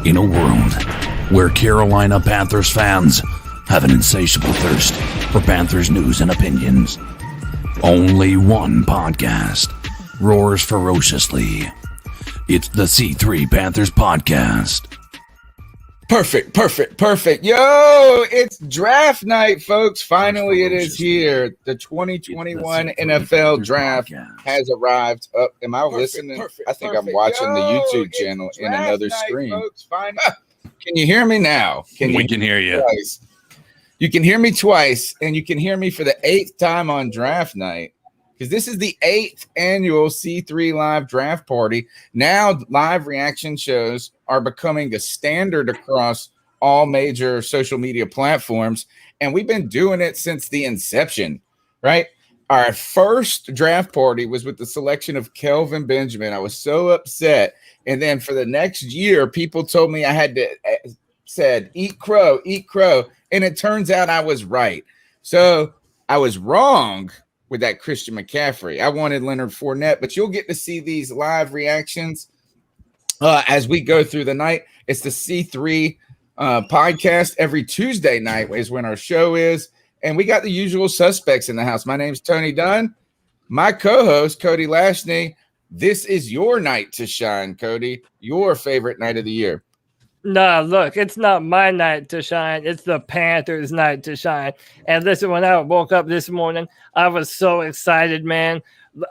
In a world where Carolina Panthers fans have an insatiable thirst for Panthers news and opinions, only one podcast roars ferociously. It's the C3 Panthers Podcast. Perfect. Yo, it's draft night, folks. Finally, it is here. The 2021 NFL draft has arrived. Am I listening? I think I'm watching the YouTube channel in another screen. Can you hear me now? We can hear you. Twice? You can hear me twice, and you can hear me for the 8th time on draft night. Because this is the 8th annual C3 Live Draft Party. Now, live reaction shows are becoming the standard across all major social media platforms. And we've been doing it since the inception, right? Our first draft party was with the selection of Kelvin Benjamin. I was so upset. And then for the next year, people told me I had to said, eat crow. And it turns out I was right. So I was wrong with that Christian McCaffrey. I wanted Leonard Fournette, but you'll get to see these live reactions as we go through the night. It's the C3 podcast. Every Tuesday night is when our show is. And we got the usual suspects in the house. My name's Tony Dunn. My co-host, Cody Lashney. This is your night to shine, Cody. Your favorite night of the year. Nah, look, it's not my night to shine. It's the Panthers' night to shine. And listen, when I woke up this morning, I was so excited, man.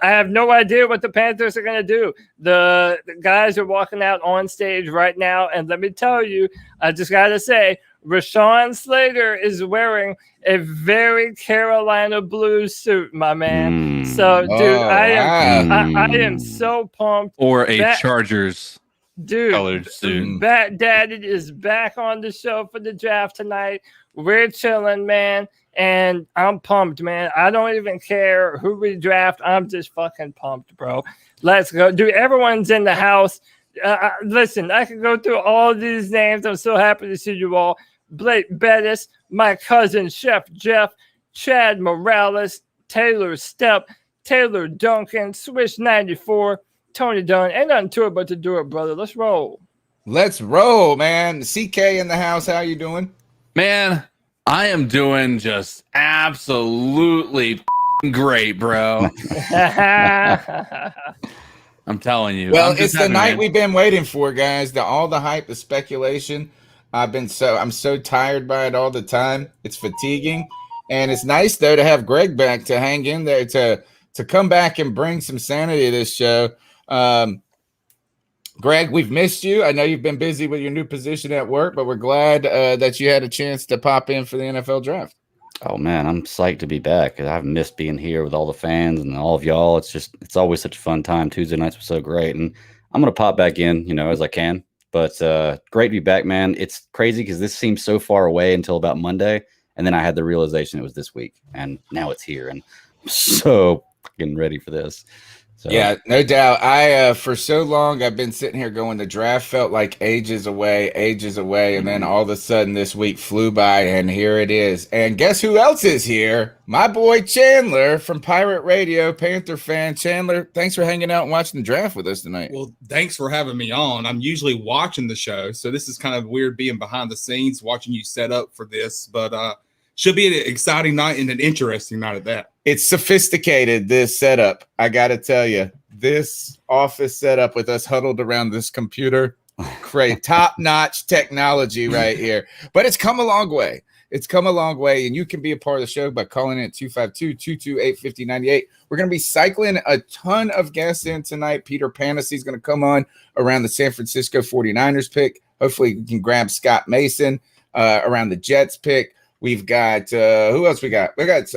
I have no idea what the Panthers are going to do. The guys are walking out on stage right now. And let me tell you, I just got to say, Rashawn Slater is wearing a very Carolina Blues suit, my man. So, dude, I am so pumped. Or a Chargers. Dude, colored suit. Bat Daddy is back on the show for the draft tonight. We're chilling, man, and I'm pumped, man. I don't even care who we draft. I'm just fucking pumped, bro. Let's go. Dude, everyone's in the house. Listen, I can go through all these names. I'm so happy to see you all. Blake Bettis, my cousin Chef Jeff, Chad Morales, Taylor Stepp, Taylor Duncan, Swish 94, Tony Dunn. Ain't nothing to it but to do it, brother. Let's roll. Let's roll, man. CK in the house. How you doing? Man, I am doing just absolutely great, bro. I'm telling you. Well, it's the night we've been waiting for, guys. All the hype, the speculation. I'm so tired by it all the time. It's fatiguing. And it's nice, though, to have Greg back to hang in there, to come back and bring some sanity to this show. Greg, we've missed you. I know you've been busy with your new position at work, but we're glad that you had a chance to pop in for the NFL draft. Oh man, I'm psyched to be back. I've missed being here with all the fans and all of y'all. It's always such a fun time. Tuesday nights were so great, and I'm gonna pop back in, as I can. But great to be back, man. It's crazy because this seemed so far away until about Monday, and then I had the realization it was this week, and now it's here, and I'm so fucking ready for this. So. Yeah, no doubt. For so long, I've been sitting here going, the draft felt like ages away, and then all of a sudden this week flew by, and here it is. And guess who else is here? My boy Chandler from Pirate Radio, Panther fan. Chandler, thanks for hanging out and watching the draft with us tonight. Well, thanks for having me on. I'm usually watching the show, so this is kind of weird being behind the scenes, watching you set up for this, but should be an exciting night and an interesting night at that. It's sophisticated, this setup. I got to tell you, this office setup with us huddled around this computer, great, top-notch technology right here. But it's come a long way. And you can be a part of the show by calling in at 252-228-5098. We're going to be cycling a ton of guests in tonight. Peter Panessy is going to come on around the San Francisco 49ers pick. Hopefully, we can grab Scott Mason around the Jets pick. We've got who else we got? We got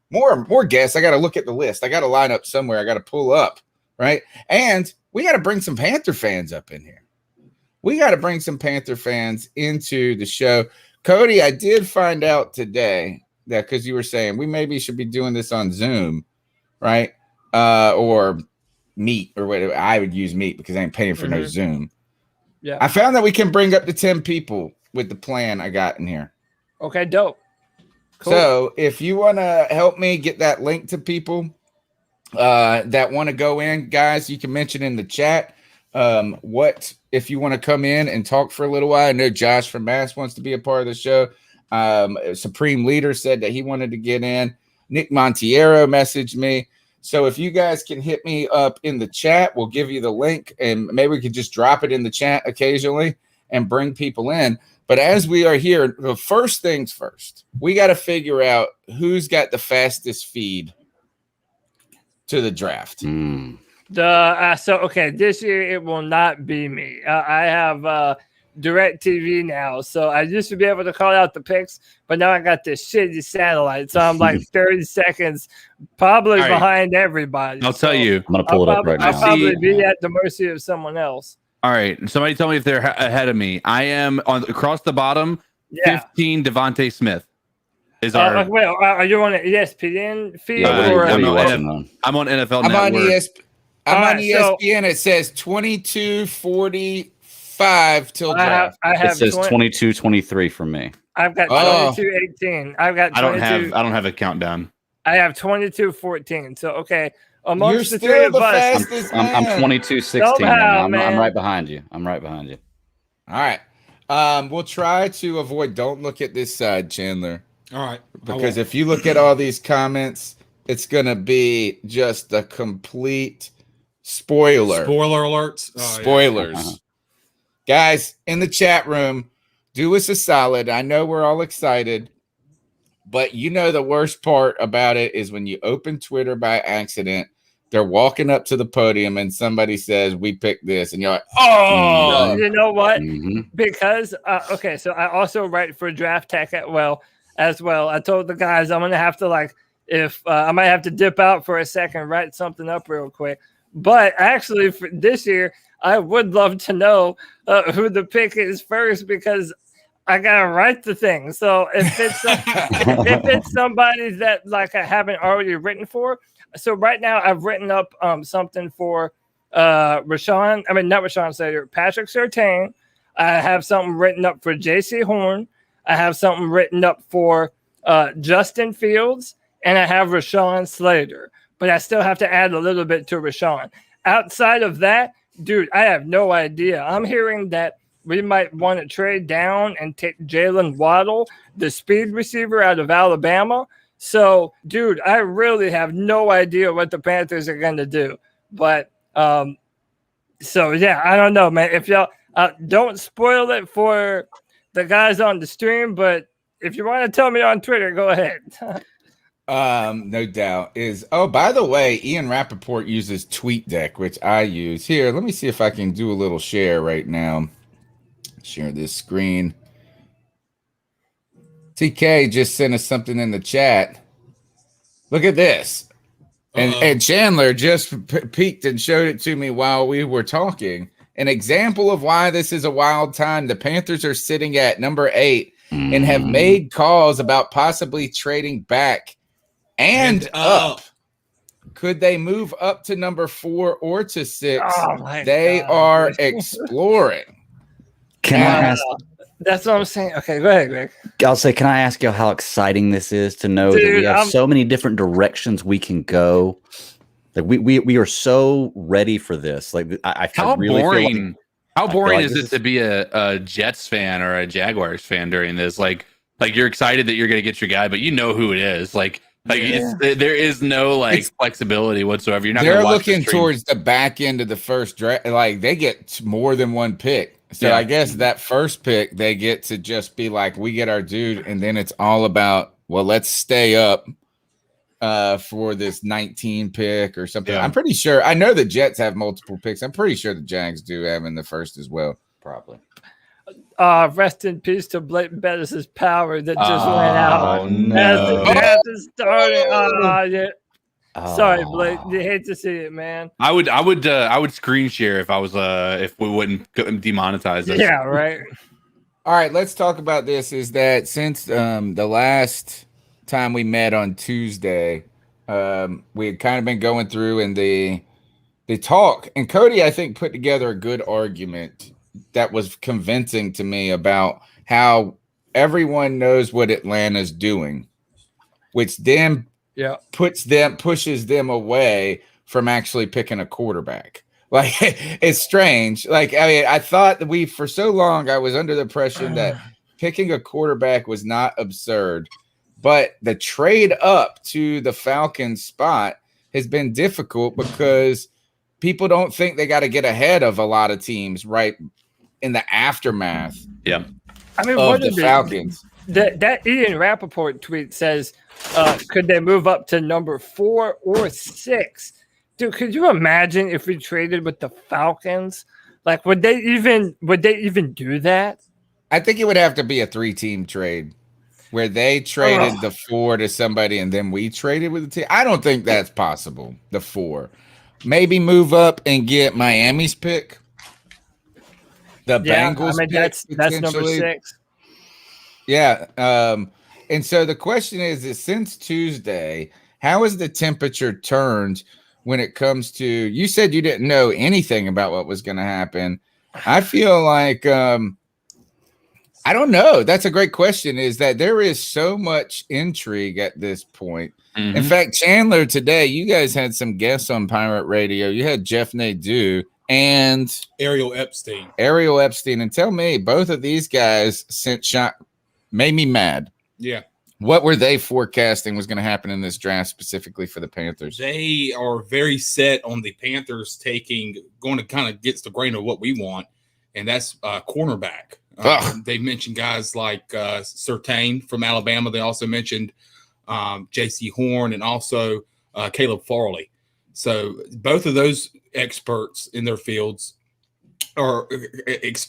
more guests. I got to look at the list. I got to line up somewhere. I got to pull up, right? And we got to bring some Panther fans up in here. We got to bring some Panther fans into the show. Cody, I did find out today that because you were saying we maybe should be doing this on Zoom, right? Or Meet or whatever. I would use Meet because I ain't paying for no Zoom. Yeah. I found that we can bring up to 10 people with the plan I got in here. Okay, dope. Cool. So if you want to help me get that link to people that want to go in, guys, you can mention in the chat what if you want to come in and talk for a little while. I know Josh from Mass wants to be a part of the show. Supreme Leader said that he wanted to get in. Nick Montiero messaged me. So if you guys can hit me up in the chat, we'll give you the link, and maybe we could just drop it in the chat occasionally and bring people in. But as we are here, the first things first, we got to figure out who's got the fastest feed to the draft. This year it will not be me. I have Direct TV now, so I used to be able to call out the picks, but now I got this shitty satellite, so I'm like 30 seconds probably behind everybody. I'll tell you. I'm gonna pull it up right now. I'll probably be at the mercy of someone else. All right, somebody tell me if they're ahead of me. I am across the bottom. 15. Devontae Smith is our. Wait, are you on an ESPN feed? I'm on NFL I'm Network. on ESPN. It says 22:45 till draft. It says 22:23 for me. I've got 22:18. I've got 22. I don't have a countdown. I have 22:14. So okay. Amongst You're the three of still the us, fastest I'm man. 22:16. Somehow, I'm man. right behind you. I'm right behind you. All right. We'll try to avoid. Don't look at this side, Chandler. All right. Because if you look at all these comments, it's gonna be just a complete spoiler. Spoiler alerts. Spoilers. Guys, in the chat room, do us a solid. I know we're all excited, but you know the worst part about it is when you open Twitter by accident, they're walking up to the podium and somebody says, "We picked this," and you're like, "Oh, you know what?" Mm-hmm. Because so I also write for Draft Tech as well. I told the guys I'm gonna have to I might have to dip out for a second, write something up real quick. But actually, for this year, I would love to know who the pick is first because I gotta write the thing. So if it's if it's somebody that I haven't already written for, so right now I've written up something for Patrick Surtain. I have something written up for JC Horn. I have something written up for Justin Fields, and I have Rashawn Slater. But I still have to add a little bit to Rashawn. Outside of that, dude, I have no idea. I'm hearing that we might want to trade down and take Jalen Waddle, the speed receiver out of Alabama. So, dude, I really have no idea what the Panthers are going to do. But, I don't know, man. If y'all don't spoil it for the guys on the stream, but if you want to tell me on Twitter, go ahead. No doubt. By the way, Ian Rappaport uses TweetDeck, which I use. Here, let me see if I can do a little share right now. Share this screen. TK just sent us something in the chat. Look at this. And Chandler just peeked and showed it to me while we were talking. An example of why this is a wild time. The Panthers are sitting at number 8 and have made calls about possibly trading back and up. Could they move up to number 4 or to 6? They are exploring. Can I ask? That's what I'm saying. Okay, go ahead, Greg. I'll say, can I ask you how exciting this is to know that we have so many different directions we can go? Like we are so ready for this. Like How really boring? feel like, how boring is this it to be a Jets fan or a Jaguars fan during this? Like you're excited that you're going to get your guy, but you know who it is. There is no flexibility whatsoever. You're not. They're looking towards the back end of the first draft. Like they get more than one pick. So I guess that first pick, they get to just be like, we get our dude. And then it's all about, well, let's stay up for this 19 pick or something. Yeah. I'm pretty sure. I know the Jets have multiple picks. I'm pretty sure the Jags do have in the first as well. Probably. Rest in peace to Blake Bettis' power that just went out. Oh, no. As the started. Sorry, Blake. You hate to see it, man. I would screen share if I was if we wouldn't demonetize this. Yeah, right. All right, let's talk about this. Is that since the last time we met on Tuesday, we had kind of been going through and the talk, and Cody, I think, put together a good argument that was convincing to me about how everyone knows what Atlanta's doing, which then pushes them away from actually picking a quarterback. Like it's strange. Like I mean, I thought that for so long I was under the impression that picking a quarterback was not absurd, but the trade up to the Falcons spot has been difficult because people don't think they got to get ahead of a lot of teams right in the aftermath Yeah. I mean, of what the are Falcons. That Ian Rappaport tweet says, could they move up to number 4 or 6? Dude, could you imagine if we traded with the Falcons? Like, would they even do that? I think it would have to be a 3-team trade where they traded the 4 to somebody and then we traded with the team. I don't think that's possible. The 4. Maybe move up and get Miami's pick. The Bengals I mean, pick, that's number 6. Yeah. And so the question is since Tuesday, how has the temperature turned when it comes to, you said you didn't know anything about what was going to happen. I feel like, I don't know. That's a great question, is that there is so much intrigue at this point. In fact, Chandler, today, you guys had some guests on Pirate Radio. You had Jeff Nadeau and Ariel Epstein. And tell me, both of these guys made me mad. Yeah. What were they forecasting was going to happen in this draft specifically for the Panthers? They are very set on the Panthers going to kind of get the grain of what we want, and that's cornerback. They mentioned guys like Surtain from Alabama. They also mentioned J.C. Horn and also Caleb Farley. So both of those experts in their fields are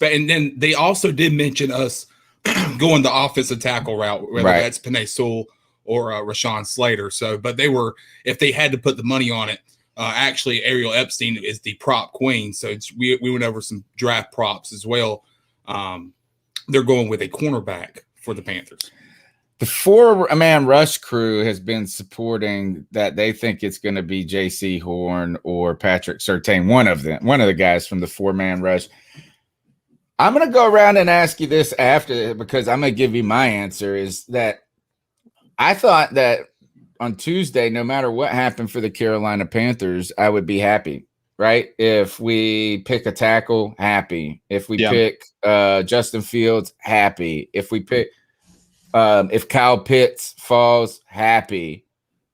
and then they also did mention us going the offensive tackle route, whether that's Penei Sewell or Rashawn Slater. So, but if they had to put the money on it, actually Ariel Epstein is the prop queen. So we went over some draft props as well. They're going with a cornerback for the Panthers. The 4-man rush crew has been supporting that they think it's going to be J.C. Horn or Patrick Surtain, one of the guys from the 4-man rush. I'm going to go around and ask you this after, because I'm going to give you my answer, is that I thought that on Tuesday, no matter what happened for the Carolina Panthers, I would be happy, right? If we pick a tackle, happy. If we pick Justin Fields, happy. If we pick if Kyle Pitts falls, happy.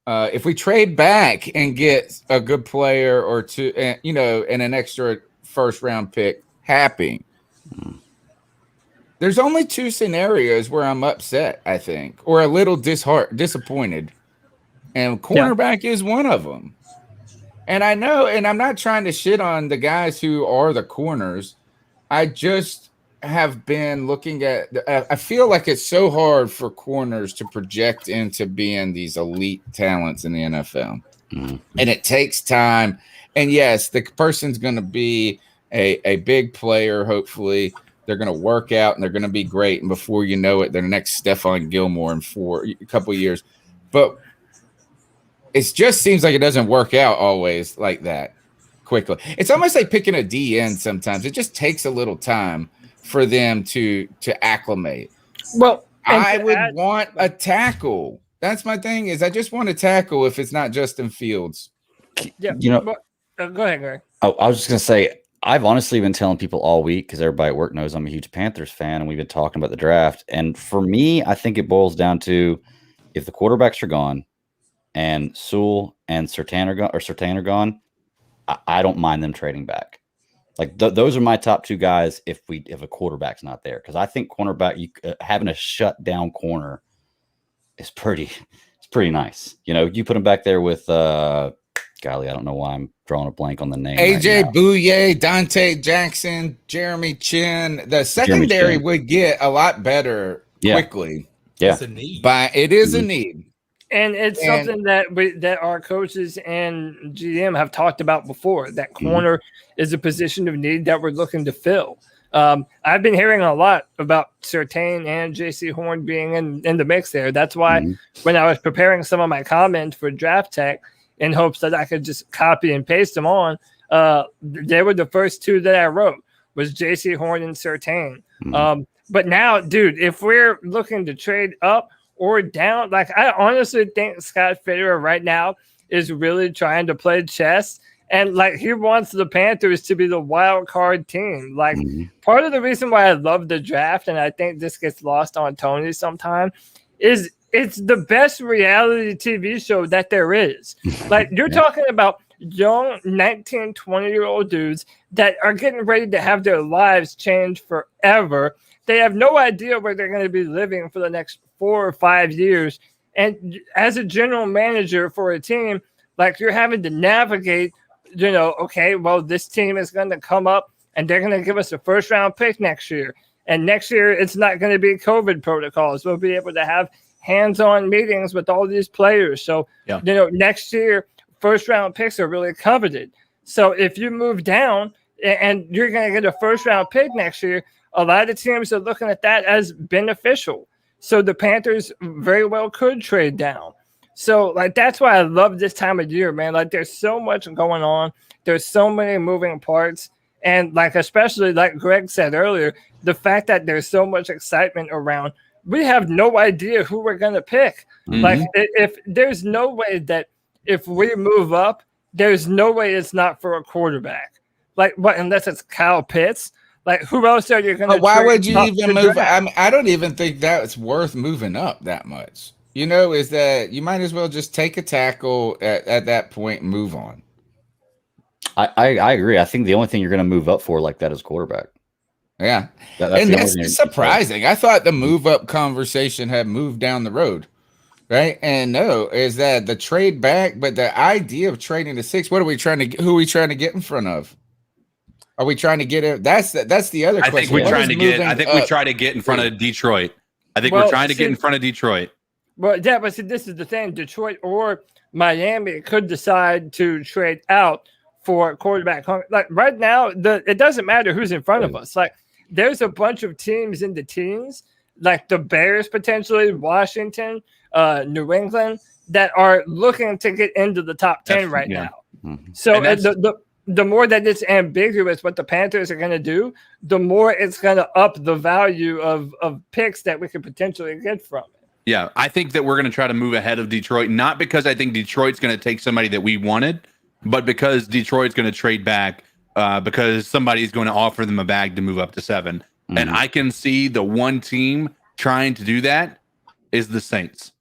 If we trade back and get a good player or two, and an extra first-round pick, happy. There's only 2 scenarios where I'm upset, I think, or a little disappointed. And cornerback is one of them. And I know, and I'm not trying to shit on the guys who are the corners. I just have been looking at, I feel like it's so hard for corners to project into being these elite talents in the NFL. And it takes time. And yes, the person's going to be a big player. Hopefully they're going to work out and they're going to be great. And before you know it, they're the next Stephon Gilmore in a couple of years. But it just seems like it doesn't work out always like that quickly. It's almost like picking a DN sometimes. It just takes a little time for them to acclimate. Well, I would want a tackle. That's my thing, is I just want a tackle if it's not Justin Fields. Yeah, go ahead, Greg. I was just going to say, I've honestly been telling people all week, because everybody at work knows I'm a huge Panthers fan, and we've been talking about the draft. And for me, I think it boils down to, if the quarterbacks are gone and Sewell and Surtain are gone, I don't mind them trading back. Like those are my top 2 guys if a quarterback's not there, because I think cornerback, having a shut down corner is pretty nice. You put him back there with golly, I don't know why I'm drawing a blank on the name. AJ Bouye, Dante Jackson, Jeremy Chin. The secondary would get a lot better quickly. Yeah, it's a need. But it is a need. And it's something that our coaches and GM have talked about before. That corner is a position of need that we're looking to fill. I've been hearing a lot about Surtain and J.C. Horn being in the mix there. That's why when I was preparing some of my comments for Draft Tech in hopes that I could just copy and paste them on, they were the first 2 that I wrote, was J.C. Horn and Surtain. But now, dude, if we're looking to trade up or down, like I honestly think Scott Fitterer right now is really trying to play chess And like he wants the Panthers to be the wild card team. Like part of the reason why I love the draft, and I think this gets lost on Tony sometime, is it's the best reality TV show that there is. Like you're talking about young 19, 20-year-old dudes that are getting ready to have their lives change forever. They have no idea where they're going to be living for the next 4 or 5 years. And as a general manager for a team, like you're having to navigate, okay, well, this team is going to come up and they're going to give us a first round pick next year. And next year, it's not going to be COVID protocols. We'll be able to have hands-on meetings with all these players. So, next year, first round picks are really coveted. So if you move down and you're going to get a first round pick next year, a lot of teams are looking at that as beneficial. So the Panthers very well could trade down. So like that's why I love this time of year, man. Like there's so much going on. There's so many moving parts. And like especially like Greg said earlier, the fact that there's so much excitement around, we have no idea who we're going to pick. Like if there's no way that if we move up, there's no way it's not for a quarterback. Like what, unless it's Kyle Pitts. Like, who else are you going to? Why would you even move? I mean, I don't even think that's worth moving up that much. Is that you might as well just take a tackle at that point and move on. I agree. I think the only thing you're going to move up for like that is quarterback. Yeah, that's surprising. I thought the move up conversation had moved down the road, right? And no, is that the trade back? But the idea of trading to 6, what are we trying to? Who are we trying to get in front of? Are we trying to get it? That's the other question. I think we're trying to get. I think we try to get in front of Detroit. I think we're trying to get in front of Detroit. Well, yeah, but see, this is the thing: Detroit or Miami could decide to trade out for quarterback. Like right now, it doesn't matter who's in front of us. Like there's a bunch of teams in the teens, like the Bears potentially, Washington, New England, that are looking to get into the top 10 right now. So the more that it's ambiguous what the Panthers are going to do, the more it's going to up the value of picks that we could potentially get from it. Yeah, I think that we're going to try to move ahead of Detroit, not because I think Detroit's going to take somebody that we wanted, but because Detroit's going to trade back because somebody's going to offer them a bag to move up to 7. And I can see the one team trying to do that is the Saints.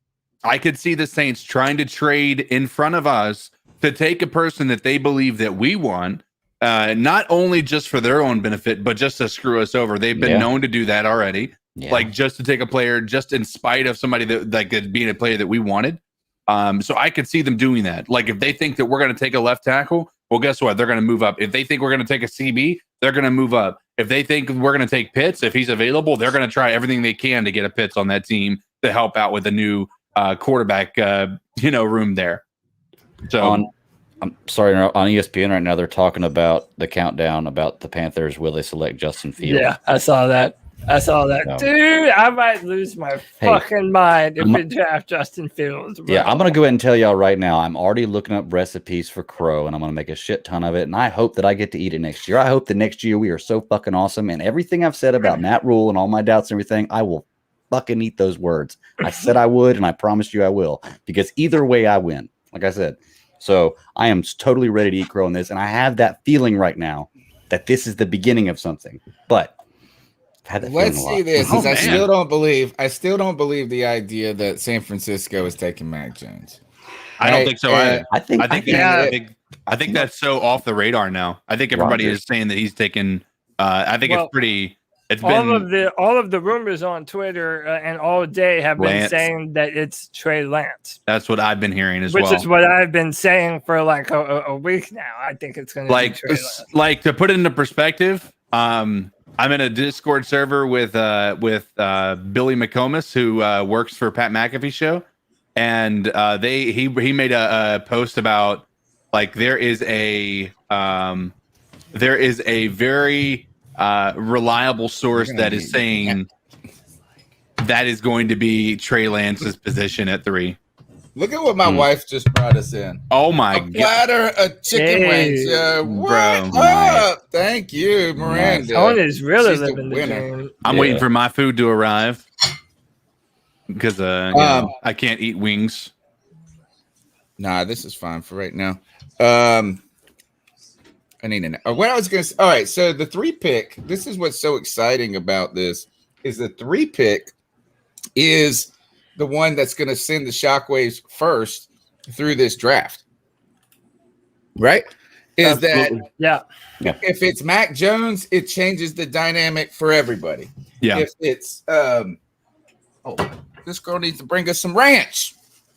I could see the Saints trying to trade in front of us to take a person that they believe that we want, not only just for their own benefit, but just to screw us over. They've been known to do that already. Like just to take a player just in spite of somebody that like being a player that we wanted. So I could see them doing that. Like if they think that we're going to take a left tackle, well, guess what? They're going to move up. If they think we're going to take a CB, they're going to move up. If they think we're going to take Pitts, if he's available, they're going to try everything they can to get a Pitts on that team to help out with the new quarterback, room there. So I'm sorry, on ESPN right now, they're talking about the countdown about the Panthers. Will they select Justin Fields? Yeah, I saw that. No. Dude, I might lose my fucking mind if we draft Justin Fields. Bro. Yeah, I'm going to go ahead and tell y'all right now, I'm already looking up recipes for crow, and I'm going to make a shit ton of it, and I hope that I get to eat it next year. I hope that next year we are so fucking awesome, and everything I've said about Matt Rule and all my doubts and everything, I will fucking eat those words. I said I would, and I promised you I will, because either way I win, like I said. So I am totally ready to eat crow on this, and I have that feeling right now that this is the beginning of something, but let's see this. I still don't believe the idea that San Francisco is taking Mac Jones. I don't think so either. I think that's so off the radar now. I think everybody is saying that he's taken. I think it's pretty. It's all of the rumors on Twitter and all day have been saying that it's Trey Lance. That's what I've been hearing as well. Which is what I've been saying for like a week now. I think it's going to be Trey Lance. Like to put it into perspective. I'm in a Discord server with Billy McComas, who works for Pat McAfee show, and he made a post about like there is a very reliable source that is saying that is going to be Trey Lance's position at 3. Look at what my wife just brought us in. Oh my god! Platter of chicken wings. What up? Thank you, Miranda. Tony's really living the dream. I'm waiting for my food to arrive because I can't eat wings. Nah, this is fine for right now. I need to know. What I was going to say. All right. So the 3 pick, this is what's so exciting about this is the 3 pick is the one that's going to send the shockwaves first through this draft. Right? Is Absolutely. that if it's Mac Jones, it changes the dynamic for everybody. Yeah. If it's this girl needs to bring us some ranch.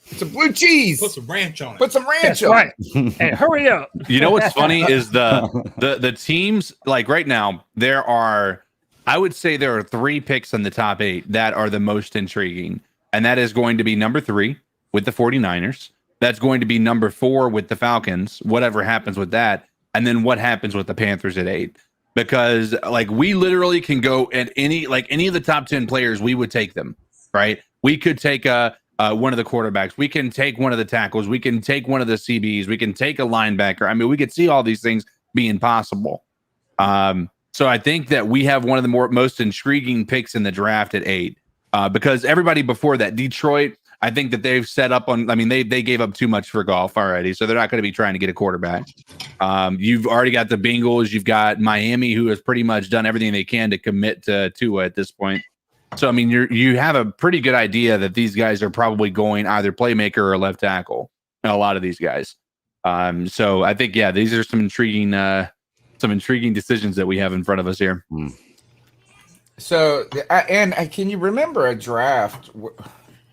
Some blue cheese. Put some ranch on it. Put some ranch That's on right. it. Hey, hurry up. You know what's funny is the teams, like right now, I would say there are 3 picks in the top 8 that are the most intriguing. And that is going to be number 3 with the 49ers. That's going to be number 4 with the Falcons, whatever happens with that. And then what happens with the Panthers at 8. Because like we literally can go at any of the top 10 players, we would take them, right? We could take one of the quarterbacks. We can take one of the tackles. We can take one of the CBs. We can take a linebacker. I mean, we could see all these things being possible. So I think that we have one of the most intriguing picks in the draft at 8 because everybody before that, Detroit, I think that they've set up on. I mean, they gave up too much for golf already, so they're not going to be trying to get a quarterback. You've already got the Bengals. You've got Miami, who has pretty much done everything they can to commit to Tua at this point. So I mean, you have a pretty good idea that these guys are probably going either playmaker or left tackle. A lot of these guys. So I think these are some intriguing decisions that we have in front of us here. So can you remember a draft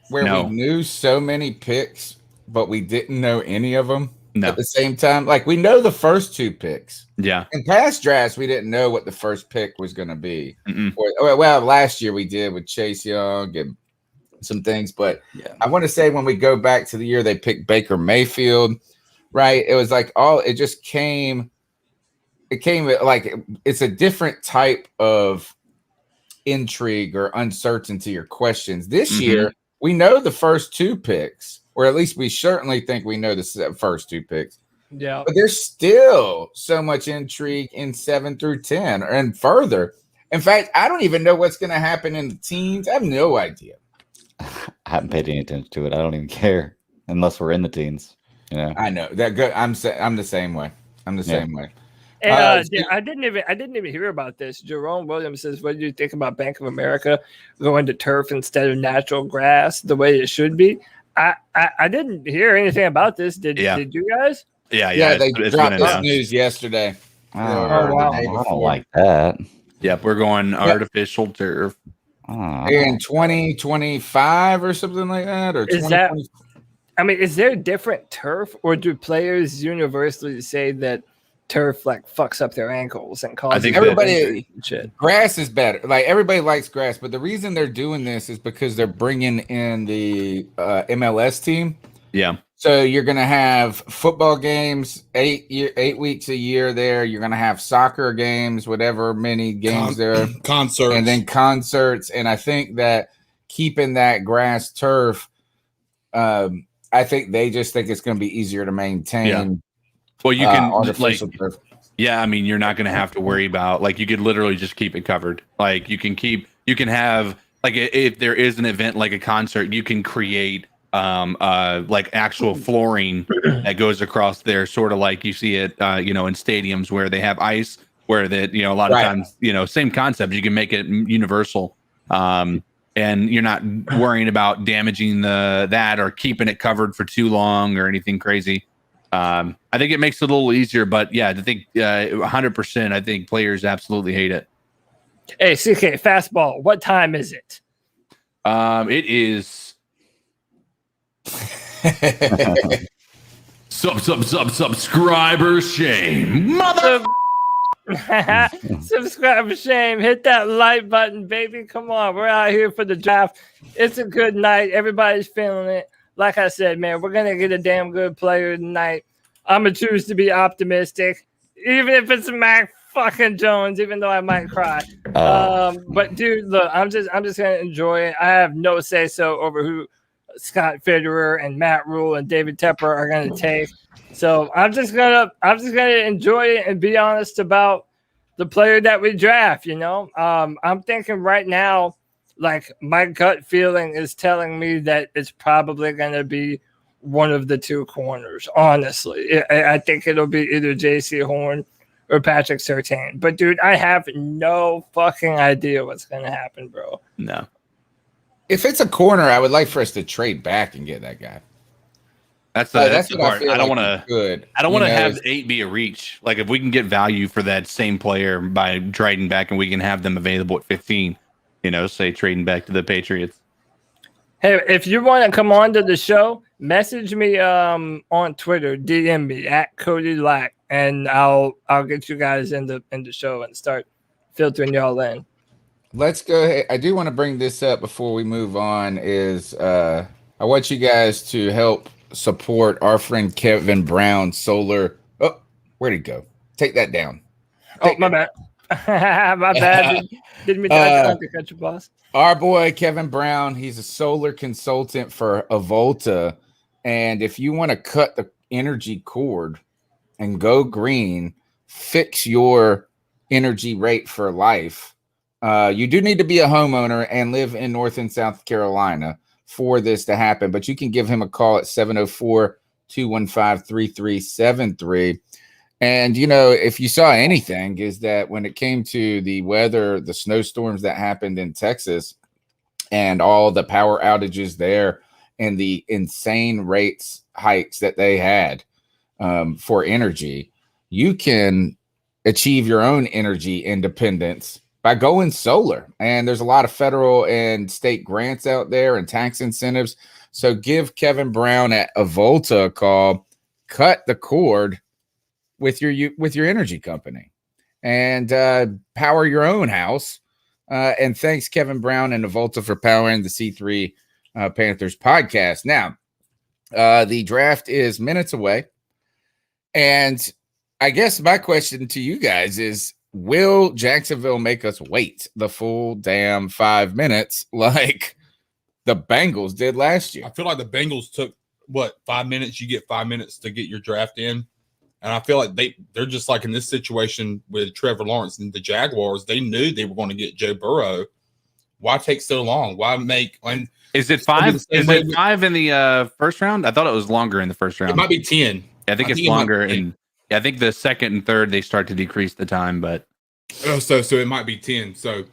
where we knew so many picks, but we didn't know any of them at the same time? Like we know the first 2 picks. Yeah. In past drafts, we didn't know what the first pick was going to be. Well, last year we did with Chase Young and some things, but I want to say when we go back to the year they picked Baker Mayfield, right? It was like it just came. It came like it's a different type of intrigue or uncertainty or questions. This year, we know the first 2 picks, or at least we certainly think we know the first 2 picks. Yeah. But there's still so much intrigue in 7 through 10 and further. In fact, I don't even know what's going to happen in the teens. I have no idea. I haven't paid any attention to it. I don't even care unless we're in the teens. You know. I know that good. I'm the same way. I'm the same way. And I didn't even hear about this. Jerome Williams says, "What do you think about Bank of America going to turf instead of natural grass the way it should be?" I didn't hear anything about this. Did you guys? Yeah. They dropped this news yesterday. Oh wow! I don't like that. Yep, we're going artificial turf. In 2025 or something like that, or is that? I mean, is there different turf, or do players universally say that turf like fucks up their ankles and causes everybody shit? Grass is better. Like everybody likes grass, but the reason they're doing this is because they're bringing in the MLS team. Yeah. So you're gonna have football games 8 weeks a year there. You're gonna have soccer games, whatever many games there, concerts, and then concerts. And I think that keeping that grass turf, I think they just think it's gonna be easier to maintain. Yeah. Well, you can artificial turf. Yeah, I mean, you're not going to have to worry about you could literally just keep it covered. Like you can have if there is an event like a concert, you can create actual flooring that goes across there, sort of like you see it, in stadiums where they have ice, where that a lot of times same concept. You can make it universal, and you're not worrying about damaging that or keeping it covered for too long or anything crazy. I think it makes it a little easier, but I think 100%. I think players absolutely hate it. Hey, CK, fastball. What time is it? It is subscriber shame, mother. Subscriber shame. Hit that like button, baby. Come on, we're out here for the draft. It's a good night. Everybody's feeling it. Like I said, man, we're going to get a damn good player tonight. I'm going to choose to be optimistic, even if it's Mac fucking Jones, even though I might cry. But, dude, look, I'm just going to enjoy it. I have no say-so over who Scott Fitterer and Matt Rule and David Tepper are going to take. So I'm just gonna enjoy it and be honest about the player that we draft, I'm thinking right now, like my gut feeling is telling me that it's probably going to be one of the two corners. Honestly, I think it'll be either J.C. Horn or Patrick Surtain. But dude, I have no fucking idea what's gonna happen, bro. No. If it's a corner, I would like for us to trade back and get that guy. That's the what part. feel I don't like want is good. I don't want to You know, have 8 be a reach. Like if we can get value for that same player by trading back and we can have them available at 15, say trading back to the Patriots. Hey, if you want to come on to the show, message me on Twitter, DM me at Cody Lack, and I'll get you guys in the show and start filtering y'all in. let's go ahead. I do want to bring this up before we move on. Is I want you guys to help support our friend Kevin Brown Solar. Oh, where'd he go? Take that down. My bad. My bad. Didn't mean to cut your boss. Our boy Kevin Brown, he's a solar consultant for Avolta. And if you want to cut the energy cord and go green, fix your energy rate for life, you do need to be a homeowner and live in North and South Carolina for this to happen. But you can give him a call at 704-215-3373. And, if you saw anything, is that when it came to the weather, the snowstorms that happened in Texas and all the power outages there and the insane hikes that they had for energy, you can achieve your own energy independence by going solar. And there's a lot of federal and state grants out there and tax incentives. So give Kevin Brown at Avolta a call, cut the cord with your energy company, and power your own house. And thanks Kevin Brown and Avolta for powering the C3 Panthers podcast. Now, the draft is minutes away, and I guess my question to you guys is, will Jacksonville make us wait the full damn 5 minutes like the Bengals did last year? I feel like the Bengals took 5 minutes. You get 5 minutes to get your draft in. And I feel like they're just like in this situation with Trevor Lawrence and the Jaguars. They knew they were going to get Joe Burrow. Why take so long? Why make? And is it 5? Is it 5 in the first round? I thought it was longer in the first round. It might be 10. I think it's longer, and I think the second and third they start to decrease the time. But so it might be 10. So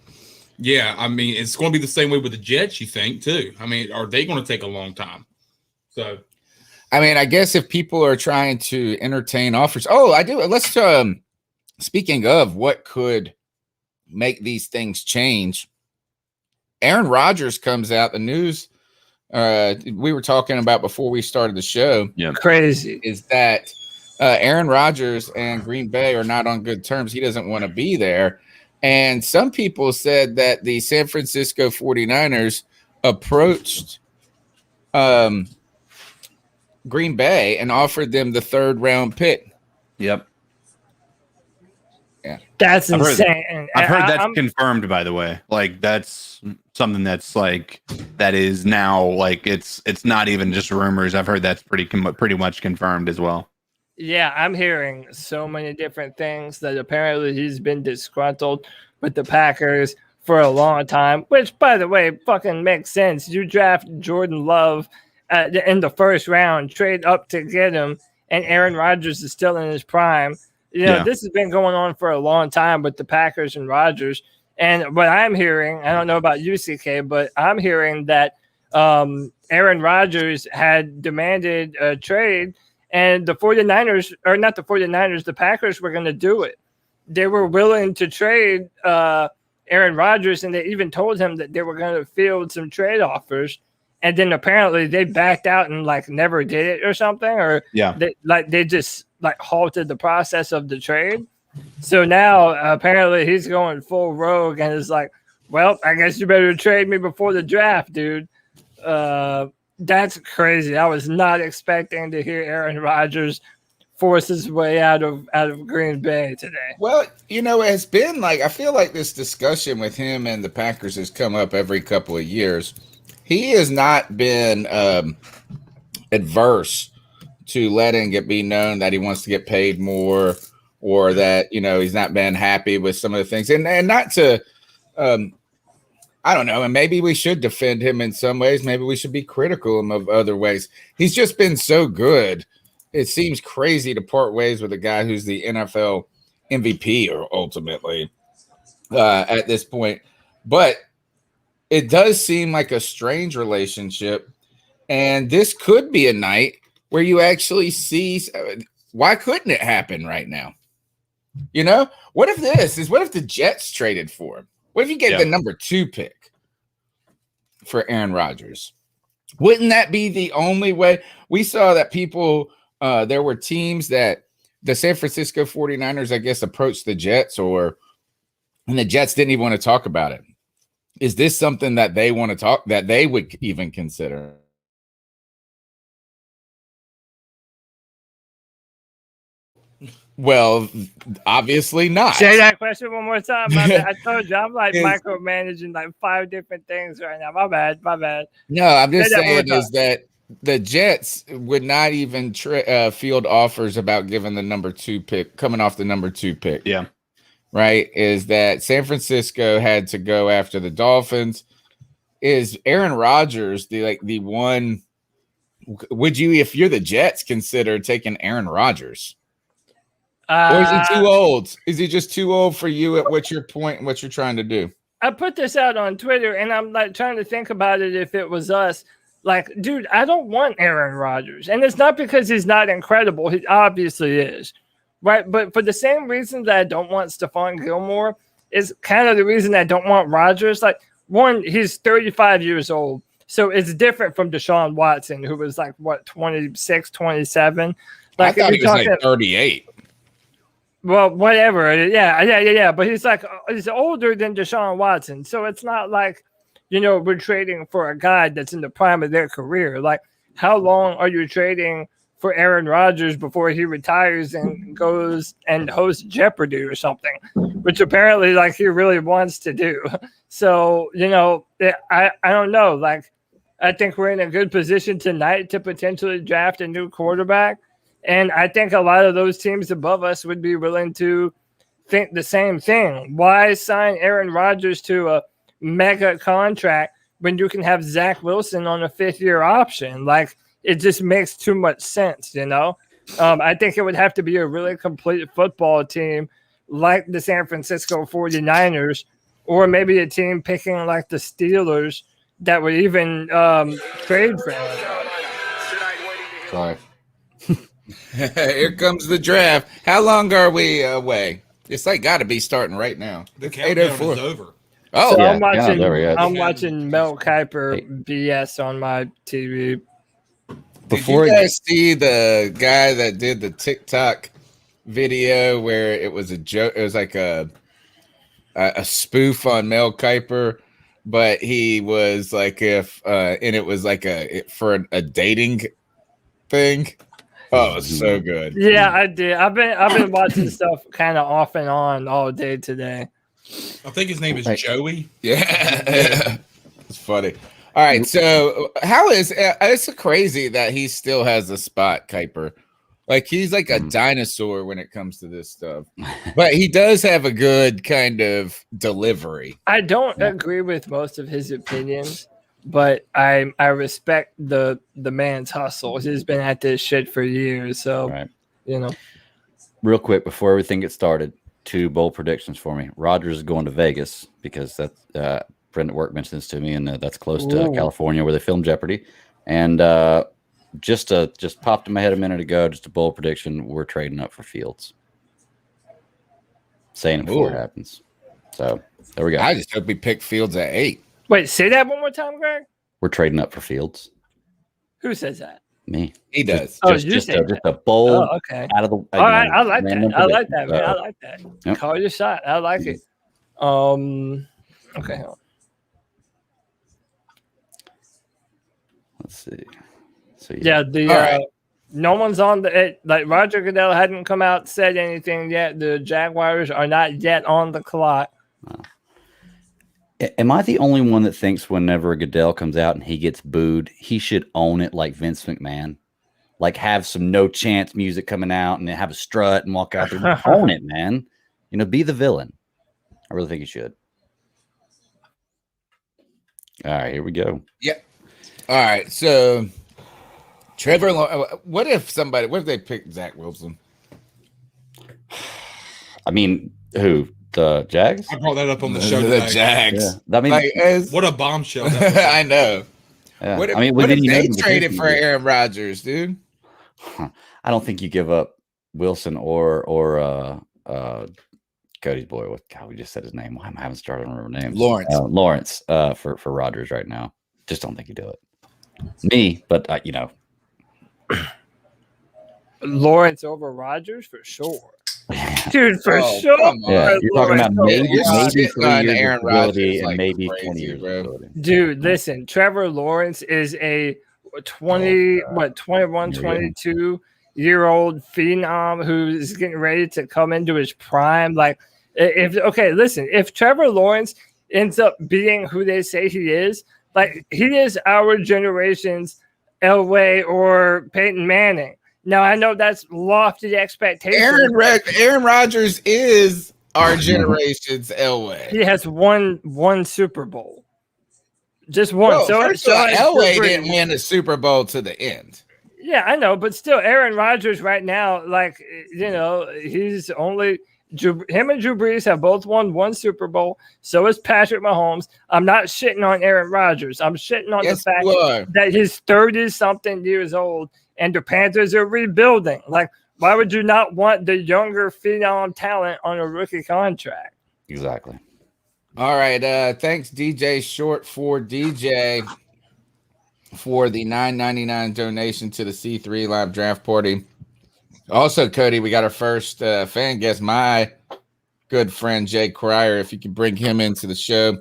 yeah, I mean it's going to be the same way with the Jets. You think too? I mean, are they going to take a long time? So. I mean, I guess if people are trying to entertain offers. Oh, I do. Let's speaking of what could make these things change. Aaron Rodgers comes out. The news we were talking about before we started the show. Yeah, crazy is that Aaron Rodgers and Green Bay are not on good terms. He doesn't want to be there. And some people said that the San Francisco 49ers approached Green Bay and offered them the 3rd round pick. Yep. Yeah. That's insane. I've heard that's confirmed, by the way. Like that's something that's like that is now like it's not even just rumors. I've heard that's pretty much confirmed as well. Yeah, I'm hearing so many different things that apparently he's been disgruntled with the Packers for a long time, which by the way fucking makes sense. You draft Jordan Love in the first round, trade up to get him, and Aaron Rodgers is still in his prime. This has been going on for a long time with the Packers and Rodgers. And what I'm hearing, I don't know about UCK, but I'm hearing that Aaron Rodgers had demanded a trade, and the 49ers, or not the 49ers, the Packers were going to do it. They were willing to trade Aaron Rodgers, and they even told him that they were going to field some trade offers. And then apparently they backed out and like never did it or something, or they just like halted the process of the trade. So now apparently he's going full rogue and is like, well, I guess you better trade me before the draft, dude. That's crazy. I was not expecting to hear Aaron Rodgers force his way out of Green Bay today. Well, it's been like, I feel like this discussion with him and the Packers has come up every couple of years. He has not been adverse to letting it be known that he wants to get paid more, or that, he's not been happy with some of the things. And not to, I don't know, and maybe we should defend him in some ways. Maybe we should be critical of him of other ways. He's just been so good. It seems crazy to part ways with a guy who's the NFL MVP or ultimately at this point. But it does seem like a strange relationship. And this could be a night where you actually see why couldn't it happen right now? You know, what if the Jets traded for him? What if you gave the number 2 pick for Aaron Rodgers? Wouldn't that be the only way? We saw that people, there were teams that the San Francisco 49ers, I guess, approached the Jets, and the Jets didn't even want to talk about it. Is this something that they want to talk, that they would even consider? Well, obviously not. Say that question one more time. My bad. I told you I'm like micromanaging like 5 different things right now. My bad. No, I'm just saying is that the Jets would not even field offers about giving the number 2 pick, coming off the number 2 pick. Yeah. Right. Is that San Francisco had to go after the Dolphins? Is Aaron Rodgers the one? Would you, if you're the Jets, consider taking Aaron Rodgers? Or is he too old? Is he just too old for you at what your point and what you're trying to do? I put this out on Twitter, and I'm like trying to think about it if it was us. Like, dude, I don't want Aaron Rodgers. And it's not because he's not incredible. He obviously is. Right? But for the same reason that I don't want Stephon Gilmore is kind of the reason I don't want Rodgers. Like, one, he's 35 years old. So it's different from Deshaun Watson, who was like, 26, 27? Like, I thought he was like 38. Well, whatever. Yeah. But he's older than Deshaun Watson. So it's not like, we're trading for a guy that's in the prime of their career. Like, how long are you trading for Aaron Rodgers before he retires and goes and hosts Jeopardy or something, which apparently like he really wants to do. So, I don't know. Like, I think we're in a good position tonight to potentially draft a new quarterback. And I think a lot of those teams above us would be willing to think the same thing. Why sign Aaron Rodgers to a mega contract when you can have Zach Wilson on a 5th-year option? Like, it just makes too much sense, I think it would have to be a really complete football team like the San Francisco 49ers, or maybe a team picking like the Steelers that would even trade for him. Sorry. Here comes the draft. How long are we away? It's like got to be starting right now. The countdown is over. Oh, so yeah, I'm watching Mel Kiper BS on my TV. Did you guys see the guy that did the TikTok video where it was a joke? It was like a spoof on Mel Kiper, but he was like and it was like for a dating thing. Oh, it's so good. Yeah, I did. I've been watching stuff kind of off and on all day today. I think his name is Joey. Yeah. It's funny. All right, so how is it's crazy that he still has a spot, Kuiper. Like, he's like a dinosaur when it comes to this stuff. But he does have a good kind of delivery. I don't agree with most of his opinions, but I respect the man's hustle. He's been at this shit for years, so Real quick before everything gets started, 2 bold predictions for me. Rodgers is going to Vegas because that's friend at work mentioned this to me, and that's close to California where they film Jeopardy. And just popped in my head a minute ago, just a bold prediction: we're trading up for Fields. Saying it before it happens. So there we go. I just hope we pick Fields at 8. Wait, say that one more time, Greg. We're trading up for Fields. Who says that? Me. He does. Just a bold. Oh, okay. Out of the. All right, I like that. I like that, man. I like that. Yep. Call your shot. I like it. Okay. Let's see. So no one's on like Roger Goodell hadn't come out said anything yet. The Jaguars are not yet on the clock. Am I the only one that thinks whenever Goodell comes out and he gets booed, he should own it like Vince McMahon? Like, have some no chance music coming out and then have a strut and walk out there. Own it, man. Be the villain. I really think he should. All right, here we go. Yeah. All right, so what if they picked Zach Wilson? I mean, who? The Jags? I brought that up on the show The today. Jags. Yeah. I mean, What a bombshell! That was. I know. yeah. What if, I mean, what if within they the traded division, for Aaron Rodgers, dude? I don't think you give up Wilson or Cody's boy. What God? We just said his name. Why am I having started to remember names? Lawrence. For Rodgers right now. Just don't think you do it. Me, but Lawrence over Rodgers for sure. Dude, for Oh, sure. come on. Yeah, you're talking about Lawrence maybe over Rodgers. 3 on years Aaron of ability Rodgers and like maybe crazy, 20 years bro. of ability. Dude, listen, Trevor Lawrence is a 21, 22-year-old phenom who's getting ready to come into his prime. Like, if Trevor Lawrence ends up being who they say he is, like, he is our generation's Elway or Peyton Manning. Now, I know that's lofty expectations. Aaron Rodgers is our generation's Elway. He has one Super Bowl. Just one. Well, first of all, has Elway Drew Brees. didn't win the Super Bowl to the end. Yeah, I know, but still, Aaron Rodgers right now, like, he's only him and Drew Brees have both won one Super Bowl. So is Patrick Mahomes. I'm not shitting on Aaron Rodgers. I'm shitting on the fact that he's 30-something years old and the Panthers are rebuilding. Like, why would you not want the younger phenom talent on a rookie contract? Exactly. All right. Thanks, DJ Short for DJ for the $9.99 donation to the C3 Live Draft Party. Also, Cody, we got our first fan guest, my good friend Jay Cryer. If you could bring him into the show,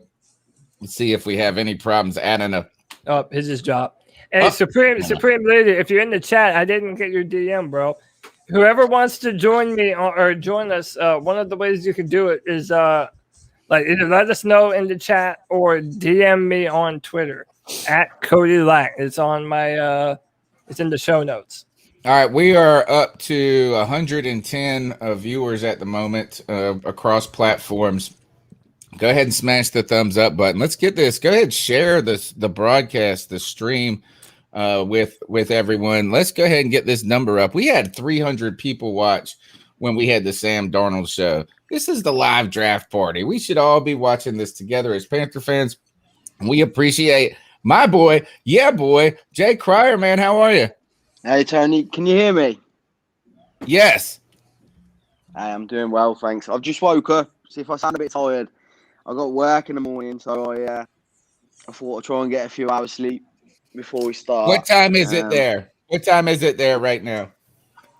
let's see if we have any problems adding a. Oh, here's his job. Hey, Supreme Lady, if you're in the chat, I didn't get your DM, bro. Whoever wants to join me or join us, one of the ways you can do it is either let us know in the chat or DM me on Twitter at Cody Lack. It's on my it's in the show notes. All right, we are up to 110 viewers at the moment across platforms. Go ahead and smash the thumbs up button. Let's get this. Go ahead and share the broadcast, the stream with everyone. Let's go ahead and get this number up. We had 300 people watch when we had the Sam Darnold show. This is the live draft party. We should all be watching this together as Panther fans. We appreciate my boy, Jay Cryer, man. How are you? Hey, Tony, can you hear me? Yes. Hey, I'm doing well, thanks. I've just woke up. See if I sound a bit tired. I got work in the morning, so I thought I'd try and get a few hours sleep before we start. What time is it there? What time is it there right now?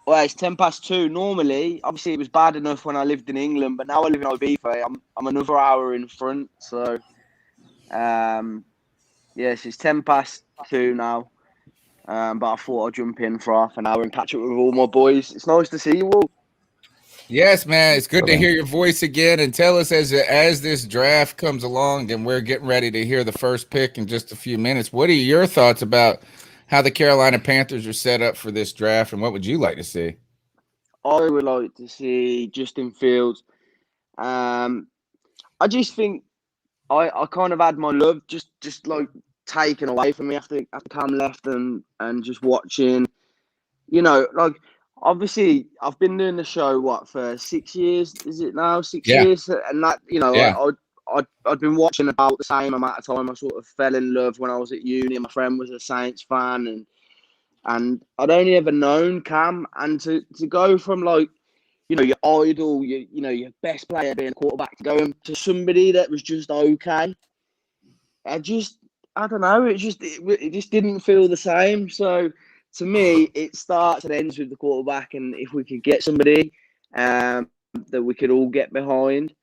Well, it's 2:10. Normally, obviously, it was bad enough when I lived in England, but now I live in Ibiza. I'm another hour in front, so yes, it's 2:10 now. But I thought I'd jump in for half an hour and catch up with all my boys. It's nice to see you all. Yes, man. It's good to hear your voice again. And tell us as this draft comes along and we're getting ready to hear the first pick in just a few minutes, what are your thoughts about how the Carolina Panthers are set up for this draft, and what would you like to see? I would like to see Justin Fields. I just think I kind of had my love just like taken away from me after Cam left and just watching, like, obviously I've been doing the show for 6 years, is it now 6 years, and that I'd been watching about the same amount of time. I sort of fell in love when I was at uni. My friend was a Saints fan, and I'd only ever known Cam, and to go from your idol, your best player being a quarterback, to going to somebody that was just okay, I don't know. It just didn't feel the same. So to me, it starts and ends with the quarterback. And if we could get somebody that we could all get behind,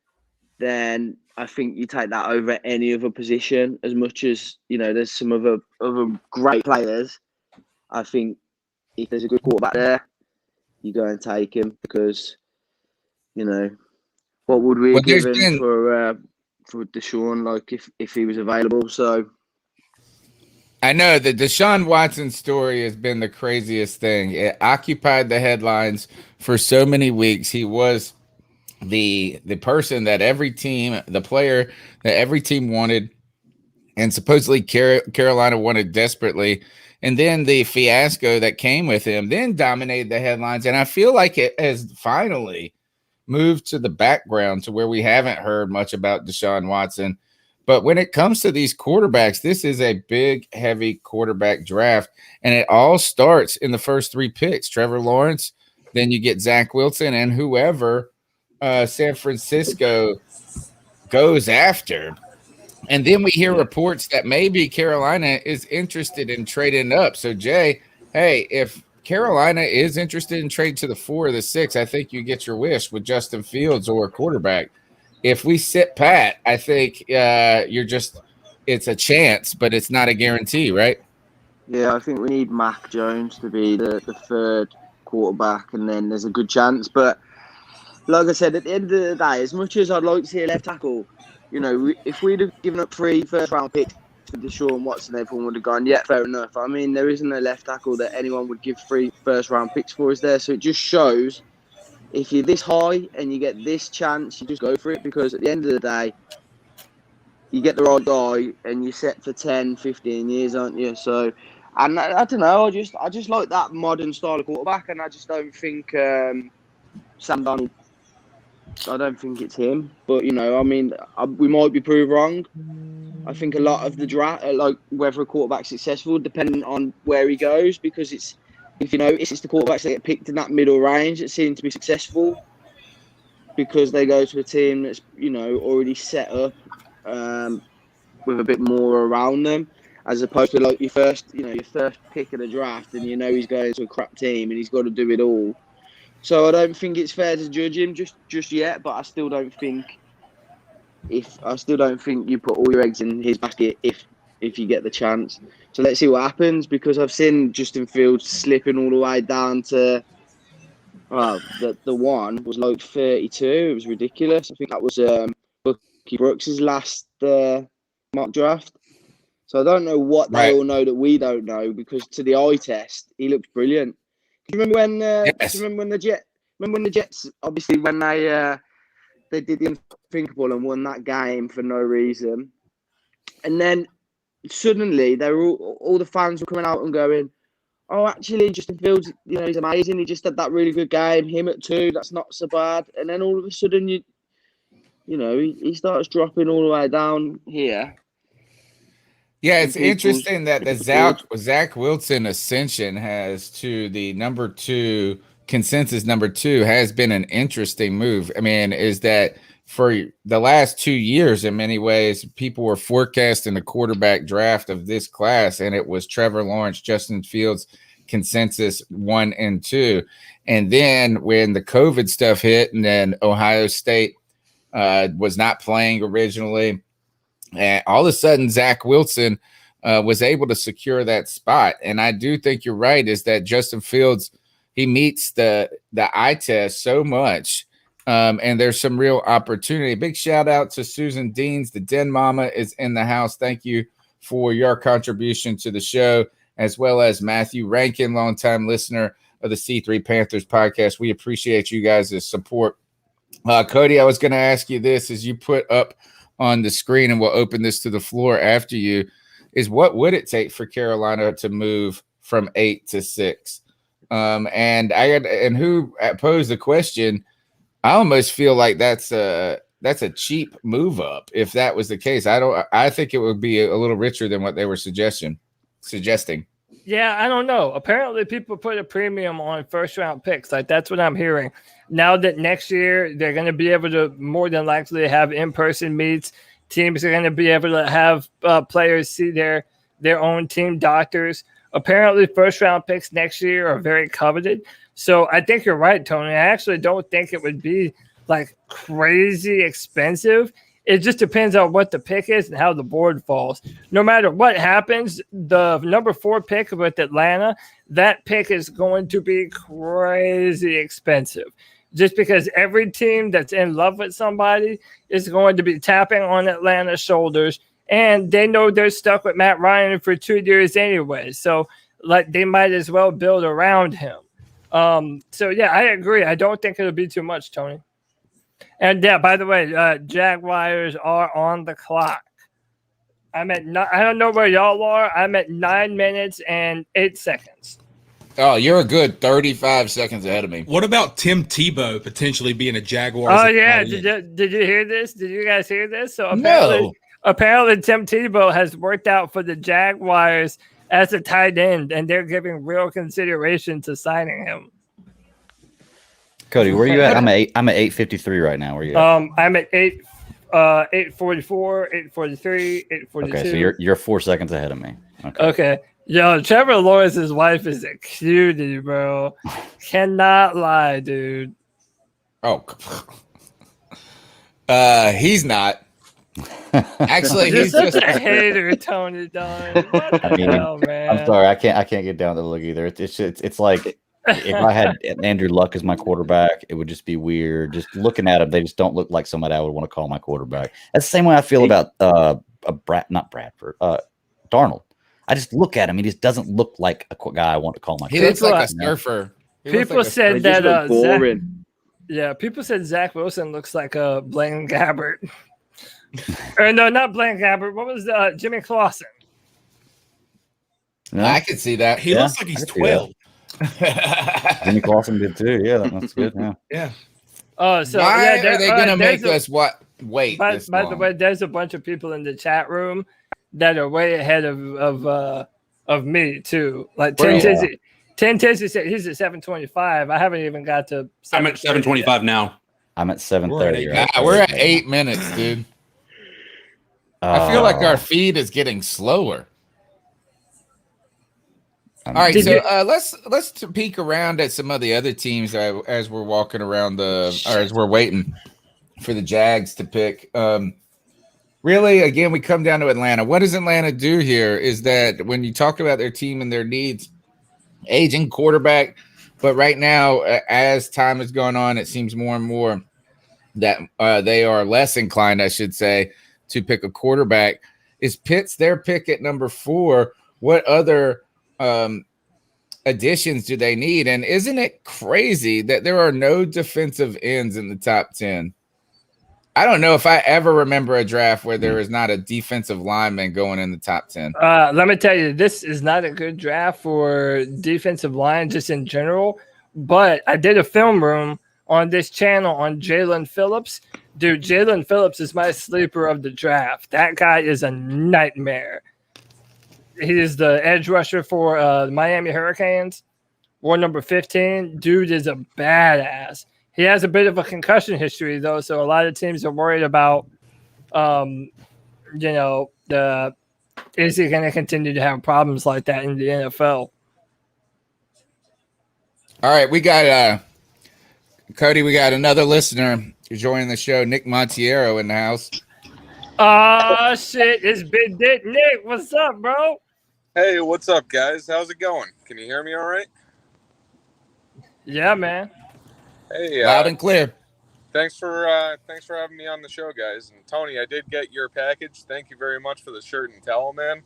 then I think you take that over any other position. As much as there's some other great players, I think if there's a good quarterback there, you go and take him, because what would we have given for Deshaun, like if he was available? So. I know the Deshaun Watson story has been the craziest thing. It occupied the headlines for so many weeks. He was the person that every team, the player that every team wanted, and supposedly Carolina wanted desperately. And then the fiasco that came with him then dominated the headlines. And I feel like it has finally moved to the background to where we haven't heard much about Deshaun Watson. But when it comes to these quarterbacks, this is a big, heavy quarterback draft, and it all starts in the first 3 picks. Trevor Lawrence, then you get Zach Wilson, and whoever San Francisco goes after. And then we hear reports that maybe Carolina is interested in trading up. So, Jay, hey, if Carolina is interested in trading to the 4 or the 6, I think you get your wish with Justin Fields or a quarterback. If we sit pat, I think it's a chance, but it's not a guarantee, right? Yeah, I think we need Mac Jones to be the 3rd quarterback, and then there's a good chance. But like I said, at the end of the day, as much as I'd like to see a left tackle, if we'd have given up 3 first-round picks for Deshaun Watson, everyone would have gone, yeah, fair enough. I mean, there isn't a left tackle that anyone would give 3 first-round picks for, is there? So it just shows if you're this high and you get this chance, you just go for it, because at the end of the day, you get the right guy and you're set for 10, 15 years, aren't you? So, and I don't know, I just like that modern style of quarterback, and I just don't think Sam Darnold, I don't think it's him. But, I mean, we might be proved wrong. I think a lot of the draft, like whether a quarterback's successful, depending on where he goes, because if you notice, it's the quarterbacks that get picked in that middle range that seem to be successful, because they go to a team that's, already set up with a bit more around them, as opposed to like your first pick of the draft, and he's going to a crap team and he's got to do it all. So I don't think it's fair to judge him just yet, but I still don't think you put all your eggs in his basket if you get the chance. So let's see what happens, because I've seen Justin Fields slipping all the way down to, well, the one was like 32. It was ridiculous. I think that was Bucky Brooks' last mock draft. So I don't know what they all know that we don't know, because to the eye test, he looked brilliant. Do you remember when? Yes. Do you remember when the Jets? Remember when the Jets? Obviously, when they did the unthinkable and won that game for no reason, and then suddenly they were all the fans were coming out and going, "Oh, actually, Justin Fields, he's amazing. He just had that really good game. Him at 2, that's not so bad." And then all of a sudden, he starts dropping all the way down here. Yeah, it's interesting that the Zach Wilson ascension has to the number 2 consensus number 2 has been an interesting move. I mean, is that for the last 2 years, in many ways, people were forecasting a quarterback draft of this class, and it was Trevor Lawrence, Justin Fields, consensus 1 and 2. And then when the COVID stuff hit, and then Ohio State was not playing originally, and all of a sudden, Zach Wilson was able to secure that spot. And I do think you're right, is that Justin Fields, he meets the eye test so much. And there's some real opportunity. Big shout out to Susan Deans. The Den Mama is in the house. Thank you for your contribution to the show, as well as Matthew Rankin, longtime listener of the C3 Panthers podcast. We appreciate you guys' support. Cody, I was going to ask you this as you put up on the screen, and we'll open this to the floor after you, is what would it take for Carolina to move from 8 to 6? And who posed the question, I almost feel like that's a cheap move up if that was the case. I think it would be a little richer than what they were suggesting. Yeah, I don't know. Apparently people put a premium on first round picks. Like, that's what I'm hearing. Now that next year they're going to be able to more than likely have in-person meets, teams are going to be able to have players see their own team doctors. Apparently first round picks next year are very coveted. So I think you're right, Tony. I actually don't think it would be like crazy expensive. It just depends on what the pick is and how the board falls. No matter what happens, the number 4 pick with Atlanta, that pick is going to be crazy expensive. Just because every team that's in love with somebody is going to be tapping on Atlanta's shoulders, and they know they're stuck with Matt Ryan for 2 years anyway. So, like, they might as well build around him. So yeah, I agree. I don't think it'll be too much, Tony. And yeah, by the way, Jaguars are on the clock. I don't know where y'all are. I'm at 9 minutes and 8 seconds. Oh, you're a good 35 seconds ahead of me. What about Tim Tebow potentially being a Jaguars? Oh yeah, did you hear this? Did you guys hear this? So No. apparently Tim Tebow has worked out for the Jaguars as a tight end, and they're giving real consideration to signing him. Cody, where are you at? I'm at 8:53 right now. Where are you at? I'm at 8:44, 8:43, 8:42. Okay, so you're 4 seconds ahead of me. Okay. Yo, Trevor Lawrence's wife is a cutie, bro. Cannot lie, dude. Oh, he's not. Actually, You're he's such just a hater, Tony Dunn. What the hell, man? I'm sorry, I can't get down to the look either. It's like if I had Andrew Luck as my quarterback, it would just be weird. Just looking at him, they just don't look like somebody I would want to call my quarterback. That's the same way I feel about Darnold. I just look at him; he just doesn't look like a guy I want to call my. He looks like a surfer. People said that. People said Zach Wilson looks like a Blaine Gabbert. Or no, not Blaine Gabbert. What was Jimmy Clausen? Yeah. I could see that. He looks like he's 12. Jimmy Clausen did too. Yeah, that's good. Yeah. Oh, so why are they going to make us wait? By the way, there's a bunch of people in the chat room that are way ahead of me too. Like 10 Tizzy said he's at 725. I haven't even got to. I'm at 725 now. I'm at 7:30. We're at 8 minutes, dude. I feel like our feed is getting slower. All right, so let's peek around at some of the other teams as we're walking around as we're waiting for the Jags to pick. Really, again, we come down to Atlanta. What does Atlanta do here is that when you talk about their team and their needs, aging quarterback, but right now, as time is going on, it seems more and more that they are less inclined, I should say, to pick a quarterback. Is Pitts their pick at number 4? What other additions do they need? And isn't it crazy that there are no defensive ends in the top 10? I don't know if I ever remember a draft where there is not a defensive lineman going in the top 10. Let me tell you, this is not a good draft for defensive line just in general. But I did a film room on this channel on Jalen Phillips. Dude, Jalen Phillips is my sleeper of the draft. That guy is a nightmare. He is the edge rusher for the Miami Hurricanes. War number 15. Dude is a badass. He has a bit of a concussion history, though, so a lot of teams are worried about, is he going to continue to have problems like that in the NFL? All right, we got Cody. We got another listener joining the show, Nick Montiero, in the house. Oh shit! It's Big Dick Nick. What's up, bro? Hey, what's up, guys? How's it going? Can you hear me all right? Yeah, man. Hey, loud and clear. Thanks for having me on the show, guys. And Tony, I did get your package. Thank you very much for the shirt and towel, man.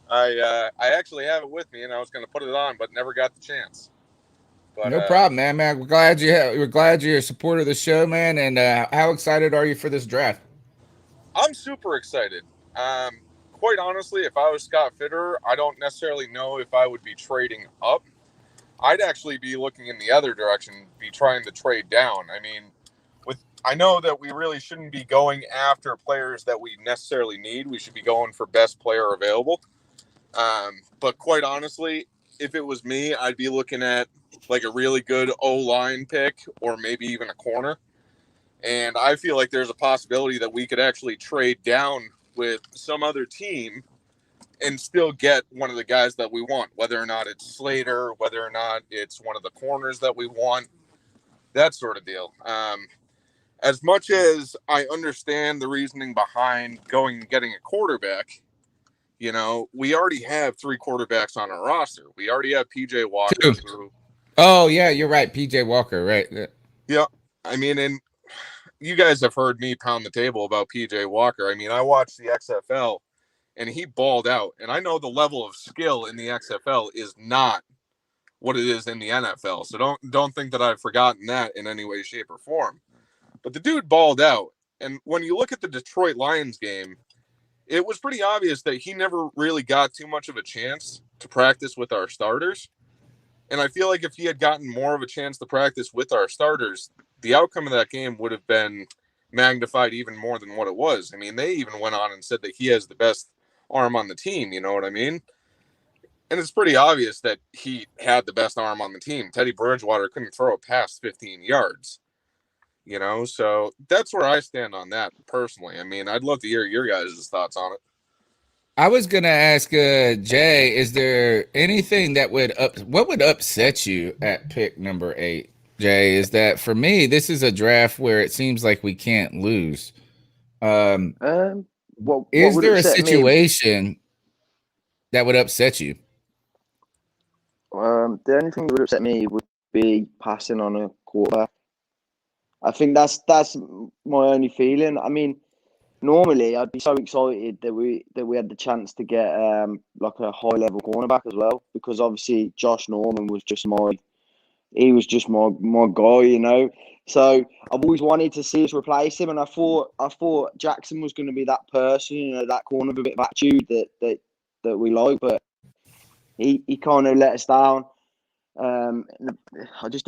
I actually have it with me, and I was going to put it on, but never got the chance. But, no problem, man. We're glad you're a supporter of the show, man. And how excited are you for this draft? I'm super excited. Quite honestly, if I was Scott Fitterer, I don't necessarily know if I would be trading up. I'd actually be looking in the other direction, be trying to trade down. I mean, I know that we really shouldn't be going after players that we necessarily need. We should be going for best player available. But quite honestly, if it was me, I'd be looking at like a really good O-line pick or maybe even a corner. And I feel like there's a possibility that we could actually trade down with some other team and still get one of the guys that we want, whether or not it's Slater, whether or not it's one of the corners that we want, that sort of deal. As much as I understand the reasoning behind going and getting a quarterback, we already have 3 quarterbacks on our roster. We already have PJ Walker. Oh, yeah, you're right. PJ Walker, right. Yeah. I mean, and you guys have heard me pound the table about PJ Walker. I mean, I watched the XFL and he balled out. And I know the level of skill in the XFL is not what it is in the NFL. So don't think that I've forgotten that in any way, shape, or form. But the dude balled out. And when you look at the Detroit Lions game, it was pretty obvious that he never really got too much of a chance to practice with our starters. And I feel like if he had gotten more of a chance to practice with our starters, the outcome of that game would have been magnified even more than what it was. I mean, they even went on and said that he has the best arm on the team. You know what I mean? And it's pretty obvious that he had the best arm on the team. Teddy Bridgewater couldn't throw it past 15 yards. You know, so that's where I stand on that personally. I mean, I'd love to hear your guys' thoughts on it. I was gonna ask Jay, is there anything that what would upset you at pick number 8? Jay, is that for me, this is a draft where it seems like we can't lose. What Is would there a upset me? situation that would upset you? The only thing that would upset me would be passing on a quarterback. I think that's my only feeling. I mean, normally I'd be so excited that we had the chance to get like a high level cornerback as well, because obviously Josh Norman was just my guy, you know. So I've always wanted to see us replace him, and I thought Jackson was going to be that person, you know, that corner with a bit of attitude that we like, but he kind of let us down. I don't know. I just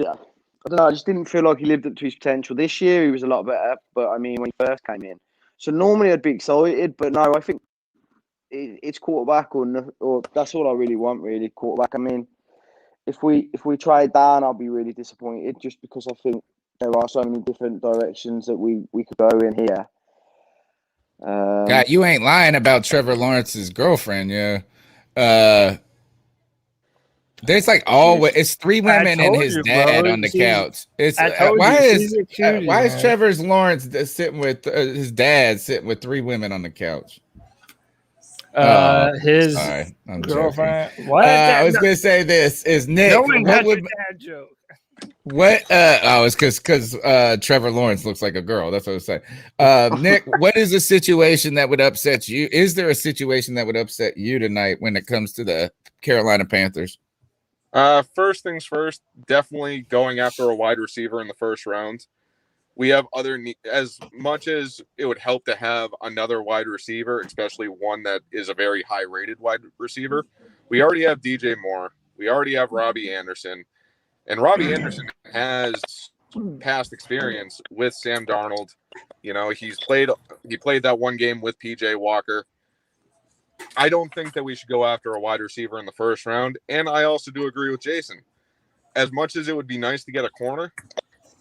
didn't feel like he lived up to his potential. This year he was a lot better, but I mean when he first came in. So normally I'd be excited, but no, I think it's quarterback or that's all I really want, really, quarterback. I mean, if we trade down, I'll be really disappointed, just because I think there are so many different directions that we could go in here. God, you ain't lying about Trevor Lawrence's girlfriend, yeah. There's like always it's 3 women and his dad on the couch. It's why is Trevor Lawrence sitting with his dad sitting with 3 women on the couch? His girlfriend. What? I was gonna say this is Nick. No one got the dad joke. What? It's because Trevor Lawrence looks like a girl. That's what I was saying. Nick, what is a situation that would upset you? Is there a situation that would upset you tonight when it comes to the Carolina Panthers? First things first, definitely going after a wide receiver in the first round. We have as much as it would help to have another wide receiver, especially one that is a very high rated wide receiver. We already have DJ Moore. We already have Robbie Anderson, and Robbie Anderson has past experience with Sam Darnold. You know, he played that one game with PJ Walker. I don't think that we should go after a wide receiver in the first round. And I also do agree with Jason. As much as it would be nice to get a corner,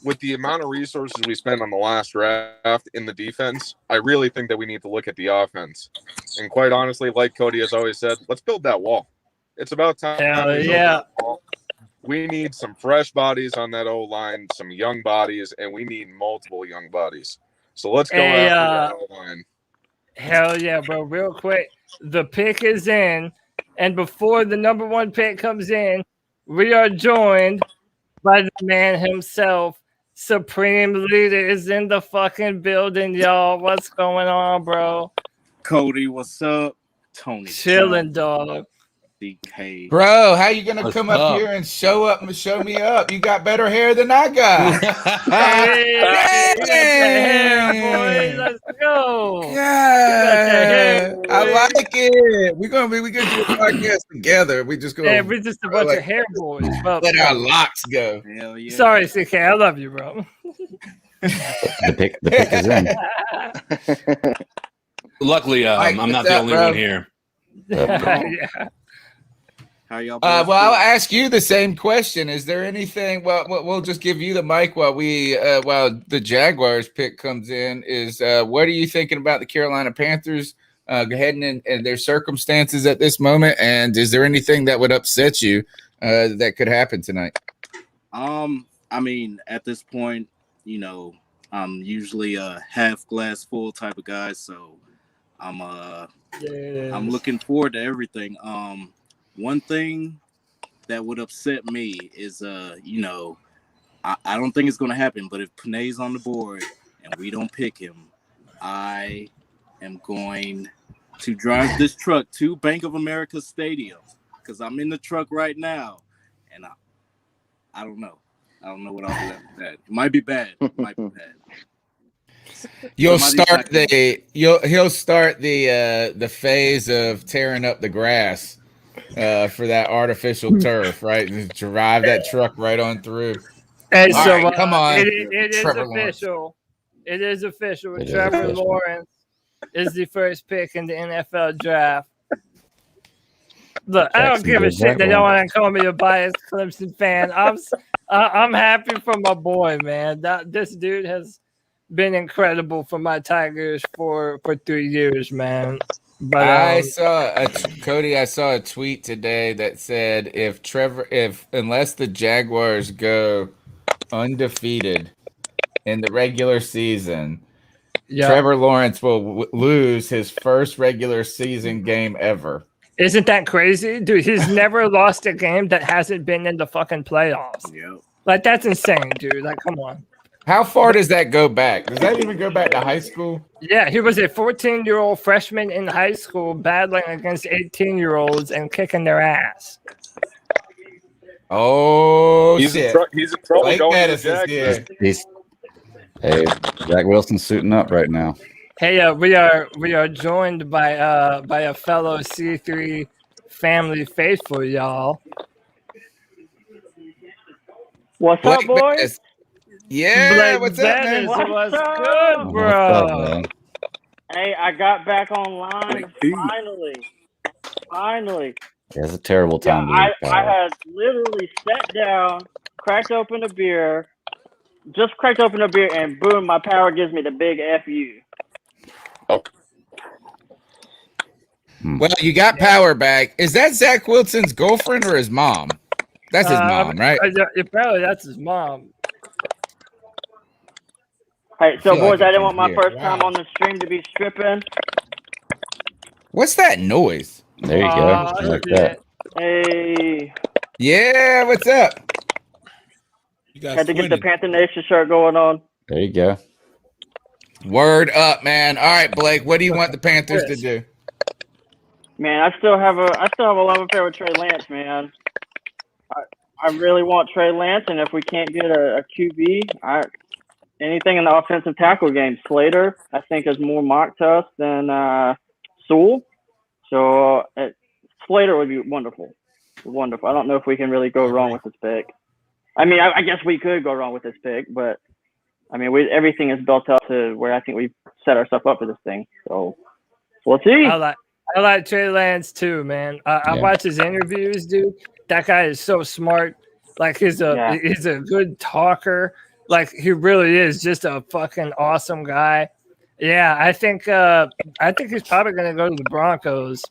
with the amount of resources we spent on the last draft in the defense, I really think that we need to look at the offense. And quite honestly, like Cody has always said, let's build that wall. It's about time. We need some fresh bodies on that O-line, some young bodies, and we need multiple young bodies. So let's go after that O-line. Hell yeah, bro. Real quick. The pick is in, and before the number 1 pick comes in, we are joined by the man himself. Supreme Leader is in the fucking building, y'all. What's going on, bro? Cody, what's up? Tony. Chilling, dog. DK. Bro, how you gonna come up here and show me up? You got better hair than I got. Hair, boy. Let's go. Yeah, I like it. We gonna do a podcast together. We just go. Yeah, we're just a bunch of hair boys. Well, let our locks go. Hell yeah. Sorry, CK. I love you, bro. The pick is in. Luckily, I'm not the only one here. Yeah. How y'all well, I'll ask you the same question. Is there anything? Well, we'll just give you the mic while the Jaguars pick comes in. What are you thinking about the Carolina Panthers heading in their circumstances at this moment? And is there anything that would upset you that could happen tonight? I mean, at this point, you know, I'm usually a half glass full type of guy, so I'm looking forward to everything. One thing that would upset me is, you know, I don't think it's going to happen, but if Panay's on the board and we don't pick him, I am going to drive this truck to Bank of America Stadium, because I'm in the truck right now, and I don't know. I don't know what I'll do after that. It might be bad. It might be bad. He'll start the phase of tearing up the grass for that artificial turf, right? And just drive that truck right on through. Hey, All so right, come on, it is Trevor Lawrence. official. It is official. It is Trevor official. Lawrence is the first pick in the NFL draft. Look, I don't give a Jacksonville shit that y'all Jaguars. want to call me a biased Clemson fan. I'm happy for my boy, man. This dude has been incredible for my Tigers for 3 years, man. But I saw Cody. I saw a tweet today that said unless the Jaguars go undefeated in the regular season, yeah, Trevor Lawrence will lose his first regular season game ever. isn't that crazy, dude? He's never lost a game that hasn't been in the fucking playoffs. Yep. Like that's insane, dude. Like, come on. How far does that go back? Does that even go back to high school? Yeah, he was a 14-year-old freshman in high school battling against 18-year-olds and kicking their ass. Oh, He's shit. he's in trouble Blake going to the Mattis is Jags. here. Hey, Zach Wilson's suiting up right now. Hey, we are joined by a fellow C3 family faithful, y'all. What's up, Blake boys? Mattis. Yeah, Blake what's up, man? Mattis, what's What's good, up? bro? What's up, man? Hey, I got back online Dude. finally. Yeah, it's a terrible Yeah, time to I lose power. had literally sat down, cracked open a beer, and boom, my power gives me the big FU. Well, you got power back. Is that Zach Wilson's girlfriend or his mom? That's his mom, right? Apparently, that's his mom. Hey, so feel like boys, I I didn't can want my hear. first time Wow. on the stream to be stripping. What's that noise? There you go. Aw, Just like shit. that. Hey, Yeah, what's up? You guys had to get the twinning. Panther Nation shirt going on. There you go. Word up, man. All right, Blake, what do you want the Panthers to do? Man, I still have a love affair with Trey Lance, man. I really want Trey Lance, and if we can't get a QB, anything in the offensive tackle game, Slater, I think is more mock to us than Sewell. So Slater would be wonderful. Wonderful. I don't know if we can really go wrong with this pick. I mean, I guess we could go wrong with this pick, but I mean, everything is built up to where I think we've set ourselves up for this thing. So we'll see. I like Trey Lance too, man. I watch his interviews, dude. That guy is so smart. Like he's a good talker. Like he really is just a fucking awesome guy. Yeah, I think he's probably gonna go to the Broncos.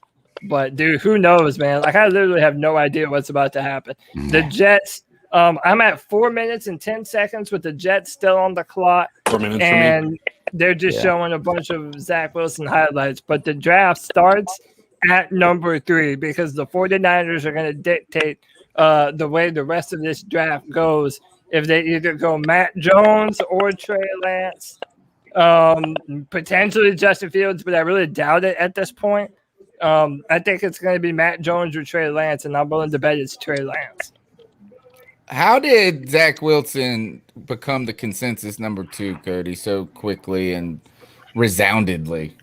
But dude, who knows, man? Like I literally have no idea what's about to happen. The Jets. I'm at 4 minutes and 10 seconds with the Jets still on the clock. 4 minutes and for me. they're just showing a bunch of Zach Wilson highlights. But the draft starts at number 3 because the 49ers are going to dictate the way the rest of this draft goes. If they either go Matt Jones or Trey Lance, potentially Justin Fields, but I really doubt it at this point. I think it's going to be Matt Jones or Trey Lance, and I'm willing to bet it's Trey Lance. How did Zach Wilson become the consensus number 2, Cody, so quickly and resoundingly?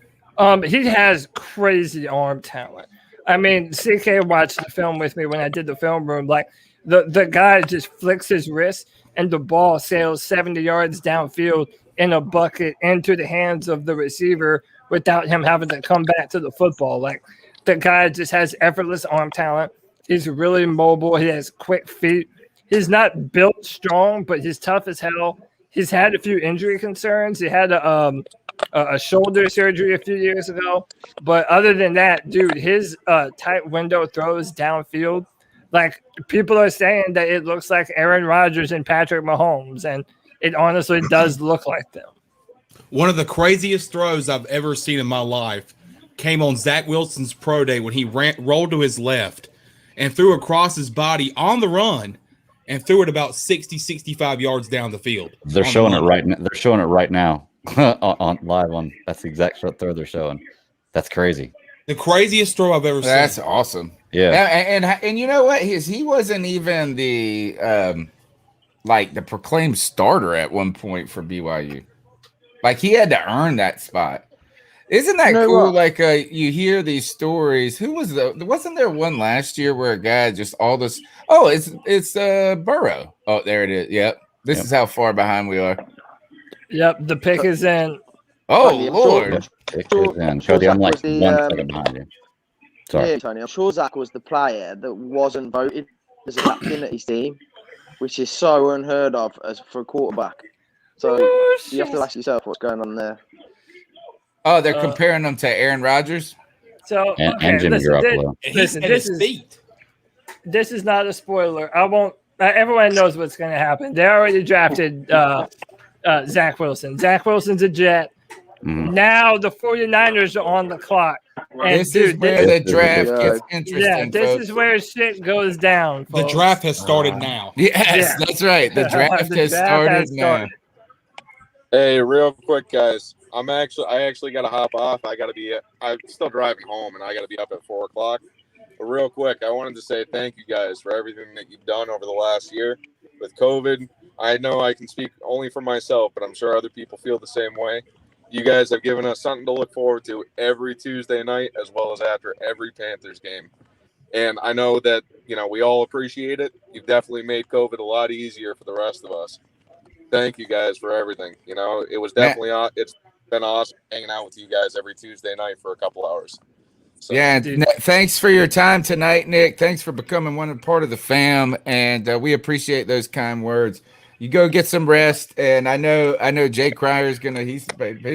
He has crazy arm talent. I mean, CK watched the film with me when I did the film room. Like the guy just flicks his wrist and the ball sails 70 yards downfield in a bucket into the hands of the receiver without him having to come back to the football. Like the guy just has effortless arm talent. He's really mobile. He has quick feet. He's not built strong, but he's tough as hell. He's had a few injury concerns. He had a shoulder surgery a few years ago. But other than that, dude, his tight window throws downfield, like people are saying that it looks like Aaron Rodgers and Patrick Mahomes, and it honestly does look like them. One of the craziest throws I've ever seen in my life came on Zach Wilson's pro day when he rolled to his left and threw across his body on the run and threw it about 60, 65 yards down the field. They're showing it right now. They're showing it right now on live on. That's the exact throw they're showing. That's crazy. The craziest throw I've ever seen. That's awesome. Yeah. And you know what? He wasn't even the the proclaimed starter at one point for BYU. Like he had to earn that spot. Isn't that You know cool? what? Like you hear these stories. Who was wasn't there one last year where a guy just all this it's Burrow. Oh, there it is. Yep. This is how far behind we are. Yep, the pick is in. Oh Tony, Lord. Cody, I'm Zach like was the, 1 second behind you. Sorry. Yeah, Tony, I'm sure Zach was the player that wasn't voted as a captain at his team, which is so unheard of as for a quarterback. So you have to ask yourself what's going on there. Oh, they're comparing them to Aaron Rodgers. So And Jimmy Garoppolo. Listen, this is not a spoiler. I won't. Everyone knows what's going to happen. They already drafted Zach Wilson. Zach Wilson's a Jet. Now the 49ers are on the clock. And this is where the draft gets interesting. Yeah, this folks. is where shit goes down. Folks. The draft has started now. Yes, that's right. The draft has started now. Hey, real quick, guys. I actually got to hop off. I'm still driving home, and I got to be up at 4:00. But real quick, I wanted to say thank you guys for everything that you've done over the last year with COVID. I know I can speak only for myself, but I'm sure other people feel the same way. You guys have given us something to look forward to every Tuesday night, as well as after every Panthers game. And I know that, we all appreciate it. You've definitely made COVID a lot easier for the rest of us. Thank you guys for everything. It was definitely, it's been awesome hanging out with you guys every Tuesday night for a couple hours. So, yeah, thanks for your time tonight, Nick. Thanks for becoming part of the fam, and we appreciate those kind words. You go get some rest, and I know Jay Cryer's he's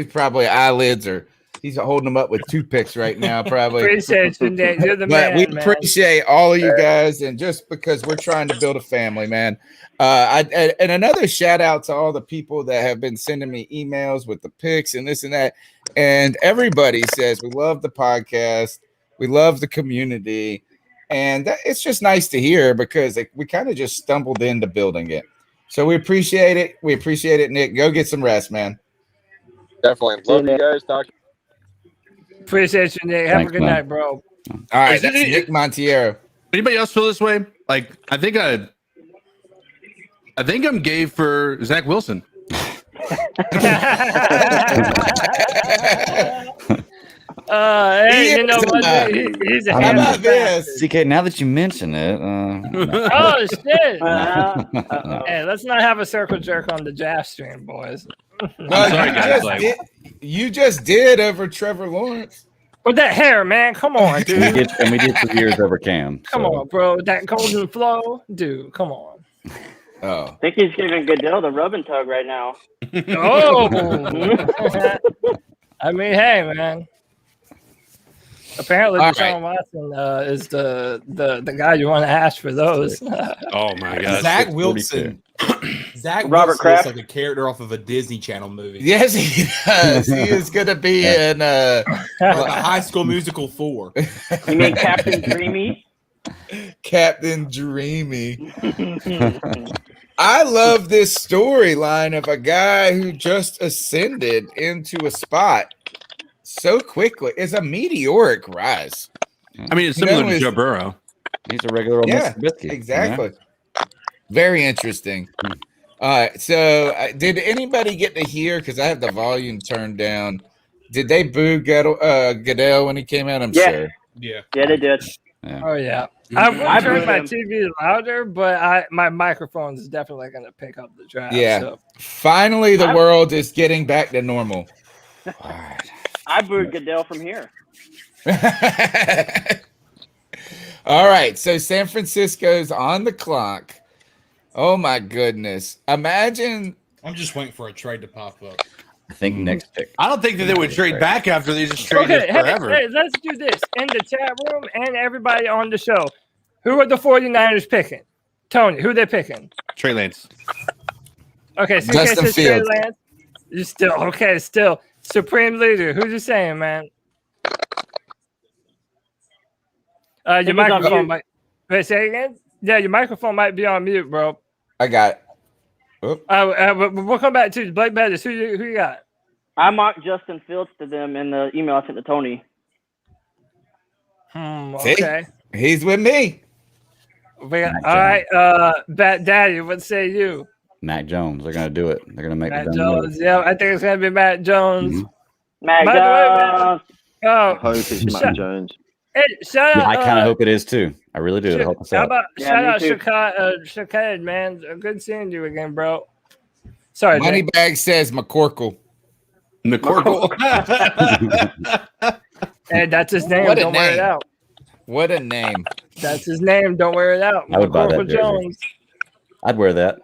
probably eyelids or he's holding them up with toothpicks right now, probably. Appreciate you, Nick. You're the man. We appreciate all of you guys, and just because we're trying to build a family, man. And another shout out to all the people that have been sending me emails with the pics and this and that. And everybody says we love the podcast, we love the community, and it's just nice to hear because we kind of just stumbled into building it. So we appreciate it. We appreciate it, Nick. Go get some rest, man. Definitely. Love you guys. Talk. Appreciate you, Nick. Have a good night, bro. All right. That's Nick Montiero. Anybody else feel this way? Like, I think I'm gay for Zach Wilson. Hey, he's a how about this? CK, now that you mention it. Oh, shit. Hey, let's not have a circle jerk on the draft stream, boys. You just did over Trevor Lawrence. With that hair, man. Come on, dude. and we did 2 years over Cam. Come on, bro. That golden flow. Dude, come on. Oh. I think he's giving Goodell the rub and tug right now. Oh. I mean, hey, man. Apparently, Deshaun Watson is the guy you want to ask for those. Oh my God, Zach Wilson. Zach Robert Wilson Kraft, looks like a character off of a Disney Channel movie. Yes, he does. He is going to be in like a High School Musical 4. You mean Captain Dreamy? Captain Dreamy. I love this storyline of a guy who just ascended into a spot so quickly. It's a meteoric rise. I mean, it's similar to Joe Burrow. He's a regular old Mr. Biscuit. Exactly. Very interesting. All right. So, did anybody get to hear? Because I have the volume turned down. Did they boo Goodell when he came out? I'm sure. Yeah. Yeah, they did. Yeah. Oh yeah. I turned my TV louder, but my microphone is definitely going to pick up the draft. Yeah. So. Finally, the world is getting back to normal. All right. I booed Goodell from here. All right. So San Francisco's on the clock. Oh my goodness. Imagine. I'm just waiting for a trade to pop up. I think next pick. I don't think that they would trade back after they just traded forever. Hey, let's do this in the chat room and everybody on the show. Who are the 49ers picking? Tony, who they picking? Trey Lance. Okay, so Justin Trey Fields. Lance. You still Supreme Leader. Who's you saying, man? Your microphone might. Wait, say it again. Yeah, your microphone might be on mute, bro. I got it. We'll come back to Blake Bettis. Who you got? I mocked Justin Fields to them in the email I sent to Tony. Okay. See? He's with me. All right. Bat Daddy, what say you? Mac Jones. They're going to do it. They're going to make Matt the Jones. Yeah, I think it's going to be Matt Jones. Mac By the way, man, Jones. I hope oh, it's Mac shout, Jones. hey, shout Yeah, out. I kind of hope it is too. I really do. I hope it's How out. about Yeah, shout me out too. Shakad, man. Good seeing you again, bro. Sorry, Jay. Moneybag says McCorkle. McCorkle. Hey, that's his name. What a Don't wear it name. out. What a name. That's his name. Don't wear it out. I would buy that McCorkle jersey. Jones. I'd wear that.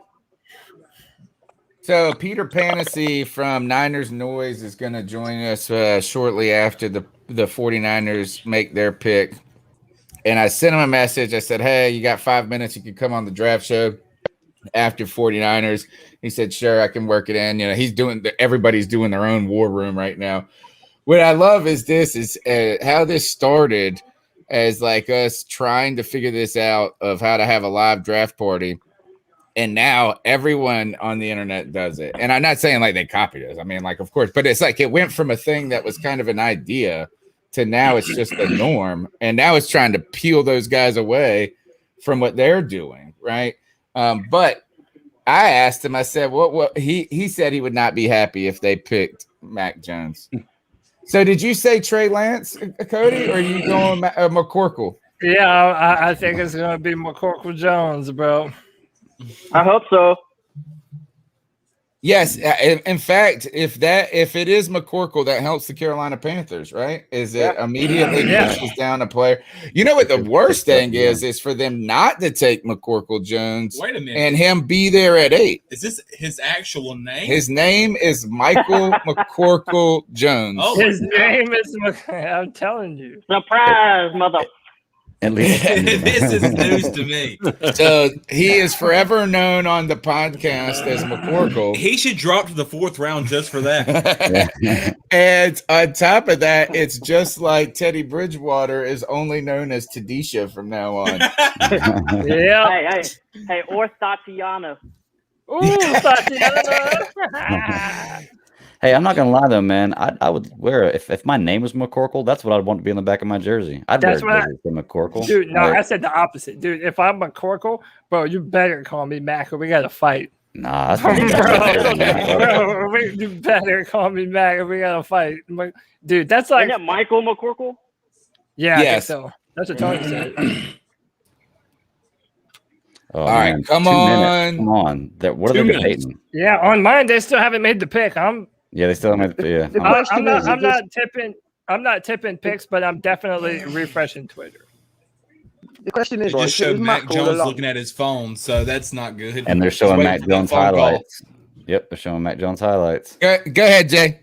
So Peter Panassi from Niners Noise is going to join us shortly after the 49ers make their pick. And I sent him a message. I said, hey, you got 5 minutes. You can come on the draft show after 49ers. He said, sure, I can work it in. You know, everybody's doing their own war room right now. What I love is how this started as like us trying to figure this out of how to have a live draft party. And now everyone on the internet does it. And I'm not saying like they copied us. I mean, like, of course, but it's like it went from a thing that was kind of an idea to now it's just the norm. And now it's trying to peel those guys away from what they're doing. Right. But I asked him, I said, what he said he would not be happy if they picked Mac Jones. So did you say Trey Lance, Cody, or are you going McCorkle? Yeah, I think it's gonna be McCorkle Jones, bro. I hope so. Yes, in fact, if it is McCorkle, that helps the Carolina Panthers, right? Is it immediately pushes down a player? You know what the worst thing is for them not to take McCorkle Jones. Wait a minute. And him be there at 8. Is this his actual name? His name is Michael McCorkle Jones. Oh, His name is. I'm telling you. Surprise, mother. At least this is news to me. So he is forever known on the podcast as McCorkle. He should drop to the 4th round just for that. And on top of that, it's just like Teddy Bridgewater is only known as Tadisha from now on. Yeah. Hey, or Tatiana. Ooh, Tatiana. Hey, I'm not gonna lie though, man. I would wear if my name was McCorkle, that's what I'd want to be on the back of my jersey. I'd That's wear a what jersey for McCorkle. Dude, no, Like, I said the opposite. Dude, if I'm McCorkle, bro, you better call me Mac or we gotta fight. nah, that's what Bro, you better call me Mac or we gotta fight. Dude, that's like Isn't it Michael McCorkle? yeah, Yes. I think so. That's what Tony said. Oh, All right, man. come 2 minutes. on. Come on. What are 2 they minutes. debating? Yeah, on mine they still haven't made the pick. Yeah, they still haven't. Yeah. The I'm- question is, I'm not tipping picks, but I'm definitely refreshing Twitter. the question is, They right, just if it showed was Mac Mac all Jones along, looking at his phone, so that's not good. And they're Just showing waiting Mac for that Jones phone call. highlights. Yep, they're showing Mac Jones highlights. Go ahead, Jay.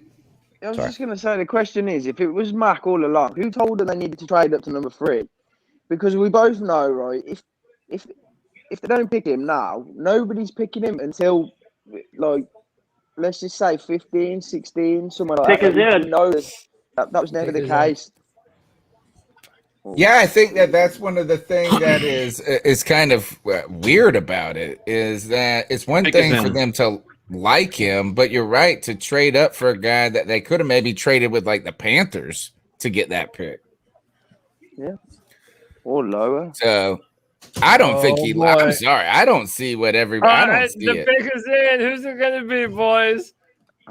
I was Sorry. just going to say, the question is, if it was Mac all along, who told them they needed to trade up to number 3? Because we both know, right, if they don't pick him now, nobody's picking him until, like, let's just say 15, 16, somewhere like Pick that. is in. We know that was never Pick the is in. case. Yeah, I think that's one of the things that is kind of weird about it is that it's one Pick is thing for in. them to like him, but you're right to trade up for a guy that they could have maybe traded with like the Panthers to get that pick. Or lower. So I don't think Oh, he. boy. I'm sorry, I don't see what everybody. I don't see the it. pick is in. Who's it gonna be, boys?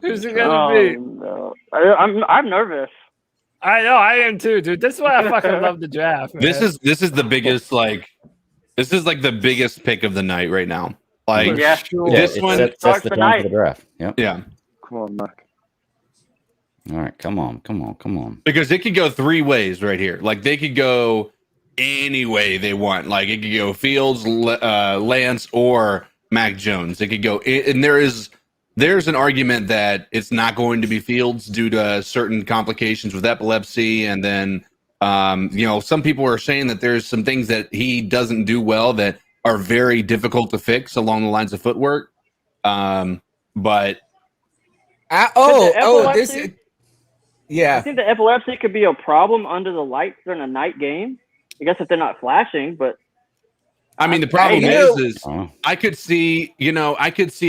Who's it gonna Oh, be? no. I'm nervous. I know, I am too, dude. This is why I fucking love the draft, man. This is the biggest this is like the biggest pick of the night right now. Like Yeah. Sure. Yeah, this it one, sets starts the the tone for night. the draft. Yep. yeah, Come on, Mac. All right, come on. because it could go 3 ways right here. Like they could go any way they want. Like it could go Fields, Lance, or Mac Jones. It could go, and there's an argument that it's not going to be Fields due to certain complications with epilepsy, and then some people are saying that there's some things that he doesn't do well that are very difficult to fix along the lines of footwork. But I yeah. think the epilepsy could be a problem under the lights during a night game. I guess if they're not flashing, but I mean, the problem you know- is I could see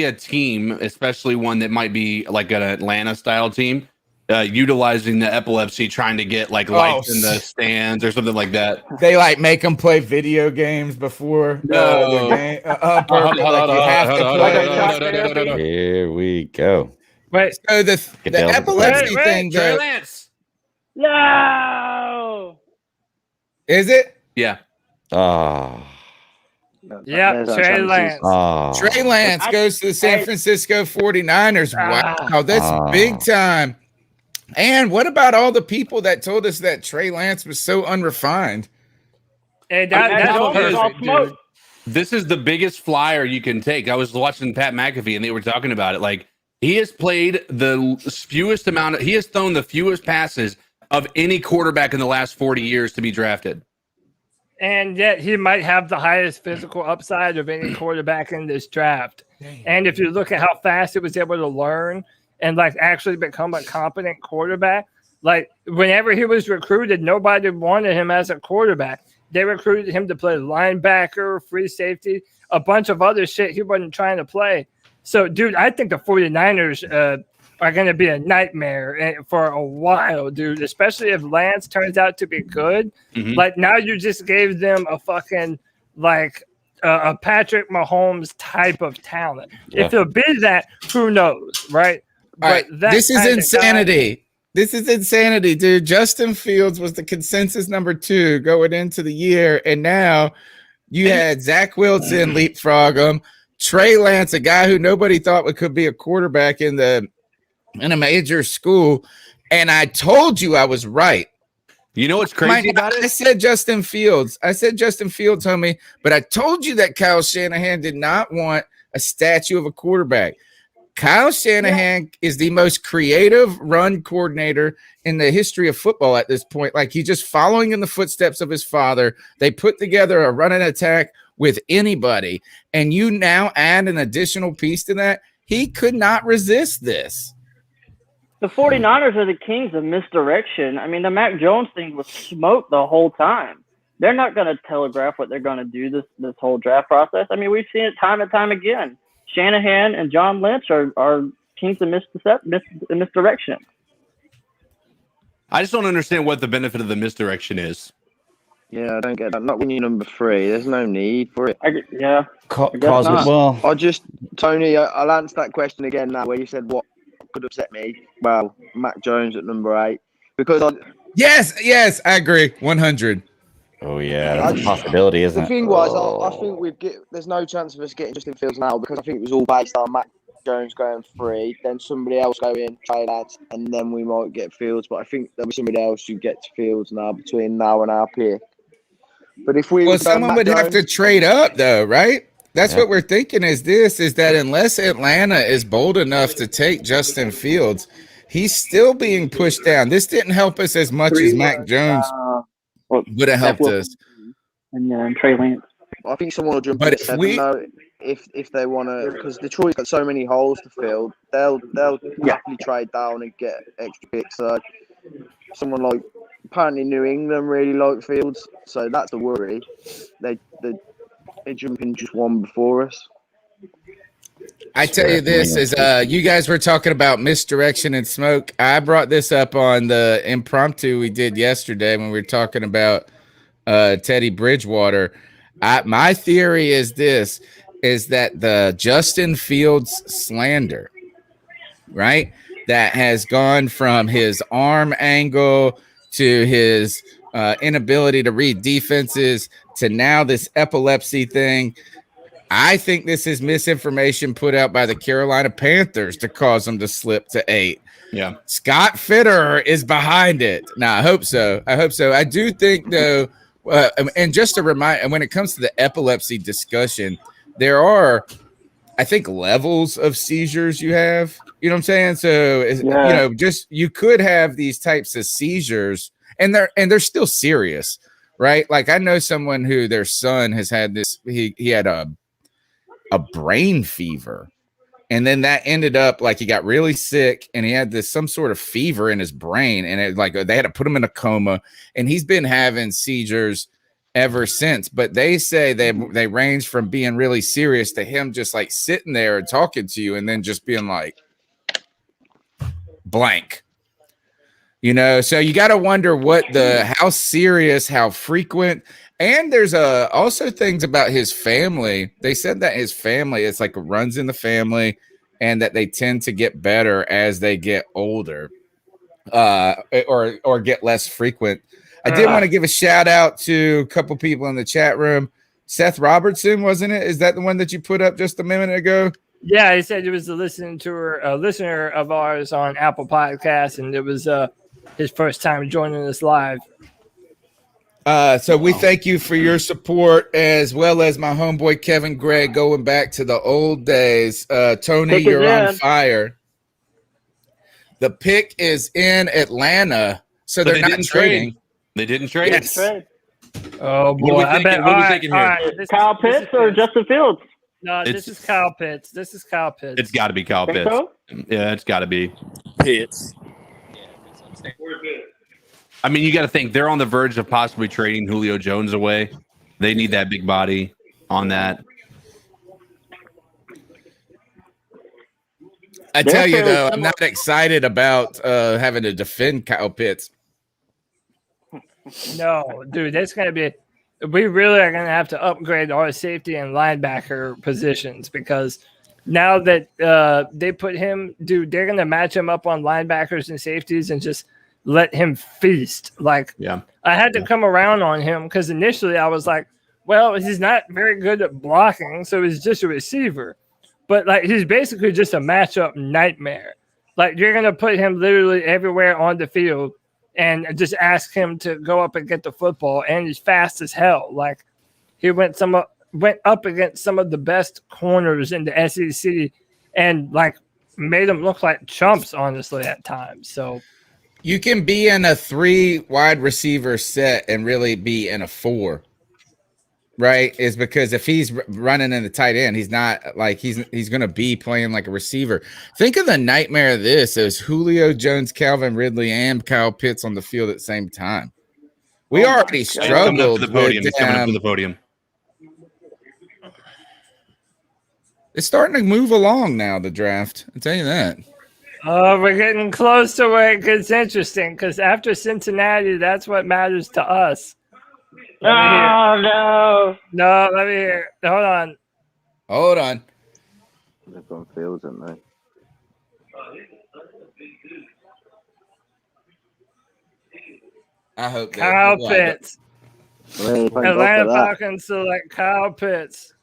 a team, especially one that might be like an Atlanta style team, utilizing the epilepsy, trying to get like lights in the stands or something like that. They like make them play video games before No. the game. Perfect. Like you have to play. Here we go. Wait, So the Goodell. epilepsy Wait, thing, Trey though, Lance. No. is it? Yeah. Oh. yeah, There's no Trey chances. Lance. Oh. Trey Lance goes to the San Francisco 49ers. Wow, that's big time. And what about all the people that told us that Trey Lance was so unrefined? Hey, Mac that's Jones is all perfect, smoke. dude. This is the biggest flyer you can take. I was watching Pat McAfee and they were talking about it. Like, he has played the fewest amount he has thrown the fewest passes of any quarterback in the last 40 years to be drafted. And yet he might have the highest physical upside of any quarterback in this draft. And if you look at how fast he was able to learn and like actually become a competent quarterback, like whenever he was recruited, nobody wanted him as a quarterback. They recruited him to play linebacker, free safety, a bunch of other shit he wasn't trying to play. So, dude, I think the 49ers are going to be a nightmare for a while, dude, especially if Lance turns out to be good. Mm-hmm. Like, now you just gave them a fucking, like, a Patrick Mahomes type of talent. Yeah. If it'll be that, who knows, right? All right, But that this is kind of insanity. This is insanity, dude. Justin Fields was the consensus number 2 going into the year, and now you had Zach Wilson leapfrog him. Trey Lance, a guy who nobody thought could be a quarterback in a major school, and I told you I was right. You know what's crazy about I it? said Justin Fields. Homie, but I told you that Kyle Shanahan did not want a statue of a quarterback. Kyle Shanahan is the most creative run coordinator in the history of football at this point. Like, he's just following in the footsteps of his father. They put together a run and attack with anybody, and you now add an additional piece to that. He could not resist this. The 49ers are the kings of misdirection. I mean, the Mac Jones thing was smoke the whole time. They're not going to telegraph what they're going to do this whole draft process. I mean, we've seen it time and time again. Shanahan and John Lynch are kings of misdirection. I just don't understand what the benefit of the misdirection is. Yeah, I don't get that. Not when you're number 3. There's no need for it. Tony, I'll answer that question again now, where you said what could upset me. Well, Mac Jones at number 8, because Yes, I agree, 100. Oh yeah, that's a possibility, isn't the it? thing was, I think there's no chance of us getting Justin Fields now, because I think it was all based on Mac Jones going 3, then somebody else going Trey Lance, and then we might get Fields. But I think there'll be somebody else who gets Fields now between now and our pick. But if someone would have to trade up, though, right? That's what we're thinking. Is that unless Atlanta is bold enough to take Justin Fields, he's still being pushed down. This didn't help us as much as Mac Jones would have helped us. And Trey Lance. I think someone will jump But in if 7 though, if they want to, because Detroit's got so many holes to fill, they'll happily trade down and get extra picks. So someone like, apparently New England really like Fields, so that's the worry. They jump in just one before us. I tell you this is you guys were talking about misdirection and smoke. I brought this up on the impromptu we did yesterday when we were talking about Teddy Bridgewater. My theory is that the Justin Fields slander, right, that has gone from his arm angle to his inability to read defenses to now this epilepsy thing. I think this is misinformation put out by the Carolina Panthers to cause them to slip to 8. Yeah. Scott Fitterer is behind it. Now, I hope so. I do think, though, and just to remind, and when it comes to the epilepsy discussion, there are, I think, levels of seizures you have. You know what I'm saying? So, just you could have these types of seizures, and they're still serious, right? Like, I know someone who their son has had this. He had a brain fever, and then that ended up like he got really sick, and he had some sort of fever in his brain, and they had to put him in a coma, and he's been having seizures ever since. But they say they range from being really serious to him just like sitting there and talking to you, and then just being like blank. So you got to wonder how serious, how frequent. And there's also things about his family. They said that his family, it's like runs in the family, and that they tend to get better as they get older, or get less frequent. I did want to give a shout out to a couple people in the chat room. Seth Robertson, wasn't it? Is that the one that you put up just a minute ago? Yeah, he said he was a listener of ours on Apple Podcasts, and it was his first time joining us live. So we thank you for your support, as well as my homeboy Kevin Gray, going back to the old days. Tony, you're on fire. The pick is in Atlanta, so they're not trading. They didn't trade. Yes. Oh boy, I bet. What are we thinking here? Kyle Pitts or Justin Fields? No, this is Kyle Pitts. It's got to be Kyle Pitts. So? Yeah, it's got to be Pitts. I mean, you got to think they're on the verge of possibly trading Julio Jones away. They need that big body on that. I tell you though, I'm not excited about having to defend Kyle Pitts. No, dude, that's going to be. We really are going to have to upgrade our safety and linebacker positions, because now that they put him, dude, they're going to match him up on linebackers and safeties and just let him feast. Like, yeah, I had to come around on him, because initially I was like, well, he's not very good at blocking, so he's just a receiver. But like, he's basically just a matchup nightmare. Like, you're going to put him literally everywhere on the field and just ask him to go up and get the football, and he's fast as hell. Like, he went up against some of the best corners in the SEC and like made them look like chumps, honestly, at times. So you can be in a 3 wide receiver set and really be in a 4, right? Is because if he's running in the tight end, he's not like he's going to be playing like a receiver. Think of the nightmare of this as Julio Jones, Calvin Ridley, and Kyle Pitts on the field at the same time. We already struggled with coming up to the podium. It's starting to move along now, the draft. I'll tell you that. Oh, we're getting close to where it gets interesting, because after Cincinnati, that's what matters to us. No. No, let me hear. Hold on. They've gone Fields, haven't they? I hope Kyle Pitts. Atlanta Falcons. Falcons select Kyle Pitts.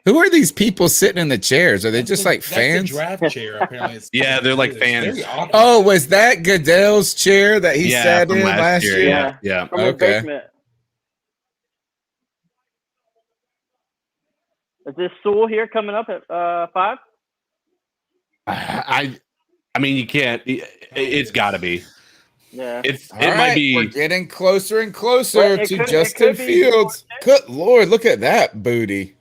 Who are these people sitting in the chairs? Are they just like fans? The draft chair, apparently. Yeah, they're like fans. Oh, was that Goodell's chair that he sat in last year? Yeah. From the basement. Is this Sewell here coming up at 5? I mean, you can't. It's got to be. Yeah. Might be. We're getting closer and closer to Justin Fields. Good Lord, look at that booty.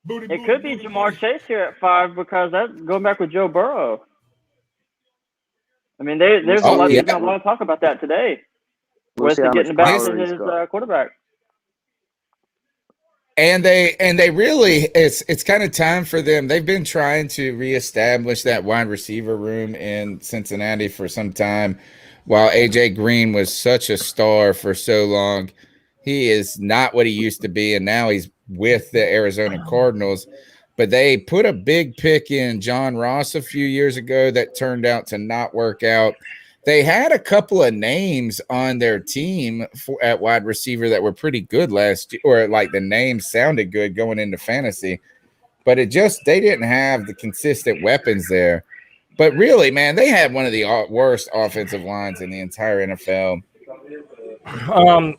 It could be Jamar Chase here at 5, because that's going back with Joe Burrow. I mean, there's a lot of talk about that today. With getting back to his quarterback. And they really, it's kind of time for them. They've been trying to reestablish that wide receiver room in Cincinnati for some time. While AJ Green was such a star for so long, he is not what he used to be, and now he's with the Arizona Cardinals. But they put a big pick in John Ross a few years ago that turned out to not work out. They had a couple of names on their team at wide receiver that were pretty good last year, or like the names sounded good going into fantasy, but they didn't have the consistent weapons there. But really, man, they had one of the worst offensive lines in the entire NFL. I'm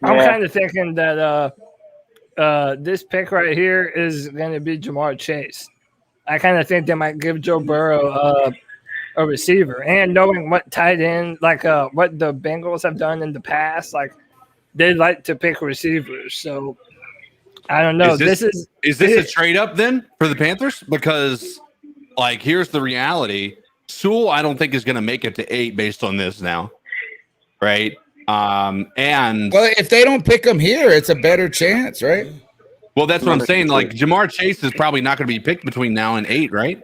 kind of thinking that this pick right here is going to be Jamar Chase. I kind of think they might give Joe Burrow a receiver, and knowing what tight end, like what the Bengals have done in the past, like they like to pick receivers. So I don't know. Is this a trade up then for the Panthers? Because like, here's the reality: Sewell, I don't think is going to make it to 8 based on this now, right? And well, if they don't pick him here, it's a better chance, right? Well, that's what I'm saying. Like, Jamar Chase is probably not going to be picked between now and 8, right?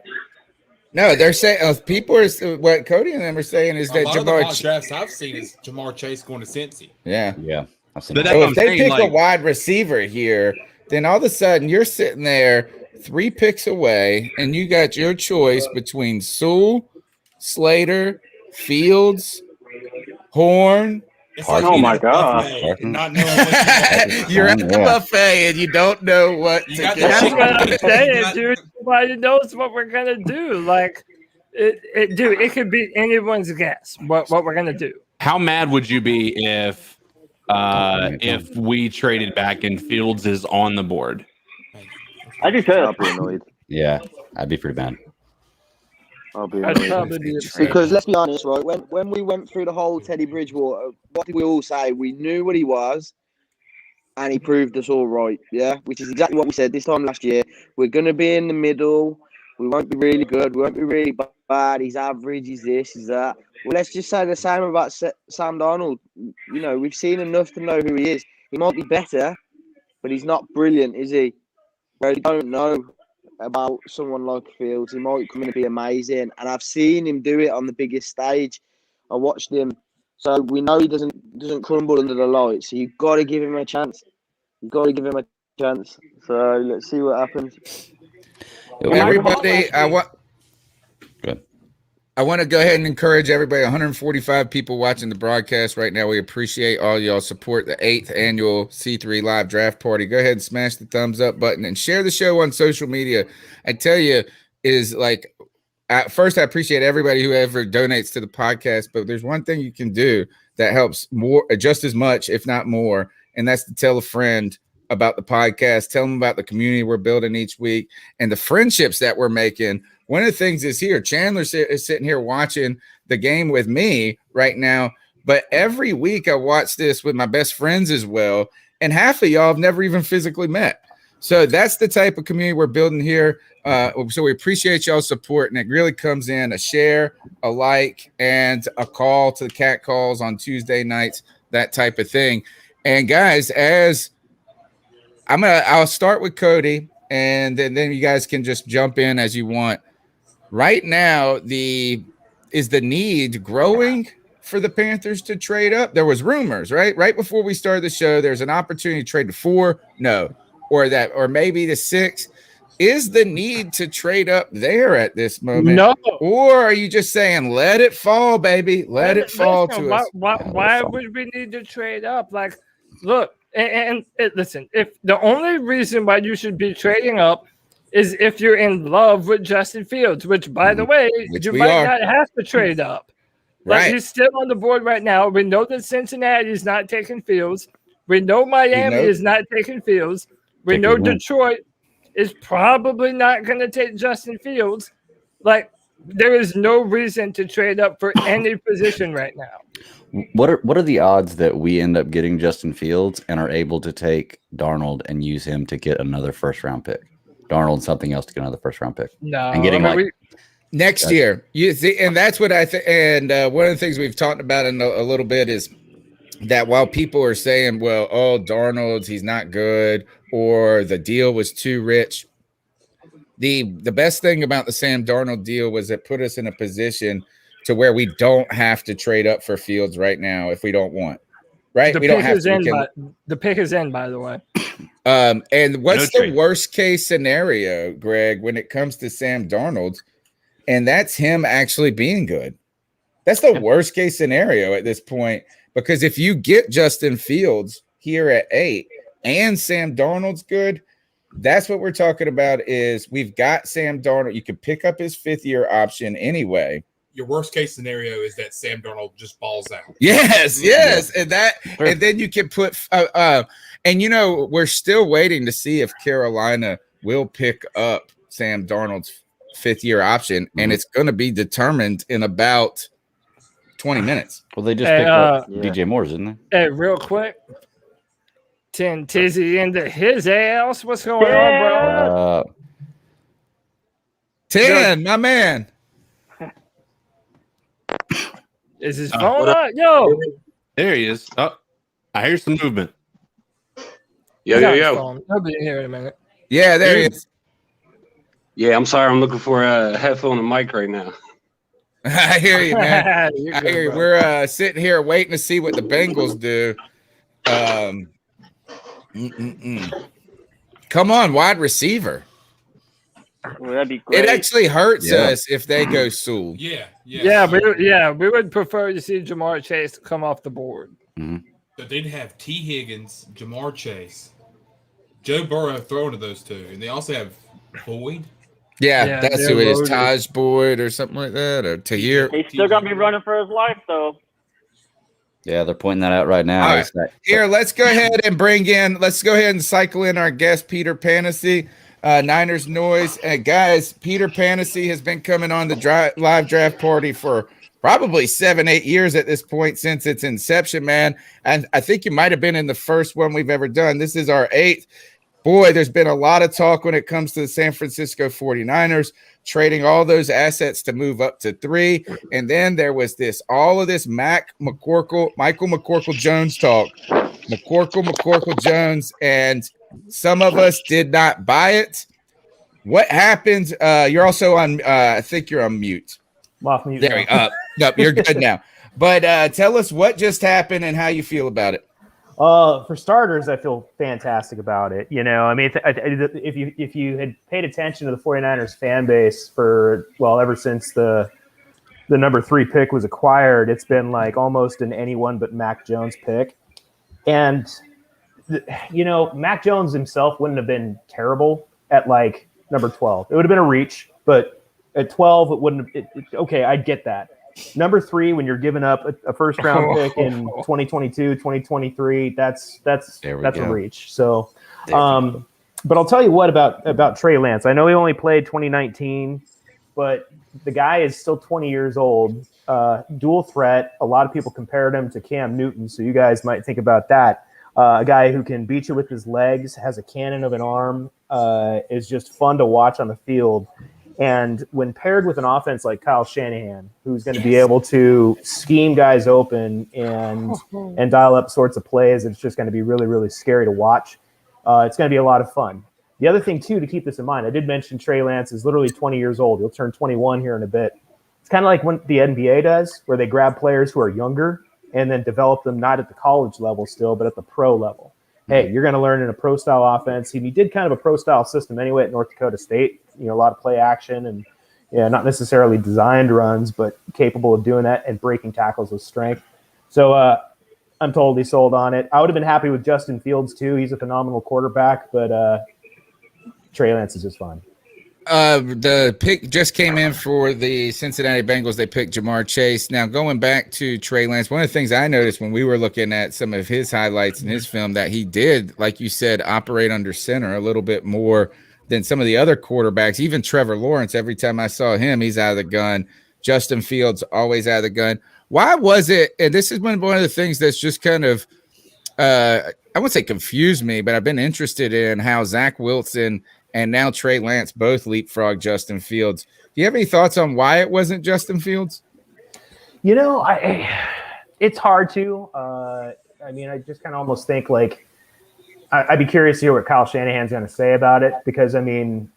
No, they're saying people are what Cody and them are saying is that Jamar drafts I've seen is Jamar Chase going to Cincy. Yeah. I've seen so if they pick a wide receiver here, then all of a sudden you're sitting there 3 picks away, and you got your choice between Sewell, Slater, Fields, Horn. It's Parker. like Oh eating my a God. buffet Parker. and not knowing what you want. You're at Yeah. the buffet and you don't know what You to got the get. That's chicken. what I'm You saying, got- dude. Nobody knows what we're gonna do. Like, dude, it could be anyone's guess what we're gonna do. How mad would you be if we traded back and Fields is on the board? I do too. I'll be annoyed. Yeah, I'd be pretty bad. I'll be I'd annoyed. probably be Because let's be honest, right? When we went through the whole Teddy Bridgewater, what did we all say? We knew what he was, and he proved us all right. Yeah, which is exactly what we said this time last year. We're gonna be in the middle. We won't be really good. We won't be really bad. He's average. He's this. He's that. Well, let's just say the same about Sam Darnold. You know, we've seen enough to know who he is. He might be better, but he's not brilliant, is he? Where you don't know about someone like Fields. He might come in and be amazing. And I've seen him do it on the biggest stage. I watched him. So we know he doesn't crumble under the lights. So you've got to give him a chance. You've got to give him a chance. So let's see what happens. Everybody, Good. I want to go ahead and encourage everybody. 145 people watching the broadcast right now. We appreciate all y'all support the 8th annual C3 Live Draft Party. Go ahead and smash the thumbs up button and share the show on social media. I tell you, is like, at first, I appreciate everybody who ever donates to the podcast, but there's one thing you can do that helps more, just as much, if not more, and that's to tell a friend about the podcast. Tell them about the community we're building each week and the friendships that we're making. One of the things is here, Chandler is sitting here watching the game with me right now, but every week I watch this with my best friends as well, and half of y'all have never even physically met. So that's the type of community we're building here. So we appreciate y'all's support, and it really comes in a share, a like, and a call to the cat calls on Tuesday nights, that type of thing. And guys, I'll start with Cody, and then you guys can just jump in as you want. Right now, is the need growing for the Panthers to trade up? There was rumors, right before we started the show. There's an opportunity to trade to 4, no, or maybe to 6. Is the need to trade up there at this moment? No. Or are you just saying, let it fall, baby? Let it fall to us. Why would we need to trade up? Like, look, and listen, if the only reason why you should be trading up is if you're in love with Justin Fields, which, by the way, you might not have to trade up. Like, Right. he's still on the board right now. We know that Cincinnati is not taking Fields. We know Miami is not taking Fields. We know Detroit is probably not going to take Justin Fields. Like, there is no reason to trade up for any position right now. What are the odds that we end up getting Justin Fields and are able to take Darnold and use him to get another first-round pick? Darnold and something else to get another first-round pick. No, and getting next year. You see, and that's what I think. And one of the things we've talked about in a little bit is that while people are saying, well, oh, Darnold's, he's not good, or the deal was too rich, the best thing about the Sam Darnold deal was it put us in a position to where we don't have to trade up for Fields right now if we don't want. Right? We don't have to. The pick is in, by the way. And what's the worst case scenario, Greg, when it comes to Sam Darnold? And that's him actually being good. That's the worst case scenario at this point, because if you get Justin Fields here at 8 and Sam Darnold's good, that's what we're talking about. Is we've got Sam Darnold. You can pick up his 5th-year option anyway. Your worst case scenario is that Sam Darnold just balls out. Yes, and and then you can put and we're still waiting to see if Carolina will pick up Sam Darnold's 5th-year option, and it's going to be determined in about 20 minutes. Well, they just picked up DJ Moore's, didn't they? Hey, real quick, 10 Tizzy into his ass. What's going on, bro? 10, my man. Is his phone on? Yo. There he is. Oh, I hear some movement. Yo. Nobody here in a minute. Yeah, there he is. Yeah, I'm sorry. I'm looking for a headphone and mic right now. I hear you, man. I hear you. We're sitting here waiting to see what the Bengals do. Come on, wide receiver. Well, that'd be great. It actually hurts Yeah. us if they go Sewell. Yeah, we would prefer to see Jamar Chase come off the board. But they'd have T. Higgins, Jamar Chase, Joe Burrow throwing to those two, and they also have Boyd. Yeah, that's they're who it is. loaded. Taj Boyd or something like that, or Tahir. He's still gonna be running for his life, though. Yeah, they're pointing that out right now. All right. It's that- Here, let's go ahead and cycle in our guest, Peter Panacey, Niners Noise. Guys, Peter Panacey has been coming on the live draft party for probably 7-8 years at this point since its inception, man. And I think you might have been in the first one we've ever done. This is our 8th. Boy, there's been a lot of talk when it comes to the San Francisco 49ers trading all those assets to move up to 3. And then there was all of this Michael McCorkle Jones talk. McCorkle Jones, and some of us did not buy it. What happened? You're also on, I think you're on mute. I'm off mute. There we go. No, you're good now. But tell us what just happened and how you feel about it. For starters, I feel fantastic about it. You know, I mean, if you had paid attention to the 49ers fan base ever since the number 3 pick was acquired, it's been like almost an anyone but Mac Jones pick. And, you know, Mac Jones himself wouldn't have been terrible at like number 12. It would have been a reach, but at 12, it wouldn't have. Okay, I get that. Number 3, when you're giving up a first round pick in 2022, 2023, that's a reach. So, but I'll tell you what about Trey Lance. I know he only played 2019, but the guy is still 20 years old. Dual threat. A lot of people compared him to Cam Newton, so you guys might think about that. A guy who can beat you with his legs, has a cannon of an arm, is just fun to watch on the field. And when paired with an offense like Kyle Shanahan, who's going to be able to scheme guys open and dial up sorts of plays, it's just going to be really, really scary to watch. It's going to be a lot of fun. The other thing, too, to keep this in mind, I did mention Trey Lance is literally 20 years old. He'll turn 21 here in a bit. It's kind of like what the NBA does, where they grab players who are younger and then develop them not at the college level still, but at the pro level. Hey, you're going to learn in a pro-style offense. He did kind of a pro-style system anyway at North Dakota State. You know, a lot of play action and not necessarily designed runs, but capable of doing that and breaking tackles with strength. So I'm totally sold on it. I would have been happy with Justin Fields too. He's a phenomenal quarterback, but Trey Lance is just fine. The pick just came in for the Cincinnati Bengals. They picked Jamar Chase. Now, going back to Trey Lance, one of the things I noticed when we were looking at some of his highlights in his film that he did, like you said, operate under center a little bit more than some of the other quarterbacks. Even Trevor Lawrence, every time I saw him, he's out of the gun. Justin Fields, always out of the gun. Why was it, and this is one of the things that's just kind of, I wouldn't say confused me, but I've been interested in how Zach Wilson and now Trey Lance both leapfrog Justin Fields. Do you have any thoughts on why it wasn't Justin Fields? You know, it's hard to. I mean, I just kind of almost think like I'd be curious to hear what Kyle Shanahan's going to say about it because, I mean,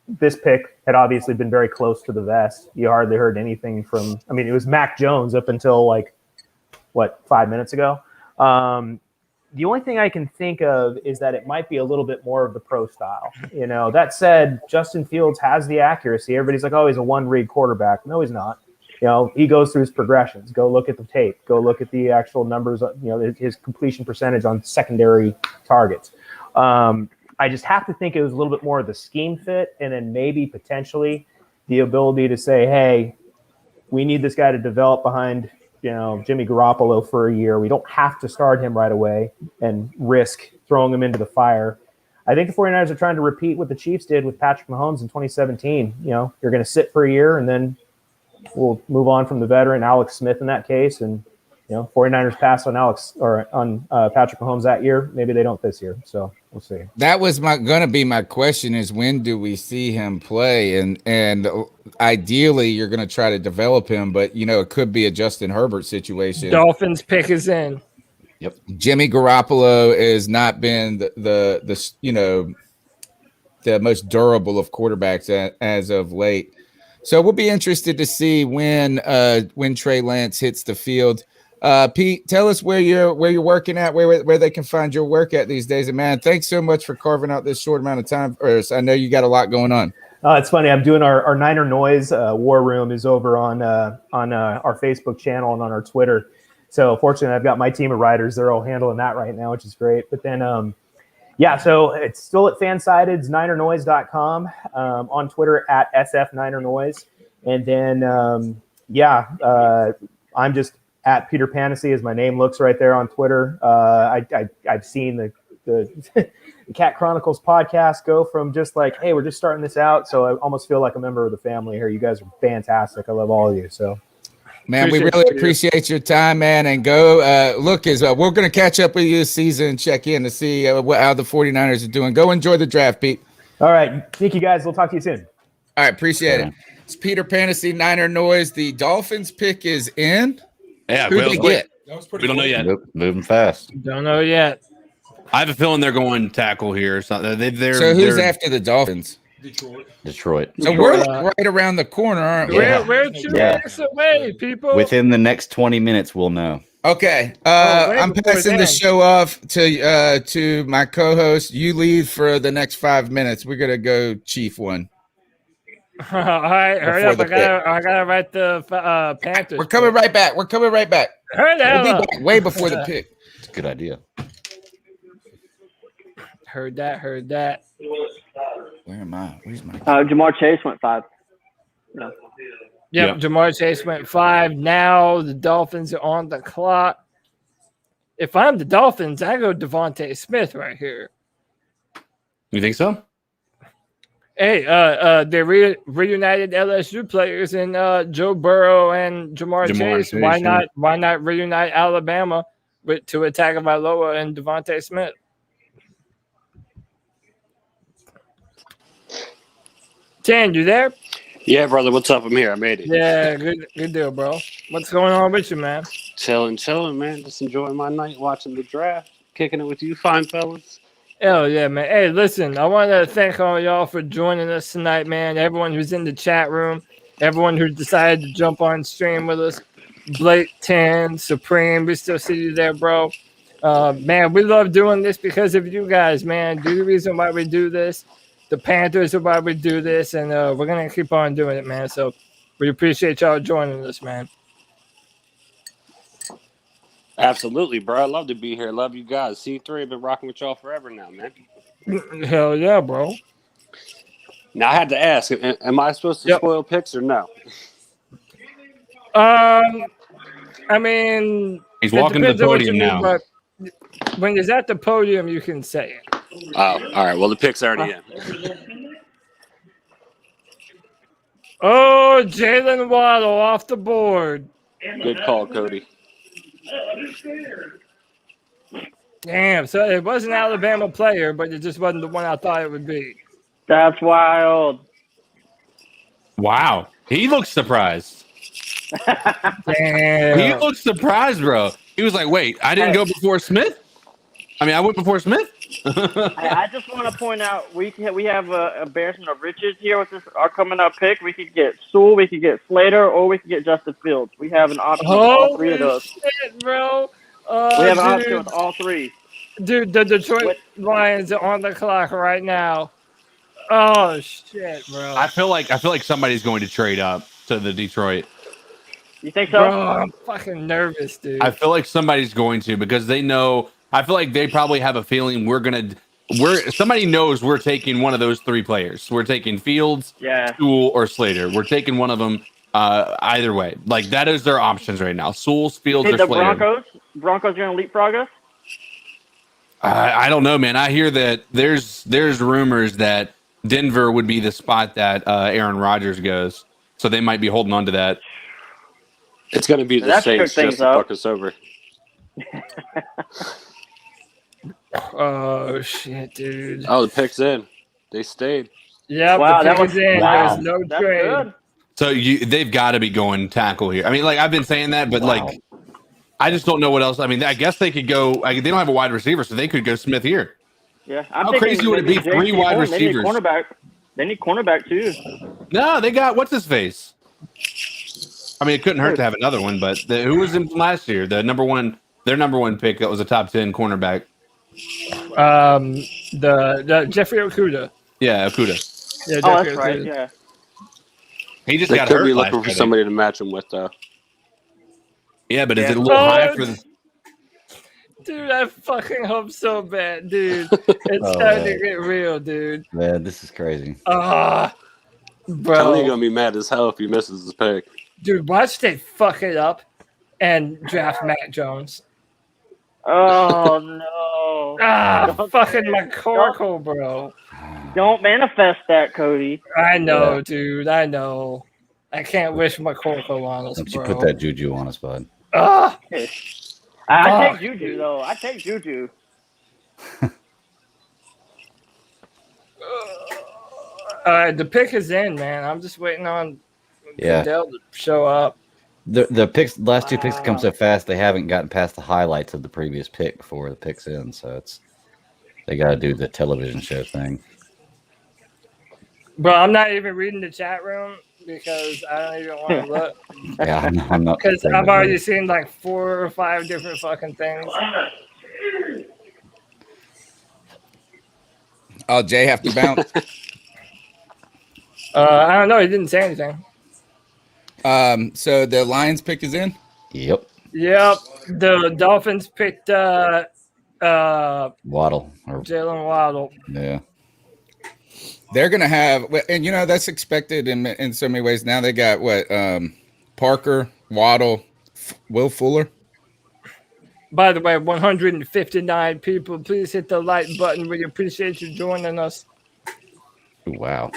this pick had obviously been very close to the vest. You hardly heard anything from – I mean, it was Mac Jones up until, 5 minutes ago. The only thing I can think of is that it might be a little bit more of the pro style. You know, that said, Justin Fields has the accuracy. Everybody's like, oh, he's a one-read quarterback. No, he's not. You know, he goes through his progressions. Go look at the tape. Go look at the actual numbers, his completion percentage on secondary targets. I just have to think it was a little bit more of the scheme fit and then maybe potentially the ability to say, hey, we need this guy to develop behind – Jimmy Garoppolo for a year. We don't have to start him right away and risk throwing him into the fire. I think the 49ers are trying to repeat what the Chiefs did with Patrick Mahomes in 2017. You're going to sit for a year and then we'll move on from the veteran Alex Smith in that case. And, 49ers passed on Patrick Mahomes that year. Maybe they don't this year. So we'll see. That was going to be my question is when do we see him play? And ideally you're going to try to develop him, but it could be a Justin Herbert situation. Dolphins pick is in. Yep. Jimmy Garoppolo has not been the most durable of quarterbacks as of late. So we'll be interested to see when Trey Lance hits the field. Pete, tell us where you're working at, where they can find your work at these days. And man, thanks so much for carving out this short amount of time for us. I know you got a lot going on. It's funny. I'm doing our Niner Noise War Room is over on our Facebook channel and on our Twitter. So fortunately, I've got my team of writers. They're all handling that right now, which is great. But then, so it's still at Fansided's NinerNoise.com, on Twitter at SF9erNoise. And then, I'm just at Peter Panacea as my name looks right there on Twitter. I've seen the Cat Chronicles podcast go from just like, hey, we're just starting this out. So I almost feel like a member of the family here. You guys are fantastic. I love all of you. So. Man, we really appreciate your time, man. And go look, we're going to catch up with you this season and check in to see how the 49ers are doing. Go enjoy the draft, Pete. All right. Thank you, guys. We'll talk to you soon. All right. Appreciate it. It's Peter Panacea, Niner Noise. The Dolphins pick is in. Yeah. Who they get? We don't know yet. Moving fast. Don't know yet. I have a feeling they're going tackle here. So who's after the Dolphins? Detroit. So we're right around the corner, aren't we? We're 2 minutes away, people. Within the next 20 minutes, we'll know. Okay. I'm passing the show off to my co-host. You lead for the next 5 minutes. We're gonna go Chief one. All right, hurry up. I gotta write the Panthers. We're coming right back. Hurry the we'll hell be back way before the pick. It's a good idea. Heard that. Where am I? Where's my? Jamar Chase went 5. No. Yep, Jamar Chase went 5. Now the Dolphins are on the clock. If I'm the Dolphins, I go Devontae Smith right here. You think so? Hey, they reunited LSU players in Joe Burrow and Jamar Chase. Why not reunite Alabama with Tua Tagovailoa and Devontae Smith? Tan, you there? Yeah, brother. What's up? I'm here. I made it. Yeah, good deal, bro. What's going on with you, man? Chilling, man. Just enjoying my night, watching the draft, kicking it with you fine fellas. Hell yeah, man. Hey, listen, I want to thank all y'all for joining us tonight, man. Everyone who's in the chat room, everyone who decided to jump on stream with us. Blake 10, Supreme, we still see you there, bro. Man, we love doing this because of you guys, man. You're the reason why we do this. The Panthers are why we do this, and we're going to keep on doing it, man. So we appreciate y'all joining us, man. Absolutely, bro. I love to be here. Love you guys. C3, I've been rocking with y'all forever now, man. Hell yeah, bro. Now, I had to ask, am I supposed to spoil picks or no? I mean, he's walking to the podium now. But when he's at the podium, you can say it. Oh, all right. Well, the pick's already in. Oh, Jalen Waddle off the board. Good call, Cody. Damn, so it was an Alabama player, but it just wasn't the one I thought it would be. That's wild. Wow. He looks surprised. Damn. He looks surprised, bro. He was like, wait, I didn't go before Smith? I mean, I went before Smith? I just want to point out we have a embarrassment of riches here with our coming up pick. We could get Sewell, we could get Slater, or we could get Justin Fields. We have an option with all three of those. Shit, bro. We have an option with all three. Dude, the Detroit Lions are on the clock right now. Oh shit, bro. I feel like somebody's going to trade up to the Detroit. You think so? Bro, I'm fucking nervous, dude. I feel like somebody's going to because they know. I feel like they probably have a feeling somebody knows we're taking one of those three players. We're taking Fields, Sewell, or Slater. We're taking one of them either way. Like that is their options right now. Sewell, Fields, or Slater. Broncos going to leapfrog us? I don't know, man. I hear that there's rumors that Denver would be the spot that Aaron Rodgers goes. So they might be holding on to that. It's going to be the Saints just to fuck us over. Oh shit, dude! Oh, the pick's in. They stayed. Yeah, wow, the pick was in. Wow. There's no trade. Good. So they've got to be going tackle here. I mean, like I've been saying that, but like I just don't know what else. I mean, I guess they could go. They don't have a wide receiver, so they could go Smith here. Yeah, how crazy would it be? 3 wide receivers. They need cornerback too. No, they got what's his face. I mean, it couldn't hurt to have another one, but who was in last year? Their number one pick that was a top 10 cornerback. The Jeffrey Okuda. Yeah, Okuda. Yeah, Oh, Jeffrey that's right. Okuda. Yeah. He just They got could hurt be last looking for year, somebody to match him with, though. Yeah, but is Yeah. it a little high for the? Dude, I fucking hope so bad, dude. It's starting to get real, dude. Man, this is crazy. Ah, Tony bro. gonna be mad as hell if he misses his pick. Dude, watch they fuck it up and draft Matt Jones. Oh no! Ah, Don't fucking McCorkle, bro. Don't manifest that, Cody. I know, dude. I know. I can't wish McCorkle on us, Don't you bro. put that juju on us, bud. Ah, I Fuck. take Juju though. I take Juju. all right, the pick is in, man. I'm just waiting on Yeah. Fidel to show up. The picks, last two picks come so fast they haven't gotten past the highlights of the previous pick before the pick's in, so they got to do the television show thing. Bro, I'm not even reading the chat room because I don't even want to look. Yeah, I'm not. Because I've already seen like 4 or 5 different fucking things. Oh, Jay have to bounce. I don't know. He didn't say anything. So the Lions pick is in. Yep. Yep. The Dolphins picked Waddle. Jalen Waddle. Yeah. They're gonna have, and that's expected in so many ways. Now they got Parker, Waddle, Will Fuller. By the way, 159 people. Please hit the like button. We appreciate you joining us. Wow.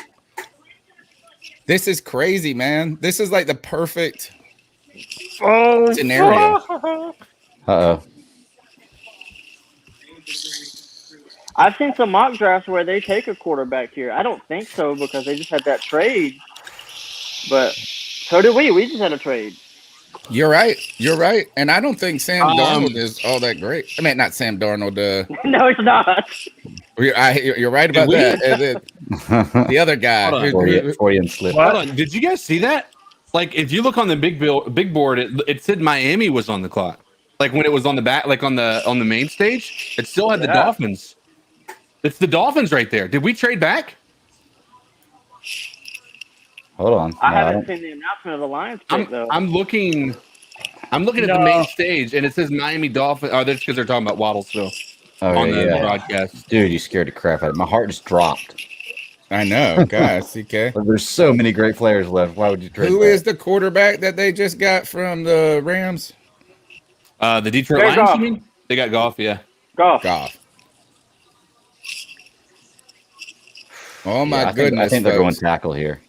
This is crazy, man. This is like the perfect scenario. Uh-oh. I've seen some mock drafts where they take a quarterback here. I don't think so because they just had that trade. But so did we. We just had a trade. You're right. And I don't think Sam Darnold is all that great. I mean, not Sam Darnold. No, it's not. You're right about that. And then the other guy. Freudian slip. Hold on. Did you guys see that? Like, if you look on the big board, it said Miami was on the clock. Like when it was on the back, like on the main stage, it still had the Dolphins. It's the Dolphins right there. Did we trade back? Hold on. I haven't seen the announcement of the Lions pick though. I'm looking at the main stage, and it says Miami Dolphins. Oh, that's because they're talking about Waddle still on the broadcast. Dude, you scared the crap out of me. My heart just dropped. I know, guys. CK. There's so many great players left. Why would you trade? Who is the quarterback that they just got from the Rams? The Detroit Lions. You mean? They got Goff. Yeah. Goff. Oh my goodness! I think they're going tackle here.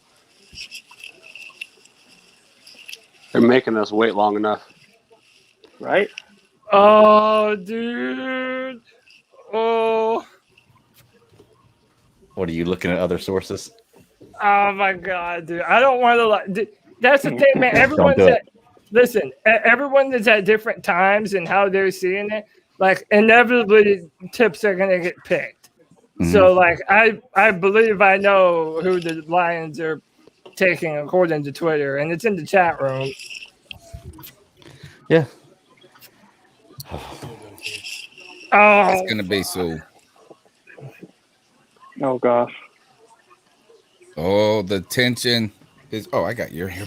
They're making us wait long enough. Right? Oh, dude. Oh. What are you looking at? Other sources? Oh my god, dude! I don't want to like. That's the thing, man. Everyone's listen. Everyone is at different times and how they're seeing it. Like inevitably, tips are gonna get picked. Mm-hmm. So, like, I believe I know who the Lions are taking according to Twitter, and it's in the chat room. Yeah. It's gonna be so. Oh gosh. Oh, the tension is. Oh, I got your hair.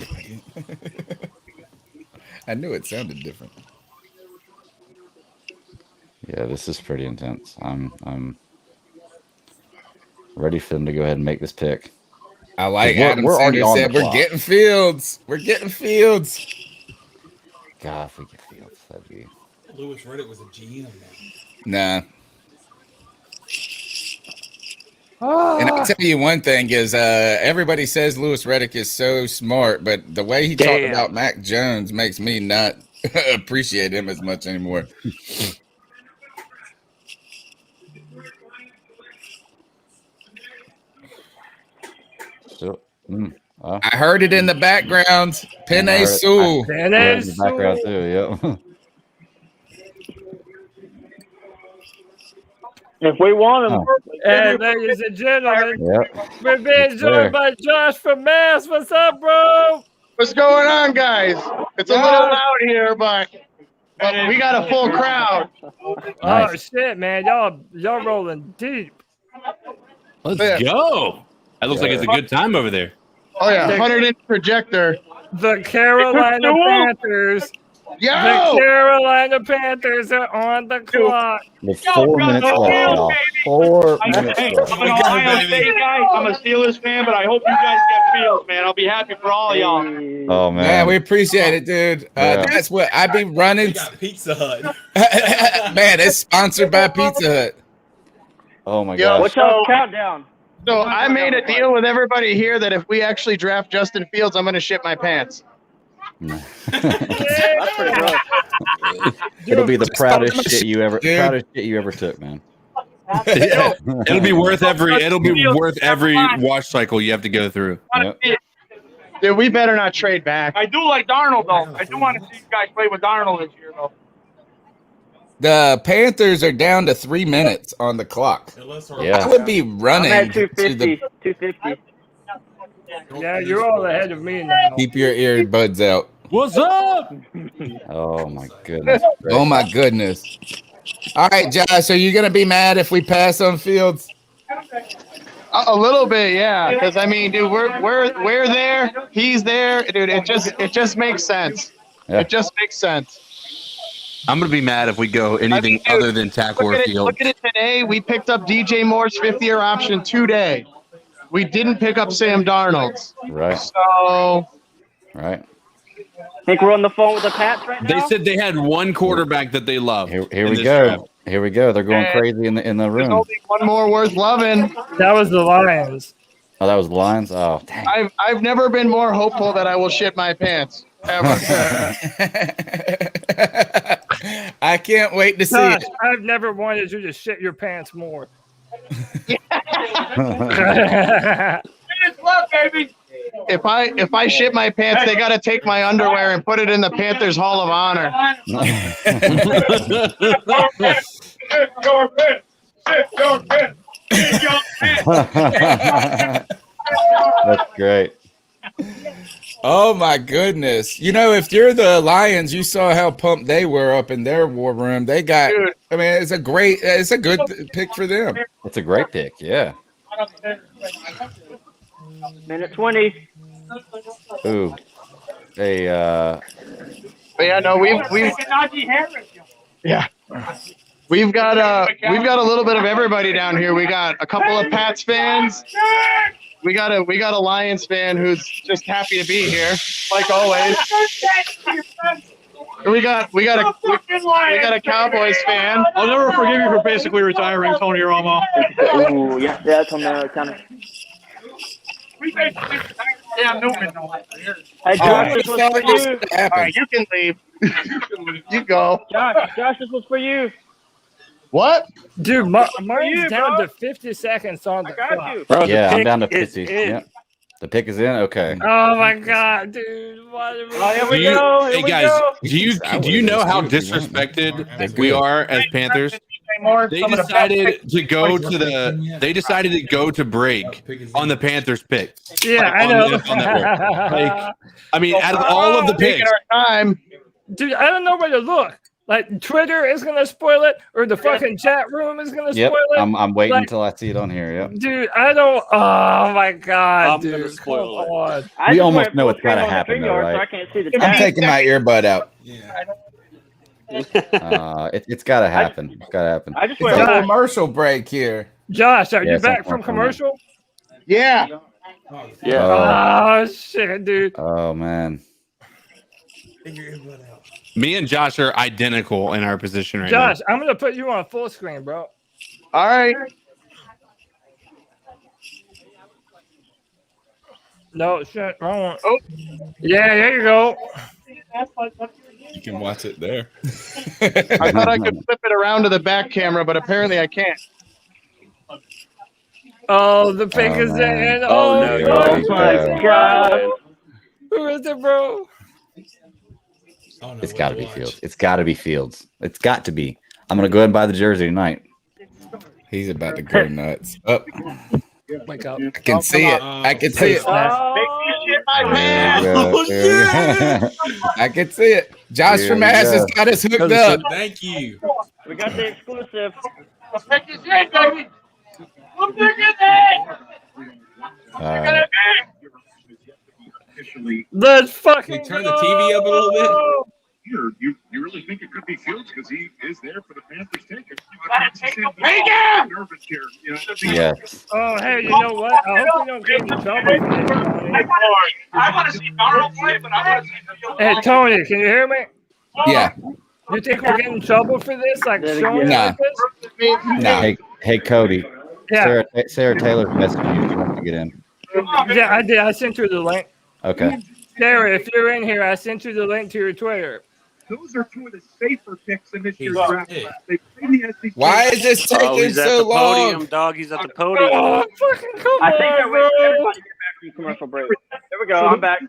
I knew it sounded different. Yeah, this is pretty intense. I'm ready for them to go ahead and make this pick. I like Adam Sanders said, we're getting Fields. We're getting Fields. God, if we get Fields, that'd be. Lewis Reddick was a GM now. Nah. And I'll tell you one thing is everybody says Lewis Reddick is so smart, but the way he talked about Mac Jones makes me not appreciate him as much anymore. So, I heard it in the background. Penny Sewell. Penny Sewell. Background too, yeah. If we want him, and ladies and gentlemen, we're being joined by Josh from Mass. What's up, bro? What's going on, guys? It's a little loud here, but we got a full crowd. Oh shit, man, y'all rolling deep. Let's go. That looks like it's a good time over there. Oh yeah, 100-inch projector. The Carolina Panthers. Yo! The Carolina Panthers are on the clock. With 4 minutes left, y'all. 4 minutes left. I'm an Ohio State guy. I'm a Steelers fan, but I hope you guys get Fields, man. I'll be happy for all of y'all. Oh man, Man, we appreciate it, dude. That's what I be running. Pizza Hut. Man, it's sponsored by Pizza Hut. Oh my Yo, gosh. What's y'all countdown? So I made a deal with everybody here that if we actually draft Justin Fields, I'm going to shit my pants. That's pretty rough. It'll be the proudest shit you ever took, man. Yeah. It'll be worth every wash cycle you have to go through. Yep. Dude, we better not trade back. I do like Darnold, though. I do want to see you guys play with Darnold this year, though. The Panthers are down to 3 minutes on the clock. Yeah. I would be running I'm at to 250. the 250. Yeah, you're all ahead of me now. keep your earbuds out. What's up? Oh my goodness. Oh my goodness. All right, Josh, are you gonna be mad if we pass on Fields? A little bit, yeah. Because I mean, dude, we're there. He's there, dude. It just makes sense. Yeah. It just makes sense. I'm gonna be mad if we go anything other than tackle or field. Look at it today. We picked up DJ Moore's 5th-year option today. We didn't pick up Sam Darnold's. Right. So. Right. Think we're on the phone with the Pats right now? They said they had one quarterback that they love. Here we go. Draft. Here we go. They're going crazy in the There's room. only one more worth loving. That was the Lions. Oh, that was the Lions. Oh, dang. I've never been more hopeful that I will shit my pants ever. I can't wait to see Gosh, it. I've never wanted you to shit your pants more. It's love, baby. If I shit my pants, they got to take my underwear and put it in the Panthers Hall of Honor. That's great. Oh my goodness. You know, if you're the Lions, you saw how pumped they were up in their war room. They got, I mean, it's a good pick for them. It's a great pick. Yeah. Minute 20. Ooh. Hey, But yeah, no, we've got a little bit of everybody down here. We got a couple of Pats fans. We got a Lions fan who's just happy to be here, like always. We got a Cowboys fan. I'll never forgive you for basically retiring, Tony Romo. Ooh, yeah, that's on the kind of. Yeah, Newman. Hey, Josh, this was for you. All right, you can leave. You go. Josh, this was for you. What? Dude, mine's you, down bro. to 50 seconds on the I got clock. you. Bro, yeah, I'm down to is 50. in. Yeah. The pick is in. Okay. Oh my god, dude! What are we Here we go. Here Hey we guys, go. do you know how disrespected we are as Panthers? They decided to go to break on the Panthers pick. Yeah, I on know. the NFL Network. Like, I mean, out of all of the Taking picks, our time. Dude, I don't know where to look. Like Twitter is gonna spoil it, or the fucking chat room is gonna Yep. spoil it. I'm waiting Like, until I see it on here. Yep. Dude, I don't. Oh my god, I'm gonna dude! spoil it. Come on. I We just almost went know full what's gotta screen on the happen, though, StreamYard, right? So I can't see the I'm chat. taking my earbud out. It's got to happen. It's got to happen. I just It's went. a commercial break here. Josh, are you Yes, back I'm from from commercial? Yeah. Yeah. Oh shit, dude! Oh man. me and Josh are identical in our position right now. Josh, I'm gonna put you on full screen, bro. All right. No shit, wrong one. Oh, yeah, there you go. You can watch it there. I thought I could flip it around to the back camera, but apparently I can't. Oh, the pick Oh, is man. in. Oh, Oh, no, no. There you my go. God. Who is it, bro? It's got to be Fields. It's got to be Fields. It's got to be. I'm gonna go ahead and buy the jersey tonight. He's about to go nuts. Oh, Wake up. I can see it. I can see it. Oh, Oh, shit! I can see it. Josh from Mass has got us hooked up. Thank you. We got the exclusive. Let's fucking turn the TV up a little bit. You really think it could be Fields because he is there for the Panthers taking. Nervous here. Yes. Oh, hey, you know what? I hope we don't get in trouble for this, Tony. I want to see Darnold play, but I want to see Fields. Hey, Tony, can you hear me? Yeah. You think we're getting in trouble for this? Like showing Nah. like this? Nah. Hey, Cody. Yeah. Sarah Taylor messaged you if you want to get in. Yeah, I did. I sent you the link. Okay. Sarah, if you're in here, I sent you the link to your Twitter. Those are two of the safer picks in this year's draft class. They play in the SEC. Why is this taking he's at so the long? podium, dog. He's at the podium. Oh, fucking come I think on, they're bro. waiting for everybody to get back from commercial break. There we go. I'm back.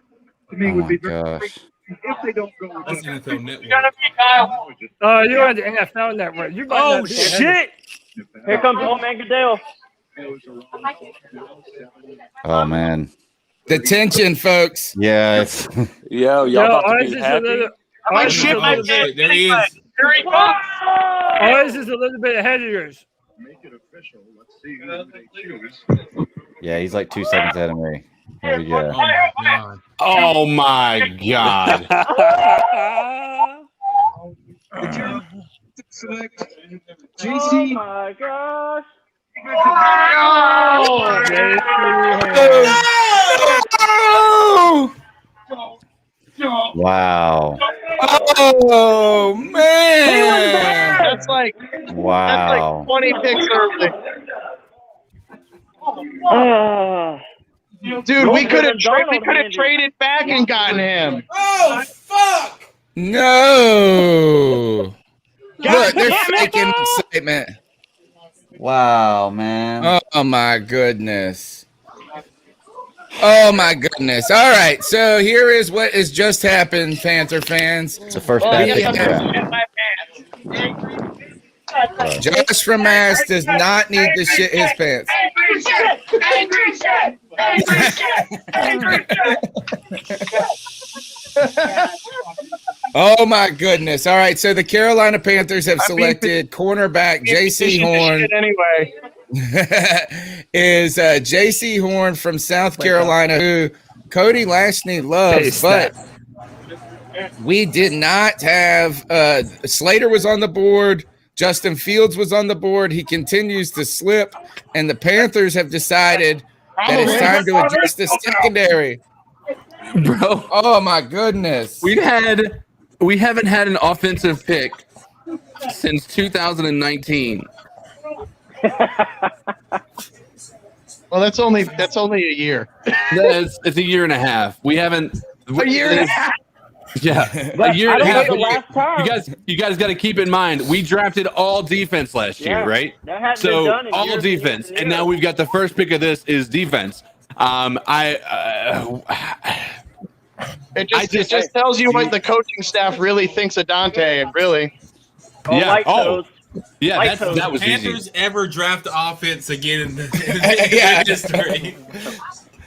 To me, Oh would my be very gosh. if they don't go with That's that. NFL Network. Oh, you're on the NFL Network. You might Oh, not be ahead of- shit. Here comes old man Goodell. Oh man. The tension, folks. Yeah, it's Yo, Yo, y'all about to ours be is a happy? little. Ours is a little bit. There he is. Here he comes. Ours is a little bit ahead of yours. Make it official. Let's see who they choose. yeah. He's like 2 seconds ahead of me. Here we go. Oh my god. Select Oh JC. my gosh. Wow. Oh man. That's like Wow. 20 picks early. Dude, we could have traded back and gotten him. Oh fuck. No. Look, they're faking excitement. Wow, man. Oh my goodness. Oh my goodness. All right. So here is what has just happened, Panther fans. It's the first bad pick in the draft. Josh from Mass does not need to shit his pants. Oh my goodness. All right. So the Carolina Panthers have selected cornerback JC Horn. Anyway. Is JC Horn from South Carolina, who Cody Lashney loves, but we did not have Slater was on the board. Justin Fields was on the board. He continues to slip, and the Panthers have decided that it's time to adjust the secondary. Bro. Oh my goodness. We haven't had an offensive pick since 2019. Well, that's only a year. It's a year and a half. We haven't A year and a half. Yeah, a year and a half. You guys got to keep in mind we drafted all defense last year, right? That hadn't So been done in all years defense, and and now we've got the first pick of this is defense. It just tells you what the coaching staff really thinks of Dante. Really. Yeah. Yeah, that was Panthers easy. ever draft offense again in the history.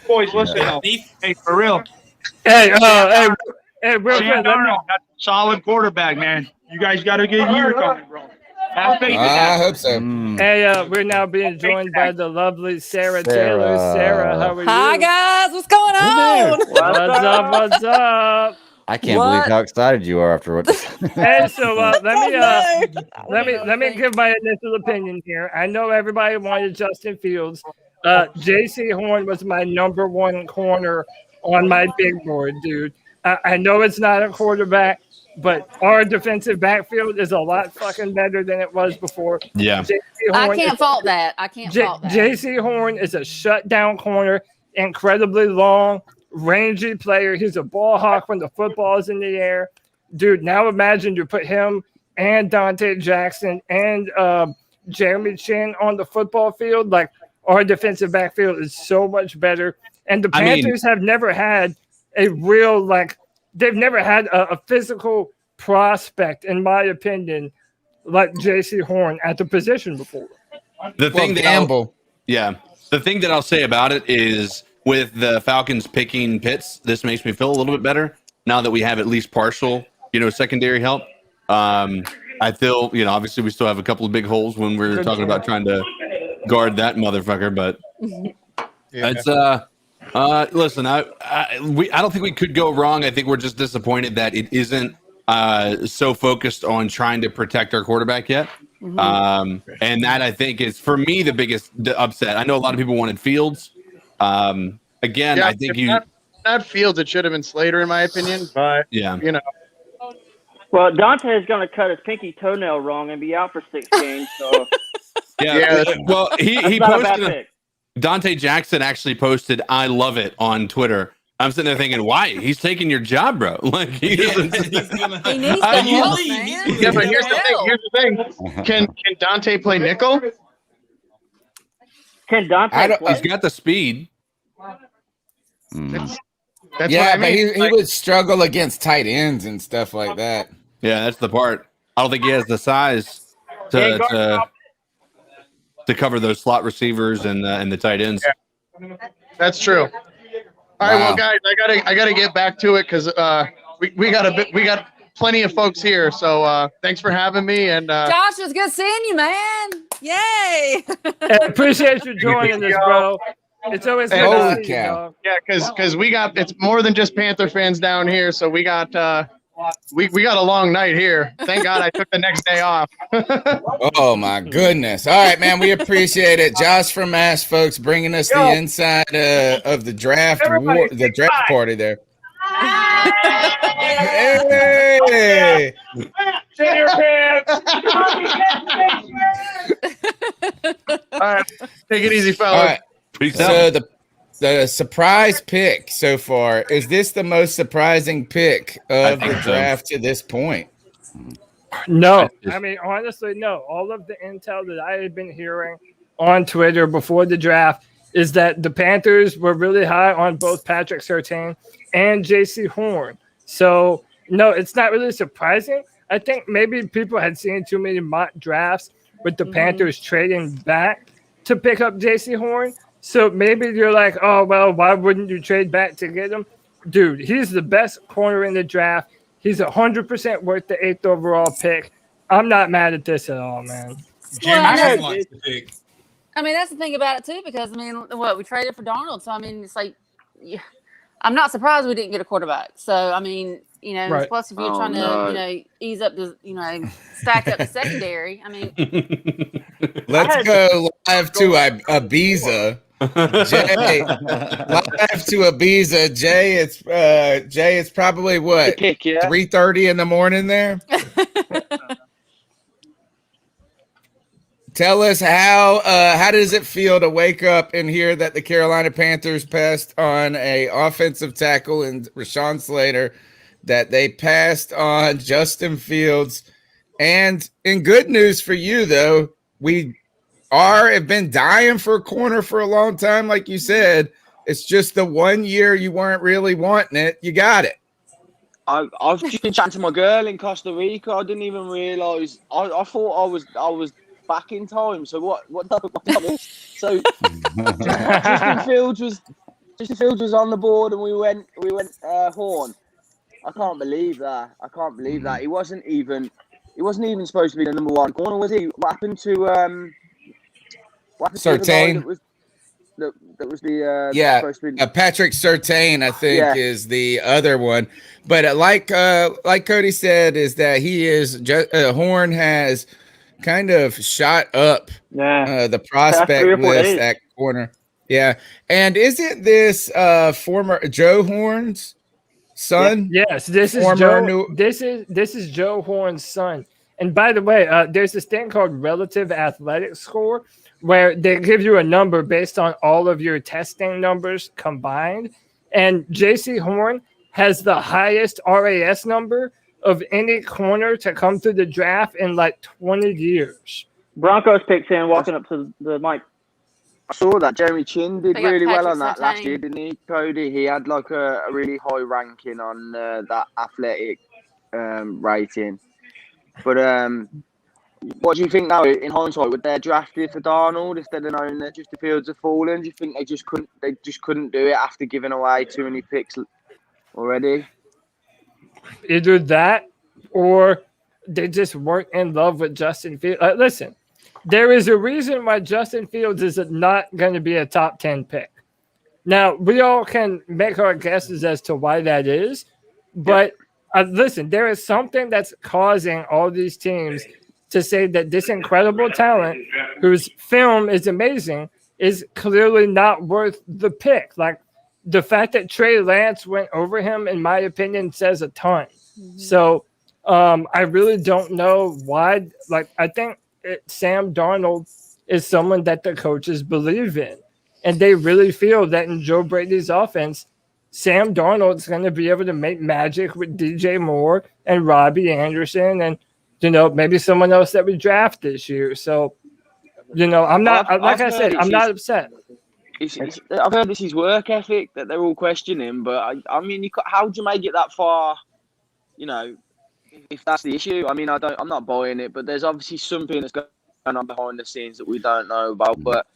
Boys, listen. Hey, for real. Hey, real Sam quick, let me, Darnold, that's a solid quarterback, man. You guys got a good year coming, bro. Have faith in I that. hope so. hey, we're now being joined by the lovely Sarah Taylor. Sarah, how are you? Hi guys, what's going on? What's up? I can't believe how excited you are after what. Hey, so let me give my initial opinion here. I know everybody wanted Justin Fields. JC Horn was my number one corner on my big board, dude. I know it's not a quarterback, but our defensive backfield is a lot fucking better than it was before. Yeah. I can't fault that. JC Horn is a shutdown corner, incredibly long, rangy player. He's a ball hawk when the football is in the air. Dude, now imagine you put him and Dante Jackson and Jeremy Chin on the football field. Like, our defensive backfield is so much better. And the Panthers have never had a real, they've never had a physical prospect, in my opinion, like JC Horn at the position before. The thing that I'll say about it is with the Falcons picking Pitts, this makes me feel a little bit better now that we have at least partial, secondary help. I feel, obviously we still have a couple of big holes when we're talking about trying to guard that motherfucker, but it's listen, I don't think we could go wrong. I think we're just disappointed that it isn't so focused on trying to protect our quarterback yet. And that I think is for me the biggest upset. I know a lot of people wanted Fields. Again, I think not Fields. It should have been Slater, in my opinion. But Well, Dante is going to cut his pinky toenail wrong and be out for 6 games. So well, he not a bad posted. pick. Dante Jackson actually posted, "I love it" on Twitter. I'm sitting there thinking, why? He's taking your job, bro. Like he doesn't. He needs the help, man. Yeah, but here's the thing. Can Dante play nickel? Can Dante play? He's got the speed. That's but he would struggle against tight ends and stuff like that. Yeah, that's the part. I don't think he has the size to cover those slot receivers and the tight ends. Yeah. That's true. All right, well, guys, I gotta get back to it because we got plenty of folks here. So thanks for having me. And Josh, it's good seeing you, man. Yay! I appreciate you joining us, bro. It's always good to see you, dog. Yeah, because we got it's more than just Panther fans down here. So we got we got a long night here. Thank God I took the next day off. Oh my goodness! All right, man, we appreciate it. Josh from Mass, folks, bringing us the inside of the draft the draft party there. Hey! Your pants. All right, take it easy, fellas. All right. So the surprise pick so far, is this the most surprising pick of the draft to this point? No, I mean, honestly, no. All of the intel that I had been hearing on Twitter before the draft is that the Panthers were really high on both Patrick Surtain and J.C. Horn. So, no, it's not really surprising. I think maybe people had seen too many mock drafts with the Panthers trading back to pick up J.C. Horn. So maybe you're like, oh, well, why wouldn't you trade back to get him? Dude, he's the best corner in the draft. He's 100% worth the 8th overall pick. I'm not mad at this at all, man. I mean, that's the thing about it, too, because, I mean, we traded for Darnold. So, I mean, it's like, I'm not surprised we didn't get a quarterback. So, I mean, plus if you're trying to, ease up the, stack up the secondary, I mean. Let's go live to Ibiza. Jay, live to Ibiza. Jay, it's probably what, 3:30 in the morning there. Tell us how does it feel to wake up and hear that the Carolina Panthers passed on a offensive tackle and Rashawn Slater, that they passed on Justin Fields, and in good news for you though, we have been dying for a corner for a long time, like you said. It's just the 1 year you weren't really wanting it. You got it. I've just been chatting to my girl in Costa Rica. I didn't even realize. I thought I was back in time. So what so Justin Fields was on the board, and we went Horn. I can't believe that. He wasn't even supposed to be the number 1 corner, was he? What happened to Surtain? That was the Patrick Surtain, I think, is the other one. But like Cody said, is that he is Horn has kind of shot up the prospect list at corner. Yeah, and isn't this former Joe Horn's son? Yes, this is Joe. This is Joe Horn's son. And by the way, there's this thing called relative athletic score, where they give you a number based on all of your testing numbers combined. And J.C. Horn has the highest RAS number of any corner to come through the draft in like 20 years. Broncos picks in, walking up to the mic. I saw that Jeremy Chin did really well on that last year, didn't he, Cody? He had like a really high ranking on that athletic rating. But What do you think now? In hindsight, would they have drafted for Darnold instead of knowing that Justin Fields had fallen? Do you think they just couldn't do it after giving away too many picks already? Either that, or they just weren't in love with Justin Fields. Listen, there is a reason why Justin Fields is not going to be a top 10 pick. Now, we all can make our guesses as to why that is, but listen, there is something that's causing all these teams to say that this incredible talent, whose film is amazing, is clearly not worth the pick. Like, the fact that Trey Lance went over him, in my opinion, says a ton. So I really don't know why. Like, I think Sam Darnold is someone that the coaches believe in. And they really feel that in Joe Brady's offense, Sam Darnold's going to be able to make magic with DJ Moore and Robbie Anderson and, maybe someone else that we draft this year. So, I'm not, I'm not upset. I've heard this is work ethic that they're all questioning, but I mean, how do you make it that far? If that's the issue. I mean, I'm not buying it, but there's obviously something that's going on behind the scenes that we don't know about. But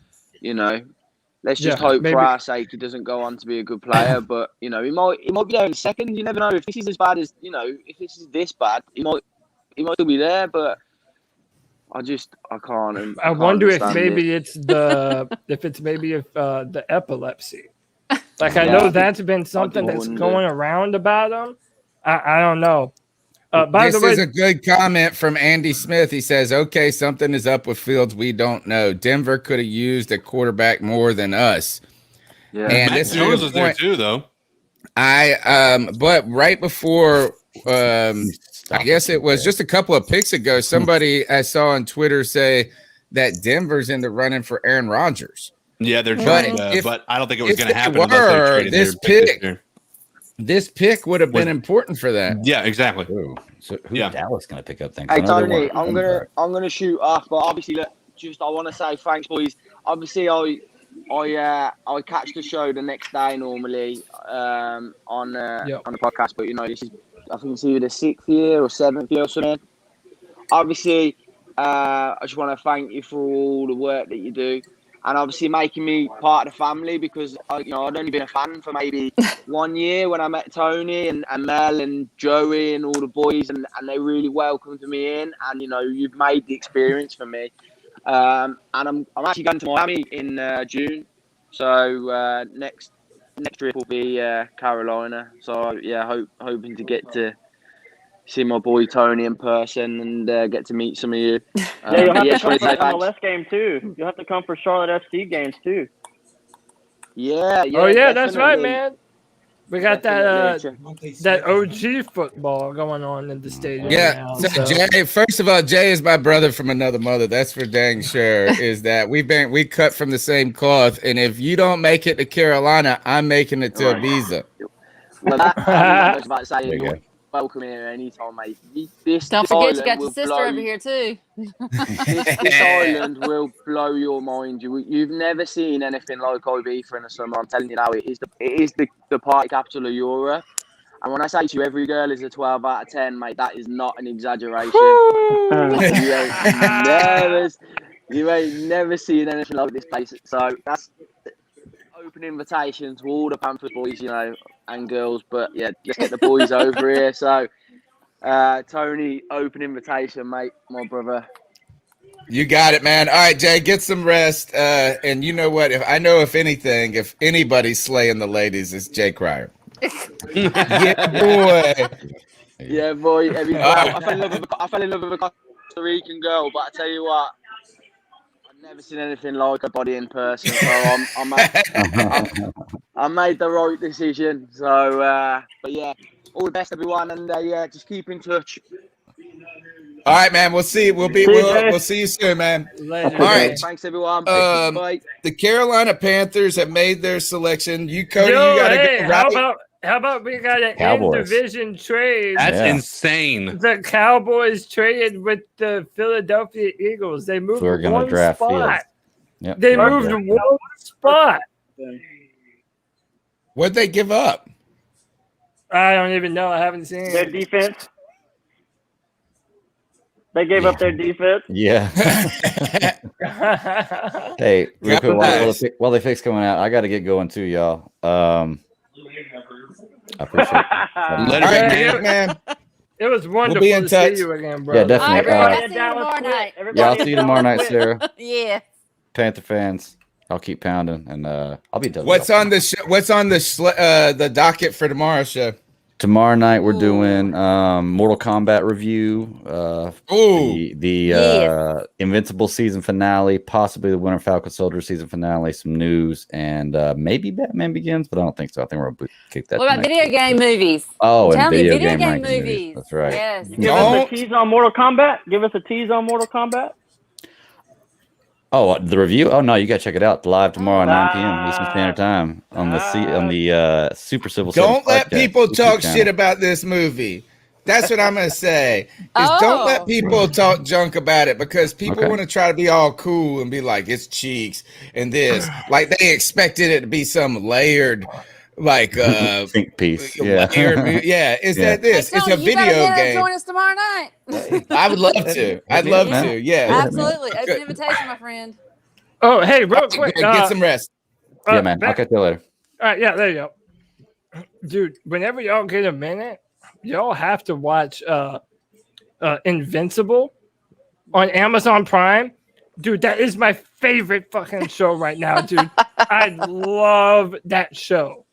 let's just hope for our sake he doesn't go on to be a good player. But he might be there in a second. You never know. If this is as bad as if this is this bad, he might still be there. But I can't. I wonder if maybe it's the epilepsy. Like, I know that's been something that's going around about him. I don't know. By the way, this is a good comment from Andy Smith. He says, "Okay, something is up with Fields. We don't know. Denver could have used a quarterback more than us." Yeah, and Matt Jones was there too, though. But right before, I guess it was just a couple of picks ago, somebody I saw on Twitter say that Denver's in the running for Aaron Rodgers. Yeah, they're trying, but I don't think it was going to happen unless they traded this pick. This pick would have been important for that. Yeah, exactly. Ooh. So who's Dallas going to pick up? Things? Hey Tony, I'm gonna shoot off, but obviously, I want to say thanks, boys. Obviously, I catch the show the next day normally on the podcast, but this is, I think it's either the 6th year or 7th year or something. Obviously, I just want to thank you for all the work that you do. And obviously making me part of the family, because I'd only been a fan for maybe 1 year when I met Tony and Mel and Joey and all the boys, and they really welcomed me in. And you've made the experience for me. And I'm actually going to Miami in June, so next trip will be Carolina. So hoping to get to see my boy Tony in person and get to meet some of you. You'll have to come for the MLS game too. You'll have to come for Charlotte FC games too. Yeah. Oh yeah, that's right, man. We got that OG football going on in the stadium. Yeah. Now, so Jay, first of all, Jay is my brother from another mother. That's for dang sure. Is that we cut from the same cloth, and if you don't make it to Carolina, I'm making it to Ibiza. Well, I was about to say, welcome here anytime, mate. Don't forget, you got your sister over here too. this island will blow your mind. You've never seen anything like Ibiza in the summer. I'm telling you now, it is the party capital of Europe. And when I say to you, every girl is a 12 out of 10, mate, that is not an exaggeration. You ain't never seen anything like this place. So that's open invitation to all the Panthers boys, and girls. But yeah, let's get the boys over here. So, Tony, open invitation, mate, my brother. You got it, man. All right, Jay, get some rest. And you know what? If anybody's slaying the ladies, it's Jay Cryer. Yeah, boy. Yeah, boy. I fell in love with a Costa Rican girl, but I tell you what, I've never seen anything like her body in person. So I made the right decision. So, but yeah, all the best, everyone, and just keep in touch. All right, man. We'll see. We'll see you soon, man. Later. All right. Thanks, everyone. Bye. The Carolina Panthers have made their selection. You, Cody, you got to go. Right? How about we got an in-division trade? That's insane. The Cowboys traded with the Philadelphia Eagles. They moved one spot. Yep. They moved one spot. What'd they give up? I don't even know. I haven't seen their defense. They gave up their defense. Yeah. Hey, real quick, while the picks coming out, I got to get going too, y'all. I appreciate it. Let man. It was wonderful to see you again, bro. Yeah, definitely. I'll see you tomorrow night, Sarah. Yeah. Panther fans, I'll keep pounding, and I'll be done. What's on the show? What's on the docket for tomorrow's show? Tomorrow night we're doing Mortal Kombat review. The Invincible season finale, possibly the Winter Falcon Soldier season finale, some news, and maybe Batman Begins, but I don't think so. I think we're gonna kick that. What about video game movies? Oh, and video game movies. movies. That's right. Yes. Give us a tease on Mortal Kombat. Give us a tease on Mortal Kombat. Oh, the review? Oh no, you gotta check it out live tomorrow at 9 p.m. Eastern Standard Time on the Super Civil. Don't let people talk shit about this movie. That's what I'm gonna say. Don't let people talk junk about it, because people want to try to be all cool and be like, it's cheeks and this, like they expected it to be some layered, like think piece. Yeah, yeah. Is that this? Hey, it's a video game. Join us tomorrow night. I would love to. I'd love to. Yeah, absolutely. Open invitation, my friend. Oh, hey, real quick, get some rest. Yeah, man. I'll catch you later. All right, yeah, there you go, dude. Whenever y'all get a minute, y'all have to watch Invincible on Amazon Prime. Dude, that is my favorite fucking show right now, dude. I love that show.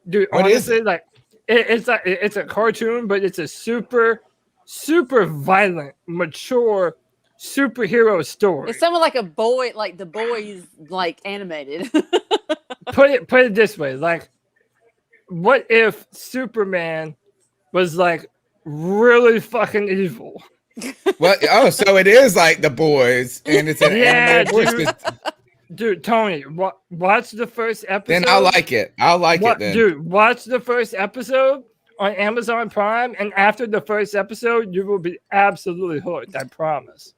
Dude, what honestly, is it? like it's a cartoon, but it's a super violent, mature superhero story. It's something like a boy, like the boys, like animated. Put it this way, like, what if Superman was like really fucking evil? Well, so it is like The Boys, and it's an animated dude, Tony, watch the first episode. Then I'll like it. I'll like it then. Dude, watch the first episode on Amazon Prime, and after the first episode, you will be absolutely hooked. I promise.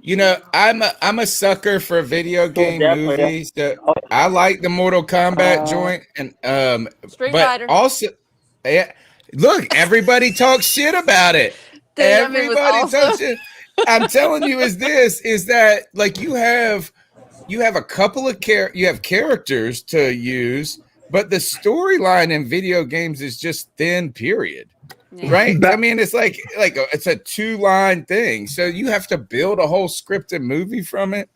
You know, I'm a sucker for video game movies. I like the Mortal Kombat joint, and Street but Fighter. Also, yeah, look, everybody talks shit about it. Dude, Everybody talks shit. I'm telling you, is that like you have a couple of characters to use, but the storyline in video games is just thin. Period. Yeah. Right? I mean, it's like it's a 2-line thing, so you have to build a whole scripted movie from it.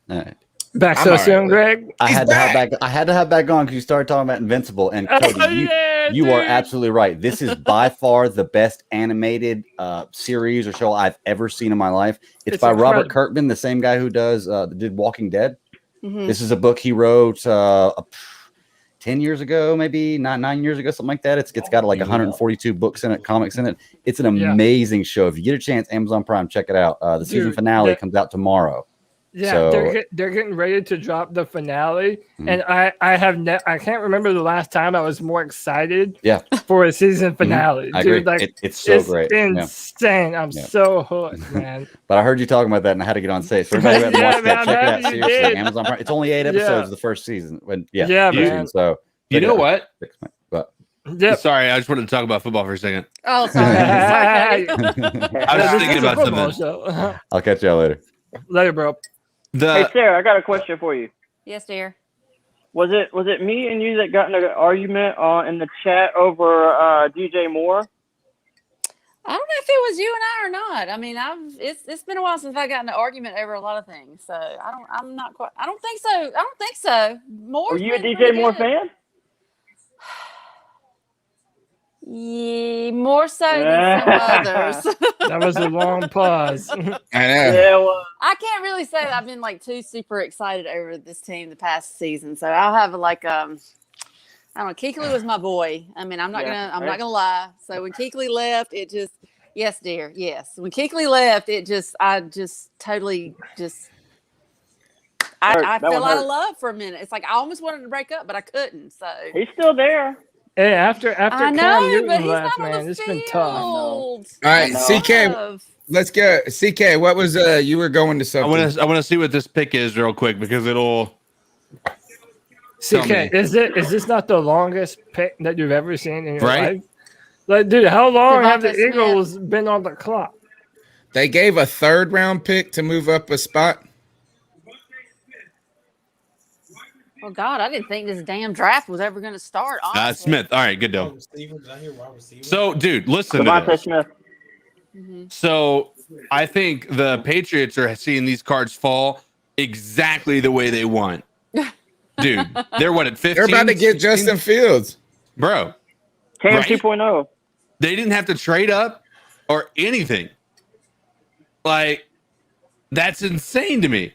Back so soon, Greg. I had to have back on because you started talking about Invincible, and Cody, you are absolutely right. This is by far the best animated series or show I've ever seen in my life. It's by incredible. Robert Kirkman, the same guy who did Walking Dead. Mm-hmm. This is a book he wrote 10 years ago, maybe 9 years ago, something like that. It's got like 142 books in it, comics in it. It's an amazing show. If you get a chance, Amazon Prime, check it out. The season finale comes out tomorrow. Yeah, so, they're getting ready to drop the finale, and I can't remember the last time I was more excited. For a season finale. I Dude, agree. like it's so great. Insane. I'm so hooked, man. But I heard you talking about that, and I had to get on stage. So everybody watch that. Check it out. Seriously, Amazon Prime. It's only 8 episodes the first season. Man. So you know what? But sorry, I just wanted to talk about football for a second. Oh, sorry. I was thinking about something. I'll catch y'all later. Later, bro. Hey Sarah, I got a question for you. Yes, dear. Was it me and you that got in an argument in the chat over DJ Moore? I don't know if it was you and I or not. I mean, it's been a while since I got in an argument over a lot of things. So I don't think so. Moore. Are you a DJ Moore fan? Yeah, more so than some others. That was a long pause. I know. Yeah, well, I can't really say that I've been like too super excited over this team the past season. So I'll have like I don't know. Keekly was my boy. I mean, I'm not gonna lie. So when Keekly left, it just yes, dear, yes. When Keekly left, I fell out of love for a minute. It's like I almost wanted to break up, but I couldn't. So he's still there. Hey, after I know, Cam Newton but he's left, not on man, the it's field. been tough. All right, CK, let's go. CK, what was you were going to something? I want to see what this pick is real quick because it'll. CK, is this not the longest pick that you've ever seen in your life? Like, dude, how long have the Eagles been on the clock? They gave a 3rd round pick to move up a spot. Oh God, I didn't think this damn draft was ever going to start. Honestly. Smith. All right, good deal. So, dude, listen to Devontae this. Smith. So, I think the Patriots are seeing these cards fall exactly the way they want. Dude, they're what at 15? They're about to get 16? Justin Fields. Bro. Cam Right? 2.0. They didn't have to trade up or anything. Like, that's insane to me.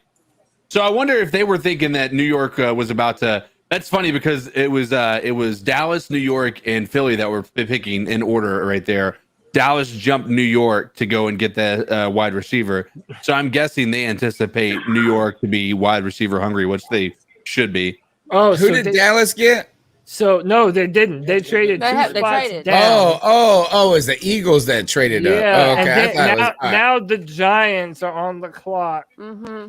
So I wonder if they were thinking that New York was about to. That's funny because it was Dallas, New York, and Philly that were picking in order right there. Dallas jumped New York to go and get the wide receiver. So I'm guessing they anticipate New York to be wide receiver hungry, which they should be. Oh, Who did Dallas get? So no, they didn't. They traded They two spots traded. down. Oh! It's the Eagles that traded up. Yeah, Oh, okay. and I then, thought it was, now the Giants are on the clock. Mm-hmm.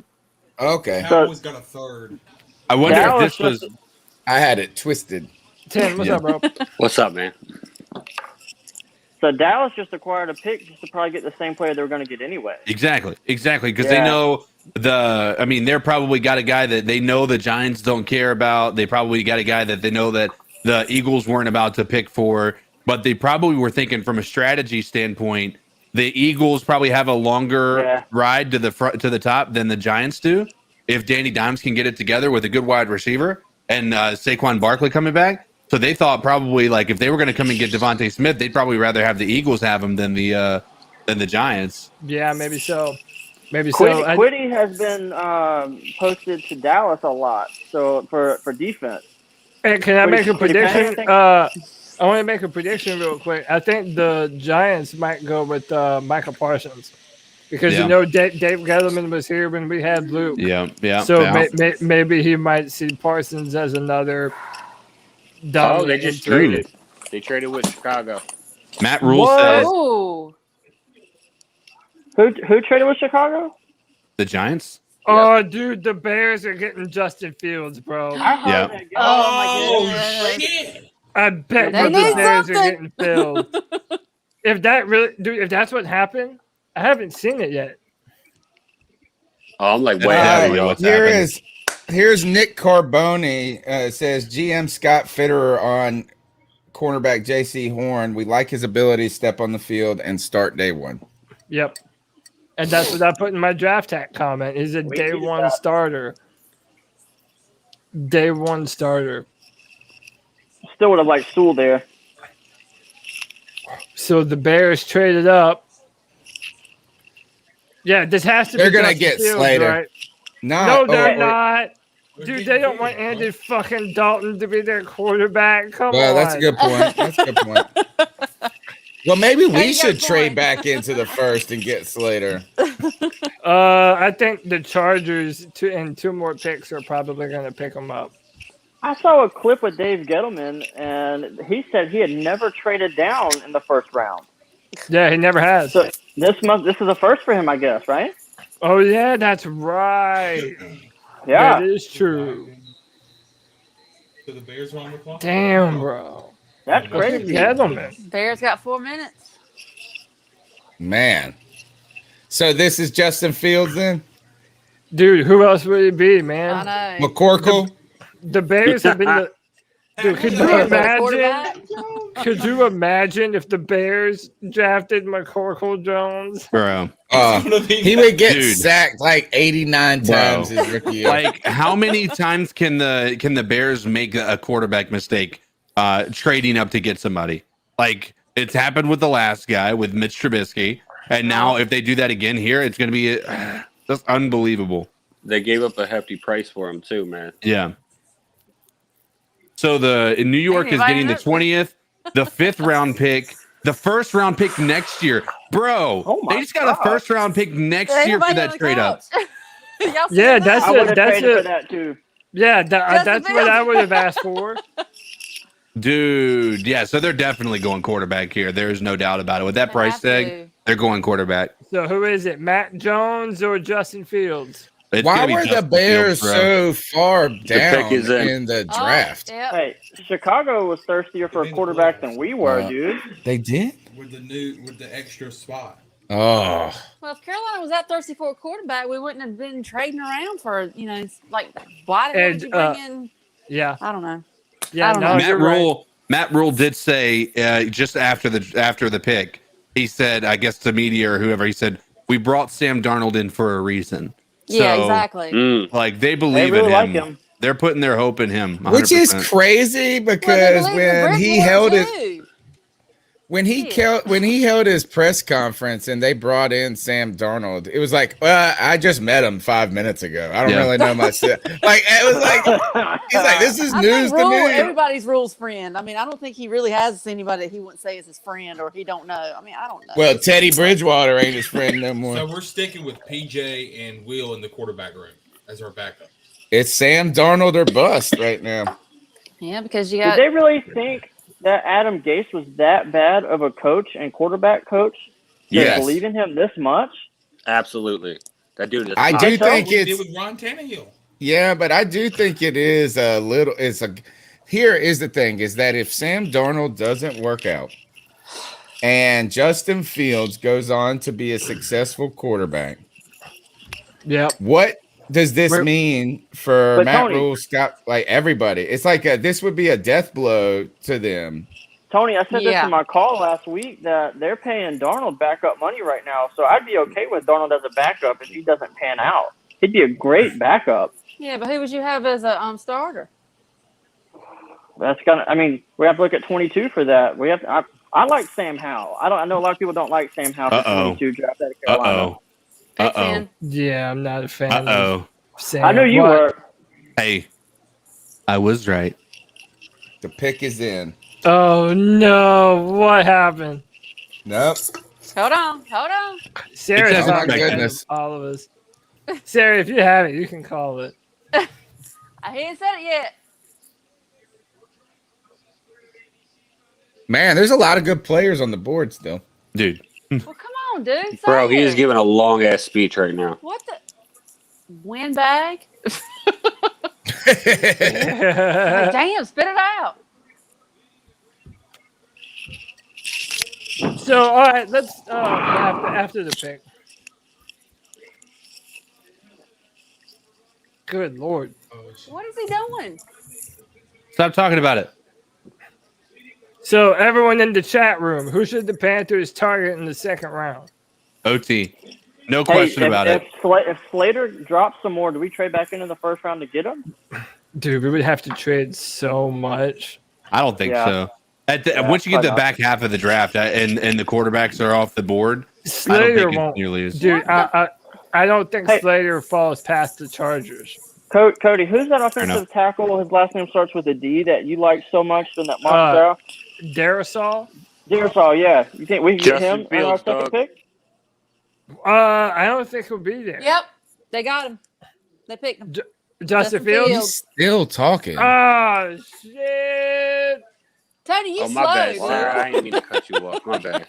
okay. Cowboys got a 3rd. I wonder Dallas if this was. I had it twisted. Tim, what's up, bro? What's up, man? So Dallas just acquired a pick just to probably get the same player they were going to get anyway. Exactly, because they know they're probably got a guy that they know the Giants don't care about. They probably got a guy that they know that the Eagles weren't about to pick for, but they probably were thinking from a strategy standpoint, the Eagles probably have a longer ride to the front to the top than the Giants do. If Danny Dimes can get it together with a good wide receiver and Saquon Barkley coming back. So they thought probably like if they were going to come and get Devontae Smith, they'd probably rather have the Eagles have him than the Giants. Yeah, maybe so. Quiddy has been posted to Dallas a lot. So for defense. Hey, can I make a Quiddy prediction? Payne, I want to make a prediction real quick. I think the Giants might go with Michael Parsons because Dave Gettleman was here when we had Luke. Yeah. So maybe he might see Parsons as another. Oh, they just traded. They traded with Chicago. Matt Rule says who traded with Chicago? the Giants. Oh, dude, the Bears are getting Justin Fields, bro. Yeah. Oh my goodness. I bet They the need Bears are something. getting filled. If that's what happened, I haven't seen it yet. Oh, I'm like way All ahead of right, you. What's here happening? is Here's Nick Carboni. Says GM Scott Fitterer on cornerback J.C. Horn. We like his ability to step on the field and start day one. Yep. And that's what I put in my draft tag comment. He's a day one starter. Day one starter. Still would have liked Sewell there. So the Bears traded up. Yeah, this has to They're be. They're gonna Justin get Fields, Slater. right? No, they're not. Dude, they don't want Andy fucking Dalton to be their quarterback. Come on. That's a good point. That's a good point. Well, maybe we should trade back into the first and get Slater. I think the Chargers two more picks are probably going to pick them up. I saw a clip with Dave Gettleman, and he said he had never traded down in the first round. Yeah, he never has. So this is a first for him, I guess, right? Oh yeah, that's right. Yeah, that is true. So the Bears are on the clock. Damn, bro. That's crazy. Gettleman. Bears got 4 minutes. Man. So this is Justin Fields then? Dude, who else would it be, man? I know. McCorkle? The Bears have been the. Dude, could you imagine? Could you imagine if the Bears drafted McCorkle Jones? Bro. He would get sacked like 89 times his rookie year. Like, how many times can the Bears make a quarterback mistake trading up to get somebody? Like, it's happened with the last guy with Mitch Trubisky, and now if they do that again here, it's going to be just unbelievable. They gave up a hefty price for him too, man. Yeah. So in New York is getting the 20th, the 5th round pick, the 1st round pick next year. Bro, they just got a 1st round pick next year for that trade up. Yeah, that's for it. that too. Yeah, that's what I would have asked for. Dude, yeah, so they're definitely going quarterback here. There's no doubt about it. With that price tag, they're going quarterback. So who is it, Matt Jones or Justin Fields? Why were the Bears so far down in the draft? Hey, Chicago was thirstier for a quarterback than we were, dude. They did? With the extra spot. Oh. Well, if Carolina was that thirsty for a quarterback, we wouldn't have been trading around for, like, why would you bring in? Yeah. I don't know. Yeah, I don't know. Matt Rule did say just after the pick, he said, I guess to media or whoever, he said, we brought Sam Darnold in for a reason. Yeah, exactly. Like they believe really in like him. him. They're putting their hope in him. 100%. Which is crazy because when he held his when he held his press conference and they brought in Sam Darnold, it was like, well, I just met him 5 minutes ago. I don't really know much. Like it was like he's like, this is news to me. Everybody's Rule's friend. I mean, I don't think he really has anybody that he wouldn't say is his friend or he don't know. I mean, I don't know. Well, Teddy Bridgewater ain't his friend no more. So we're sticking with PJ and Will in the quarterback room as our backup. It's Sam Darnold or bust right now. Yeah, because you got. Did they really think that Adam Gase was that bad of a coach and quarterback coach to believe in him this much? Absolutely. That dude is I do think it's with Ron Tannehill. Yeah, but I do think it is a little. Here is the thing: is that if Sam Darnold doesn't work out, and Justin Fields goes on to be a successful quarterback, what does this mean for Matt Rule, Scott, like everybody? It's like this would be a death blow to them. Tony, I said this in my call last week that they're paying Darnold backup money right now, so I'd be okay with Darnold as a backup if he doesn't pan out. He'd be a great backup. Yeah, but who would you have as a starter? That's gonna. I mean, we have to look at 22 for that. We have. I like Sam Howell. I know a lot of people don't like Sam Howell for 22 draft out of Carolina. Yeah, I'm not a fan. Of Sam. I know you were. Hey, I was right. The pick is in. Oh no! What happened? Nope. Hold on. Sarah's Oh, my not goodness. all of us. Sarah, if you have it, you can call it. I ain't said it yet. Man, there's a lot of good players on the board still, dude. Well, come on, dude. Bro, say he it. is giving a long ass speech right now. What the windbag? Like, damn, spit it out. So, all right, let's after the pick. Good Lord. What is he doing? Stop talking about it. So, everyone in the chat room, who should the Panthers target in the second round? OT. No question about it. If Slater drops some more, do we trade back into the first round to get him? Dude, we would have to trade so much. I don't think so. Once you get the back half of the draft and the quarterbacks are off the board, Slater I don't think won't. it's nearly as. Dude, I don't think Slater falls past the Chargers. Cody, who's that offensive tackle? His last name starts with a D that you like so much from that mock draft? Darrisaw, yeah. You think we can get him on our second pick? I don't think he'll be there. Yep, they got him. They picked him. Justin Fields? He's still talking. Oh, shit. Tony, you my slow, bad, dude. Sarah. I didn't mean to cut you off. My bad.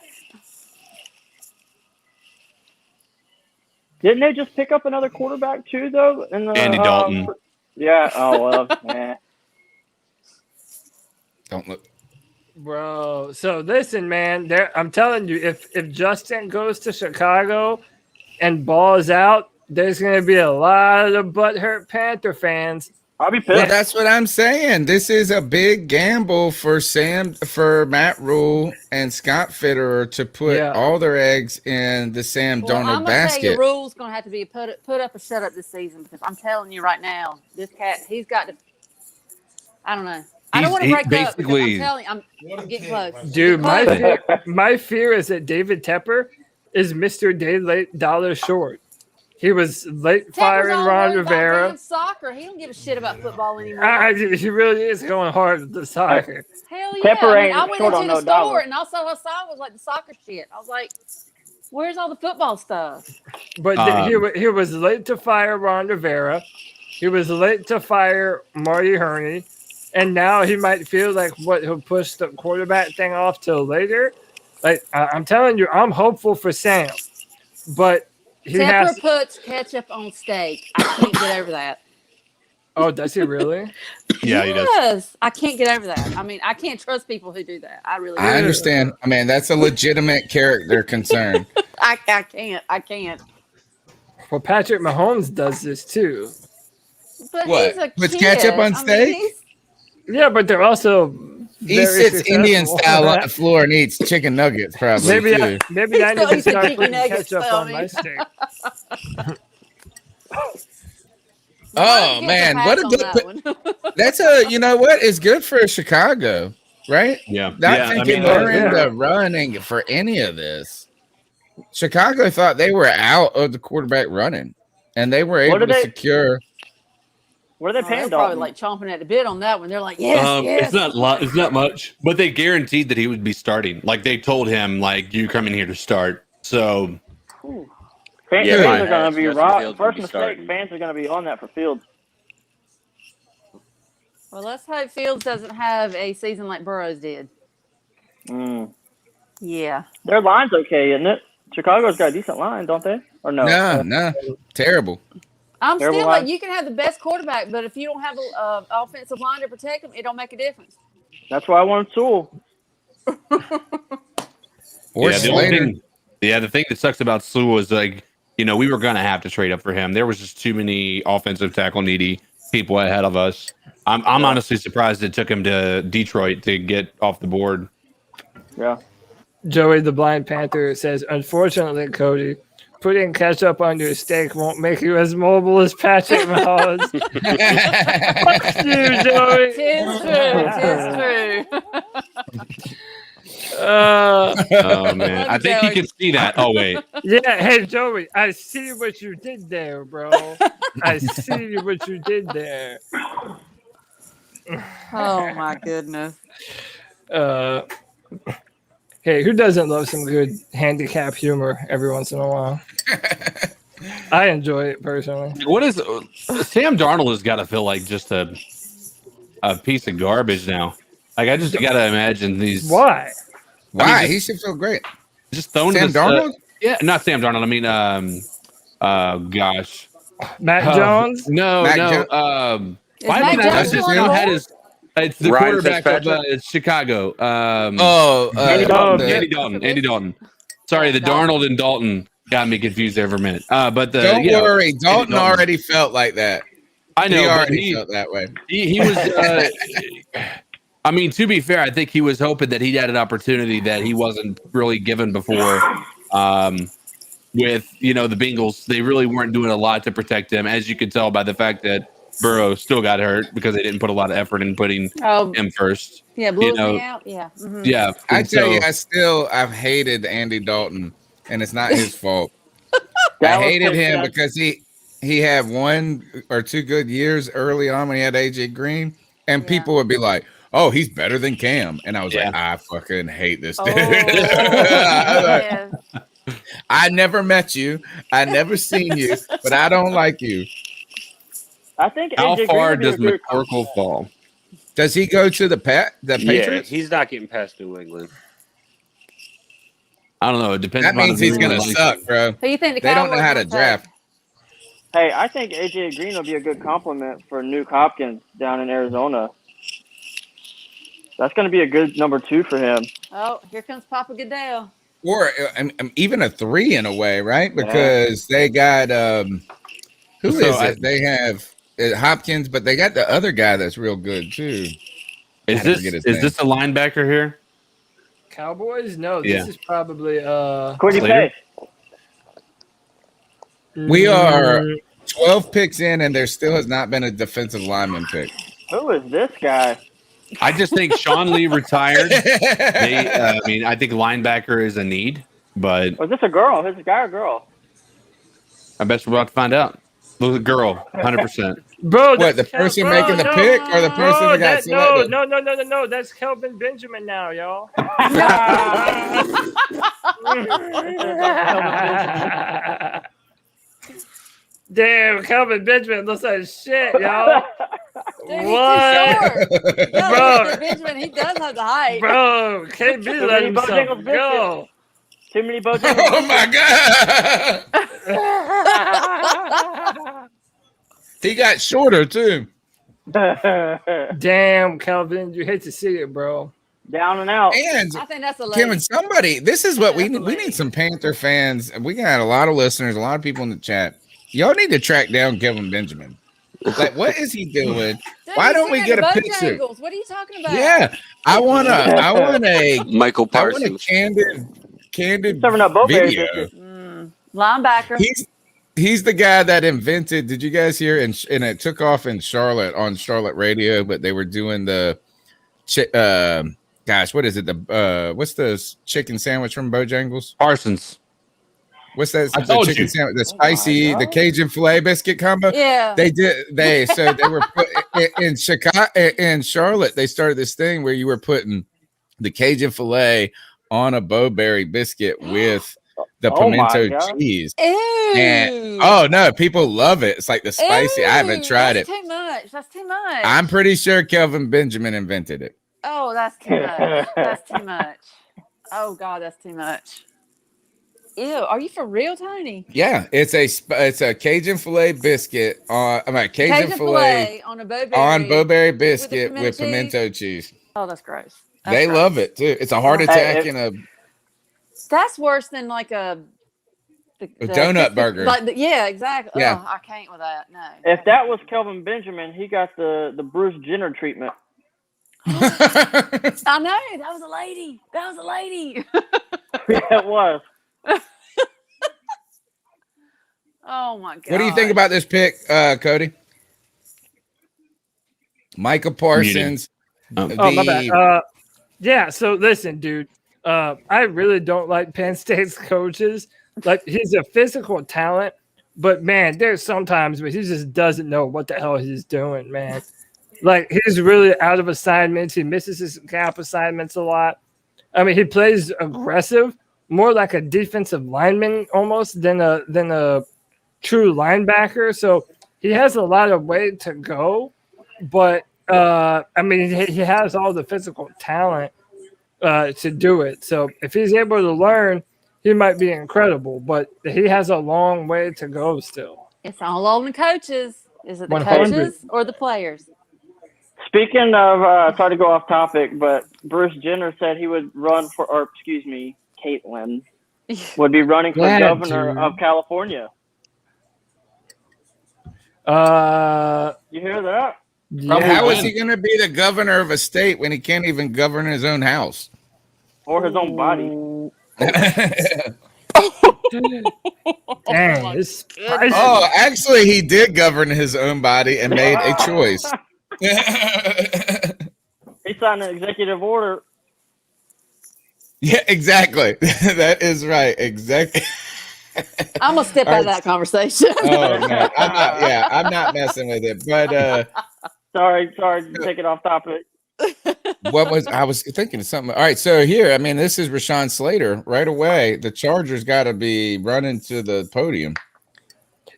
Didn't they just pick up another quarterback too, though? In the, Andy Dalton. Yeah. Oh well. Nah. Don't look. Bro, so listen, man. I'm telling you, if Justin goes to Chicago and balls out, there's going to be a lot of butthurt Panther fans. I'll be pissed. Well, that's what I'm saying. This is a big gamble for Matt Rule and Scott Fitterer to put all their eggs in the Sam Darnold I'm basket. Tell you, Rule's going to have to be put up or shut up this season because I'm telling you right now, this cat, he's got to. I don't know. I don't want to break up. Because I'm telling you, I'm getting close. Dude, my fear is that David Tepper is Mr. Day Late Dollar Short. He was late firing Ron Rivera. Soccer. He don't give a shit about football anymore. He really is going hard at the soccer. Hell yeah. I went into the store and all I saw was like the soccer shit. I was like, where's all the football stuff? But he was late to fire Ron Rivera. He was late to fire Marty Herney. And now he might feel like he'll push the quarterback thing off till later. Like I'm telling you, I'm hopeful for Sam. But Tepper puts ketchup on steak. I can't get over that. Oh, does he really? Yeah, he does. Yes, I can't get over that. I mean, I can't trust people who do that. I really. I understand. I mean, that's a legitimate character concern. I can't. I can't. Well, Patrick Mahomes does this too. But What? he's a Puts kid. ketchup on steak? Yeah, but they're also He very sits successful. Indian style on the floor and eats chicken nuggets, probably. Maybe too. maybe I need to He's still start eating putting nuggets, ketchup tell on me. my steak. Oh man, what a good! That's a you know what is good for Chicago, right? Yeah, Not yeah. thinking they're in the running for any of this. Chicago thought they were out of the quarterback running, and they were able to secure. What are they paying? They're probably like chomping at the bit on that one. They're like, yes, yes. It's not much, but they guaranteed that he would be starting. Like they told him, like you come in here to start. So Fans are going to be rock. First mistake, starting. fans are going to be on that for Fields. Well, let's hope Fields doesn't have a season like Burrows did. Yeah. Their line's okay, isn't it? Chicago's got a decent line, don't they? Or no? No, terrible. I'm Terrible still line. like, you can have the best quarterback, but if you don't have an offensive line to protect him, it don't make a difference. That's why I wanted Sewell. Or Slater. The thing that sucks about Sewell is like, you know, we were going to have to trade up for him. There was just too many offensive tackle needy people ahead of us. I'm honestly surprised it took him to Detroit to get off the board. Yeah. Joey the Blind Panther says, unfortunately, Cody, putting ketchup on your steak won't make you as mobile as Patrick Mahomes. Fuck you, Joey. Tis true. Oh man, I think he could see that. Oh wait, yeah. Hey, Joey, I see what you did there, bro. I see what you did there. Oh my goodness. Hey, who doesn't love some good handicap humor every once in a while? I enjoy it personally. what is Sam Darnold has got to feel like just a piece of garbage now. Like I just got to imagine these. Why? Why? He should feel great. Just thrown Sam to Darnold? Yeah, not Sam Darnold. I mean, gosh, Matt Jones. No, Matt no. Why Matt did I Jones just on know the had board? his? It's the Ryan quarterback of Fitzpatrick? Chicago. Andy Dalton. Andy Dalton. Sorry, the Darnold and Dalton got me confused there for a minute. But Don't worry, Dalton already felt like that. I know, he but already felt that way. He was. I mean, to be fair, I think he was hoping that he had an opportunity that he wasn't really given before. With the Bengals, they really weren't doing a lot to protect him, as you could tell by the fact that Burrow still got hurt because they didn't put a lot of effort in putting him first. Yeah, blew me out. Yeah. Mhm. Yeah, I and tell you, so- I've hated Andy Dalton, and it's not his fault. I Dallas hated takes him that. because he had 1 or 2 good years early on when he had AJ Green, and people would be like, "Oh, he's better than Cam," and I was like, "I fucking hate this dude." Yeah. I never met you, I never seen you, but I don't like you. I think How AJ far Green does would be a good McCorkle fall? Does he go to the Yeah, Patriots? he's not getting past New England. I don't know. It depends. That upon means the he's gonna relationship. suck, bro. Who you think the They don't know Cowboys how to will take? draft. Hey, I think AJ Green will be a good compliment for Nuke Hopkins down in Arizona. That's going to be a good number 2 for him. Oh, here comes Papa Goodell. Or even a 3 in a way, right? Because they got who So is it? They have Hopkins, but they got the other guy that's real good too. Is I forget his name. this a linebacker here? Cowboys? No, this Yeah. is probably Cody Slater? Pay. We are 12 picks in, and there still has not been a defensive lineman pick. Who is this guy? I just think Sean Lee retired. I mean, I think linebacker is a need, but Was this a girl? Is this a guy or girl? I bet we're about to find out. Little girl, 100%. Bro, What, the person making the pick or the person that got selected? No. That's Kelvin Benjamin now, y'all. Damn, Kelvin Benjamin looks like shit, y'all. Dude, he's What? too short. No, Bro. Benjamin, he does have the height. Bro, KB Too let many himself Bojangles go. Too many Bojangles. Oh my god! He got shorter too. Damn, Calvin, you hate to see it, bro. Down and out. And I think that's a lady. Kevin, somebody, this is what we That's a need. We lady. need some Panther fans. We got a lot of listeners, a lot of people in the chat. Y'all need to track down Kevin Benjamin. Like, what is he doing? Dude, Why he's don't we singing get a the picture? Bojangles. What are you talking about? Yeah, I want a Michael I want a Parsons. candid Serving up Bowberry video. biscuits. Linebacker. He's the guy that invented. Did you guys hear? And it took off in Charlotte on Charlotte radio, but they were doing the, gosh, what is it? The what's the chicken sandwich from Bojangles? Parsons. What's that? I The told chicken you. sandwich, the spicy, the Cajun filet biscuit combo. Yeah. They were in Chicago, in Charlotte. They started this thing where you were putting the Cajun filet on a Bowberry biscuit with the Oh my pimento God. cheese. Ew. And oh no, people love it. It's like the spicy. I haven't tried That's it. too much. That's too much. I'm pretty sure Kelvin Benjamin invented it. Oh, that's too much. That's too much. Oh God, that's too much. Ew, are you for real, Tony? Yeah, it's a Cajun filet biscuit on Cajun filet on a Bowberry biscuit with pimento pimento cheese. Oh, that's gross. That's They gross. love it too. It's a heart attack in a That's worse than like a donut burger. Yeah, exactly. Yeah. Oh, I can't with that. No. If that was Kelvin Benjamin, he got the Bruce Jenner treatment. I know. That was a lady. That was a lady. Yeah, it was. Oh my God. What do you think about this pick, Cody? Michael Parsons. Oh, my bad. Yeah, so listen, dude. I really don't like Penn State's coaches. Like, he's a physical talent, but man, there's sometimes where he just doesn't know what the hell he's doing, man. Like, he's really out of assignments. He misses his gap assignments a lot. I mean, he plays aggressive, more like a defensive lineman almost than a true linebacker. So he has a lot of way to go, but I mean, he has all the physical talent to do it. So if he's able to learn, he might be incredible, but he has a long way to go still. It's all on the coaches. Is it the 100. coaches or the players? Speaking of, sorry to go off topic, but Bruce Jenner said he would run for, or excuse me, Caitlin would be running for governor of California. You hear that? Yeah. How is he going to be the governor of a state when he can't even govern his own house or his own body? Dang, it's spicy. Oh, actually, he did govern his own body and made a choice. He signed an executive order. Yeah, exactly. That is right. Exactly. I'm gonna step out of that conversation. Oh man, I'm not messing with it. But sorry to take it off topic. I was thinking of something. All right, so here, I mean, this is Rashawn Slater right away. The Chargers got to be running to the podium.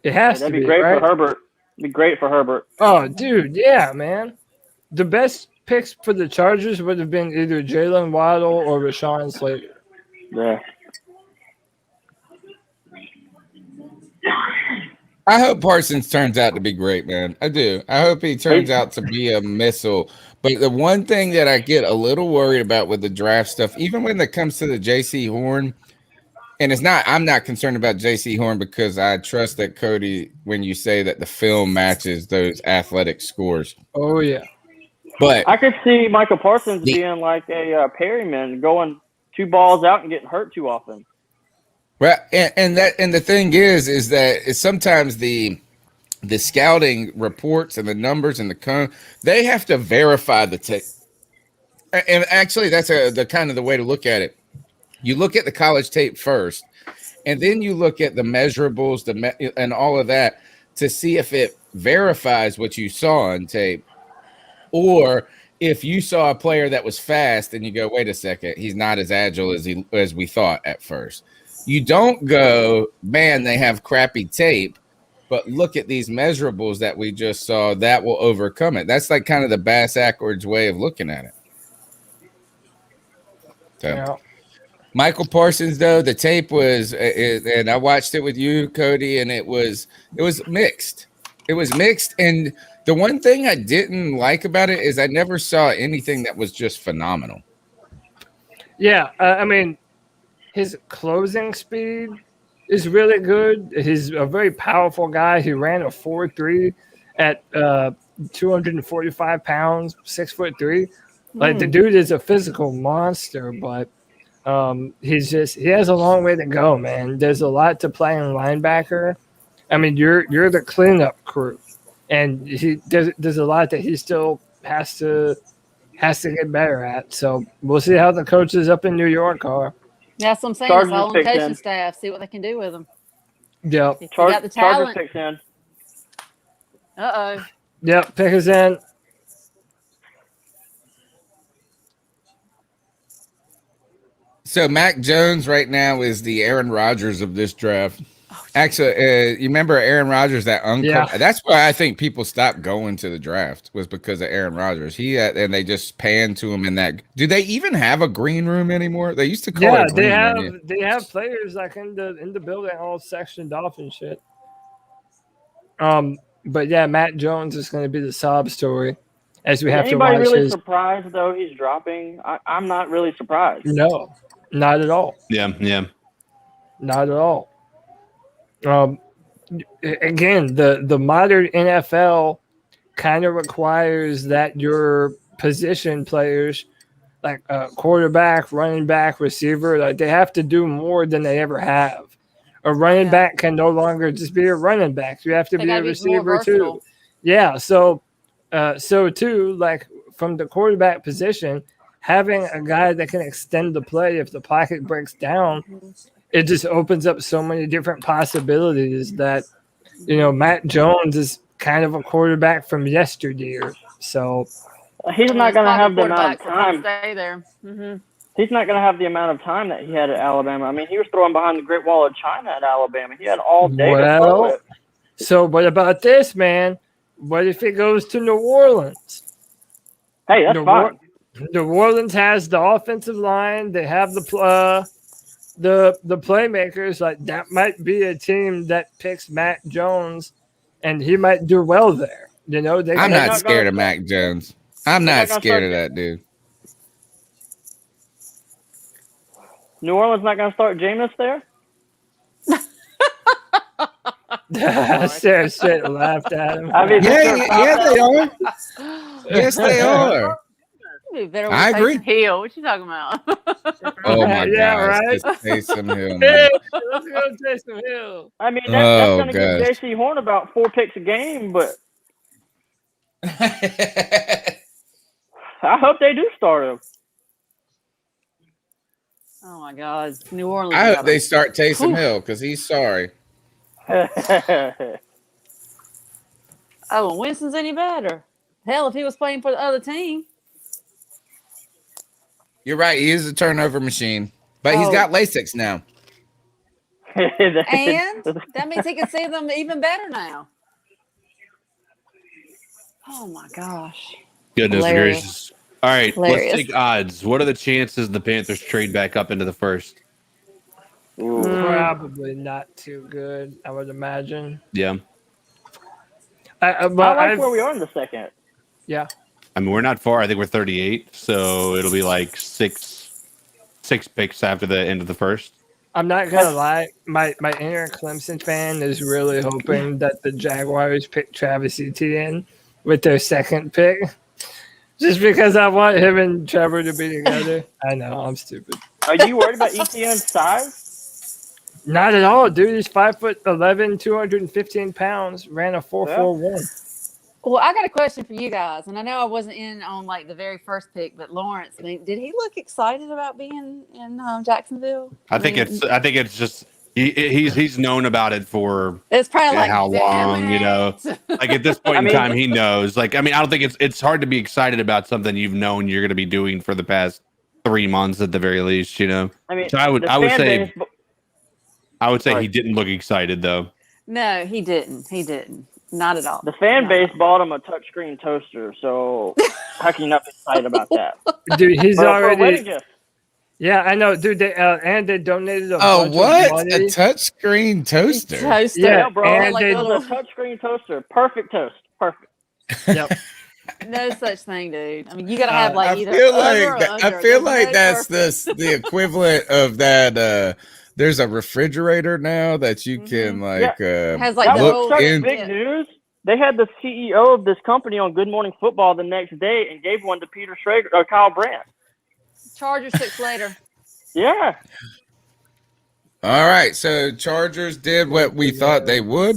It has That'd to be great right? for Herbert. Be great for Herbert. Oh, dude, yeah, man. The best picks for the Chargers would have been either Jalen Waddle or Rashawn Slater. Yeah. I hope Parsons turns out to be great, man. I do. I hope he turns out to be a missile. But the one thing that I get a little worried about with the draft stuff, even when it comes to the J.C. Horn, and I'm not concerned about J.C. Horn because I trust that Cody, when you say that the film matches those athletic scores. Oh, yeah. But I could see Michael Parsons being like a Perryman, going 2 balls out and getting hurt too often. Well, and the thing is that it's sometimes the scouting reports and the numbers and the cone, they have to verify the tape. And actually, that's the kind of the way to look at it. You look at the college tape first, and then you look at the measurables, and all of that to see if it verifies what you saw on tape, or if you saw a player that was fast and you go, wait a second, he's not as agile as we thought at first. You don't go, man, they have crappy tape, but look at these measurables that we just saw that will overcome it. That's like kind of the bass-backwards way of looking at it. So, Yeah. Michael Parsons, though, the tape was, and I watched it with you, Cody, and it was mixed. It was mixed, and The one thing I didn't like about it is I never saw anything that was just phenomenal. Yeah, I mean, his closing speed is really good. He's a very powerful guy. He ran a 4.3 at 245 pounds, 6'3". Like the dude is a physical monster, but he has a long way to go, man. There's a lot to play in linebacker. I mean, you're the cleanup crew, and there's a lot that he still has to get better at. So we'll see how the coaches up in New York are. That's what I'm saying. It's all on the coaching staff. See what they can do with them. Yep. If you got the talent. Chargers picks in. Uh-oh. Yep, pick us in. So Mac Jones right now is the Aaron Rodgers of this draft. Actually, you remember Aaron Rodgers? That's why I think people stopped going to the draft was because of Aaron Rodgers. And they just panned to him in that. Do they even have a green room anymore? They used to call it a green room. They have players like in the building all sectioned off and shit. But yeah, Matt Jones is going to be the sob story as we have to watch. Anybody really surprised though he's dropping? I'm not really surprised. No, not at all. Yeah. Not at all. Again, the modern NFL kind of requires that your position players, like quarterback, running back, receiver, like they have to do more than they ever have. A running back can no longer just be a running back. You have to be a receiver too. Yeah. So too, like from the quarterback position, having a guy that can extend the play if the pocket breaks down. It just opens up so many different possibilities that, Matt Jones is kind of a quarterback from yesteryear. So he's not going to have the amount of time. Stay there. Mm-hmm. He's not going to have the amount of time that he had at Alabama. I mean, he was throwing behind the Great Wall of China at Alabama. He had all day to throw it. So what about this, man? What if it goes to New Orleans? Hey, that's fine. New Orleans has the offensive line. They have the playmakers. Like that might be a team that picks Mac Jones, and he might do well there. I'm not scared of Mac Jones. I'm not scared of that dude. New Orleans not going to start Jameis there? Sarah straight laughed at him. I mean, yeah, they are. Yes, they are. I agree. Hill, what you talking about? Oh my yeah, gosh, right? just Taysom Hill. Let's go Taysom Hill. I mean, that's going to give J.C. Horn about 4 picks a game, but I hope they do start him. Oh my God, New Orleans! I hope they start Taysom Hill because he's sorry. Oh, Winston's any better? Hell, if he was playing for the other team. You're right. He is a turnover machine, but he's got LASIK now. And that means he can see them even better now. Oh my gosh! Goodness Hilarious. gracious! All right, Hilarious. let's take odds. What are the chances the Panthers trade back up into the first? Probably not too good, I would imagine. Yeah. I like where we are in the second. Yeah. I mean, we're not far. I think we're 38, so it'll be like six picks after the end of the first. I'm not gonna lie, my inner Clemson fan is really hoping that the Jaguars pick Travis Etienne with their second pick, just because I want him and Trevor to be together. I know I'm stupid. Are you worried about Etienne's size? Not at all, dude. He's 5'11", 215 pounds. Ran a 4.41. Well, I got a question for you guys, and I know I wasn't in on like the very first pick, but Lawrence, did he look excited about being in Jacksonville? I think it's just he's known about it for it's probably like how long, like at this point in time he knows. Like, I mean, I don't think it's hard to be excited about something you've known you're going to be doing for the past 3 months at the very least. I mean, so I would say he didn't look excited though. No, he didn't. He didn't. Not at all. The fan base bought him a touchscreen toaster, so how can you not be excited about that? Dude, he's already. For yeah, I know, dude. And they donated a Oh, bunch what? of money. A touchsame toaster? Toaster, Yeah, bro. and Like a little touchscreen toaster. Perfect toast. Perfect. Yep. No such thing, dude. I mean, you gotta have like I either feel over like or under. I feel There's like no that's perfect. the equivalent of that. There's a refrigerator now that you can like Has like That the look was whole such in. big news. They had the CEO of this company on Good Morning Football the next day and gave one to Peter Schrager or Kyle Brandt. Chargers 6 later. Yeah. All right, so Chargers did what we thought they would.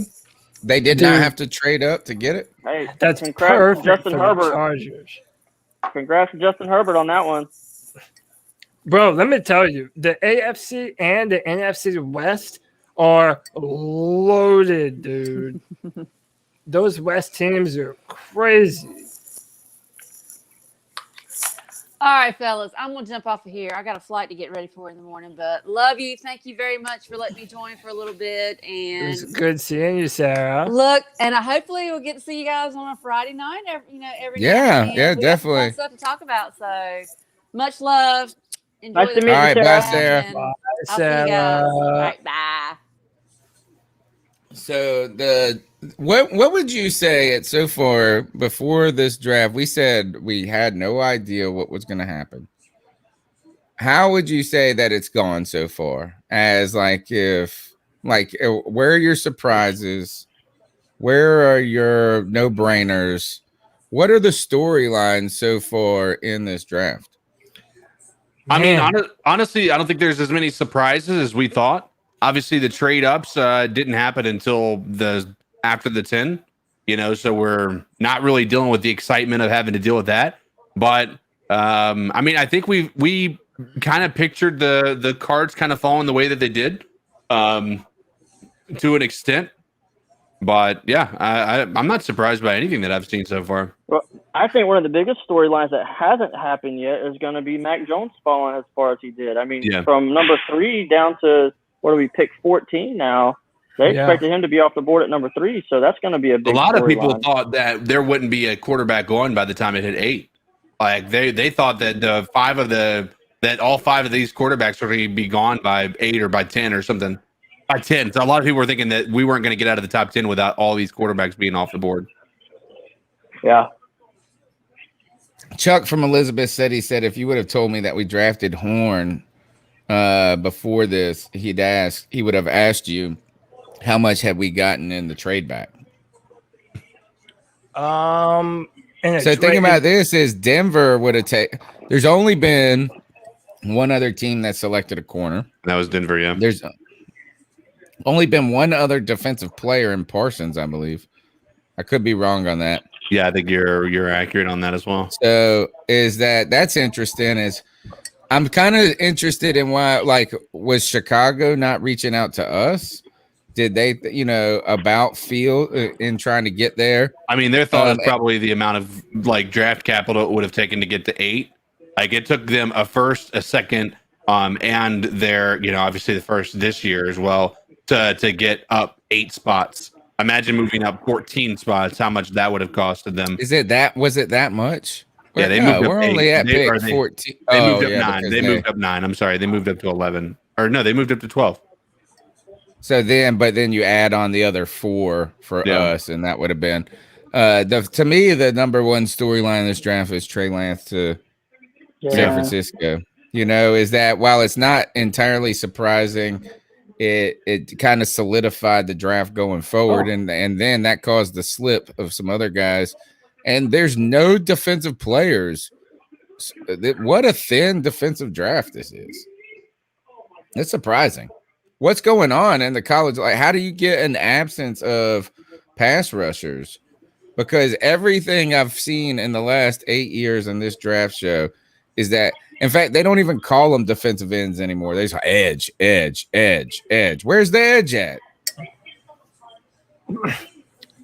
They did not have to trade up to get it. Hey, That's congrats to perfect Justin for the Herbert. Chargers. Congrats to Justin Herbert on that one. Bro, let me tell you, the AFC and the NFC West are loaded, dude. Those West teams are crazy. All right, fellas, I'm gonna jump off of here. I got a flight to get ready for in the morning, but love you. Thank you very much for letting me join for a little bit. It was And good seeing you, Sarah. look, and hopefully we'll get to see you guys on a Friday night. Every now Yeah, and then. yeah, We got some fun definitely. stuff to talk about. So much love. Enjoy Nice to the meet you, All right, bye, draft, Sarah. and Bye, I'll see you guys. All Sarah. right, bye. So what would you say it so far before this draft? We said we had no idea what was going to happen. How would you say that it's gone so far? As like if like where are your surprises? Where are your no brainers? What are the storylines so far in this draft? I mean, Man. honestly, I don't think there's as many surprises as we thought. Obviously, the trade ups didn't happen until after the 10, so we're not really dealing with the excitement of having to deal with that. But I mean, I think we kind of pictured the cards kind of falling the way that they did, to an extent. But yeah, I'm not surprised by anything that I've seen so far. Well, I think one of the biggest storylines that hasn't happened yet is going to be Mac Jones falling as far as he did. I mean, from number 3 down to what do we pick 14 now? They expected him to be off the board at number 3, so that's going to be a big. A lot of people storyline. thought that there wouldn't be a quarterback going by the time it hit 8. Like they thought that all 5 of these quarterbacks were going to be gone by 8 or by 10 or something. By 10. So a lot of people were thinking that we weren't going to get out of the top 10 without all these quarterbacks being off the board. Yeah. Chuck from Elizabeth said if you would have told me that we drafted Horn before this, he would have asked you how much had we gotten in the trade back. So thinking about this is Denver would have taken. There's only been one other team that selected a corner. That was Denver, yeah. There's only been one other defensive player in Parsons, I believe. I could be wrong on that. Yeah, I think you're accurate on that as well. So that's interesting. Is I'm kind of interested in why, like, was Chicago not reaching out to us? Did they, about Field in trying to get there? I mean, their thought is probably the amount of like draft capital it would have taken to get to 8. Like it took them a first, a second, and their, obviously the first this year as well to get up 8 spots. Imagine moving up 14 spots, how much that would have costed them. Was it that much? Yeah, they moved up. We're 8. only at pick 14. They moved up 9. They moved up 9. I'm sorry, they moved up to 11. Or no, they moved up to 12. So then you add on the other 4 for us, and that would have been to me the number one storyline in this draft is Trey Lance to San Francisco. Is that while it's not entirely surprising, it kind of solidified the draft going forward, and then that caused the slip of some other guys. And there's no defensive players. What a thin defensive draft this is. It's surprising. What's going on in the college? Like, how do you get an absence of pass rushers? Because everything I've seen in the last 8 years in this draft show is that, in fact, they don't even call them defensive ends anymore. They just edge. Where's the edge at?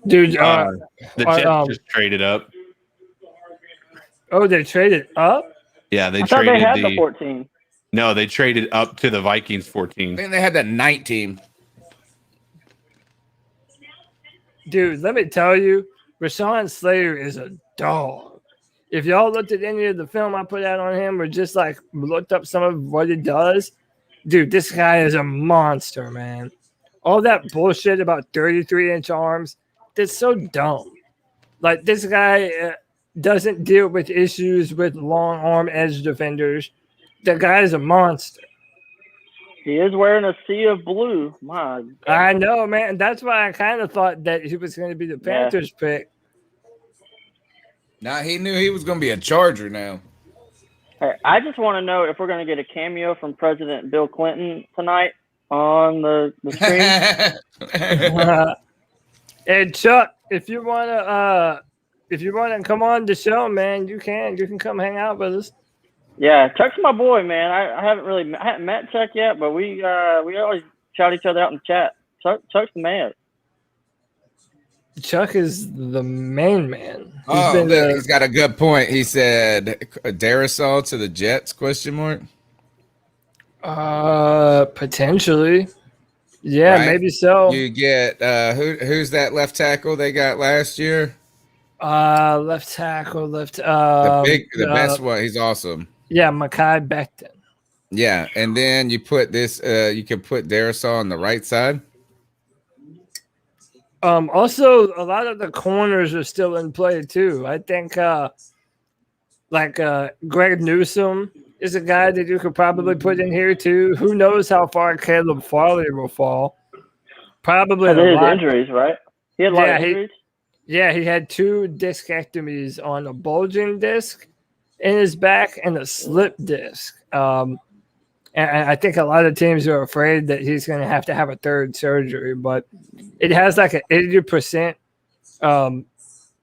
Dude, the Jets just traded up. Oh, they traded up? Yeah, they I thought traded they had the 14. No, they traded up to the Vikings 14. I think they had that 19. Dude, let me tell you, Rashawn Slater is a dog. If y'all looked at any of the film I put out on him or just like looked up some of what he does, dude, this guy is a monster, man. All that bullshit about 33-inch arms, that's so dumb. Like this guy doesn't deal with issues with long arm edge defenders. The guy's a monster. He is wearing a sea of blue. My God. I know, man. That's why I kind of thought that he was going to be the Panthers pick. Now he knew he was going to be a Charger now. Hey, I just want to know if we're going to get a cameo from President Bill Clinton tonight on the stream. And Chuck, if you want to come on the show, man, you can come hang out with us. Yeah, Chuck's my boy, man. I haven't met Chuck yet, but we always shout each other out in the chat. Chuck's the man. Chuck is the main man. He's got a good point. He said Darasol to the Jets? ? Potentially. Yeah, right? maybe so. You get who's that left tackle they got last year? Left tackle, the best one. He's awesome. Yeah, Mekhi Becton. Yeah, and then you put this. You can put Darasol on the right side. Also, a lot of the corners are still in play too. I think, Greg Newsome is a guy that you could probably put in here too. Who knows how far Caleb Farley will fall? Probably a lot. Injuries, right? He had a lot of injuries. He had 2 discectomies on a bulging disc in his back and a slip disc. And I think a lot of teams are afraid that he's going to have a third surgery, but it has like an 80%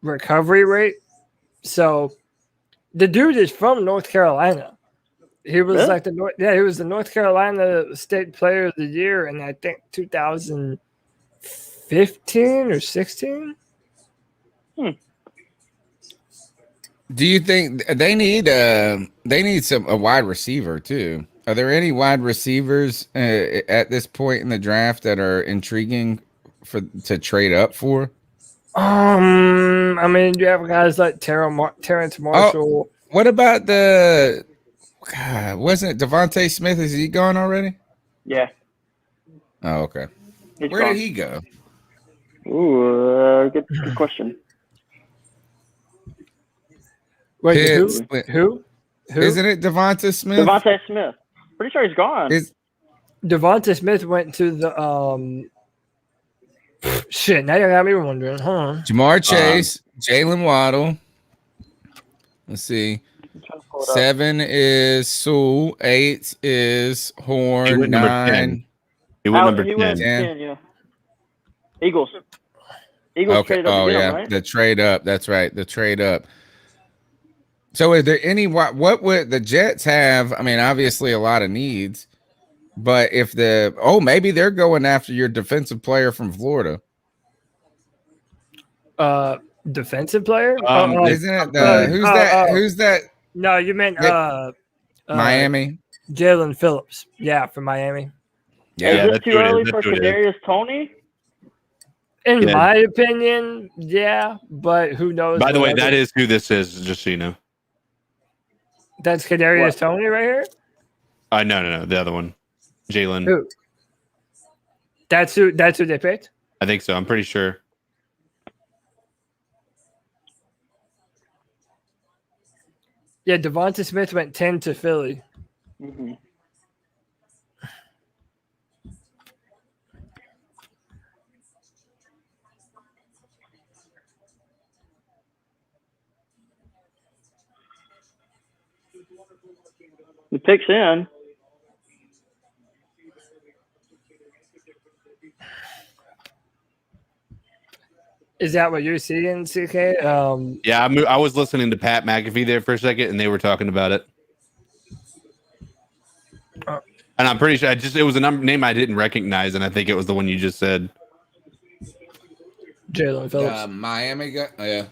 recovery rate. So the dude is from North Carolina. He was he was the North Carolina State Player of the Year in I think 2015 or 16. Do you think they need a wide receiver too? Are there any wide receivers at this point in the draft that are intriguing to trade up for? I mean, you have guys like Terrence Marshall. What about wasn't it Devontae Smith? Is he gone already? Yeah. Oh, okay. Where did he go? Ooh, good question. Wait, who? Isn't it Devontae Smith? Devontae Smith. Pretty sure he's gone. Devontae Smith went to the shit. Now you got me wondering, huh? Jamar Chase, Jalen Waddle. Let's see. 7 is Sewell. 8 is Horn. 9. He went number 10. Yeah. Eagles. Okay. Oh yeah, right? The trade up. That's right. The trade up. So, is there any? What would the Jets have? I mean, obviously a lot of needs, but if maybe they're going after your defensive player from Florida. Defensive player? Isn't it? Who's that? No, you meant Miami. Jalen Phillips. Yeah, from Miami. Yeah, is it too early for Kadarius Toney? In my opinion, yeah, but who knows? By the way, that is who this is, just so you know. That's Kadarius Toney right here? No, the other one. Jalen. Who? That's who they picked? I think so. I'm pretty sure. Yeah, Devonta Smith went 10 to Philly. Mm-hmm. The pick's in. Is that what you're seeing, CK? Yeah, I was listening to Pat McAfee there for a second, and they were talking about it. And I'm pretty sure it was a name I didn't recognize, and I think it was the one you just said. Jalen Phillips. Miami guy. Oh, yeah.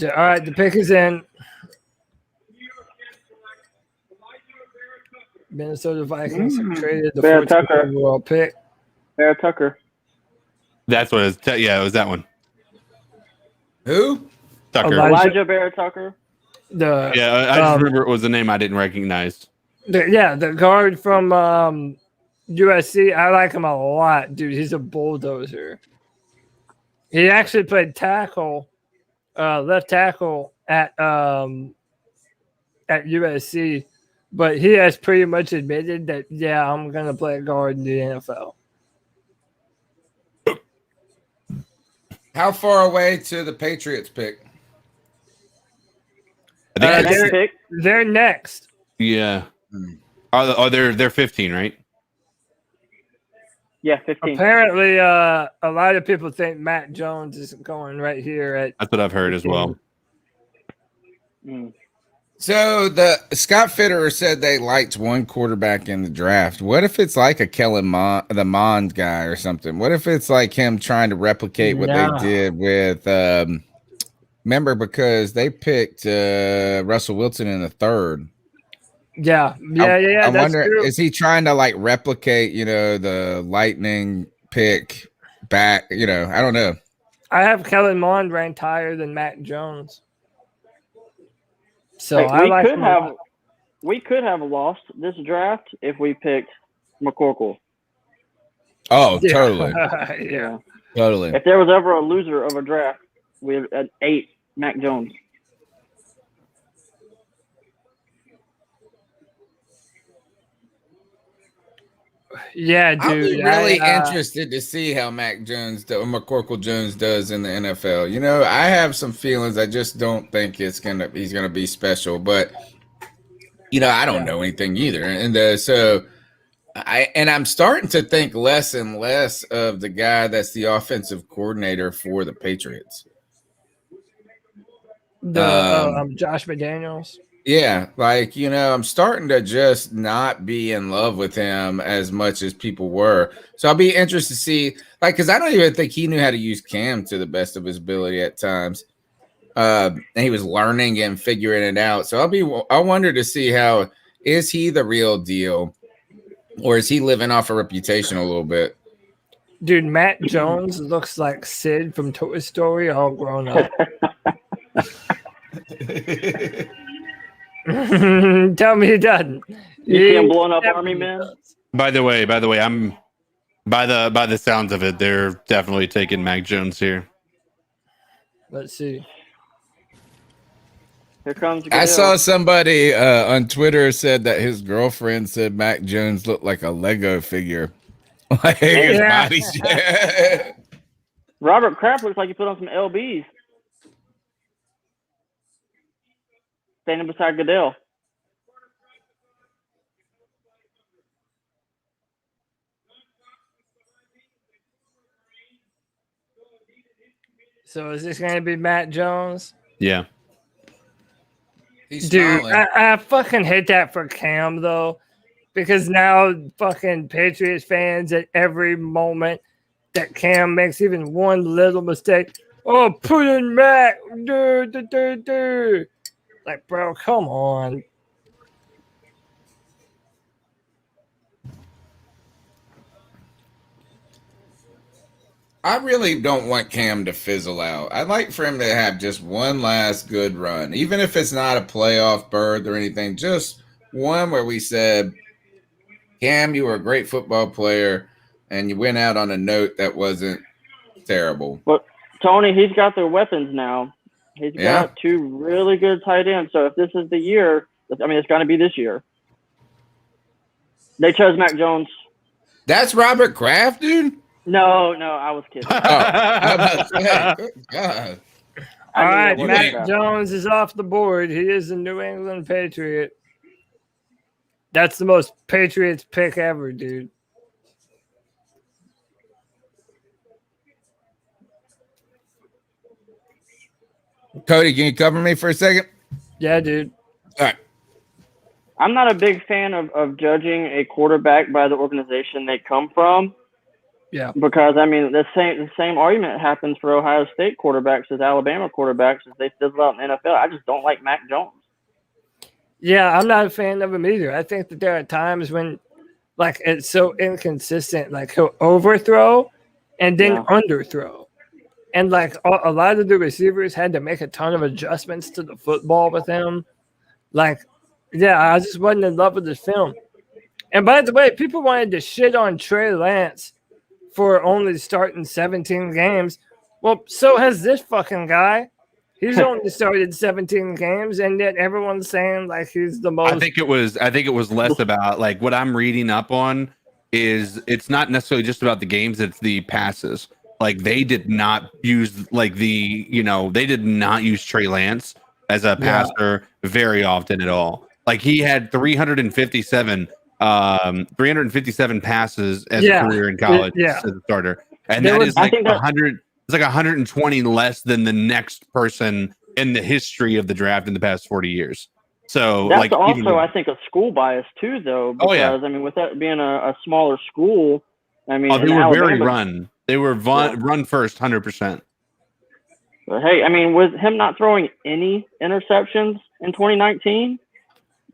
All right, the pick is in. Minnesota Vikings have traded the 14th overall pick. Bear Tucker. That's what it is. Yeah, it was that one. Who? Tucker. Elijah Barrett Tucker. I just remember it was a name I didn't recognize. The guard from USC. I like him a lot, dude. He's a bulldozer. He actually played tackle, left tackle at USC, but he has pretty much admitted that I'm gonna play a guard in the NFL. How far away to the Patriots pick? They're next. Yeah. They're 15, right? Yeah, 15. Apparently, a lot of people think Matt Jones is going right here. That's what I've heard 15. As well. So the Scott Fitterer said they liked one quarterback in the draft. What if it's like a Kellen Mond guy or something? What if it's like him trying to replicate what they did with remember, because they picked Russell Wilson in the third. Yeah. I wonder, is he trying to like replicate, the Lightning pick back? I don't know. I have Kellen Mond ranked higher than Matt Jones. So we could have lost this draft if we picked McCorkle. Oh, totally. Yeah. Totally. If there was ever a loser of a draft, we had at 8 Mac Jones. Yeah, dude. I'd be really interested to see how McCorkle Jones does in the NFL. I have some feelings. I just don't think he's gonna be special. But I don't know anything either. And I'm starting to think less and less of the guy that's the offensive coordinator for the Patriots. Josh McDaniels. Yeah, I'm starting to just not be in love with him as much as people were. So I'll be interested to see, because I don't even think he knew how to use Cam to the best of his ability at times. And he was learning and figuring it out. So I wonder to see is he the real deal, or is he living off a reputation a little bit? Dude, Matt Jones looks like Sid from Toy Story all grown up. Tell me he doesn't. You see him blowing up army men? By the way, I'm by the sounds of it, they're definitely taking Mac Jones here. Let's see. Here comes. I saw somebody on Twitter said that his girlfriend said Mac Jones looked like a Lego figure. Like his body. Robert Kraft looks like he put on some LBs. Standing beside Goodell. So is this going to be Matt Jones? Yeah. Dude, I fucking hate that for Cam, though, because now fucking Patriots fans at every moment that Cam makes even one little mistake, put in Matt, dude. Like, bro, come on. I really don't want Cam to fizzle out. I'd like for him to have just one last good run, even if it's not a playoff berth or anything, just one where we said, Cam, you were a great football player, and you went out on a note that wasn't terrible. But, Tony, he's got their weapons now. He's got 2 really good tight ends. So if this is the year, it's going to be this year. They chose Mac Jones. That's Robert Kraft, dude? No, I was kidding. God. All right, Mac Jones is off the board. He is a New England Patriot. That's the most Patriots pick ever, dude. Cody, can you cover me for a second? Yeah, dude. All right. I'm not a big fan of judging a quarterback by the organization they come from. Yeah. Because the same argument happens for Ohio State quarterbacks as Alabama quarterbacks as they fizzle out in the NFL. I just don't like Mac Jones. Yeah, I'm not a fan of him either. I think that there are times when, it's so inconsistent. Like he'll overthrow and then underthrow. And like a lot of the receivers had to make a ton of adjustments to the football with him. Like, yeah, I just wasn't in love with this film. And by the way, people wanted to shit on Trey Lance for only starting 17 games. Well, so has this fucking guy. He's only started 17 games, and yet everyone's saying like he's the most. I think it was less about like what I'm reading up on is it's not necessarily just about the games, it's the passes. Like they did not use they did not use Trey Lance as a passer very often at all. Like he had 357 passes as a career in college as a starter. And that is like 100. It's like 120 less than the next person in the history of the draft in the past 40 years. So that's like also, I think, a school bias too, though. Because I mean, with that being a smaller school, I mean, they were Alabama, very run. They were run first, 100%. But hey, I mean, with him not throwing any interceptions in 2019,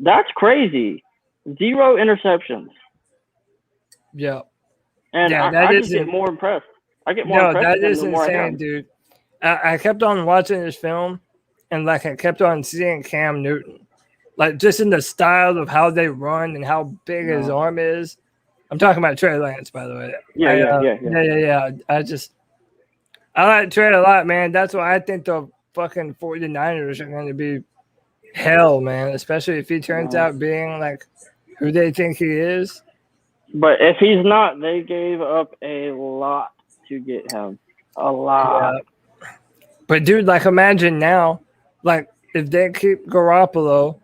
that's crazy. 0 interceptions. Yeah. And I just get more impressed. I get more impressed. That is insane, dude. I kept on watching this film, and like I kept on seeing Cam Newton, like just in the style of how they run and how big his arm is. I'm talking about Trey Lance, by the way. Yeah. I like Trey a lot, man. That's why I think the fucking 49ers are going to be hell, man. Especially if he turns out being like who they think he is. But if he's not, they gave up a lot to get him. A lot. Yeah. But dude, like imagine now, like if they keep Garoppolo,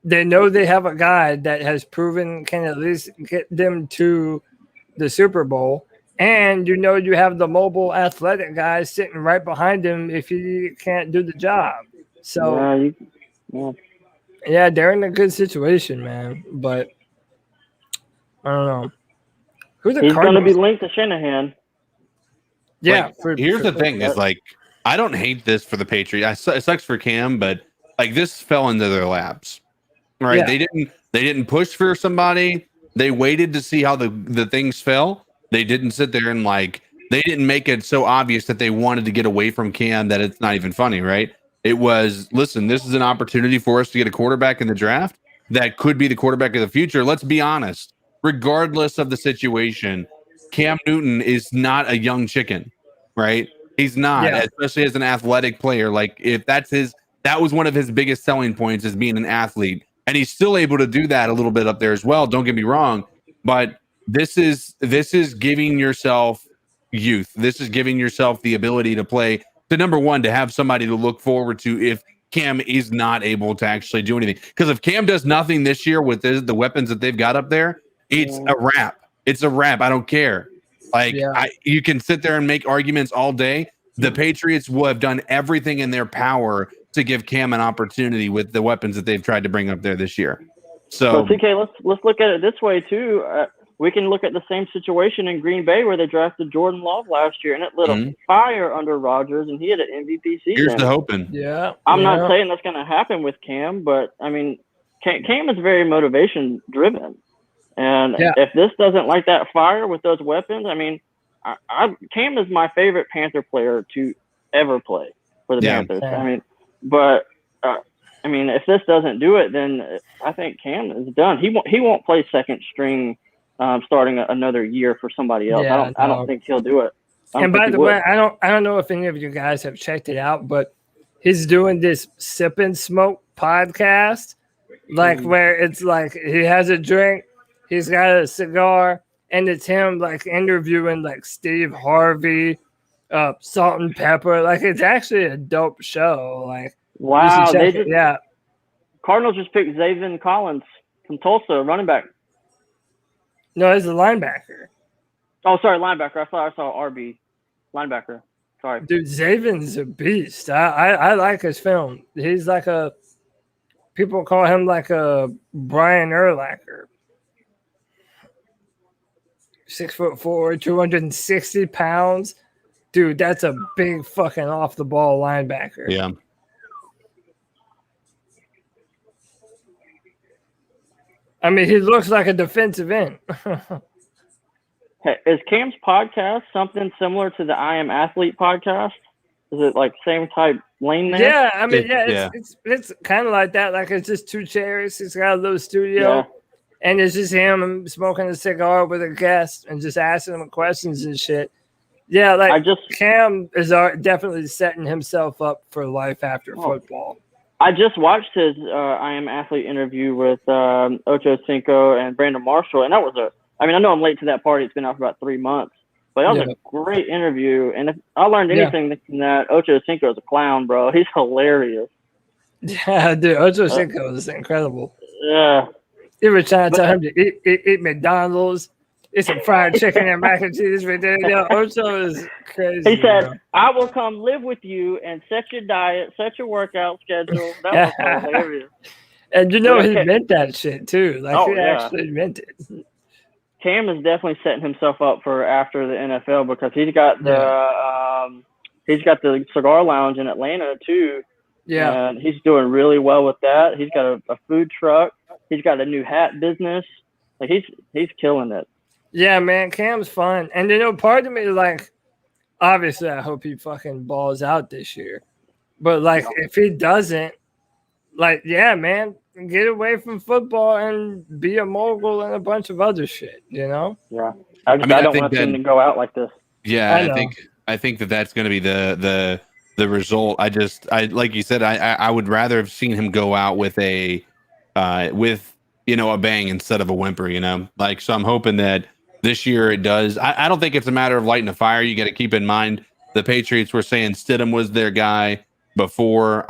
they know they have a guy that has proven can at least get them to the Super Bowl. And you know you have the mobile athletic guy sitting right behind him if he can't do the job. So yeah, they're in a good situation, man. But I don't know. He's going to be linked to Shanahan. Yeah. Like, here's the thing: is like I don't hate this for the Patriots. It sucks for Cam, but like this fell into their laps, right? Yeah. They didn't push for somebody. They waited to see how the things fell. They didn't sit there and they didn't make it so obvious that they wanted to get away from Cam that it's not even funny, right? It was, listen, this is an opportunity for us to get a quarterback in the draft that could be the quarterback of the future. Let's be honest. Regardless of the situation, Cam Newton is not a young chicken, right? He's not, especially as an athletic player. Like if that was one of his biggest selling points is being an athlete. And he's still able to do that a little bit up there as well. Don't get me wrong, but this is giving yourself youth. This is giving yourself the ability to play to number one, to have somebody to look forward to if Cam is not able to actually do anything. Because if Cam does nothing this year with the weapons that they've got up there, it's a wrap. It's a wrap. I don't care. You can sit there and make arguments all day. The Patriots will have done everything in their power to give Cam an opportunity with the weapons that they've tried to bring up there this year. So, TK, let's look at it this way too. We can look at the same situation in Green Bay where they drafted Jordan Love last year, and it lit a fire under Rodgers, and he had an MVP season. Here's the hoping. Yeah, I'm not saying that's going to happen with Cam, but I mean, Cam is very motivation driven, and if this doesn't light that fire with those weapons, I mean, Cam is my favorite Panther player to ever play for the Panthers. I mean, but I mean, if this doesn't do it, then I think Cam is done. He won't play second string. Starting another year for somebody else. I don't think he'll do it. And by the way, I don't know if any of you guys have checked it out, but he's doing this Sip and Smoke podcast, like where it's like he has a drink, he's got a cigar, and it's him like interviewing like Steve Harvey, Salt and Pepper. Like it's actually a dope show. Like wow, Cardinals just picked Zaven Collins from Tulsa, running back. No, he's a linebacker. Oh, sorry, linebacker. I thought I saw RB. Linebacker. Sorry. Dude, Zaven's a beast. I like his film. He's like people call him like a Brian Urlacher. 6'4", 260 pounds. Dude, that's a big fucking off the ball linebacker. Yeah. I mean, he looks like a defensive end. Hey, is Cam's podcast something similar to the I Am Athlete podcast? Is it like same type lane there? Yeah, I mean, it's kind of like that. Like it's just two chairs. It's got a little studio, and it's just him smoking a cigar with a guest and just asking him questions and shit. Yeah, like Cam is definitely setting himself up for life after football. I just watched his I Am Athlete interview with Ocho Cinco and Brandon Marshall, and that was I mean, I know I'm late to that party. It's been out for about 3 months. But that was a great interview. And if I learned anything from that, Ocho Cinco is a clown, bro. He's hilarious. Yeah, dude, Ocho Cinco is incredible. Yeah. You were trying to tell him to eat McDonald's, eat some fried chicken and mac and cheese. Ocho is crazy. He said, bro. I will come live with you and set your diet, set your workout schedule. That was hilarious. And he meant that shit too. Like he actually meant it. Cam is definitely setting himself up for after the NFL because he's got the cigar lounge in Atlanta too. Yeah, and he's doing really well with that. He's got a food truck. He's got a new hat business. Like he's killing it. Yeah, man, Cam's fun. And part of me like, obviously, I hope he fucking balls out this year. But like, if he doesn't, like, yeah, man. Get away from football and be a mogul and a bunch of other shit, Yeah. I don't want him to go out like this. Yeah, I think that's going to be the result. I like you said, I would rather have seen him go out with a bang instead of a whimper, Like, so I'm hoping that this year it does. I don't think it's a matter of lighting a fire. You got to keep in mind the Patriots were saying Stidham was their guy before.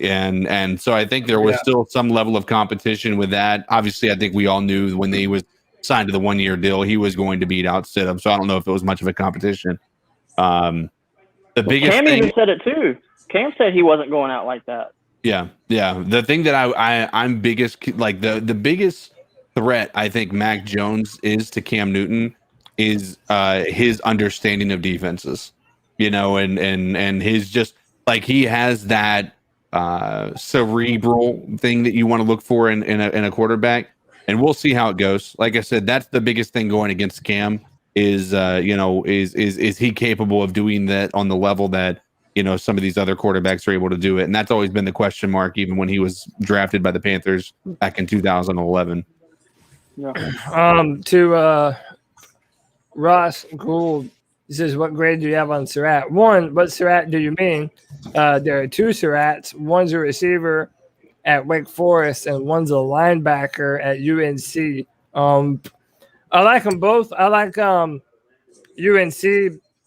And so I think there was still some level of competition with that. Obviously, I think we all knew when he was signed to the 1-year deal, he was going to beat out Stidham. So I don't know if it was much of a competition. The biggest Cam thing, even said it too. Cam said he wasn't going out like that. Yeah. The thing that I'm biggest, like the biggest threat I think Mac Jones is to Cam Newton is his understanding of defenses, and his just like he has that cerebral thing that you want to look for in a quarterback, and we'll see how it goes. Like I said, that's the biggest thing going against Cam is he capable of doing that on the level that some of these other quarterbacks are able to do it, and that's always been the question mark even when he was drafted by the Panthers back in 2011. To Ross Gould. He says, what grade do you have on Surratt? One, what Surratt do you mean? There are two Surratts. One's a receiver at Wake Forest, and one's a linebacker at UNC. I like them both. I like UNC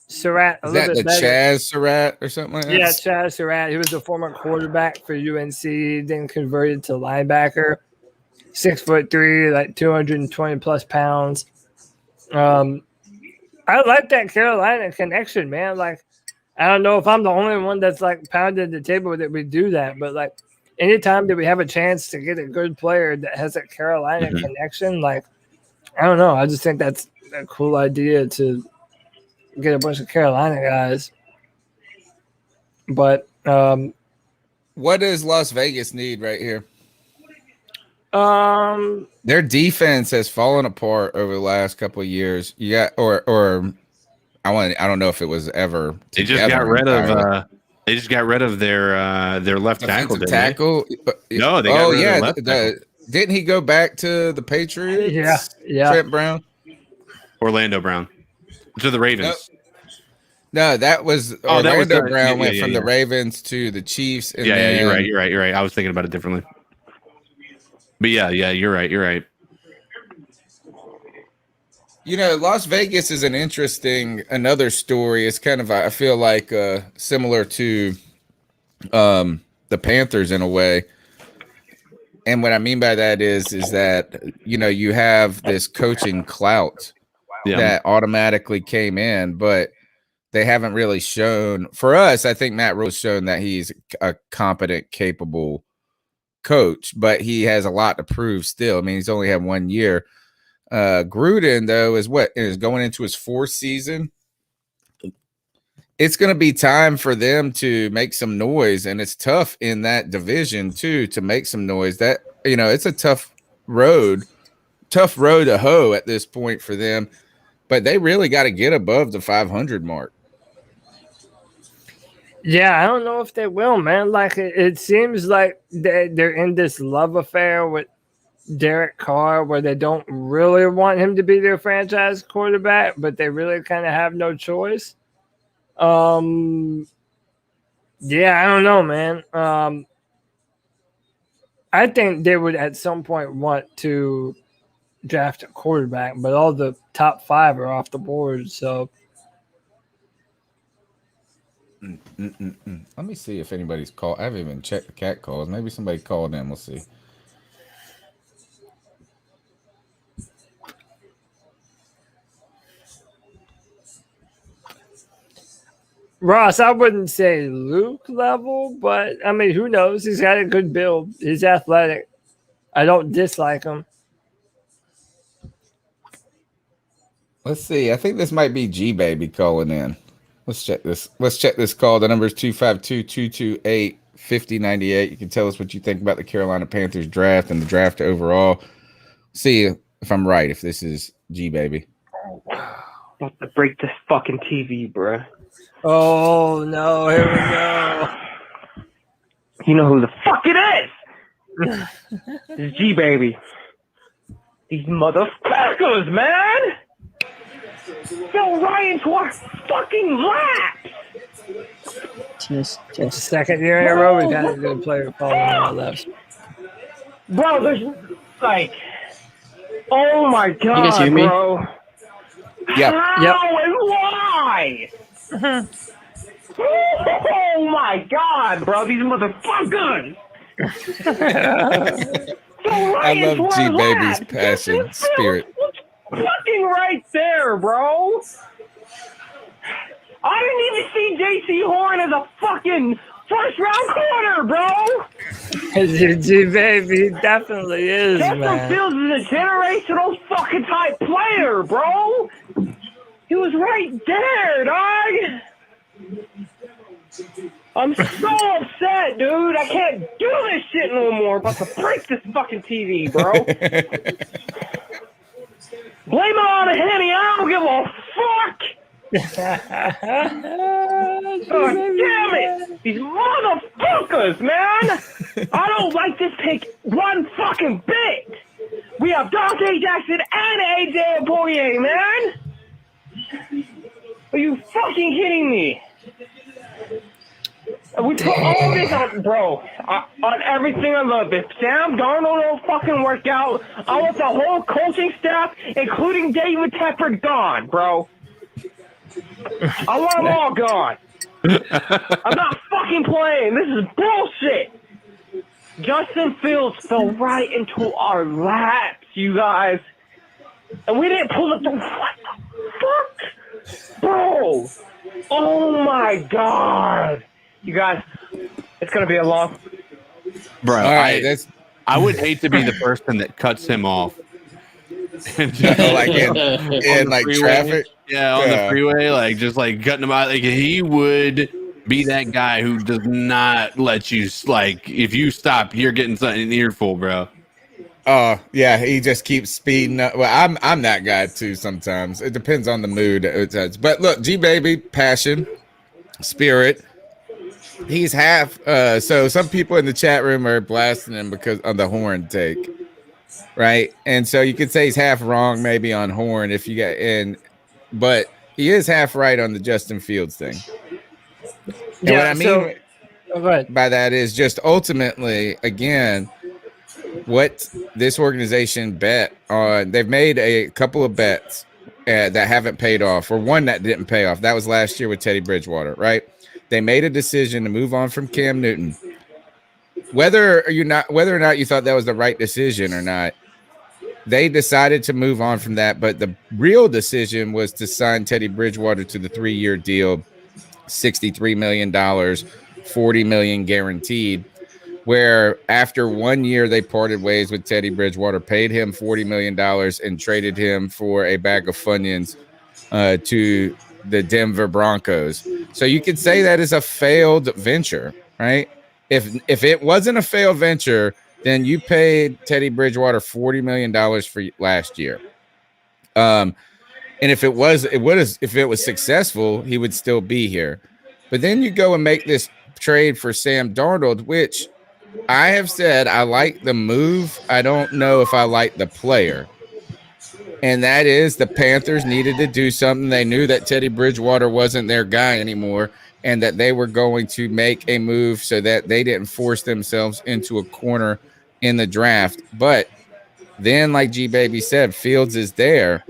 Surratt a little bit better. Chaz Surratt or something like that? Yeah, Chaz Surratt. He was a former quarterback for UNC, then converted to linebacker. 6'3", like 220 plus pounds. I like that Carolina connection, man. Like, I don't know if I'm the only one that's like pounded the table that we do that, but like anytime that we have a chance to get a good player that has a Carolina connection, like, I don't know. I just think that's a cool idea to get a bunch of Carolina guys. But what does Las Vegas need right here? Their defense has fallen apart over the last couple of years. Yeah, or I don't know if it was ever. They just got rid of. They just got rid of their left tackle. Tackle. No, they got rid of their left tackle. Didn't he go back to the Patriots? Yeah. Trent Brown, Orlando Brown, to the Ravens. No, that was Orlando Brown went from the Ravens to the Chiefs. And you're right. I was thinking about it differently. But yeah, you're right. Las Vegas is another story. It's kind of, I feel like, similar to the Panthers in a way. And what I mean by that is that, you have this coaching clout that automatically came in, but they haven't really shown. For us, I think Matt Rule's shown that he's a competent, capable coach, but he has a lot to prove still. I mean, he's only had 1 year. Gruden, though, is going into his 4th season. It's going to be time for them to make some noise, and it's tough in that division too to make some noise. That it's a tough road to hoe at this point for them. but they really got to get above the 500 mark. Yeah, I don't know if they will, man. Like it seems like they're in this love affair with Derek Carr where they don't really want him to be their franchise quarterback, but they really kind of have no choice. Yeah, I don't know, man. I think they would at some point want to draft a quarterback, but all the top 5 are off the board, so Let me see if anybody's called. I haven't even checked the cat calls. Maybe somebody called in. We'll see. Ross, I wouldn't say Luke level, but I mean, who knows? He's got a good build. He's athletic. I don't dislike him. Let's see. I think this might be G Baby calling in. Let's check this. Let's check this call. The number is 252-228-5098. You can tell us what you think about the Carolina Panthers draft and the draft overall. See if I'm right, if this is G Baby. About to break this fucking TV, bro. Oh, no. Here we go. You know who the fuck it is? It's G Baby. These motherfuckers, man! Fell right into our fucking laps! Just second year in a row, we've had a good player falling on our laps. Bro, there's like, oh my god, guys hear me? bro. Yep. How and why? Oh my god, bro, these motherfuckers! I love G Baby's passion, spirit. Fucking right there, bro. I didn't even see JC Horn as a fucking first round corner, bro. G Baby definitely is, Justin man. Fields is a generational fucking type player, bro. He was right there, dog. I'm so upset, dude. I can't do this shit no more. I'm about to break this fucking TV, bro. Blame it on the Henny. I don't give a fuck. God damn it. These motherfuckers, man. I don't like this pick one fucking bit. We have Dante Jackson and AJ Boye, man. Are you fucking kidding me? We put all this on, bro, on everything I love. If Sam Darnold don't fucking work out, I want the whole coaching staff, including David Tepper, gone, bro. I want them all gone. I'm not fucking playing. This is bullshit. Justin Fields fell right into our laps, you guys. And we didn't pull it through. What the fuck? Bro. Oh my god. You guys, it's going to be a long... Bro, All right, I would hate to be the person that cuts him off. Like in like traffic? Yeah, on the freeway, like just like cutting him out. Like he would be that guy who does not let you, like, if you stop, you're getting something in the earful, bro. Oh, yeah, he just keeps speeding up. Well, I'm that guy too sometimes. It depends on the mood. But look, G Baby, passion, spirit. He's half. So some people in the chat room are blasting him because of the horn take, right? And so you could say he's half wrong, maybe on horn if you get in, but he is half right on the Justin Fields thing. And what I mean by that is just ultimately, again, what this organization bet on. They've made a couple of bets that haven't paid off, or one that didn't pay off. That was last year with Teddy Bridgewater, right? They made a decision to move on from Cam Newton. Whether or not you thought that was the right decision or not, they decided to move on from that. But the real decision was to sign Teddy Bridgewater to the 3-year deal, $63 million, $40 million guaranteed. Where after 1 year they parted ways with Teddy Bridgewater, paid him $40 million, and traded him for a bag of Funyuns to the Denver Broncos. So you could say that is a failed venture, right? If it wasn't a failed venture, then you paid Teddy Bridgewater $40 million for last year. And if it was successful, he would still be here. But then you go and make this trade for Sam Darnold, which I have said I like the move. I don't know if I like the player. And that is the Panthers needed to do something. They knew that Teddy Bridgewater wasn't their guy anymore and that they were going to make a move so that they didn't force themselves into a corner in the draft. But then, like G Baby said, Fields is there.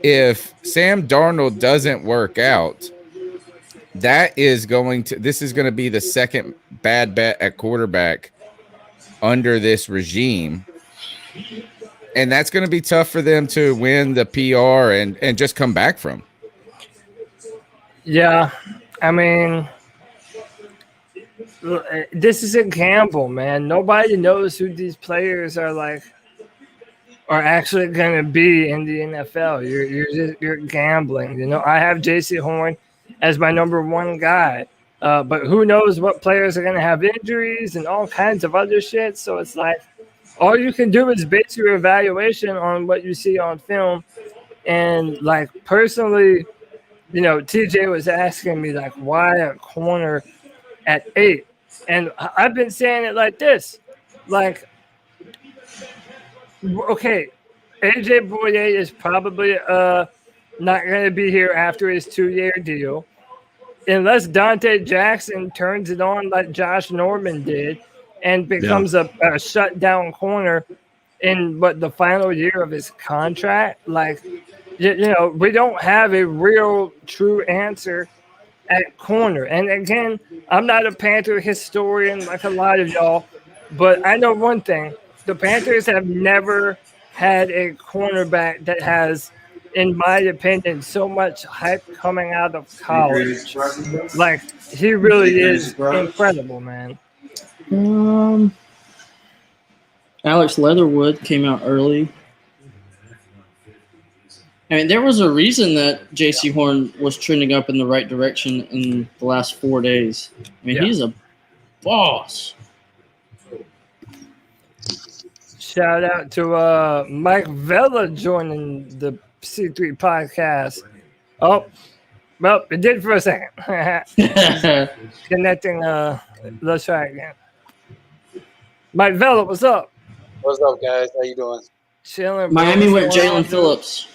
If Sam Darnold doesn't work out, this is going to be the second bad bet at quarterback under this regime. And that's going to be tough for them to win the PR and just come back from. Yeah, I mean, this is a gamble, man. Nobody knows who these players are actually going to be in the NFL. You're gambling. You know, I have J.C. Horn as my number one guy, but who knows what players are going to have injuries and all kinds of other shit. So it's like, all you can do is base your evaluation on what you see on film. And like personally, you know, TJ was asking me like, why a corner at 8? And I've been saying it like this, like, okay, AJ Boye is probably not going to be here after his 2-year deal, unless Dante Jackson turns it on like Josh Norman did and becomes a shutdown corner in the final year of his contract. Like, you know, we don't have a real true answer at corner. And again, I'm not a Panther historian like a lot of y'all, but I know one thing. The Panthers have never had a cornerback that has, in my opinion, so much hype coming out of college. Like, he really is incredible, man. Alex Leatherwood came out early. I mean, there was a reason that J.C. Horn was trending up in the right direction in the last 4 days. I mean, he's a boss. Shout out to Mike Vella joining the C3 podcast. Oh, well, it did for a second. Connecting. Let's try again. Mike Vella, what's up? What's up, guys? How you doing? Chilling. Miami went Jalen Phillips.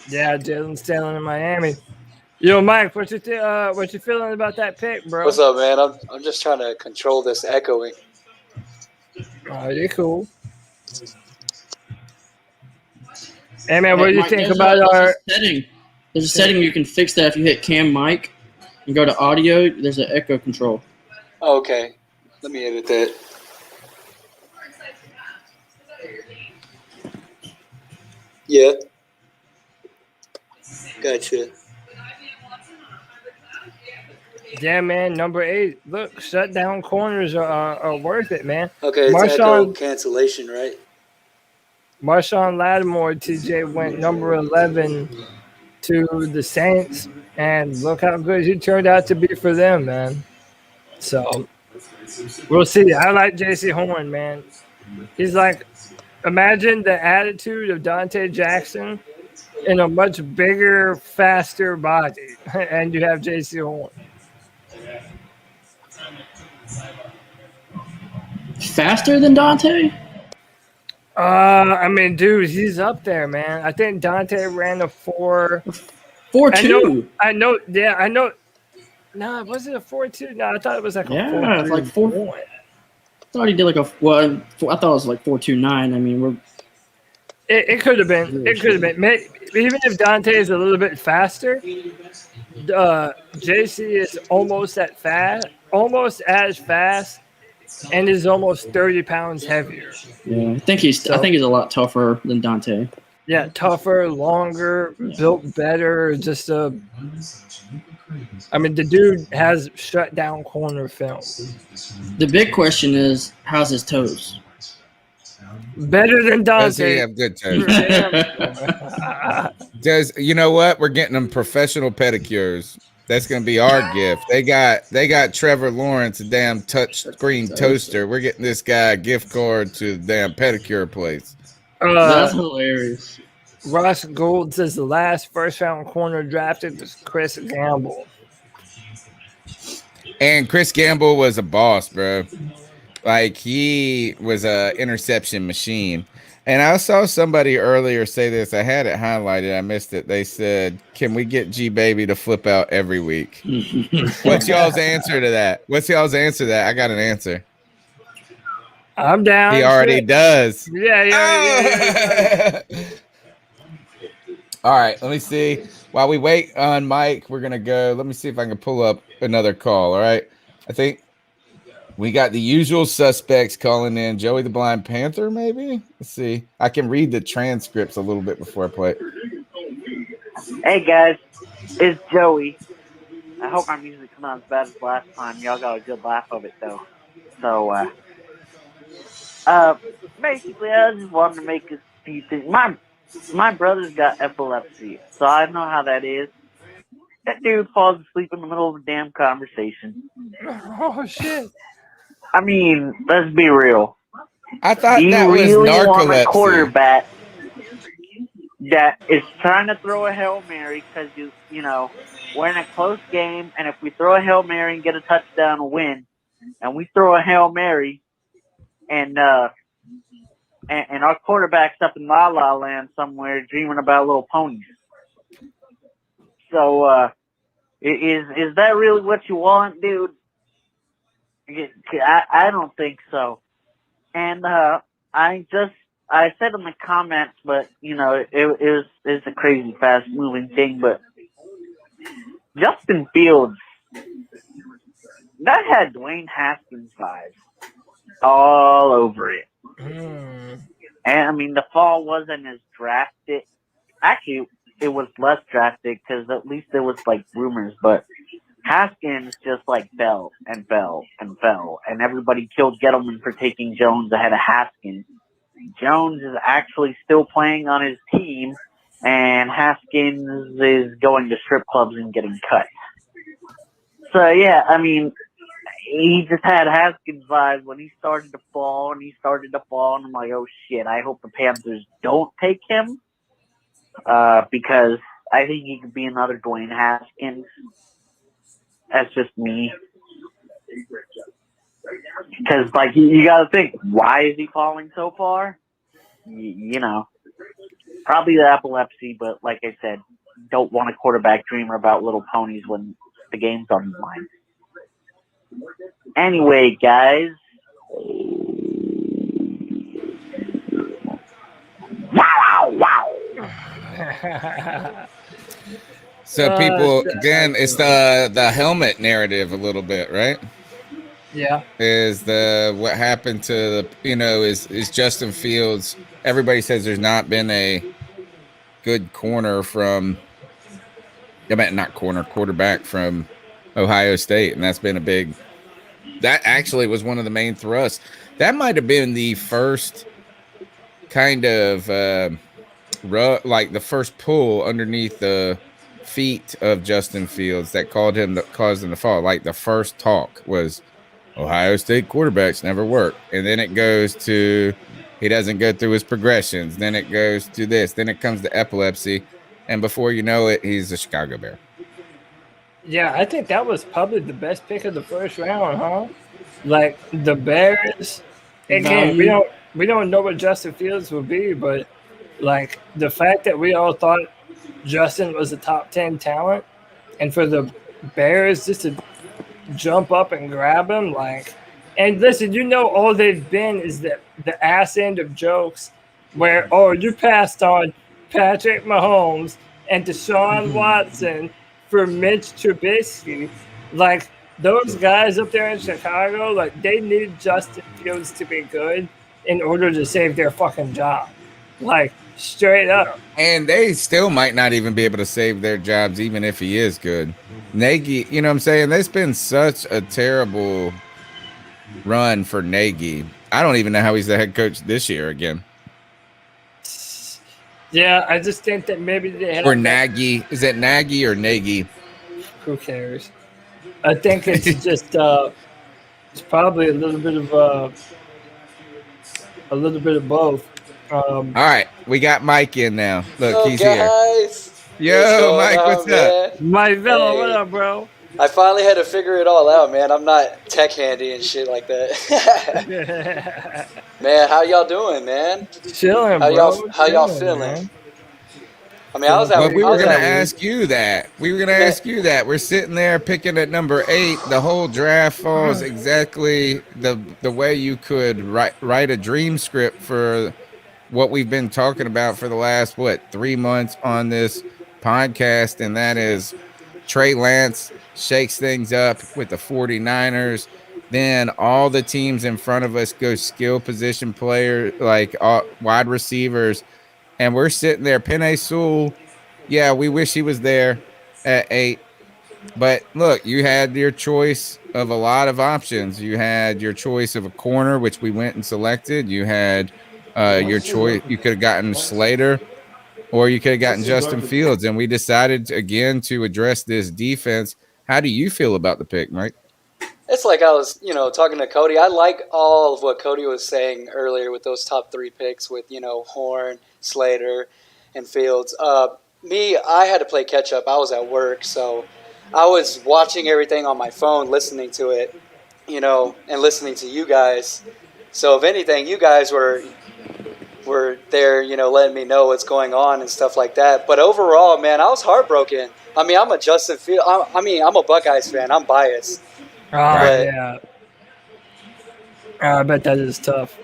Yeah, Jalen's staying in Miami. Yo, Mike, what you feeling about that pick, bro? What's up, man? I'm just trying to control this echoing. Oh, you're cool. Hey, man, what do you think about our setting? There's a setting you can fix that if you hit Cam Mic and go to audio. There's an echo control. Oh, okay. Let me edit that. Yeah. Gotcha. Yeah, man, number 8. Look, shutdown corners are worth it, man. Okay, it's echo cancellation, right? Marshawn Lattimore, TJ, went number 11 to the Saints, and look how good he turned out to be for them, man. So, we'll see. I like J.C. Horn, man. He's like, imagine the attitude of Dante Jackson in a much bigger, faster body, and you have J.C. Horn. Faster than Dante? I mean, dude, he's up there, man. I think Dante ran a 4.2. I know. Yeah, I know. No, was it a 4.2? No, I thought it was like a 4.2. It's like 4. I thought he did like I thought it was like 4.29. I mean, it could have been. It could have been. Even if Dante is a little bit faster, JC is almost as fast, and is almost 30 pounds heavier. Yeah, I think he's a lot tougher than Dante. Yeah, tougher, longer, built better. I mean, the dude has shut down corner film. The big question is, how's his toes? Better than Dante. Does he have good toes? You know what? We're getting them professional pedicures. That's gonna be our gift. They got Trevor Lawrence a damn touch screen toaster. We're getting this guy a gift card to the damn pedicure place. That's hilarious. Ross Gould says the last first-round corner drafted was Chris Gamble. And Chris Gamble was a boss, bro. Like, he was a interception machine. And I saw somebody earlier say this. I had it highlighted. I missed it. They said, "Can we get G Baby to flip out every week?" What's y'all's answer to that? What's y'all's answer to that? I got an answer. I'm down. He already does. Yeah. All right, let me see. While we wait on Mike, we're gonna go. Let me see if I can pull up another call. All right, I think we got the usual suspects calling in. Joey the Blind Panther, maybe. Let's see. I can read the transcripts a little bit before I play. Hey guys, it's Joey. I hope my music's not as bad as last time. Y'all got a good laugh of it though. So basically I just wanted to make a few things. My brother's got epilepsy, so I know how that is. That dude falls asleep in the middle of a damn conversation. Oh shit. I mean, let's be real. I thought Do you that was really want a narcolepsy. quarterback that is trying to throw a Hail Mary because you know, we're in a close game, and if we throw a Hail Mary and get a touchdown and win, and we throw a Hail Mary and our quarterback's up in La La Land somewhere dreaming about little ponies. So is that really what you want, dude? I don't think so. And I said in the comments, but you know, it's a crazy fast moving thing, but Justin Fields, that had Dwayne Haskins vibes all over it. And I mean, the fall wasn't as drastic. Actually, it was less drastic because at least there was like rumors, but Haskins just like fell and fell and fell, and everybody killed Gettleman for taking Jones ahead of Haskins. Jones is actually still playing on his team, and Haskins is going to strip clubs and getting cut. So yeah, I mean, he just had Haskins vibes when he started to fall, and I'm like, oh shit, I hope the Panthers don't take him, because I think he could be another Dwayne Haskins. That's just me. Because, like, you got to think, why is he falling so far? You know, probably the epilepsy, but like I said, don't want a quarterback dreamer about little ponies when the game's on his mind. Anyway, guys. Wow. So people, again, it's the helmet narrative a little bit, right? Yeah. Is what happened to the, you know, is Justin Fields. Everybody says there's not been a good quarterback from Ohio State, and that's been a big. That actually was one of the main thrusts. That might have been the first kind of like the first pull underneath the feet of Justin Fields that caused him to fall. Like the first talk was Ohio State quarterbacks never work, and then it goes to he doesn't go through his progressions. Then it goes to this. Then it comes to epilepsy, and before you know it, he's a Chicago Bear. Yeah, I think that was probably the best pick of the first round, huh? Like the Bears. Again, we don't know what Justin Fields will be, but like the fact that we all thought Justin was a top 10 talent, and for the Bears just to jump up and grab him, like, and listen, you know, all they've been is the ass end of jokes where, oh, you passed on Patrick Mahomes and Deshaun Watson for Mitch Trubisky. Like, those guys up there in Chicago, like, they need Justin Fields to be good in order to save their fucking job. Like, straight up. And they still might not even be able to save their jobs, even if he is good. Nagy, you know what I'm saying? There's been such a terrible run for Nagy. I don't even know how he's the head coach this year again. Yeah, I just think that maybe they have. Or Nagy. Is it Nagy or Nagy? Who cares? I think it's just it's probably a little bit of both. All right, we got Mike in now. Look, Yo, he's here. guys. Yo, What's going Mike, on, what's man? up? Mike Villa, Hey. what up, bro? I finally had to figure it all out, man. I'm not tech handy and shit like that. Man, how y'all doing, man? Chilling, How bro. y'all Chilling, feeling? man. I mean, I was at But we I were was gonna at ask you that. We're sitting there picking at number 8. The whole draft falls exactly the way you could write a dream script for what we've been talking about for the last 3 months on this podcast, and that is Trey Lance shakes things up with the 49ers. Then all the teams in front of us go skill position player, like wide receivers. And we're sitting there. Penei Sewell, yeah, we wish he was there at 8. But look, you had your choice of a lot of options. You had your choice of a corner, which we went and selected. You had your choice. You could have gotten Slater, or you could have gotten Justin Fields. And we decided again to address this defense. How do you feel about the pick, Mike? It's like I was, talking to Cody. I like all of what Cody was saying earlier with those top 3 picks with, Horn, Slater, and Fields. I had to play catch up. I was at work, so I was watching everything on my phone, listening to it, and listening to you guys. So if anything, you guys were there, letting me know what's going on and stuff like that. But overall, man, I was heartbroken. I mean, I'm a Justin Fields. I'm a Buckeyes fan. I'm biased. Yeah. I bet that is tough.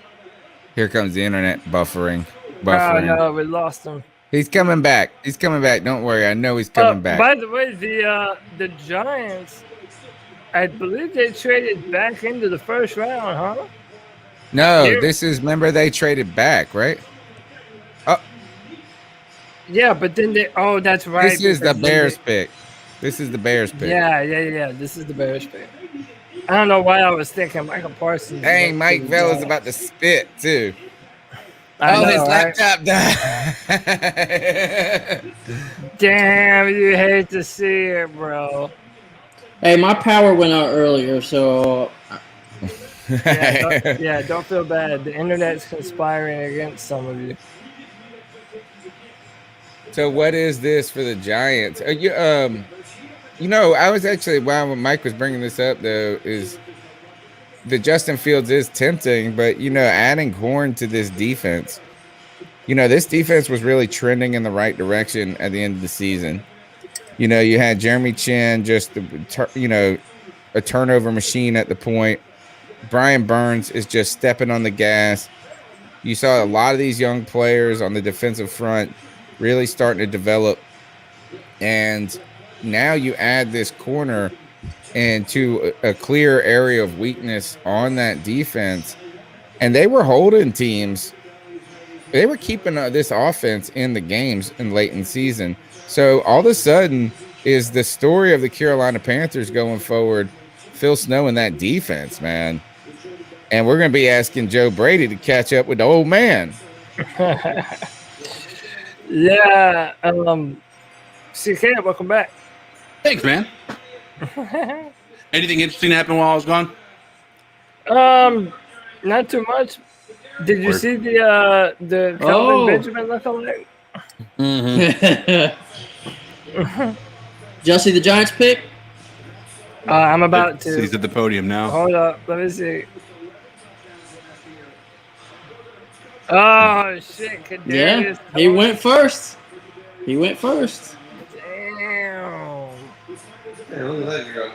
Here comes the internet buffering. Oh, no, we lost him. He's coming back. Don't worry. I know he's coming back. By the way, the Giants, I believe they traded back into the first round, huh? No, remember they traded back, right? Oh. Yeah, but then that's right. This is the Bears pick. This is the Bears pick. Yeah. This is the Bears pick. I don't know why I was thinking Michael Parsons. Dang, Mike Vella's about to spit, too. His laptop died. Damn, you hate to see it, bro. Hey, my power went out earlier, so... Don't feel bad. The internet's conspiring against some of you. So what is this for the Giants? I was actually, when Mike was bringing this up, though, is the Justin Fields is tempting, but, adding Horn to this defense, this defense was really trending in the right direction at the end of the season. You had Jeremy Chin, just, a turnover machine at the point. Brian Burns is just stepping on the gas. You saw a lot of these young players on the defensive front really starting to develop. And now you add this corner into a clear area of weakness on that defense. And they were holding teams. They were keeping this offense in the games in late in season. So all of a sudden is the story of the Carolina Panthers going forward, Phil Snow and that defense, man. And we're going to be asking Joe Brady to catch up with the old man. Yeah. CK, welcome back. Thanks, man. Anything interesting happen while I was gone? Not too much. Did you see the Kelvin Benjamin lookalike? Mm-hmm. Did y'all see the Giants pick? I'm about to. He's at the podium now. Hold up. Let me see. Oh, shit. Yeah, he went first. Damn. Hey, look at that girl.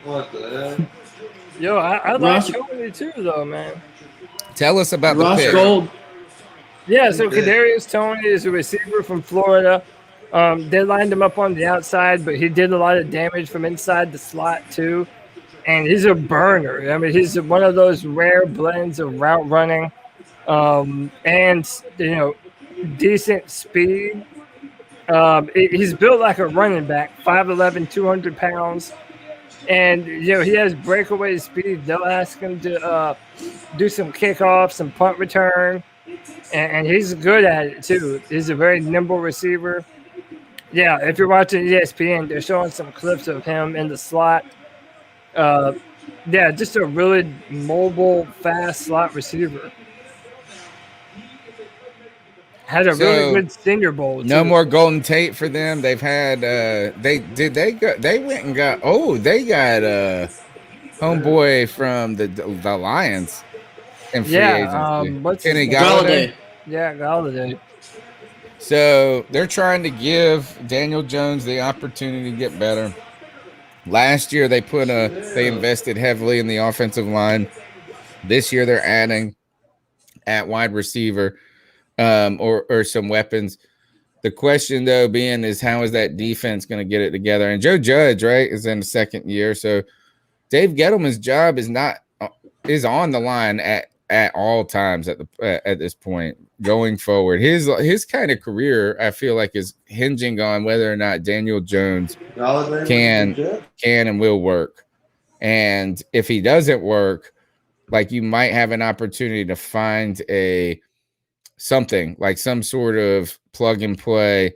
What the hell? Yo, I like Cody too, though, man. Tell us about Ross the pick. Gold. Yeah, so Kadarius Toney is a receiver from Florida. They lined him up on the outside, but he did a lot of damage from inside the slot too. And he's a burner. I mean, he's one of those rare blends of route running and, decent speed. He's built like a running back, 5'11", 200 pounds. And, he has breakaway speed. They'll ask him to do some kickoff, some punt return. And he's good at it, too. He's a very nimble receiver. Yeah, if you're watching ESPN, they're showing some clips of him in the slot. Just a really mobile, fast slot receiver. Had a really good Senior Bowl. No too. more Golden Tate for them. They've had they went and got homeboy from the Lions in free agency. What's his Kenny name? Galladay. Yeah, Galladay. So they're trying to give Daniel Jones the opportunity to get better. Last year they invested heavily in the offensive line. This year they're adding at wide receiver or some weapons. The question though being is how is that defense going to get it together? And Joe Judge, right, is in the second year. So Dave Gettleman's job is on the line at all times at this point going forward. His kind of career, I feel like, is hinging on whether or not Daniel Jones can and will work. And if he doesn't work, like you might have an opportunity to find something like some sort of plug and play.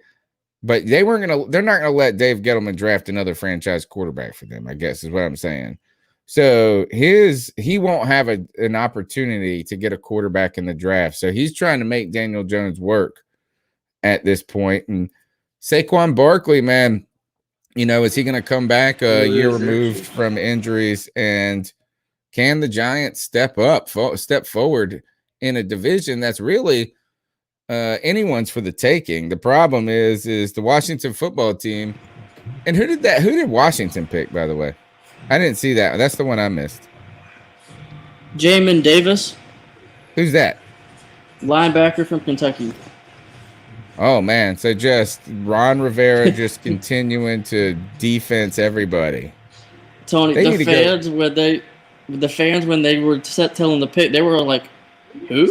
But they're not gonna let Dave Gettleman draft another franchise quarterback for them, I guess is what I'm saying. So he won't have an opportunity to get a quarterback in the draft. So he's trying to make Daniel Jones work at this point. And Saquon Barkley, man, is he going to come back a year removed from injuries? And can the Giants step forward in a division that's really anyone's for the taking? The problem is the Washington football team. And who did Washington pick, by the way? I didn't see that. That's the one I missed. Jamin Davis. Who's that? Linebacker from Kentucky. Oh, man. So just Ron Rivera just continuing to defense everybody. Tony, the fans, when they were telling the pick, they were like, who?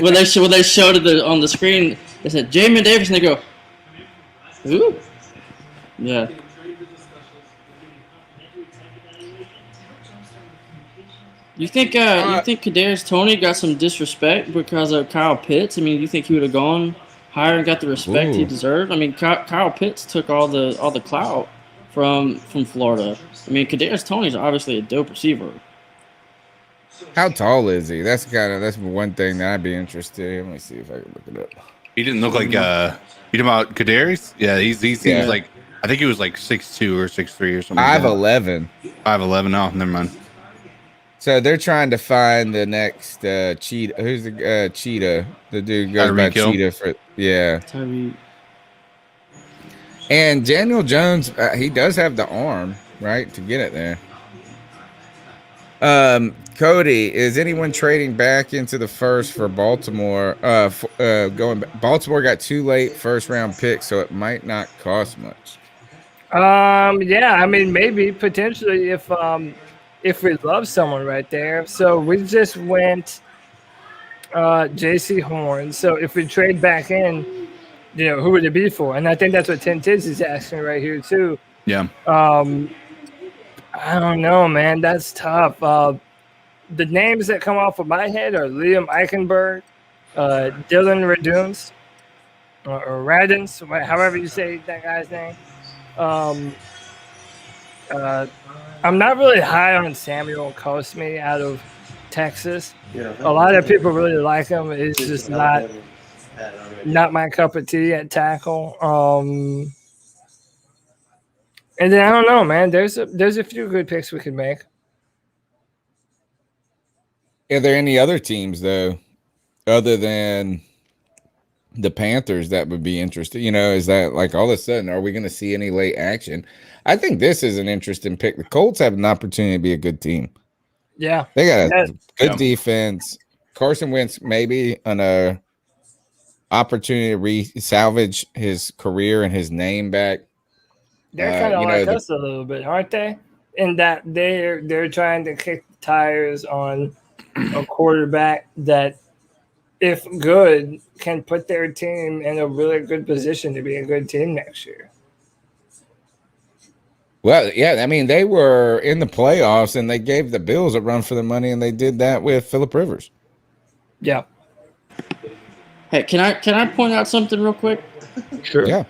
when they showed it on the screen, they said, Jamin Davis, and they go, who? Yeah. You think Kadarius Toney got some disrespect because of Kyle Pitts? I mean, you think he would have gone higher and got the respect he deserved? I mean, Kyle Pitts took all the clout from Florida. I mean, Kadarius Toney's obviously a dope receiver. How tall is he? That's one thing that I'd be interested in. Let me see if I can look it up. He didn't look like you talking about Kadarius? Yeah, he seems like, I think he was like 6'2" or 6'3" or something. 5'11". 5'11". Oh, never mind. So they're trying to find the next cheetah. Who's the cheetah? The dude goes by Cheetah for Tyreek. And Daniel Jones, he does have the arm, right, to get it there. Cody, is anyone trading back into the first for Baltimore? Baltimore got 2 late first-round picks, so it might not cost much. Yeah, I mean, maybe potentially if we love someone right there. So we just went JC Horn. So if we trade back in, who would it be for? And I think that's what 10 Tiz is asking right here too. Yeah. I don't know, man. That's tough. The names that come off of my head are Liam Eichenberg, Dylan Raduns, or Radins, however you say that guy's name. I'm not really high on Samuel Cosme out of Texas. A lot of people really like him. It's just not my cup of tea at tackle. And then I don't know, man. There's a few good picks we could make. Are there any other teams though, other than the Panthers, that would be interesting? Is that like all of a sudden, are we going to see any late action? I think this is an interesting pick. The Colts have an opportunity to be a good team. Yeah. They got a good defense. Carson Wentz maybe an opportunity to salvage his career and his name back. They're kind of like us a little bit, aren't they? In that they're trying to kick the tires on a quarterback that, if good, can put their team in a really good position to be a good team next year. Well, yeah, I mean, they were in the playoffs and they gave the Bills a run for the money, and they did that with Phillip Rivers. Yeah. Hey, can I point out something real quick? Sure. Yeah.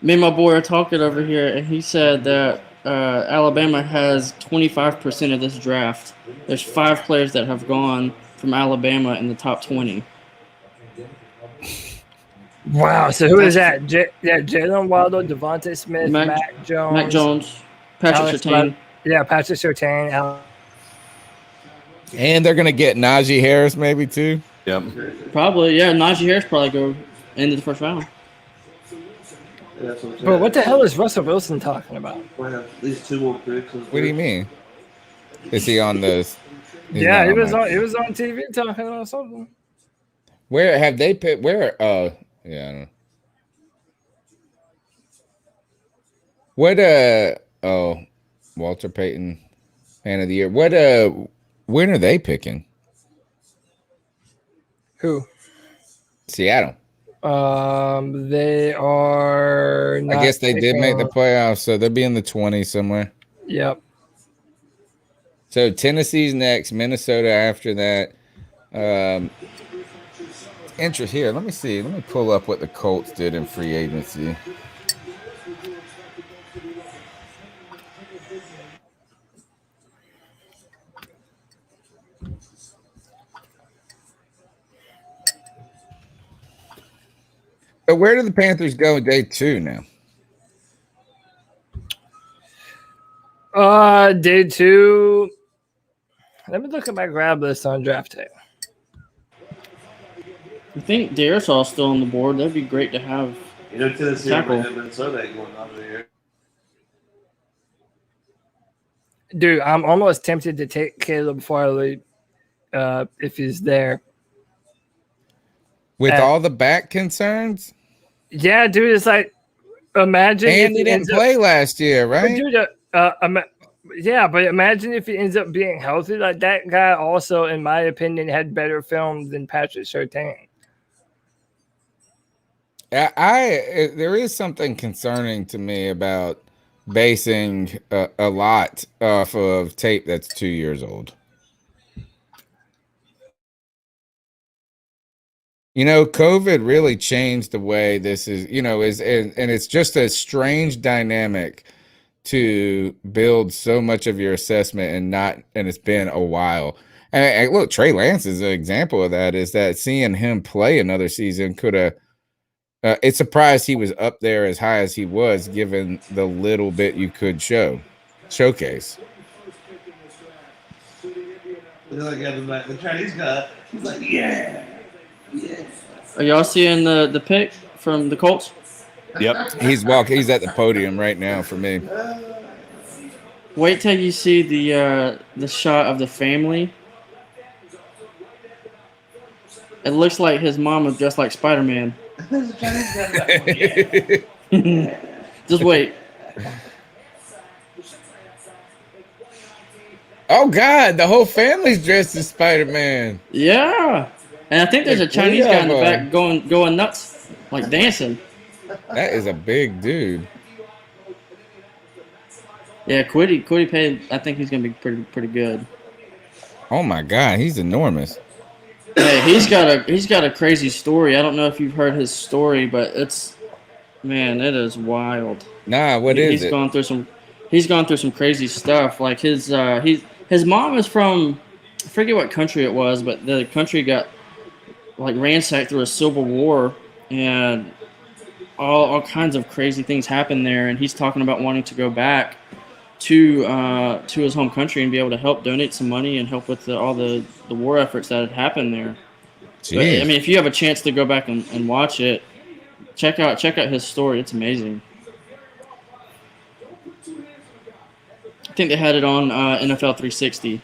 Me and my boy are talking over here, and he said that Alabama has 25% of this draft. There's 5 players that have gone from Alabama in the top 20. Wow. So who is that? Jalen Waddle, Devontae Smith, Mac Jones, Patrick Surtain. Patrick Surtain. And they're gonna get Najee Harris maybe too. Yep. Probably, yeah. Najee Harris probably go into the first round. But what the hell is Russell Wilson talking about? At least 2 more picks. What do you mean? Is he on the? Yeah, he was on TV talking about something. Where have they picked? Where? Yeah. I don't know. What? Oh, Walter Payton, fan of the year. What? When are they picking? Who? Seattle. They are. I guess they did make the playoffs, so they'll be in the 20s somewhere. Yep. So Tennessee's next, Minnesota after that. Interest here. Let me see. Let me pull up what the Colts did in free agency. But where do the Panthers go in day 2 now? Day 2. Let me look at my grab list on draft day. I think Darisaw's still on the board. That'd be great to have. Tennessee tackle. and Minnesota ain't going over here. Dude, I'm almost tempted to take Caleb Farley if he's there. With all the back concerns? Yeah, dude, it's like imagine and he didn't play last year, right? Dude, yeah, but imagine if he ends up being healthy. Like that guy also, in my opinion, had better film than Patrick Surtain. There is something concerning to me about basing a lot off of tape that's 2 years old. You know, COVID really changed the way this is, and it's just a strange dynamic to build so much of your assessment and it's been a while. And look, Trey Lance is an example of that, is that seeing him play another season could have, it's surprised he was up there as high as he was, given the little bit you could showcase. The Chinese guy, he's like, yeah. Are y'all seeing the pick from the Colts? Yep. He's at the podium right now for me. Wait till you see the shot of the family. It looks like his mom was dressed like Spider-Man. Just wait. Oh God, the whole family's dressed as Spider-Man. Yeah. And I think there's a Chinese guy in the back going nuts, like dancing. That is a big dude. Yeah, Cody paid. I think he's gonna be pretty good. Oh my God, he's enormous. Hey, he's got a crazy story. I don't know if you've heard his story, but it is wild. Nah, he's gone through some crazy stuff. Like his mom is from, I forget what country it was, but the country got like ransacked through a civil war, and all kinds of crazy things happened there. And he's talking about wanting to go back to his home country and be able to help donate some money and help with all the war efforts that had happened there. But, I mean, if you have a chance to go back and watch it, check out his story. It's amazing. I think they had it on NFL 360.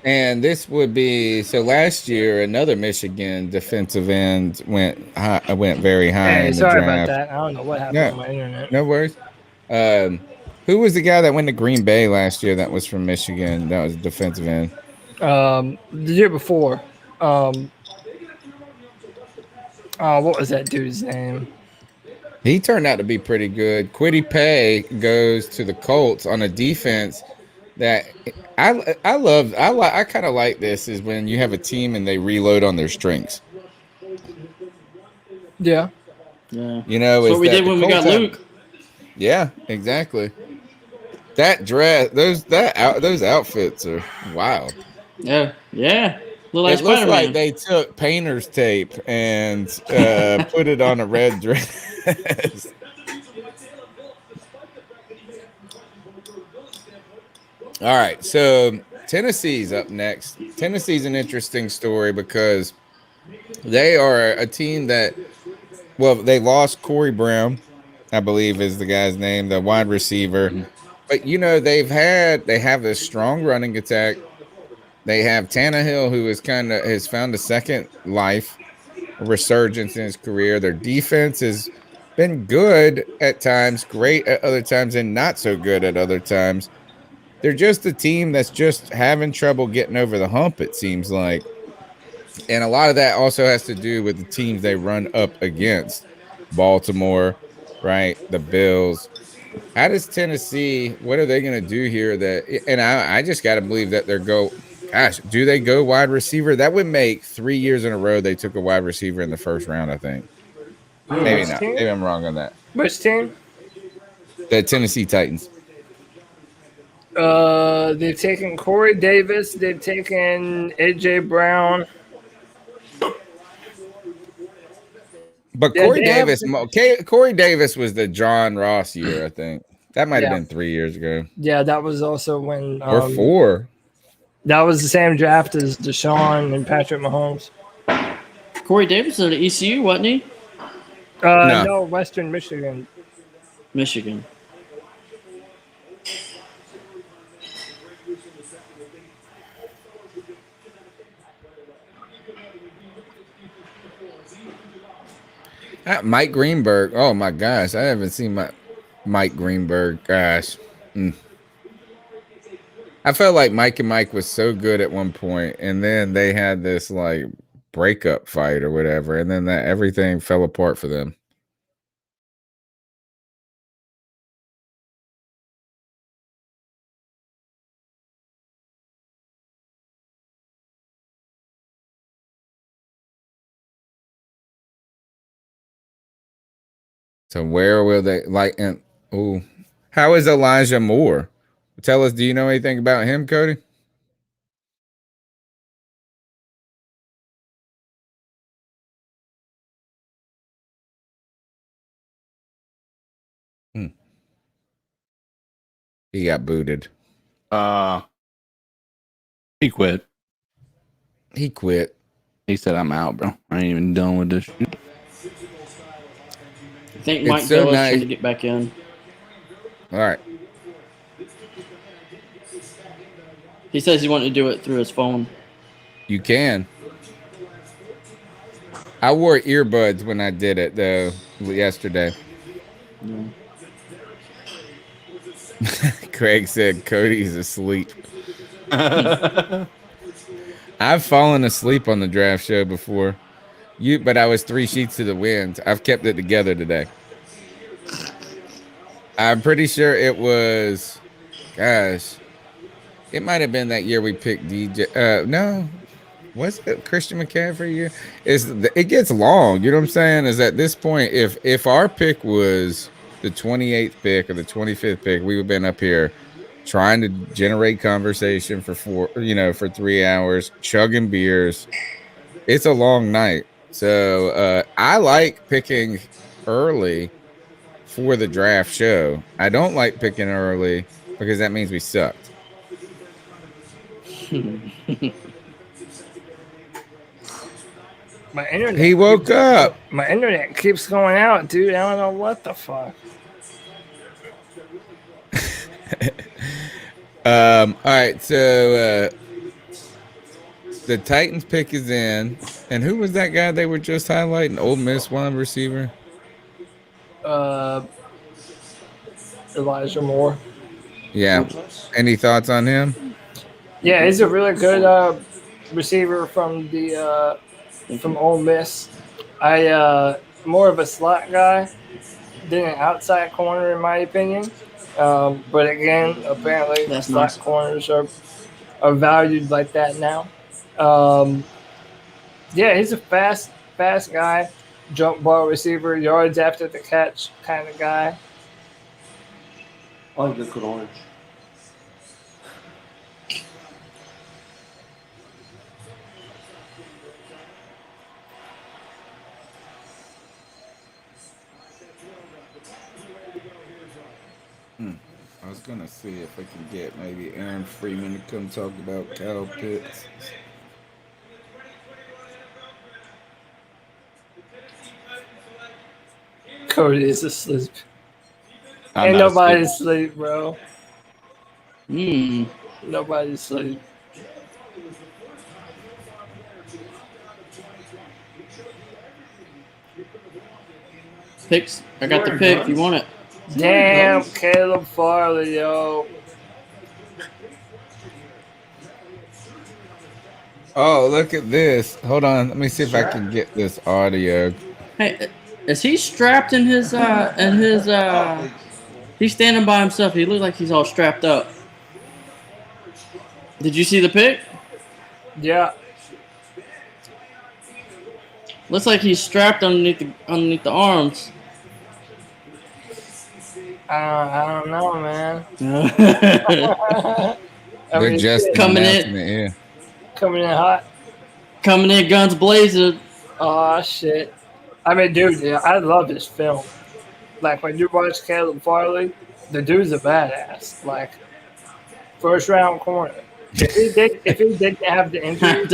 And this would be last year. Another Michigan defensive end went very high in the sorry draft. about that. I don't know what happened on my internet. No worries. Who was the guy that went to Green Bay last year? That was from Michigan. That was a defensive end. The year before. What was that dude's name? He turned out to be pretty good. Kwity Paye goes to the Colts on a defense that I kind of like. This is when you have a team and they reload on their strengths. Yeah. Yeah. That's what we did when we got Luke. Yeah, exactly. That dress, those outfits are wild. Yeah. It looks like they took painter's tape and put it on a red dress. All right, so Tennessee's up next. Tennessee's an interesting story because they are a team that, well, they lost Corey Brown, I believe is the guy's name, the wide receiver. But they have this strong running attack. They have Tannehill, who has found a second life, a resurgence in his career. Their defense has been good at times, great at other times, and not so good at other times. They're just a team that's just having trouble getting over the hump, it seems like. And a lot of that also has to do with the teams they run up against. Baltimore, right? The Bills. How does Tennessee, what are they going to do here? And I just got to believe that do they go wide receiver? That would make 3 years in a row they took a wide receiver in the first round, I think. Maybe not. Team? Maybe I'm wrong on that. Which team? The Tennessee Titans. They've taken Corey Davis. They've taken AJ Brown. But Corey Davis was the John Ross year, I think. That might have been 3 years ago. Yeah, that was also when or 4. That was the same draft as Deshaun and Patrick Mahomes. Corey Davis at ECU, wasn't he? No, Western Michigan. Michigan. Mike Greenberg. Oh my gosh, I haven't seen Mike Greenberg. Gosh, I felt like Mike and Mike was so good at one point, and then they had this like breakup fight or whatever, and then everything fell apart for them. So where will they how is Elijah Moore? Tell us, do you know anything about him, Cody? He got booted. He quit. He quit. He said, "I'm out, bro. I ain't even done with this shit." I think Mike Bell is trying to get back in. All right. He says he wanted to do it through his phone. You can. I wore earbuds when I did it, though, yesterday. Yeah. Craig said Cody's asleep. I've fallen asleep on the draft show before. But I was 3 sheets to the wind. I've kept it together today. I'm pretty sure it was, gosh, it might have been that year we picked DJ. No, was it Christian McCaffrey year? It gets long. You know what I'm saying? Is at this point, if our pick was the 28th pick or the 25th pick, we would have been up here trying to generate conversation for 3 hours, chugging beers. It's a long night. So I like picking early for the draft show. I don't like picking early because that means we sucked. My internet. He woke up. My internet keeps going out, dude. I don't know what the fuck. All right, so the Titans pick is in, and who was that guy they were just highlighting? Ole Miss wide receiver. Elijah Moore. Yeah. Any thoughts on him? Yeah, he's a really good receiver from Ole Miss. More of a slot guy than an outside corner, in my opinion. But again, apparently slot corners are valued like that now. Yeah, he's a fast guy, jump ball receiver, yards after the catch kind of guy. I like the good orange. I was gonna see if I can get maybe Aaron Freeman to come talk about Kyle Pitts. Cody is asleep. I'm Ain't not nobody asleep. asleep, bro. Nobody's asleep. Picks. I got the pick. You want it? Damn, Caleb Farley, yo. Oh, look at this. Hold on. Let me see if I can get this audio. Hey, is he strapped in his he's standing by himself. He looks like he's all strapped up. Did you see the pic? Yeah. Looks like he's strapped underneath the arms. I don't know, man. They're just coming announcing in. it, yeah. Coming in hot. Coming in guns blazing. Oh shit. I mean, dude, yeah, I love this film. Like when you watch Caleb Farley, the dude's a badass. Like first round corner. If he didn't have the injury,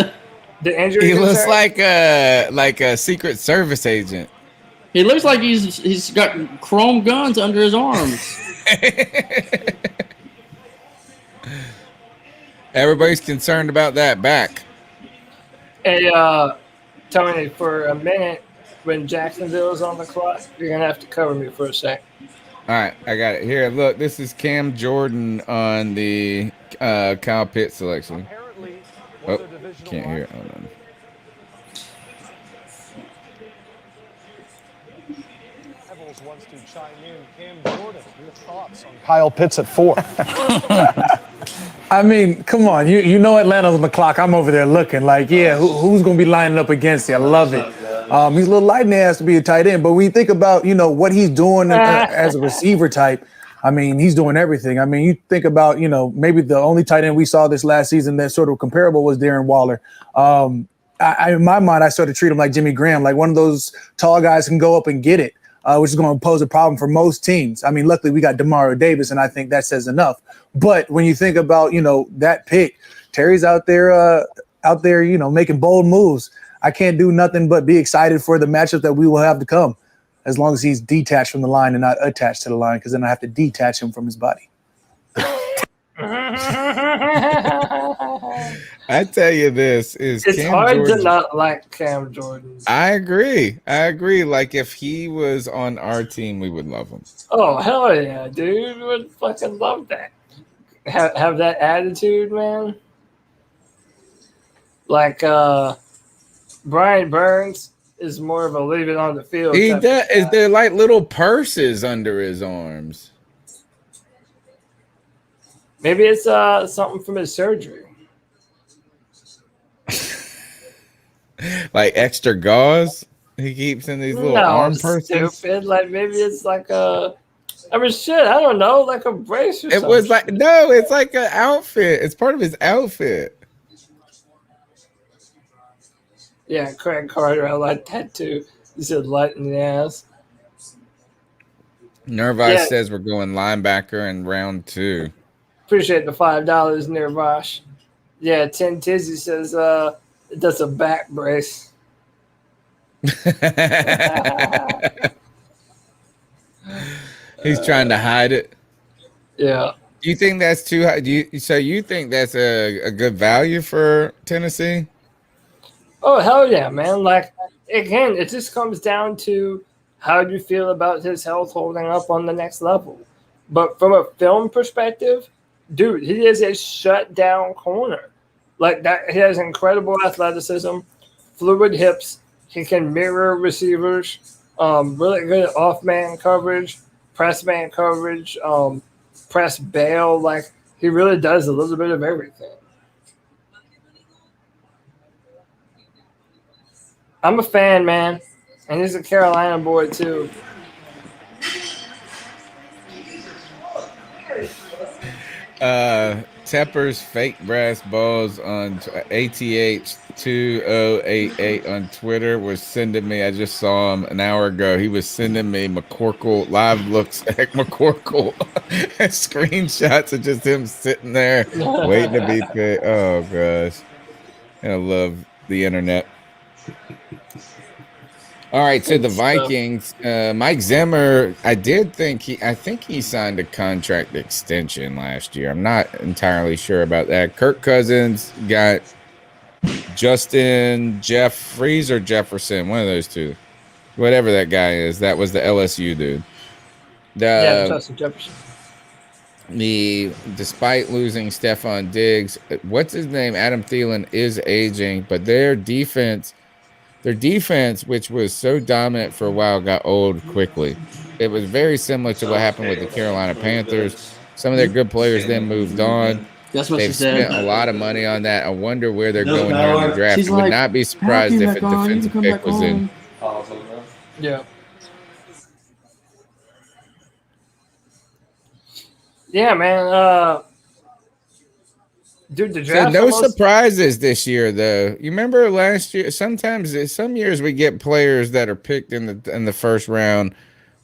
He looks concern, like a Secret Service agent. He looks like he's got chrome guns under his arms. Everybody's concerned about that back. Hey, Tony, for a minute, when Jacksonville's on the clock, you're gonna have to cover me for a sec. All right, I got it here. Look, this is Cam Jordan on the Kyle Pitts selection. Oh, can't hear it. Hold on. Wants to chime in. Cam Jordan, your thoughts on Kyle Pitts at 4? I mean, come on. You know Atlanta's on the clock. I'm over there looking like, yeah, who's going to be lining up against you? I love it. He's a little light and he has to be a tight end. But when you think about, what he's doing as a receiver type, I mean, he's doing everything. I mean, you think about, maybe the only tight end we saw this last season that sort of comparable was Darren Waller. In my mind, I sort of treat him like Jimmy Graham, like one of those tall guys can go up and get it. Which is going to pose a problem for most teams. I mean, luckily we got Demario Davis, and I think that says enough. But when you think about, that pick, Terry's out there, making bold moves. I can't do nothing but be excited for the matchup that we will have to come, as long as he's detached from the line and not attached to the line, because then I have to detach him from his body. I tell you this is it's Cam hard Jordan. to not like Cam Jordan. I agree. Like if he was on our team, we would love him. Oh hell yeah, dude! Would fucking love that. Have that attitude, man. Like Brian Burns is more of a leave it on the field. He does. Is there like little purses under his arms? Maybe it's something from his surgery. Like extra gauze he keeps in these little arm purses. Stupid. Like maybe it's like I mean, shit. I don't know, like a brace or something. It was like no, it's like an outfit. It's part of his outfit. Yeah, Craig Carter. I like that too. He said light in the ass. Nervice says we're going linebacker in round 2. Appreciate the $5, Nirvash. Yeah, 10 Tizzy says that's a back brace. He's trying to hide it. Yeah. Do you think that's too high? So you think that's a good value for Tennessee? Oh hell yeah, man! Like again, it just comes down to how you feel about his health holding up on the next level. But from a film perspective, dude, he is a shutdown corner. Like that, he has incredible athleticism, fluid hips. He can mirror receivers. Really good off-man coverage, press man coverage, press bail. Like he really does a little bit of everything. I'm a fan, man, and he's a Carolina boy too. Tepper's fake brass balls on ATH2088 on Twitter was sending me. I just saw him an hour ago. He was sending me McCorkle live looks at McCorkle screenshots of just him sitting there waiting to be picked. Oh gosh, I love the internet. All right, so the Vikings, Mike Zimmer, I think he signed a contract extension last year. I'm not entirely sure about that. Kirk Cousins got Justin Jeffries or Jefferson, one of those two, whatever that guy is. That was the LSU dude. Justin Jefferson. Despite losing Stephon Diggs, what's his name? Adam Thielen is aging, but their defense, which was so dominant for a while, got old quickly. It was very similar to what happened with the Carolina Panthers. Some of their good players then moved on. That's what she They've said. spent a lot of money on that. I wonder where they're going here in the draft. She's I would like, not be surprised if a defensive pick was in. Yeah. Yeah, man. Dude, the draft. So no surprises this year, though. You remember last year? Some years we get players that are picked in the first round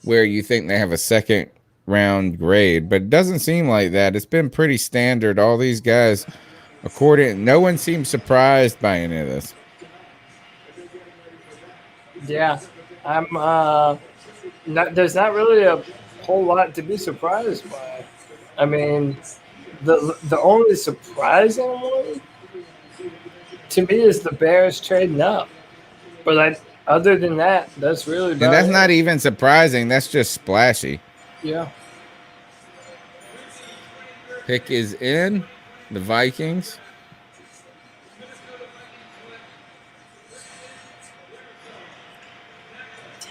where you think they have a second round grade, but it doesn't seem like that. It's been pretty standard. All these guys, no one seems surprised by any of this. Yeah, there's not really a whole lot to be surprised by. I mean, the only surprising one to me is the Bears trading up. But other than that, that's really about And that's it. not even surprising. That's just splashy. Yeah. Pick is in. The Vikings.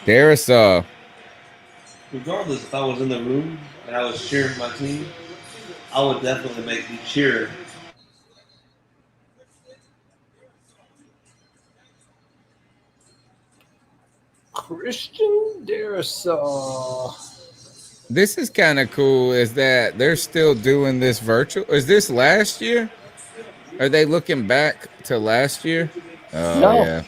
Darisaw. Regardless if I was in the room and I was cheering my team, I would definitely make me cheer. Christian Darisaw. This is kind of cool. Is that they're still doing this virtual? Is this last year? Are they looking back to last year? Oh, No. yeah.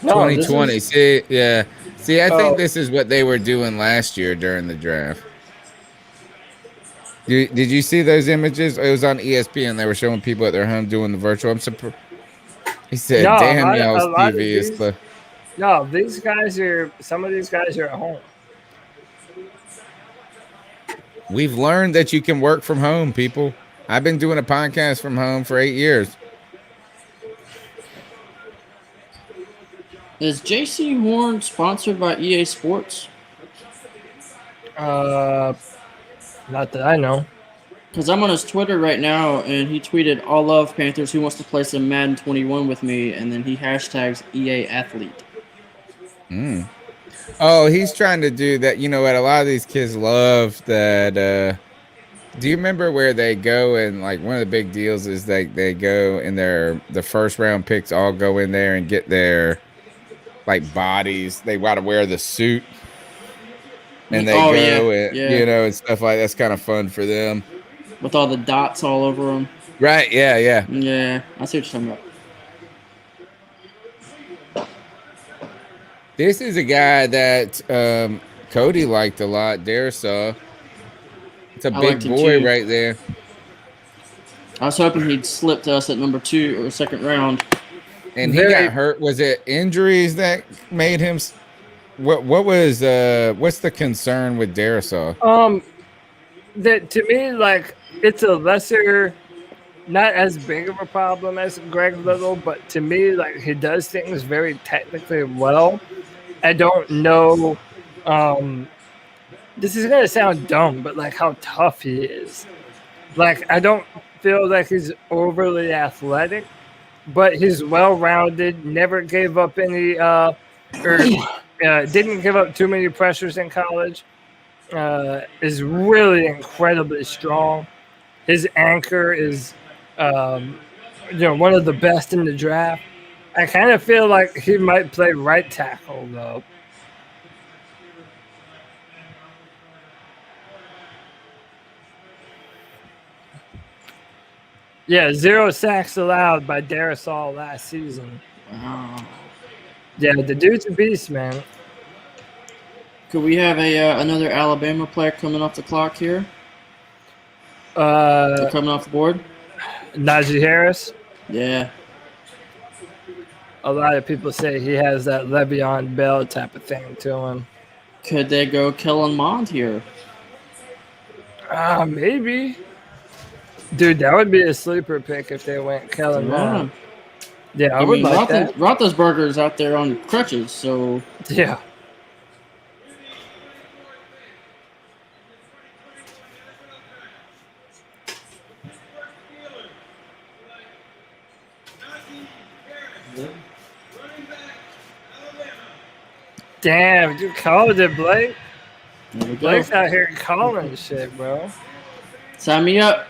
No, 2020. See, yeah. See, I Oh. think this is what they were doing last year during the draft. Did you see those images? It was on ESPN. They were showing people at their home doing the virtual. I'm surprised. He said, No, "Damn, a y'all's lot of TV is these- slow." No, some of these guys are at home. We've learned that you can work from home, people. I've been doing a podcast from home for 8 years. Is JC Horn sponsored by EA Sports? Not that I know. Because I'm on his Twitter right now, and he tweeted, "All love Panthers. Who wants to play some Madden 21 with me?" And then he hashtags EA Athlete. Oh, he's trying to do that. You know what? A lot of these kids love that. Do you remember where they go and like one of the big deals is they go in the first round picks all go in there and get their like bodies. They want to wear the suit. And they go and you know and stuff like that's kind of fun for them. With all the dots all over them. Right, yeah. Yeah, I see what you're talking about. This is a guy that Cody liked a lot. Darisaw. It's a big liked him boy too. right there. I was hoping he'd slip to us at number 2 or second round. And he got hurt. Was it injuries that made him? What was what's the concern with Darisaw? That to me, like it's a lesser, not as big of a problem as Greg Little, but to me, like he does things very technically well. I don't know. This is gonna sound dumb, but like how tough he is. Like I don't feel like he's overly athletic, but he's well-rounded. Never gave up any, didn't give up too many pressures in college. Is really incredibly strong. His anchor is, one of the best in the draft. I kind of feel like he might play right tackle though. Yeah, 0 sacks allowed by Darrisaw last season. Wow. Yeah, the dude's a beast, man. Could we have another Alabama player coming off the clock here? Coming off the board? Najee Harris. Yeah. A lot of people say he has that Le'Veon Bell type of thing to him. Could they go Kellen Mond here? Maybe. Dude, that would be a sleeper pick if they went Kellen Mond. Yeah, I would like that. Roethlisberger's out there on crutches, so yeah. Damn, you called it, Blake. There we go. Blake's out here calling shit, bro. Sign me up.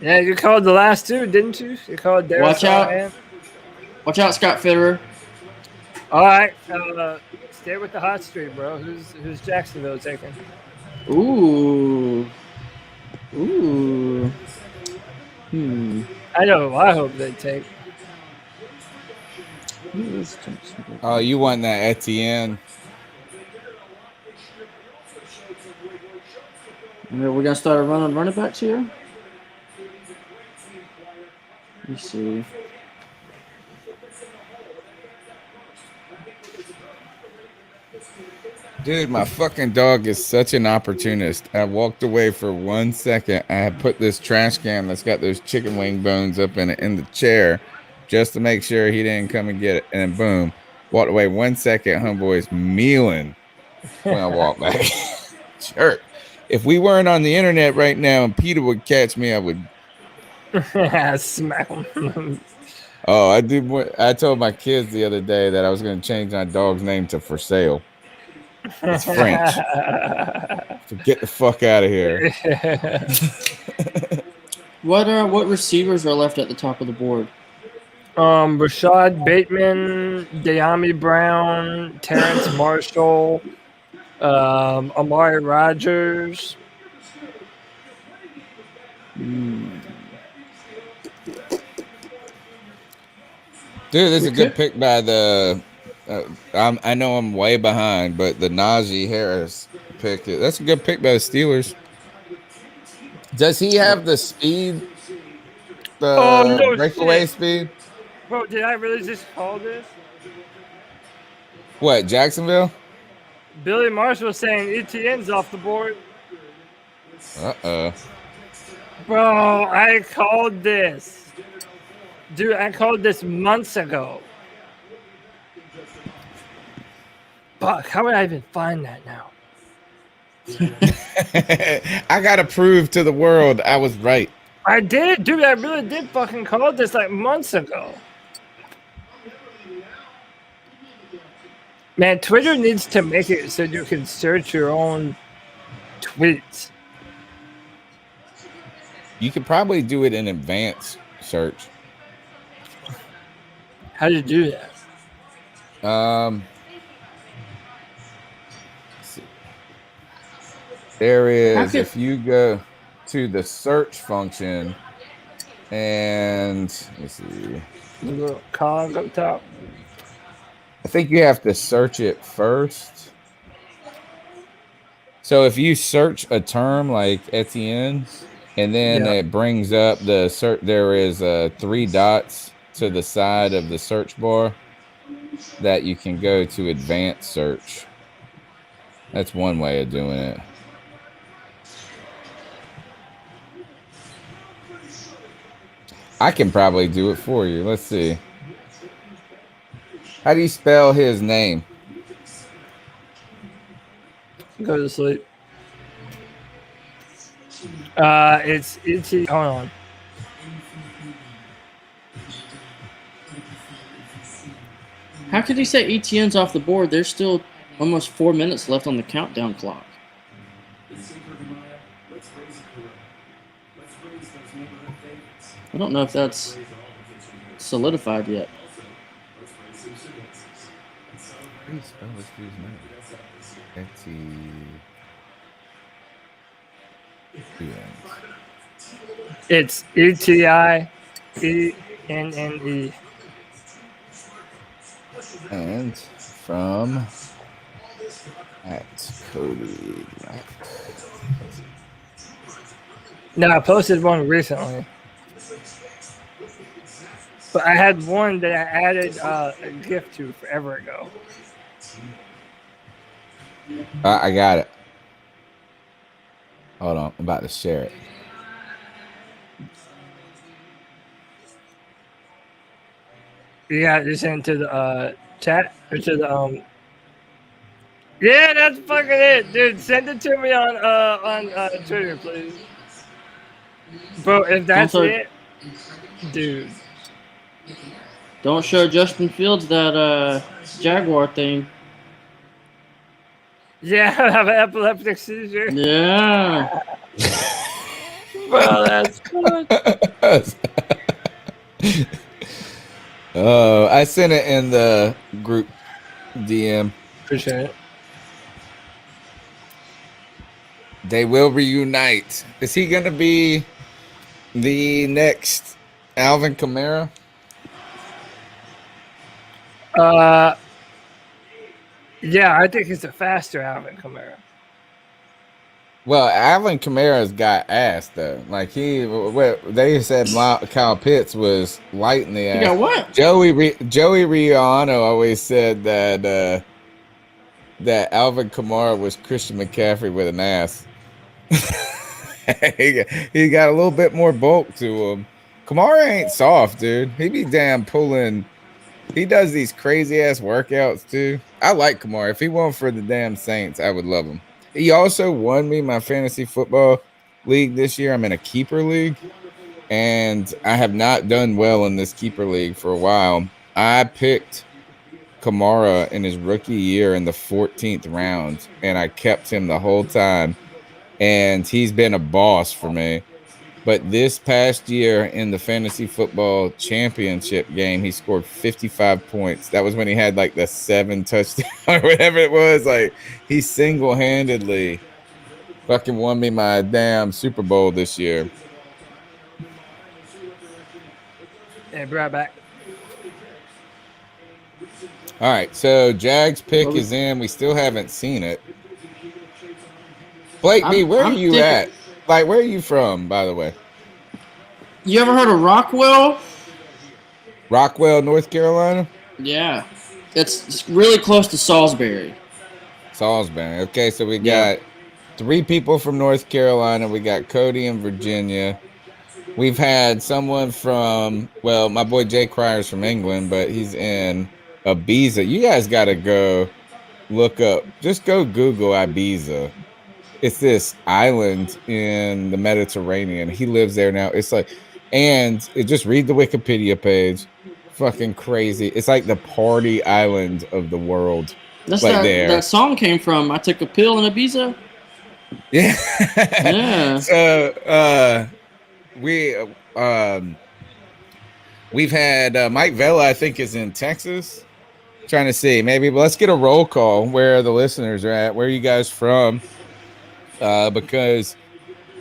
Yeah, you called the last two, didn't you? You called Darrisaw. Watch out. And... Watch out, Scott Fitterer. All right. Stay with the hot streak, bro. Who's Jacksonville taking? Ooh. I know. I hope they take. Oh, you want that Etienne? We're gonna start a run on running backs here. Let's see. Dude, my fucking dog is such an opportunist. I walked away for 1 second. I had put this trash can that's got those chicken wing bones up in it in the chair just to make sure he didn't come and get it. And then boom, walked away 1 second. Homeboy's mealing when I walked back. Sure. If we weren't on the internet right now and Peter would catch me, I would smack him. Oh, I did. I told my kids the other day that I was going to change my dog's name to For Sale. It's French. So get the fuck out of here. What receivers are left at the top of the board? Rashad Bateman, De'Ami Brown, Terrence Marshall, Amari Rogers. Dude, this is a good pick by the. I know I'm way behind, but the Najee Harris pick. That's a good pick by the Steelers. Does he have the speed? The breakaway speed? Bro, did I really just call this? What, Jacksonville? Billy Marshall saying ETN's off the board. Bro, I called this. Dude, I called this months ago. Fuck, how would I even find that now? I gotta prove to the world I was right. I did, dude. I really did fucking call this like months ago. Man, Twitter needs to make it so you can search your own tweets. You could probably do it in advanced search. How do you do that? There is, if you go to the search function and let's see, The little cog up top. I think you have to search it first. So if you search a term like Etienne, and then it brings up the search, there is 3 dots to the side of the search bar that you can go to advanced search. That's one way of doing it. I can probably do it for you. Let's see. How do you spell his name? Go to sleep. It's ET. Hold on. How could he say ETN's off the board? There's still almost 4 minutes left on the countdown clock. I don't know if that's solidified yet. How do you spell this dude's name? It's ETI ENNE. And from at Cody. No, I posted one recently. But I had one that I added a gift to forever ago. I got it. Hold on. I'm about to share it. Yeah, just into the chat or to the Yeah, that's fucking it, dude. Send it to me on Twitter, please. Bro, if that's it, dude. Don't show Justin Fields that Jaguar thing. Yeah, I have an epileptic seizure. Yeah. Bro, that's good. Oh, I sent it in the group DM. Appreciate it. They will reunite. Is he going to be the next Alvin Kamara? Yeah, I think he's a faster Alvin Kamara. Well, Alvin Kamara's got ass though. Like they said, Kyle Pitts was light in the ass. He got what? Joey Riano always said that that Alvin Kamara was Christian McCaffrey with an ass. he got a little bit more bulk to him. Kamara ain't soft, dude. He be damn pulling. He does these crazy ass workouts too. I like Kamara. If he won for the damn Saints, I would love him. He also won me my fantasy football league this year. I'm in a keeper league, and I have not done well in this keeper league for a while. I picked Kamara in his rookie year in the 14th round, and I kept him the whole time, and he's been a boss for me. But this past year in the fantasy football championship game, he scored 55 points. That was when he had like the 7 touchdowns or whatever it was. Like he single-handedly fucking won me my damn Super Bowl this year. Yeah, be right back. All right, so Jag's pick is in. We still haven't seen it. Blake B, where are you at? Like, where are you from, by the way? You ever heard of Rockwell? Rockwell, North Carolina? Yeah. It's really close to Salisbury. Salisbury. Okay, so we got 3 people from North Carolina. We got Cody in Virginia. We've had someone from, well, my boy Jay Cryer's from England, but he's in Ibiza. You guys got to go look up. Just go Google Ibiza. It's this island in the Mediterranean. He lives there now. It's like, and just read the Wikipedia page. Fucking crazy. It's like the party island of the world. That's like that song came from. I took a pill in Ibiza. Yeah. Yeah. So we've had Mike Vela, I think, is in Texas. Trying to see. Maybe let's get a roll call where the listeners are at. Where are you guys from? Because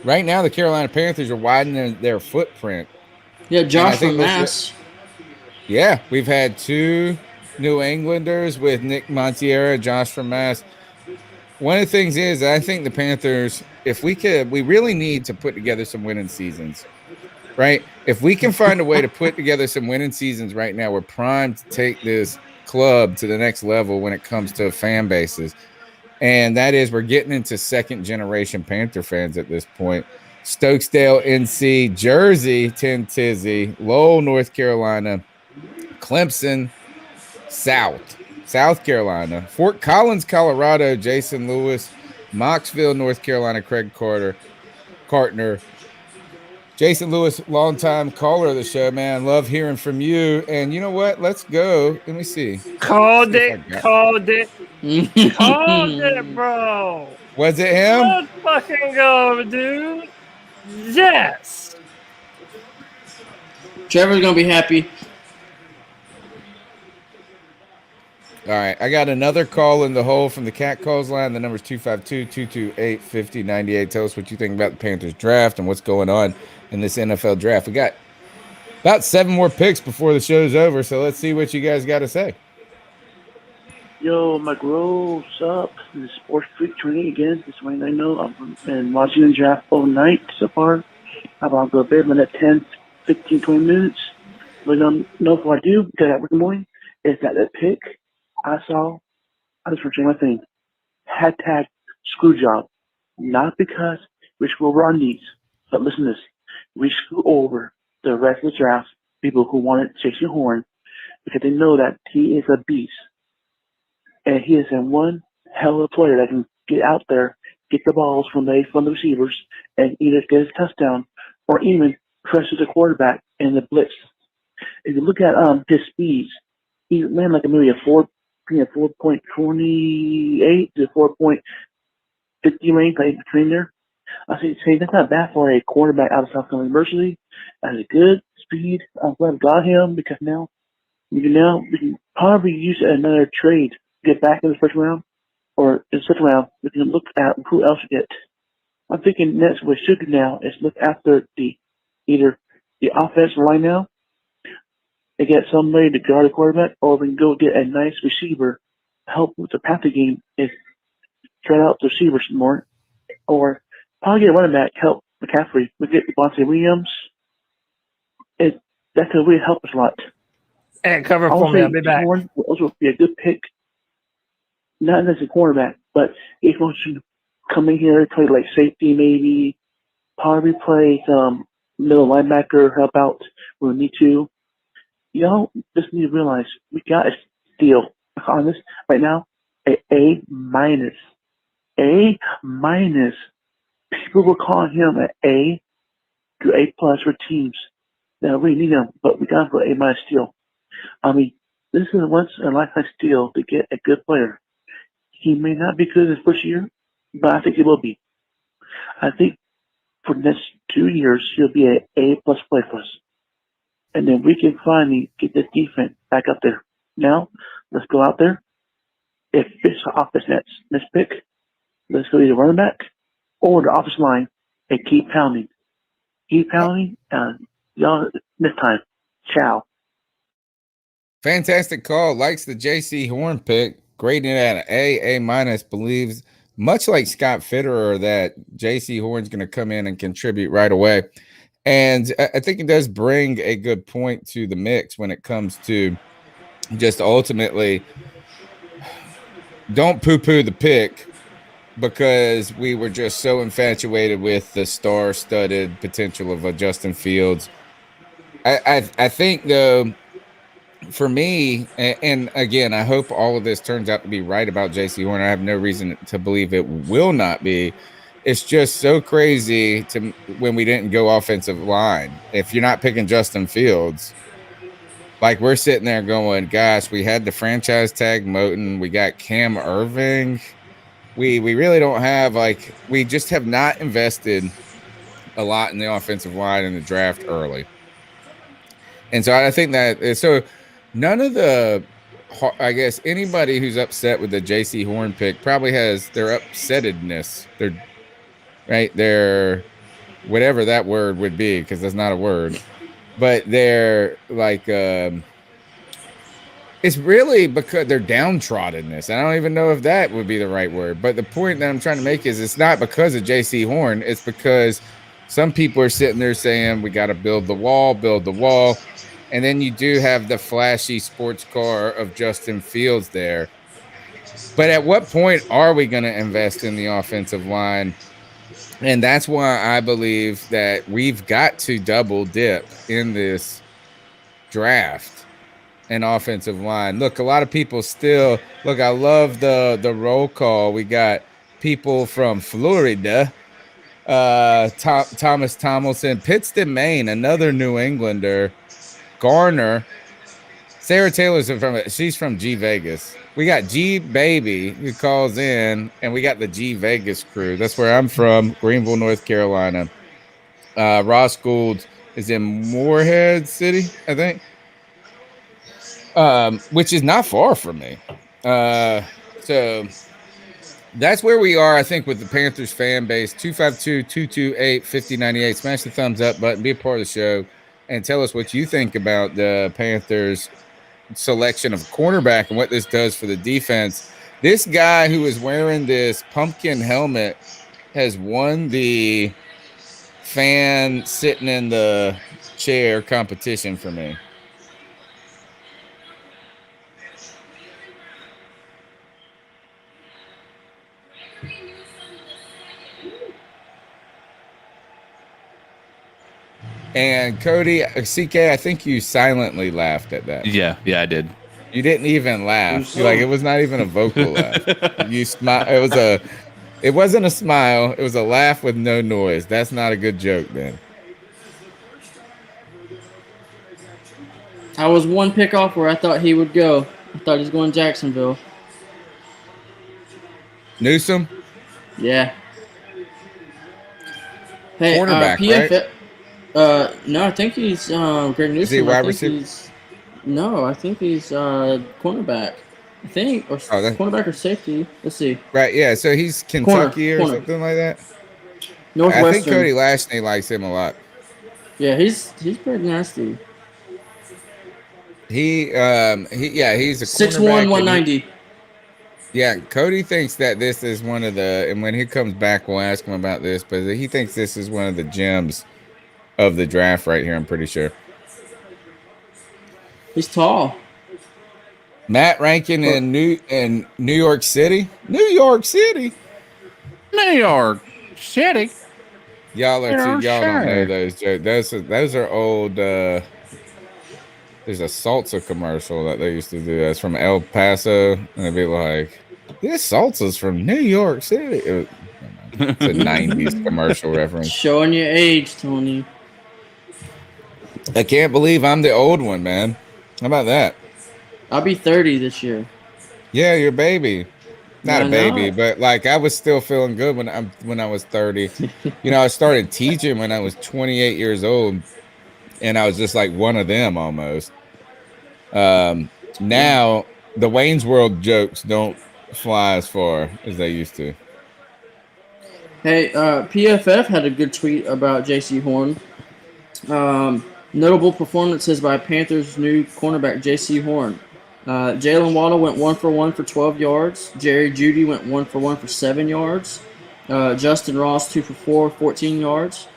right now the Carolina Panthers are widening their footprint. Yeah, Josh from Mass. Yeah, we've had 2 New Englanders with Nick Montiera, Josh from Mass. One of the things is I think the Panthers, if we really need to put together some winning seasons, right? If we can find a way to put together some winning seasons right now, we're primed to take this club to the next level when it comes to fan bases. And that is, we're getting into second-generation Panther fans at this point. Stokesdale, NC, Jersey, Tin Tizzy, Lowell, North Carolina, Clemson, South Carolina, Fort Collins, Colorado, Jason Lewis, Moxville, North Carolina, Craig Cartner. Jason Lewis, longtime caller of the show, man. Love hearing from you. And you know what? Let's go. Let me see. Called it, bro. Was it him? Let's fucking go, dude. Yes. Trevor's going to be happy. All right. I got another call in the hole from the Cat Calls line. The number's 252-228-5098. Tell us what you think about the Panthers draft and what's going on in this NFL draft. We got About 7 more picks before the show's over, so let's see what you guys got to say. Yo, my bro, what's up? This is Sports Freak 20 again. This way I know I've been watching the draft all night so far. I'll go to bed in 10, 15, 20 minutes. But know what I do because I work in the morning is that the pick I saw, I just forget my thing. Hashtag screw job. Not because we screw over our knees, but listen to this. We screw over the rest of the draft, people who wanted Jason Horn, because they know that he is a beast. And he is a one hell of a player that can get out there, get the balls from the receivers, and either get a touchdown or even pressure the quarterback in the blitz. If you look at his speeds, he ran like maybe a 4.28 to 4.50 range, like between there. I say that's not bad for a quarterback out of South Carolina University. That's a good speed. I'm glad I got him because now we can probably use another trade get back in the first round, or in the second round, we can look at who else to get. I'm thinking next what we should do now is look after either the offensive line now and get somebody to guard the quarterback, or we can go get a nice receiver to help with the passing game and try out the receivers more, or probably get a running back help McCaffrey. We get Devontae Williams. That could really help us a lot. And cover for me. I'll be back. Horn will also be a good pick. Not necessarily cornerback, but if you want to come in here, play like safety maybe, probably play some middle linebacker, help out when we need to. Y'all just need to realize we got a steal on this right now. A minus. A minus. People were calling him an A to A plus for teams that really need him, but we got him for A minus steal. I mean, this is a once in a lifetime steal to get a good player. He may not be good in his first year, but I think he will be. I think for the next 2 years, he'll be an A plus player for us. And then we can finally get this defense back up there. Now, let's go out there. If it's the offense next pick, let's go either running back or the offensive line and keep pounding. Keep pounding, and y'all this time. Ciao. Fantastic call. Likes the JC Horn pick. Grading it at an A minus. Believes, much like Scott Fitterer, that JC Horn's going to come in and contribute right away. And I think it does bring a good point to the mix when it comes to just ultimately don't poo-poo the pick because we were just so infatuated with the star-studded potential of Justin Fields. I think, though, for me, and again, I hope all of this turns out to be right about JC Horn. I have no reason to believe it will not be. It's just so crazy to when we didn't go offensive line. If you're not picking Justin Fields, like we're sitting there going, gosh, we had the franchise tag Moton. We got Cam Irving. We really don't have, like, we just have not invested a lot in the offensive line in the draft early. And so I think that, so none of the, I guess anybody who's upset with the JC Horn pick probably has their upsettedness, their whatever that word would be, because that's not a word, but they're like, it's really because they're downtroddenness. I don't even know if that would be the right word. But the point that I'm trying to make is it's not because of JC Horn. It's because some people are sitting there saying we got to build the wall. And then you do have the flashy sports car of Justin Fields there. But at what point are we going to invest in the offensive line? And that's why I believe that we've got to double dip in this draft. An offensive line. Look, a lot of people still look. I love the roll call. We got people from Florida, Thomas Tomlinson, Pittston, Maine, another New Englander, Garner, Sarah Taylor's she's from G Vegas. We got G Baby who calls in, and we got the G Vegas crew. That's where I'm from, Greenville, North Carolina. Ross Gould is in Moorhead City, I think. Which is not far from me. So that's where we are, I think, with the Panthers fan base. 252-228-5098. Smash the thumbs up button. Be a part of the show. and tell us what you think about the Panthers' selection of cornerback and what this does for the defense. This guy who is wearing this pumpkin helmet has won the fan sitting in the chair competition for me. And Cody, CK, I think you silently laughed at that. Yeah, I did. You didn't even laugh. Like, it was not even a vocal laugh. You smile. It wasn't a smile. It was a laugh with no noise. That's not a good joke, then. I was one pick off where I thought he would go. I thought he was going to Jacksonville. Newsom? Yeah. Hey, cornerback, PFF, right? No, I think he's Greg Newsom. Is he wide receiver? No, I think he's cornerback. I think, or cornerback or safety. Let's see. Right, yeah. So he's Kentucky or something like that. Northwestern. I think Cody Lashney likes him a lot. Yeah, he's pretty nasty. He's a 6'1", 190. Yeah, Cody thinks that this is one of the, and when he comes back, we'll ask him about this, but he thinks this is one of the gems of the draft right here, I'm pretty sure. He's tall. Matt Rankin in New York City. New York City. Y'all don't know those jokes. Those are old. There's a salsa commercial that they used to do. That's from El Paso, and it'd be like, "This salsa's from New York City." It's a '90s commercial reference. Showing your age, Tony. I can't believe I'm the old one, man. How about that? I'll be 30 this year. Yeah, you're a baby. Not a baby, but like I was still feeling good when I was 30. I started teaching when I was 28 years old, and I was just like one of them almost. Now the Wayne's World jokes don't fly as far as they used to. Hey, PFF had a good tweet about J.C. Horn. Notable performances by Panthers' new cornerback J.C. Horn. Jalen Waddle went 1 for 1 for 12 yards. Jerry Jeudy went 1 for 1 for 7 yards. Justin Ross 2 for 4, 14 yards.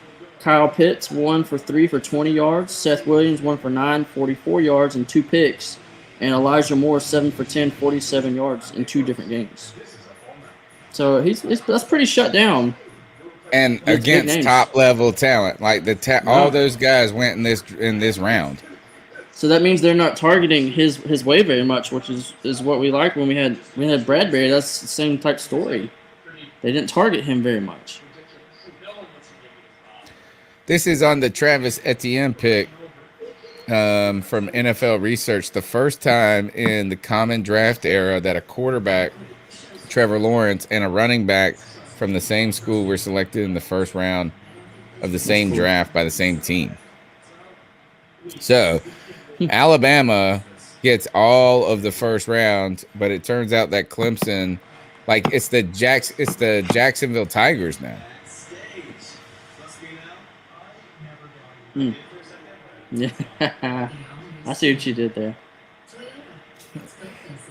Kyle Pitts 1 for 3 for 20 yards. Seth Williams 1 for 9, 44 yards and 2 picks. And Elijah Moore 7 for 10, 47 yards in 2 different games. So that's pretty shut down. And against top level talent, like all those guys went in this round. So that means they're not targeting his way very much, which is what we liked when we had Bradbury. That's the same type story. They didn't target him very much. This is on the Travis Etienne pick from NFL Research. The first time in the common draft era that a quarterback, Trevor Lawrence, and a running back from the same school were selected in the first round of the same draft by the same team. So Alabama gets all of the first round, but it turns out that Clemson, like it's the Jacksonville Tigers now. Yeah, I see what you did there.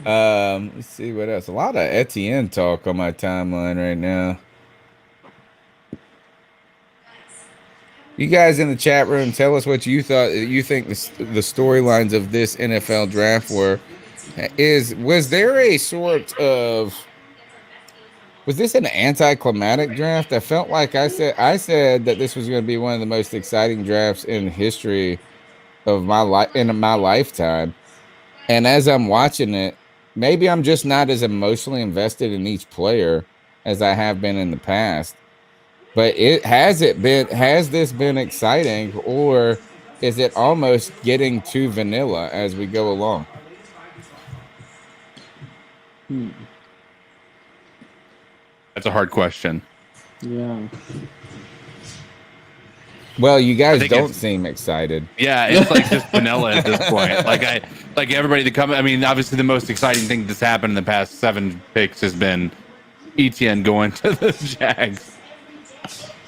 Let's see what else. A lot of Etienne talk on my timeline right now. You guys in the chat room, tell us what you thought. You think the storylines of this NFL draft were. Was there a sort of? Was this an anticlimactic draft? I felt like I said that this was going to be one of the most exciting drafts in history of my life in my lifetime. And as I'm watching it, maybe I'm just not as emotionally invested in each player as I have been in the past. But has this been exciting, or is it almost getting too vanilla as we go along? That's a hard question. Yeah. Well, you guys don't seem excited. Yeah, it's like just vanilla at this point. Like everybody that come. I mean, obviously the most exciting thing that's happened in the past 7 picks has been Etienne going to the Jags.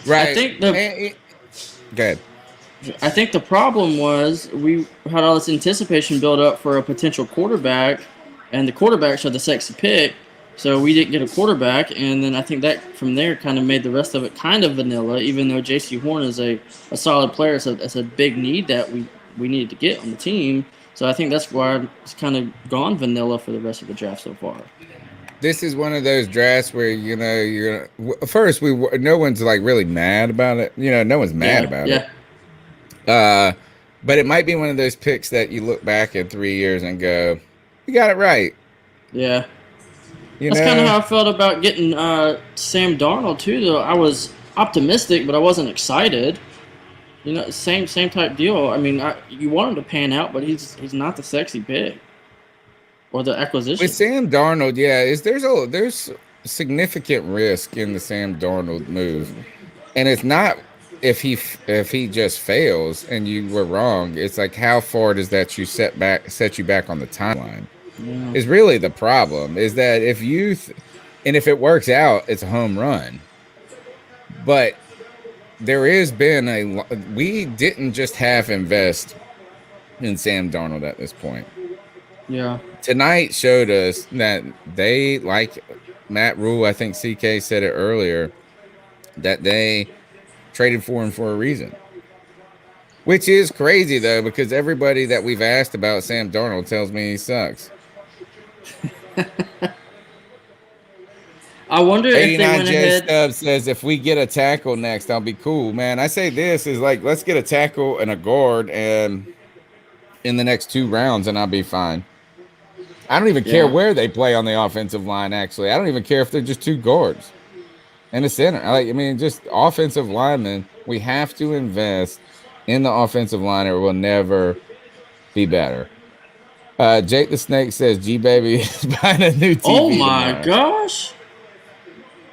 Right. I think Go ahead. I think the problem was we had all this anticipation build up for a potential quarterback, and the quarterbacks are the sexy pick. So we didn't get a quarterback, and then I think that from there kind of made the rest of it kind of vanilla. Even though J.C. Horn is a solid player, so it's a big need that we needed to get on the team. So I think that's why it's kind of gone vanilla for the rest of the draft so far. This is one of those drafts where you're first no one's like really mad about it. No one's mad about it. But it might be one of those picks that you look back in 3 years and go, "We got it right." Yeah. That's kind of how I felt about getting Sam Darnold too. Though I was optimistic, but I wasn't excited. Same type deal. I mean, you want him to pan out, but he's not the sexy pick or the acquisition. With Sam Darnold, there's significant risk in the Sam Darnold move, and it's not if he just fails and you were wrong. It's like how far does that set you back on the timeline? Yeah. Is really the problem. Is that if if it works out, it's a home run. But there has been we didn't just half invest in Sam Darnold at this point. Yeah. Tonight showed us that they, like Matt Rule, I think CK said it earlier, that they traded for him for a reason. Which is crazy though, because everybody that we've asked about Sam Darnold tells me he sucks. I wonder if they went ahead. Stubbs says if we get a tackle next, I'll be cool, man. I say this is like, let's get a tackle and a guard and in the next 2 rounds, and I'll be fine. I don't even care where they play on the offensive line. Actually, I don't even care if they're just 2 guards and a center. Just offensive linemen. We have to invest in the offensive line, or we'll never be better. Jake the Snake says G Baby is buying a new TV. Oh my tomorrow. gosh!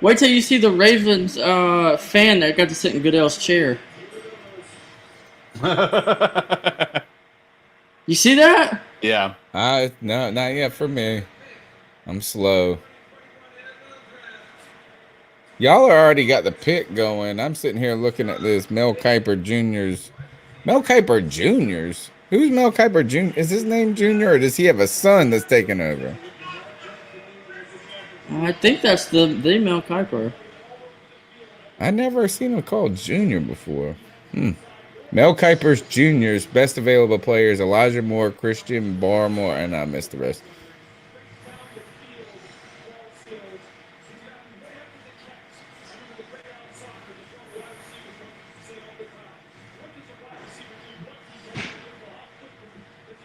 Wait till you see the Ravens fan that got to sit in Goodell's chair. You see that? Yeah. No, not yet for me. I'm slow. Y'all already got the pick going. I'm sitting here looking at this Mel Kiper Jr.'s. Mel Kiper Jr.'s? Who's Mel Kiper Jr.? Is his name Jr. or does he have a son that's taking over? I think that's the Mel Kiper. I never seen him called Jr. before. Mel Kiper's Jr.'s best available players: Elijah Moore, Christian Barmore, and I missed the rest.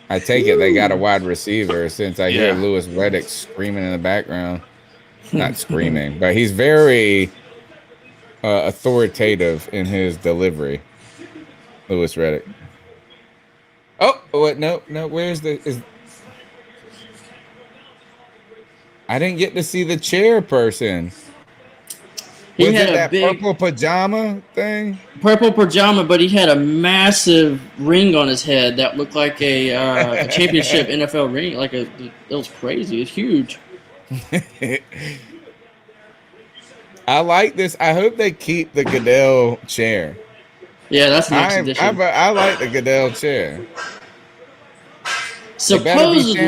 I take it they got a wide receiver since I hear Lewis Reddick screaming in the background. Not screaming, but he's very authoritative in his delivery. Lewis Reddick. Oh, wait, no. Where's I didn't get to see the chairperson. He had that purple pajama thing? Purple pajama, but he had a massive ring on his head that looked like a championship NFL ring. It was crazy. It's huge. I like this. I hope they keep the Goodell chair. Yeah, that's next edition. I like the Goodell chair. Supposedly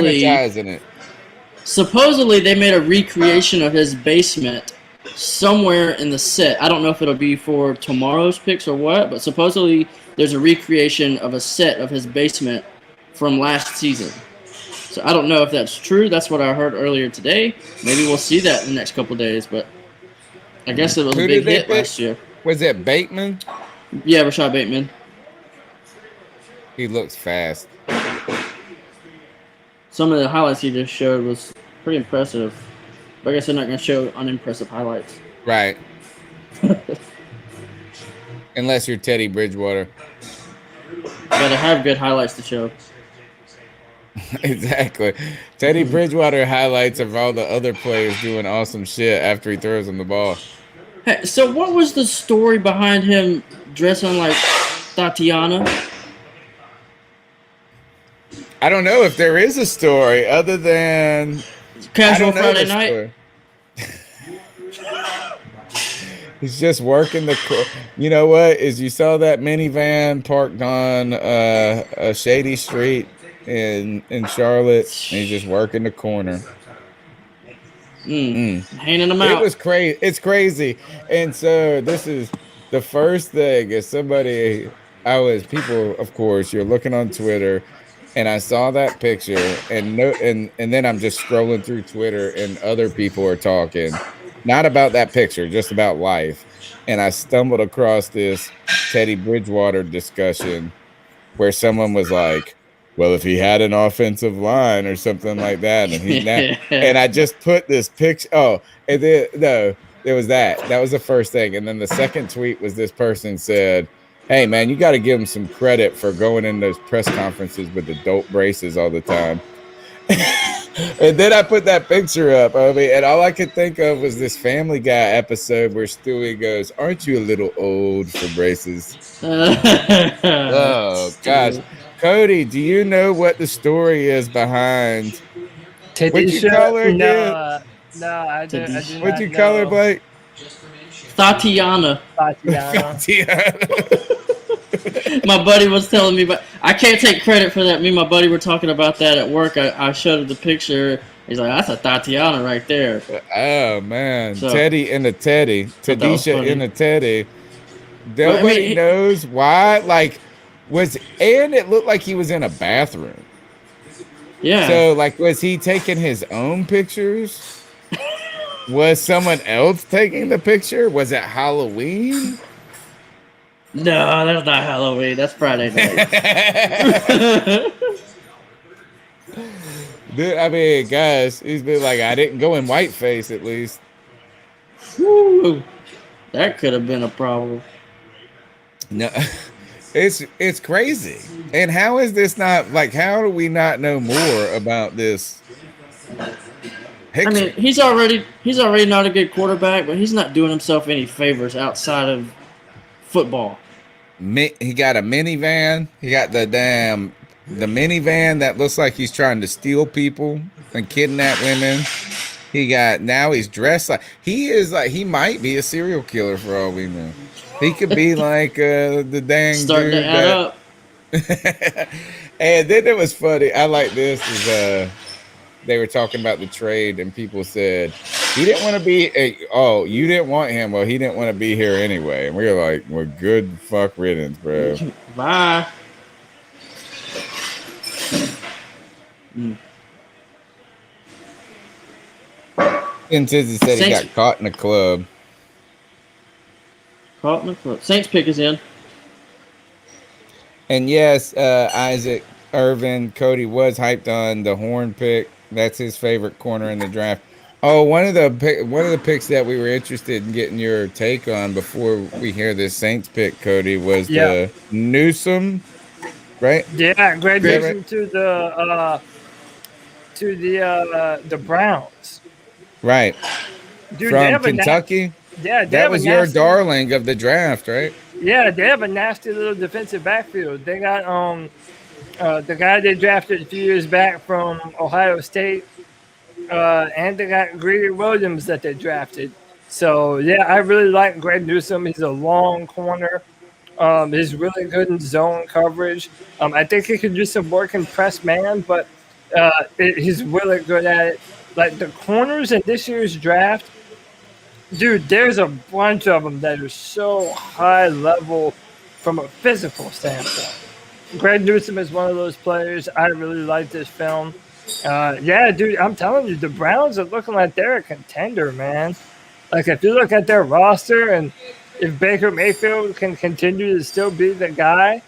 they made a recreation of his basement somewhere in the set. I don't know if it'll be for tomorrow's picks or what, but supposedly there's a recreation of a set of his basement from last season. So I don't know if that's true. That's what I heard earlier today. Maybe we'll see that in the next couple of days, but I guess it was a big hit last year. Was it Bateman? Yeah, Rashad Bateman. He looks fast. Some of the highlights he just showed was pretty impressive. But I guess they're not going to show unimpressive highlights. Right. Unless you're Teddy Bridgewater. Gotta have good highlights to show. Exactly. Teddy Bridgewater highlights of all the other players doing awesome shit after he throws them the ball. Hey, so what was the story behind him dressing like Tatiana? I don't know if there is a story other than Casual Friday night. He's just working you know what? Is you saw that minivan parked on a shady street in Charlotte, and he's just working the corner. Handing them It out. was crazy. It's crazy. And so this is the first thing is people, of course, you're looking on Twitter, and I saw that picture, and then I'm just scrolling through Twitter, and other people are talking, not about that picture, just about life. And I stumbled across this Teddy Bridgewater discussion where someone was like, well, if he had an offensive line or something like that, and he's now, and I just put this picture. Oh, and then no, there was that. That was the first thing. And then the second tweet was this person said, hey man, you got to give him some credit for going in those press conferences with adult braces all the time. And then I put that picture up, Obi, and all I could think of was this Family Guy episode where Stewie goes, aren't you a little old for braces? Oh gosh. Cody, do you know what the story is behind what'd you call her again? No, I do What'd you call her, Blake? Tatiana. My buddy was telling me, but I can't take credit for that. Me and my buddy were talking about that at work. I showed him the picture. He's like, that's a Tatiana right there. Oh man. So, Teddy and the Teddy. Tadisha and the Teddy. Well, Nobody knows why. Like, and it looked like he was in a bathroom. Yeah. So, like, was he taking his own pictures? Was someone else taking the picture? Was it Halloween? No, that's not Halloween. That's Friday night. Dude, I mean, guys, he's been like, I didn't go in whiteface at least. Woo. That could have been a problem. No, it's crazy. And how is this not like? How do we not know more about this? I mean, he's already not a good quarterback, but he's not doing himself any favors outside of football. He got a minivan. He got the minivan that looks like he's trying to steal people and kidnap women. He's dressed like he might be a serial killer for all we know. He could be like the dang starting dude to add up. And then it was funny. I like this is they were talking about the trade, and people said he didn't want to be. You didn't want him. Well, he didn't want to be here anyway. And we were like, "Well, good fuck riddance, bro." Bye. And Tizzy said he got caught in a club. Caught in the club. Saints pick is in. And yes, Isaac Irvin, Cody was hyped on the Horn pick. That's his favorite corner in the draft. Oh, one of the picks that we were interested in getting your take on before we hear this Saints pick, Cody, was the Newsome, right? Yeah, Greg Newsome to the Browns. Right. Dude, from Kentucky. That was your darling of the draft, right? Yeah, they have a nasty little defensive backfield. They got the guy they drafted a few years back from Ohio State, and they got Greedy Williams that they drafted. So, yeah, I really like Greg Newsome. He's a long corner. He's really good in zone coverage. I think he could do some work in press man, but he's really good at it. Like the corners in this year's draft, dude, there's a bunch of them that are so high level from a physical standpoint. Greg Newsome is one of those players. I really like this film. Yeah, dude, I'm telling you, the Browns are looking like they're a contender, man. Like, if you look at their roster and if Baker Mayfield can continue to still be the guy,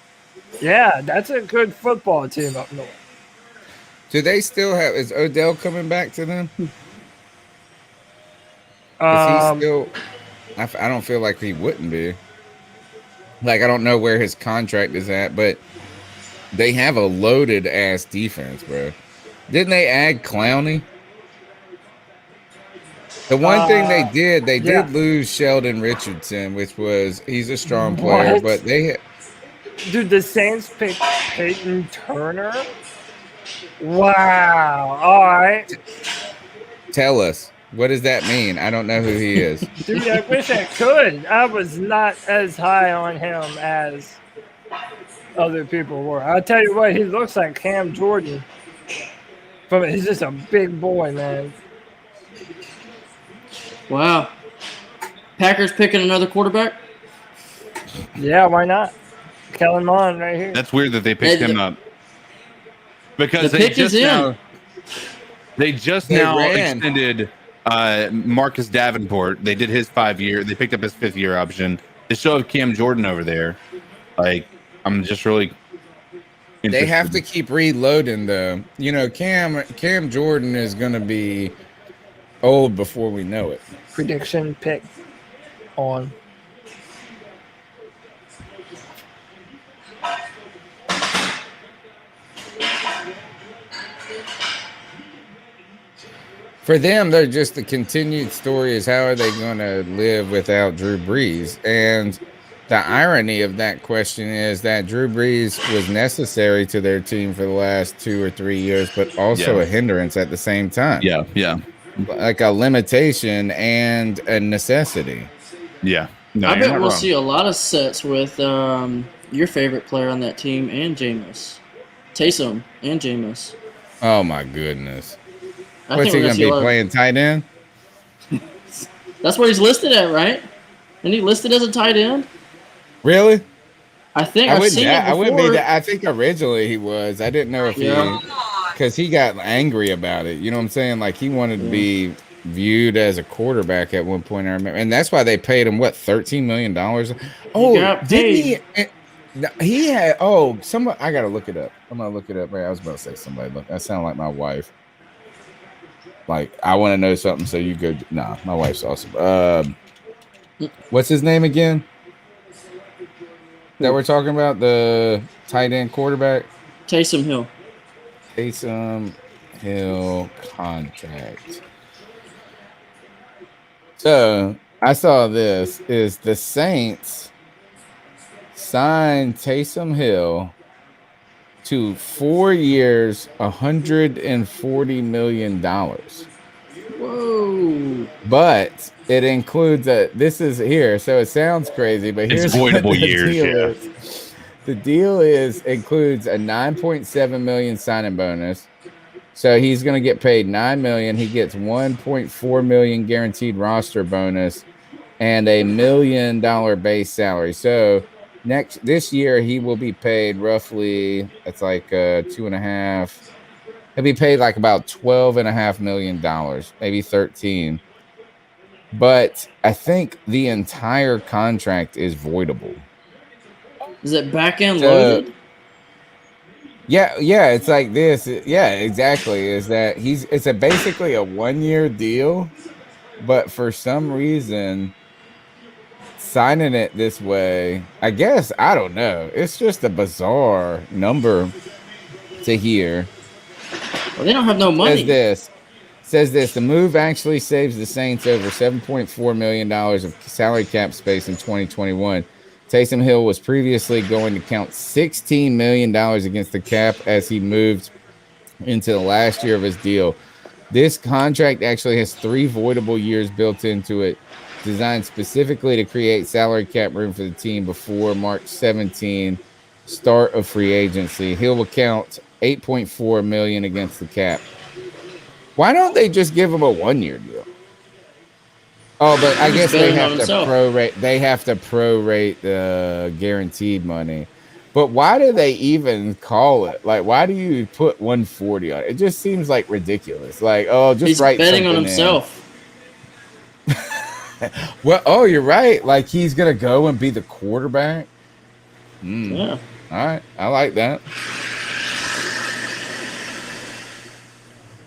yeah, that's a good football team up north. Do they still have? Is Odell coming back to them? Is he still? I don't feel like he wouldn't be. Like, I don't know where his contract is at, but they have a loaded ass defense, bro. Didn't they add Clowney? The one thing they did lose Sheldon Richardson, which was he's a strong player, but they. Dude, the Saints picked Peyton Turner. Wow. All right. Tell us. What does that mean? I don't know who he is. Dude, I wish I could. I was not as high on him as other people were. I'll tell you what, he looks like Cam Jordan. He's just a big boy, man. Wow. Packers picking another quarterback? Yeah, why not? Kellen Mond right here. That's weird that they picked him up. Because the pick is in. They just now extended Marcus Davenport. They did his 5-year. They picked up his 5th-year option. They still have Cam Jordan over there. Like, I'm just really interested. They have to keep reloading, though. You know, Cam Jordan is going to be old before we know it. Prediction pick on. For them, they're just the continued story is how are they going to live without Drew Brees? And the irony of that question is that Drew Brees was necessary to their team for the last 2 or 3 years, but also a hindrance at the same time. Yeah. Like a limitation and a necessity. Yeah. No, I bet we'll see a lot of sets with your favorite player on that team and Jameis. Taysom and Jameis. Oh, my goodness. I What's he going to be playing tight end? That's where he's listed at, right? Isn't he listed as a tight end? Really? I think I've seen it before. I wouldn't be that. I think originally he was. I didn't know if because he got angry about it. You know what I'm saying? Like he wanted to be viewed as a quarterback at one point. I remember, and that's why they paid him what $13 million. Oh, didn't he? He had. Oh, someone. I gotta look it up. I'm gonna look it up. Right, I was about to say somebody. Look, that sounded like my wife. Like I want to know something, so you go. Nah, my wife's awesome. What's his name again? That we're talking about, the tight end quarterback? Taysom Hill. Taysom Hill contract. So I saw this is the Saints signed Taysom Hill to 4 years, $140 million. Whoa. But it includes this is here, so it sounds crazy, but here's it's voidable years. The deal includes a $9.7 million signing bonus. So he's going to get paid $9 million. He gets $1.4 million guaranteed roster bonus and $1 million base salary. So this year he will be paid roughly, it's like 2.5. He'll be paid like about $12.5 million, maybe 13. But I think the entire contract is voidable. Is it back end loaded? Yeah, it's like this. Yeah, exactly. Is that it's basically a 1-year deal, but for some reason signing it this way, I guess, I don't know. It's just a bizarre number to hear. Well, they don't have no money. Says this, the move actually saves the Saints over $7.4 million of salary cap space in 2021. Taysom Hill was previously going to count $16 million against the cap as he moved into the last year of his deal. This contract actually has 3 voidable years built into it, designed specifically to create salary cap room for the team before March 17, start of free agency. Hill will count $8.4 million against the cap. Why don't they just give him a 1-year deal? Oh, but I guess they have to prorate. They have to prorate the guaranteed money. But why do they even call it? Like, why do you put 140 on it? It just seems like ridiculous. Like, oh, just he's write betting on something himself. Well, oh, you're right. Like he's gonna go and be the quarterback. Yeah. All right, I like that.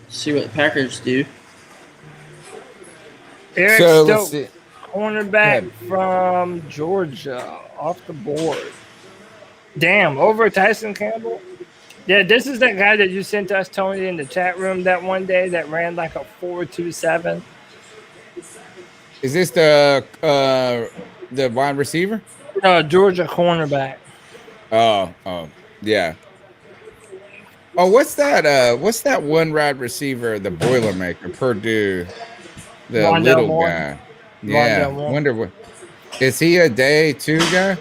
See what the Packers do. Eric So, Stokes, let's see. cornerback from Georgia, off the board. Damn, over Tyson Campbell? Yeah, this is that guy that you sent us, Tony, in the chat room that one day that ran like a 4.27. Is this the wide receiver? No, Georgia cornerback. Oh, yeah. Oh, what's that? What's that one wide receiver? The Boilermaker, Purdue. the Rondell little Moore. guy. Rondell Yeah, Moore. wonder what is he a day 2 guy?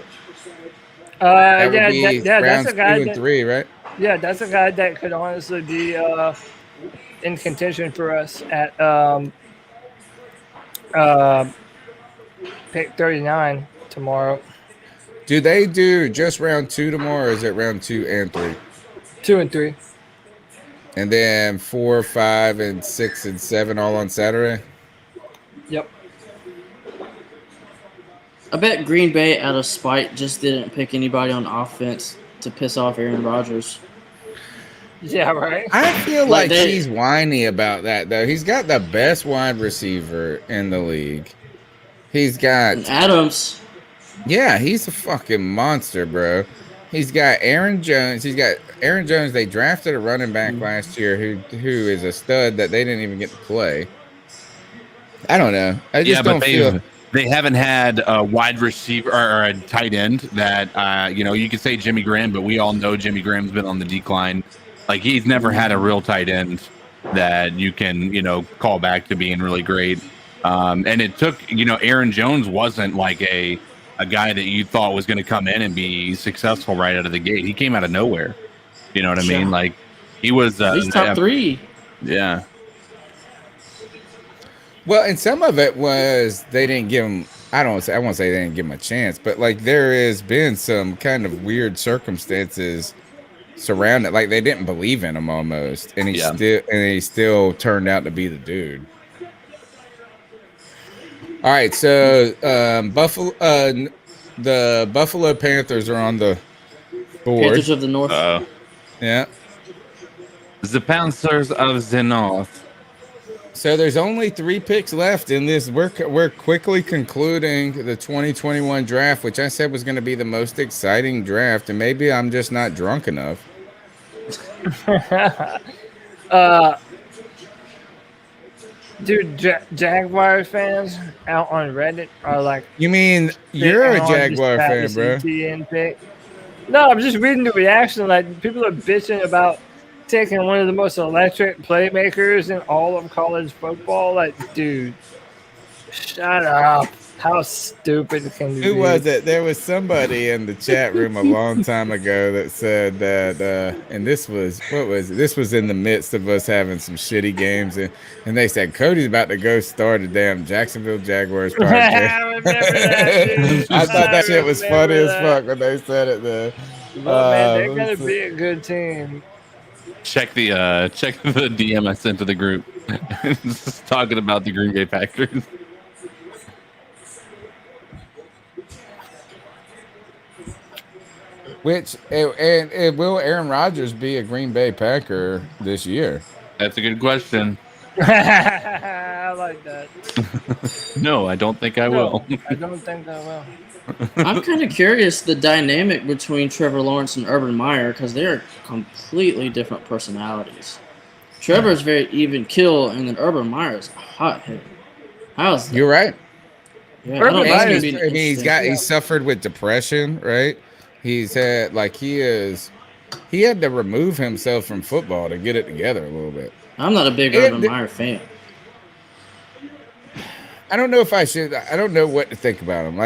That would Yeah, be that's rounds a guy 2 and that 3, right? yeah, that's a guy that could honestly be in contention for us at pick 39 tomorrow. Do they do just round 2 tomorrow, or is it round 2 and 3? 2 and 3. And then 4, 5, and 6 and 7 all on Saturday? Yep. I bet Green Bay, out of spite, just didn't pick anybody on offense to piss off Aaron Rodgers. Yeah, right. I feel like he's whiny about that, though. He's got the best wide receiver in the league. He's got And Adams. Yeah, he's a fucking monster, bro. He's got Aaron Jones. He's got Aaron Jones. They drafted a running back last year who is a stud that they didn't even get to play. I don't know. I just don't feel. They haven't had a wide receiver or a tight end that you could say Jimmy Graham, but we all know Jimmy Graham's been on the decline. Like, he's never had a real tight end that you can call back to being really great. And it took Aaron Jones wasn't like a guy that you thought was going to come in and be successful right out of the gate. He came out of nowhere. You know what I mean? Like, he was he's top 3. Yeah. Well, and some of it was they didn't give him. I won't say they didn't give him a chance, but like there has been some kind of weird circumstances surrounding. Like they didn't believe in him almost, and he still turned out to be the dude. All right, so the Buffalo Panthers are on the board. Panthers of the North. Yeah. The Panthers of the North. So there's only 3 picks left in this. We're quickly concluding the 2021 draft, which I said was going to be the most exciting draft, and maybe I'm just not drunk enough. Dude, Jaguar fans out on Reddit are like. You mean you're a Jaguar fan, bro? Pick. No, I'm just reading the reaction. Like, people are bitching about taking one of the most electric playmakers in all of college football. Like, dude, shut up. How stupid can you be? Who was it? There was somebody in the chat room a long time ago that said that, and this was, what was it? This was in the midst of us having some shitty games, and they said, Cody's about to go start a damn Jacksonville Jaguars podcast. I remember that, dude. I thought that shit was funny as fuck when they said it there. Well, man, they're going to be a good team. Check the DM I sent to the group. Just talking about the Green Bay Packers. Which and will Aaron Rodgers be a Green Bay Packer this year? That's a good question. I like that. No, I don't think I will. I don't think I will. I'm kind of curious the dynamic between Trevor Lawrence and Urban Meyer because they're completely different personalities. Trevor's very even kill, and then Urban Meyer's a hothead. How's that? You're right. Yeah, he suffered with depression, right? He's had he had to remove himself from football to get it together a little bit. I'm not a big Urban Meyer fan. I don't know if I should. I don't know what to think about him.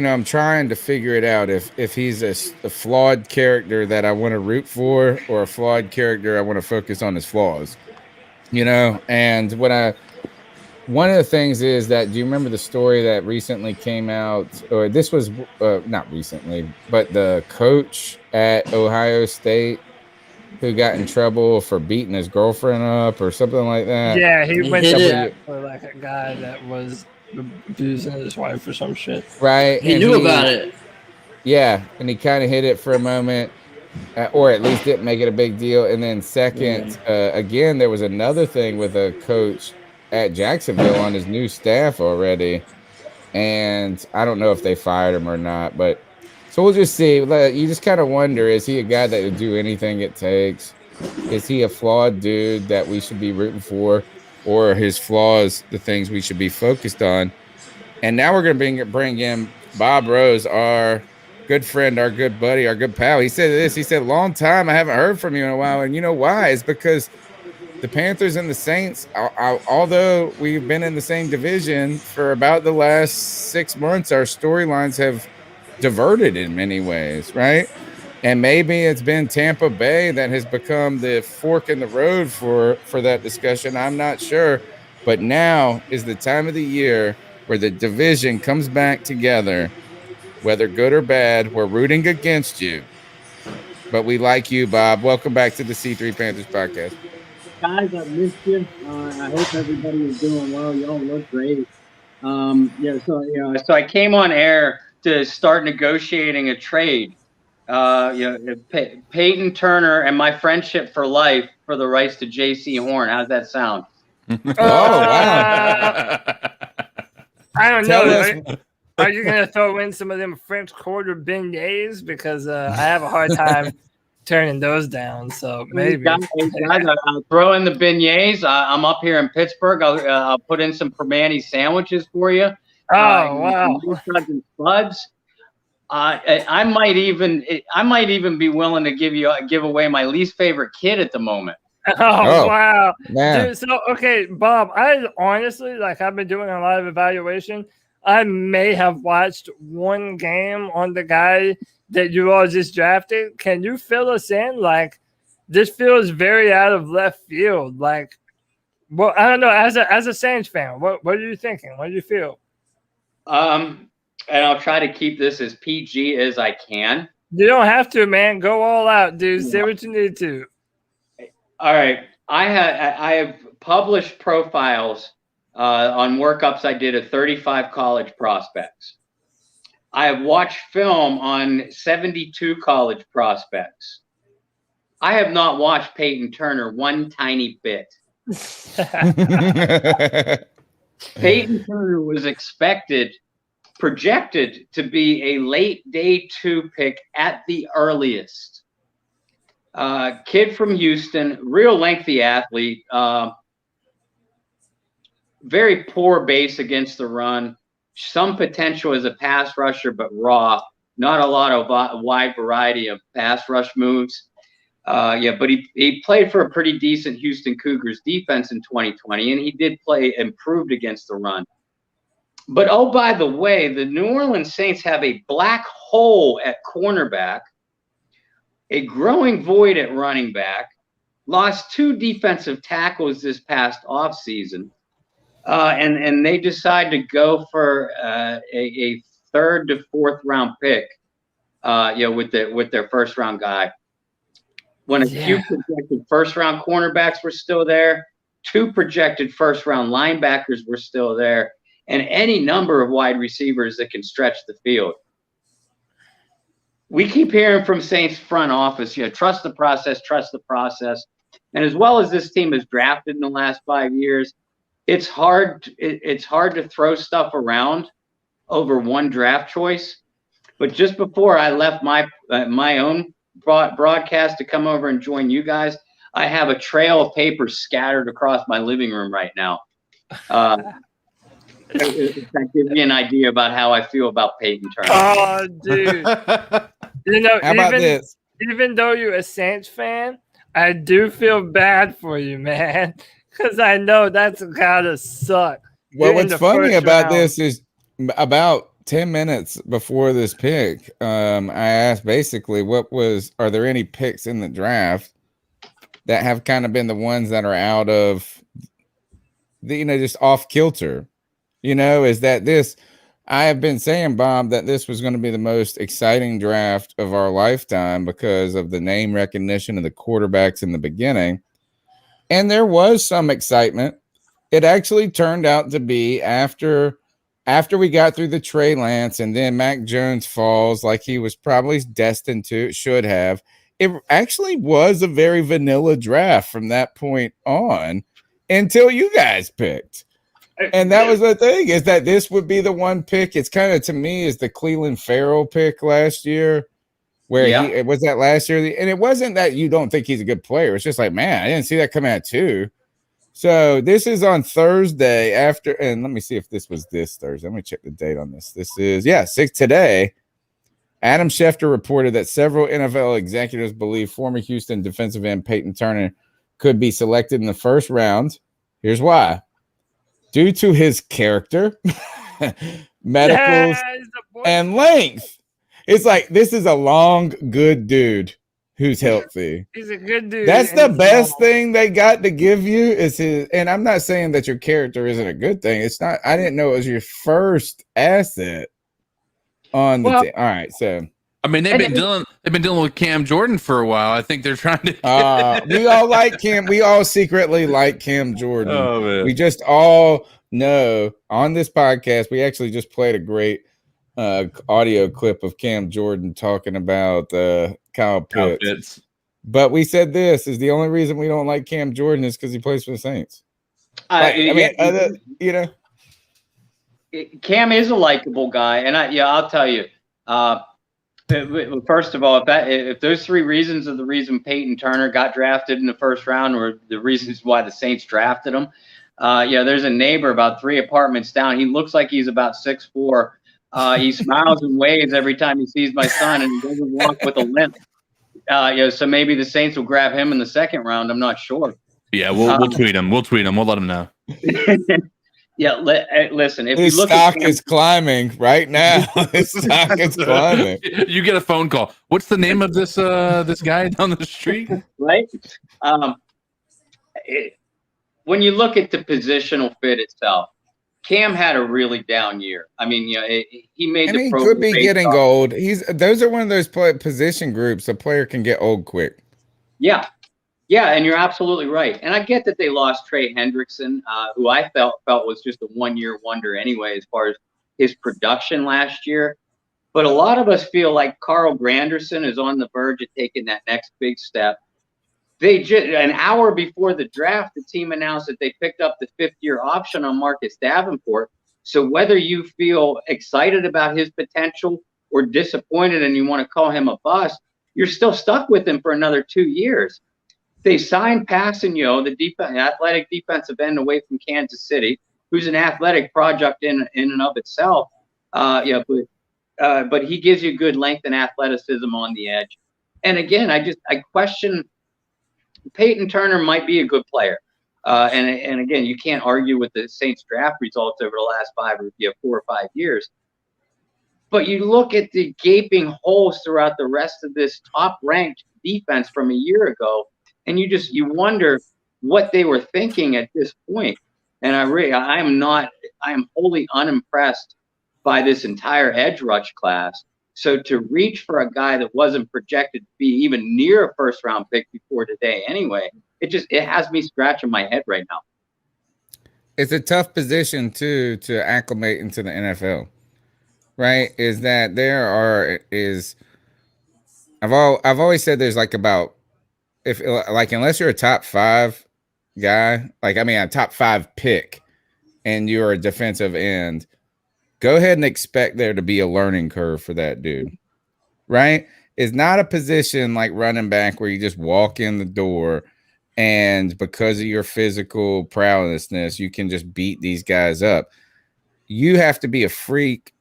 I'm trying to figure it out if he's a flawed character that I want to root for, or a flawed character I want to focus on his flaws. And one of the things is that, do you remember the story that recently came out, or this was not recently, but the coach at Ohio State who got in trouble for beating his girlfriend up or something like that? Yeah, he went to jail for like a guy that was abusing his wife or some shit. Right. He knew about it. Yeah, and he kind of hid it for a moment, or at least didn't make it a big deal. And then second, again, there was another thing with a coach at Jacksonville on his new staff already, and I don't know if they fired him or not, but so we'll just see. You just kind of wonder, is he a guy that would do anything it takes? Is he a flawed dude that we should be rooting for, or are his flaws the things we should be focused on? And now we're going to bring in Bob Rose, our good friend, our good buddy, our good pal. He said this. He said, long time I haven't heard from you in a while, and you know why? It's because the Panthers and the Saints, although we've been in the same division for about the last 6 months, our storylines have diverted in many ways, right? And maybe it's been Tampa Bay that has become the fork in the road for that discussion. I'm not sure. But now is the time of the year where the division comes back together, whether good or bad. We're rooting against you, but we like you, Bob. Welcome back to the C3 Panthers podcast. Guys, I missed you. I hope everybody is doing well. Y'all look great. So I came on air to start negotiating a trade. Peyton Turner and my friendship for life for the rights to J.C. Horn. How's that sound? Wow! I don't know. Are you gonna throw in some of them French Quarter beignets? Because I have a hard time turning those down. So maybe. Guys, I'll throw in the beignets. I'm up here in Pittsburgh. I'll put in some Permani sandwiches for you. Wow! Spuds. I might even be willing to give away my least favorite kid at the moment. Oh wow, man. Dude, so okay, Bob, I honestly I've been doing a lot of evaluation. I may have watched one game on the guy that you all just drafted. Can you fill us in? This feels very out of left field. Well, I don't know. As a Saints fan, what are you thinking? What do you feel? And I'll try to keep this as PG as I can. You don't have to, man. Go all out, dude. Say what you need to. All right. I have published profiles on workups I did of 35 college prospects. I have watched film on 72 college prospects. I have not watched Peyton Turner one tiny bit. Peyton Turner was projected to be a late day 2 pick at the earliest. Kid from Houston, real lengthy athlete, very poor base against the run, some potential as a pass rusher, but raw, not a lot of wide variety of pass rush moves. But he played for a pretty decent Houston Cougars defense in 2020, and he did play improved against the run. But, oh, by the way, the New Orleans Saints have a black hole at cornerback, a growing void at running back, lost 2 defensive tackles this past offseason, and they decide to go for a 3rd to 4th round pick, with their first round guy. When a few projected first round cornerbacks were still there, 2 projected first round linebackers were still there, and any number of wide receivers that can stretch the field. We keep hearing from Saints front office, trust the process, trust the process. And as well as this team has drafted in the last 5 years, it's hard to throw stuff around over one draft choice. But just before I left my own broadcast to come over and join you guys, I have a trail of papers scattered across my living room right now. If that gives you an idea about how I feel about Peyton Turner. Oh, dude. How about this? Even though you're a Saints fan, I do feel bad for you, man, because I know that's gotta suck. Well, what's funny about this is about 10 minutes before this pick, I asked basically are there any picks in the draft that have kind of been the ones that are out of just off kilter? Is that this? I have been saying, Bob, that this was going to be the most exciting draft of our lifetime because of the name recognition of the quarterbacks in the beginning. And there was some excitement. It actually turned out to be after we got through the Trey Lance and then Mac Jones falls like he was probably destined to, should have. It actually was a very vanilla draft from that point on until you guys picked. And that was the thing, is that this would be the one pick. It's kind of, to me, is the Cleveland Farrell pick last year, where was that last year? And it wasn't that you don't think he's a good player. It's just like, man, I didn't see that coming out too. So this is on Thursday after, and let me see if this was this Thursday. Let me check the date on this. This is, 6 today. Adam Schefter reported that several NFL executives believe former Houston defensive end Peyton Turner could be selected in the first round. Here's why. Due to his character, medicals, and length. It's like, this is a long, good dude who's healthy. He's a good dude. That's the and best thing they got to give you is his. And I'm not saying that your character isn't a good thing. It's not. I didn't know it was your first asset on the team. All right, so I mean, they've been dealing with Cam Jordan for a while. I think they're trying to. we all like Cam. We all secretly like Cam Jordan. Oh, man. We just all know on this podcast. We actually just played a great audio clip of Cam Jordan talking about Kyle Pitts. But we said this is the only reason we don't like Cam Jordan is because he plays for the Saints. You know, Cam is a likable guy, and I'll tell you. First of all, if those three reasons are the reason Peyton Turner got drafted in the first round, or the reasons why the Saints drafted him, there's a neighbor about 3 apartments down. He looks like he's about 6'4". He smiles and waves every time he sees my son, and he doesn't walk with a limp. So maybe the Saints will grab him in the second round. I'm not sure. Yeah, we'll tweet him. We'll tweet him. We'll let him know. Listen. If his you look stock is climbing right now. His stock is climbing. You get a phone call. What's the name of this this guy down the street? Right. When you look at the positional fit itself, Cam had a really down year. I mean, he made and the he Pro could be Bowl getting based off- old. Those are one of those position groups. A player can get old quick. Yeah, and you're absolutely right. And I get that they lost Trey Hendrickson, who I felt was just a one-year wonder anyway, as far as his production last year. But a lot of us feel like Carl Granderson is on the verge of taking that next big step. They just an hour before the draft, the team announced that they picked up the 5th-year option on Marcus Davenport. So whether you feel excited about his potential or disappointed and you want to call him a bust, you're still stuck with him for another 2 years. They signed Passanio, the athletic defensive end away from Kansas City, who's an athletic project in and of itself. But he gives you good length and athleticism on the edge. And again, I question. Peyton Turner might be a good player. And again, you can't argue with the Saints draft results over the last 4 or 5 years. But you look at the gaping holes throughout the rest of this top-ranked defense from a year ago, and you wonder what they were thinking at this point. And I am wholly unimpressed by this entire edge rush class. So to reach for a guy that wasn't projected to be even near a first-round pick before today anyway, it has me scratching my head right now. It's a tough position too to acclimate into the NFL, right? Is that I've always said there's like about unless you're a top 5 guy, a top 5 pick, and you're a defensive end, go ahead and expect there to be a learning curve for that dude, right? It's not a position like running back where you just walk in the door and because of your physical prowessness, you can just beat these guys up. You have to be a freak.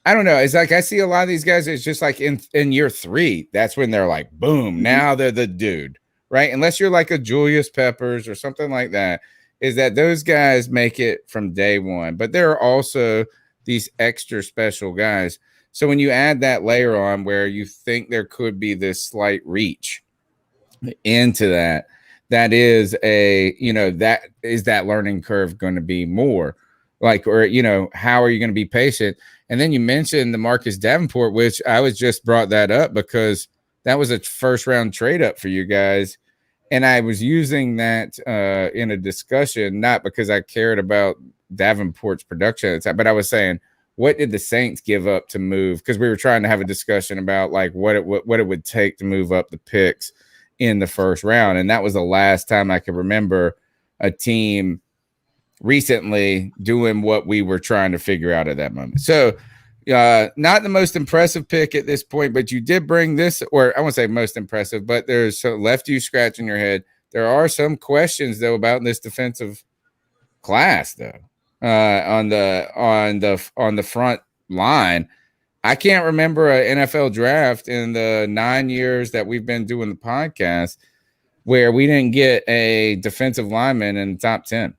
I don't know. It's like I see a lot of these guys, it's just like in year 3, that's when they're like, boom, now they're the dude, right? Unless you're like a Julius Peppers or something like that. Is that those guys make it from day one, but there are also these extra special guys. So when you add that layer on where you think there could be this slight reach into that is that learning curve going to be more like, or, how are you going to be patient? And then you mentioned the Marcus Davenport, which I was just brought that up because that was a first round trade up for you guys. And I was using that in a discussion, not because I cared about Davenport's production at the time, but I was saying, what did the Saints give up to move? Because we were trying to have a discussion about like what it would take to move up the picks in the first round. And that was the last time I could remember a team recently doing what we were trying to figure out at that moment. So not the most impressive pick at this point, but you did bring this, or I won't say most impressive, but there's left you scratching your head. There are some questions though about this defensive class though, on the front line. I can't remember an NFL draft in the 9 years that we've been doing the podcast where we didn't get a defensive lineman in the top 10.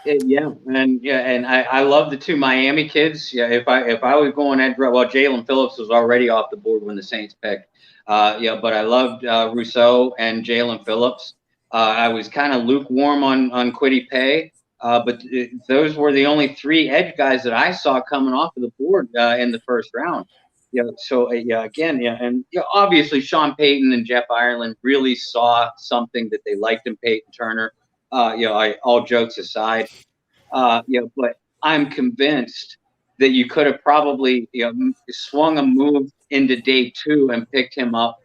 And I love the two Miami kids. Yeah, if I was going at Jalen Phillips was already off the board when the Saints picked. But I loved Rousseau and Jalen Phillips. I was kind of lukewarm on Kwity Paye, but those were the only 3 edge guys that I saw coming off of the board in the first round. And obviously Sean Payton and Jeff Ireland really saw something that they liked in Peyton Turner. All jokes aside, but I'm convinced that you could have probably swung a move into day 2 and picked him up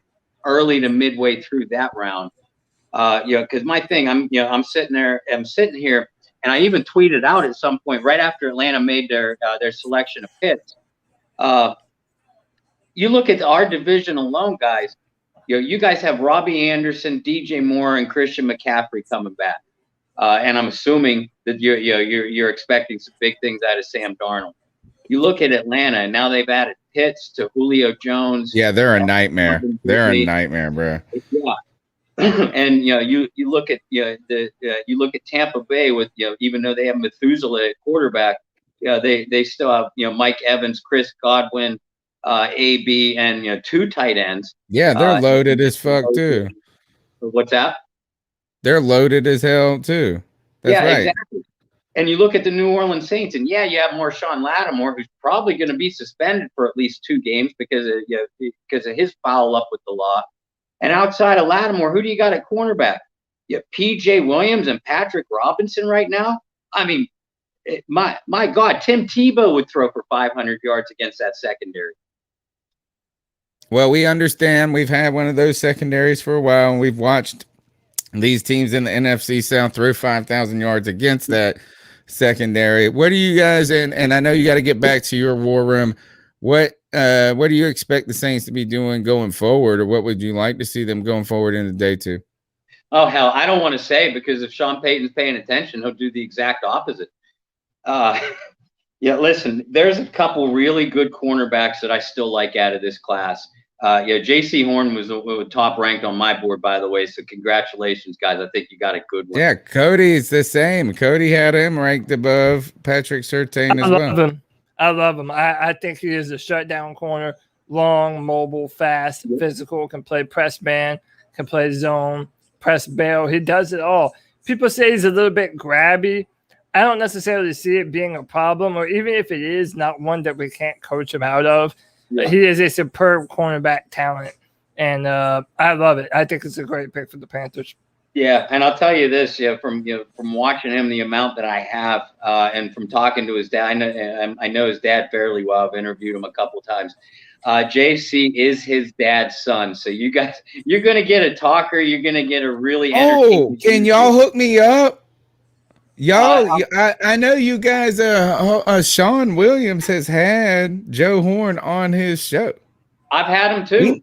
early to midway through that round. Because my thing, I'm sitting here, and I even tweeted out at some point right after Atlanta made their selection of Pitts. You look at our division alone, guys. You guys have Robbie Anderson, DJ Moore, and Christian McCaffrey coming back. And I'm assuming that you're expecting some big things out of Sam Darnold. You look at Atlanta, and now they've added Pitts to Julio Jones. Yeah, they're a nightmare. They're a nightmare, bro. Yeah, and you look at you look at Tampa Bay with even though they have Methuselah at quarterback, they still have Mike Evans, Chris Godwin, AB, and 2 tight ends. Yeah, they're loaded as fuck too. What's that? They're loaded as hell too. That's right. Exactly. And you look at the New Orleans Saints, and you have Marshawn Lattimore, who's probably going to be suspended for at least 2 games because of his foul up with the law. And outside of Lattimore, who do you got at cornerback? You have P.J. Williams and Patrick Robinson right now. I mean, my God, Tim Tebow would throw for 500 yards against that secondary. Well, we understand. We've had one of those secondaries for a while, and we've watched these teams in the NFC South throw 5,000 yards against that secondary. What do you guys, and I know you got to get back to your war room. What do you expect the Saints to be doing going forward, or what would you like to see them going forward into day 2? Oh, hell, I don't want to say, because if Sean Payton's paying attention, he'll do the exact opposite. Listen, there's a couple really good cornerbacks that I still like out of this class. J.C. Horn was top ranked on my board, by the way. So congratulations, guys. I think you got a good one. Yeah, Cody's the same. Cody had him ranked above Patrick Surtain as well. I love him. I think he is a shutdown corner, long, mobile, fast, physical, can play press man, can play zone, press bail. He does it all. People say he's a little bit grabby. I don't necessarily see it being a problem, or even if it is, not one that we can't coach him out of. Yeah. He is a superb cornerback talent, and I love it. I think it's a great pick for the Panthers. Yeah, and I'll tell you this, from watching him, the amount that I have, and from talking to his dad, I know his dad fairly well. I've interviewed him a couple of times. JC is his dad's son, so you guys, you're gonna get a talker. You're gonna get a really entertaining. Oh, can y'all hook me up? Y'all, I know you guys. Sean Williams has had Joe Horn on his show. I've had him too.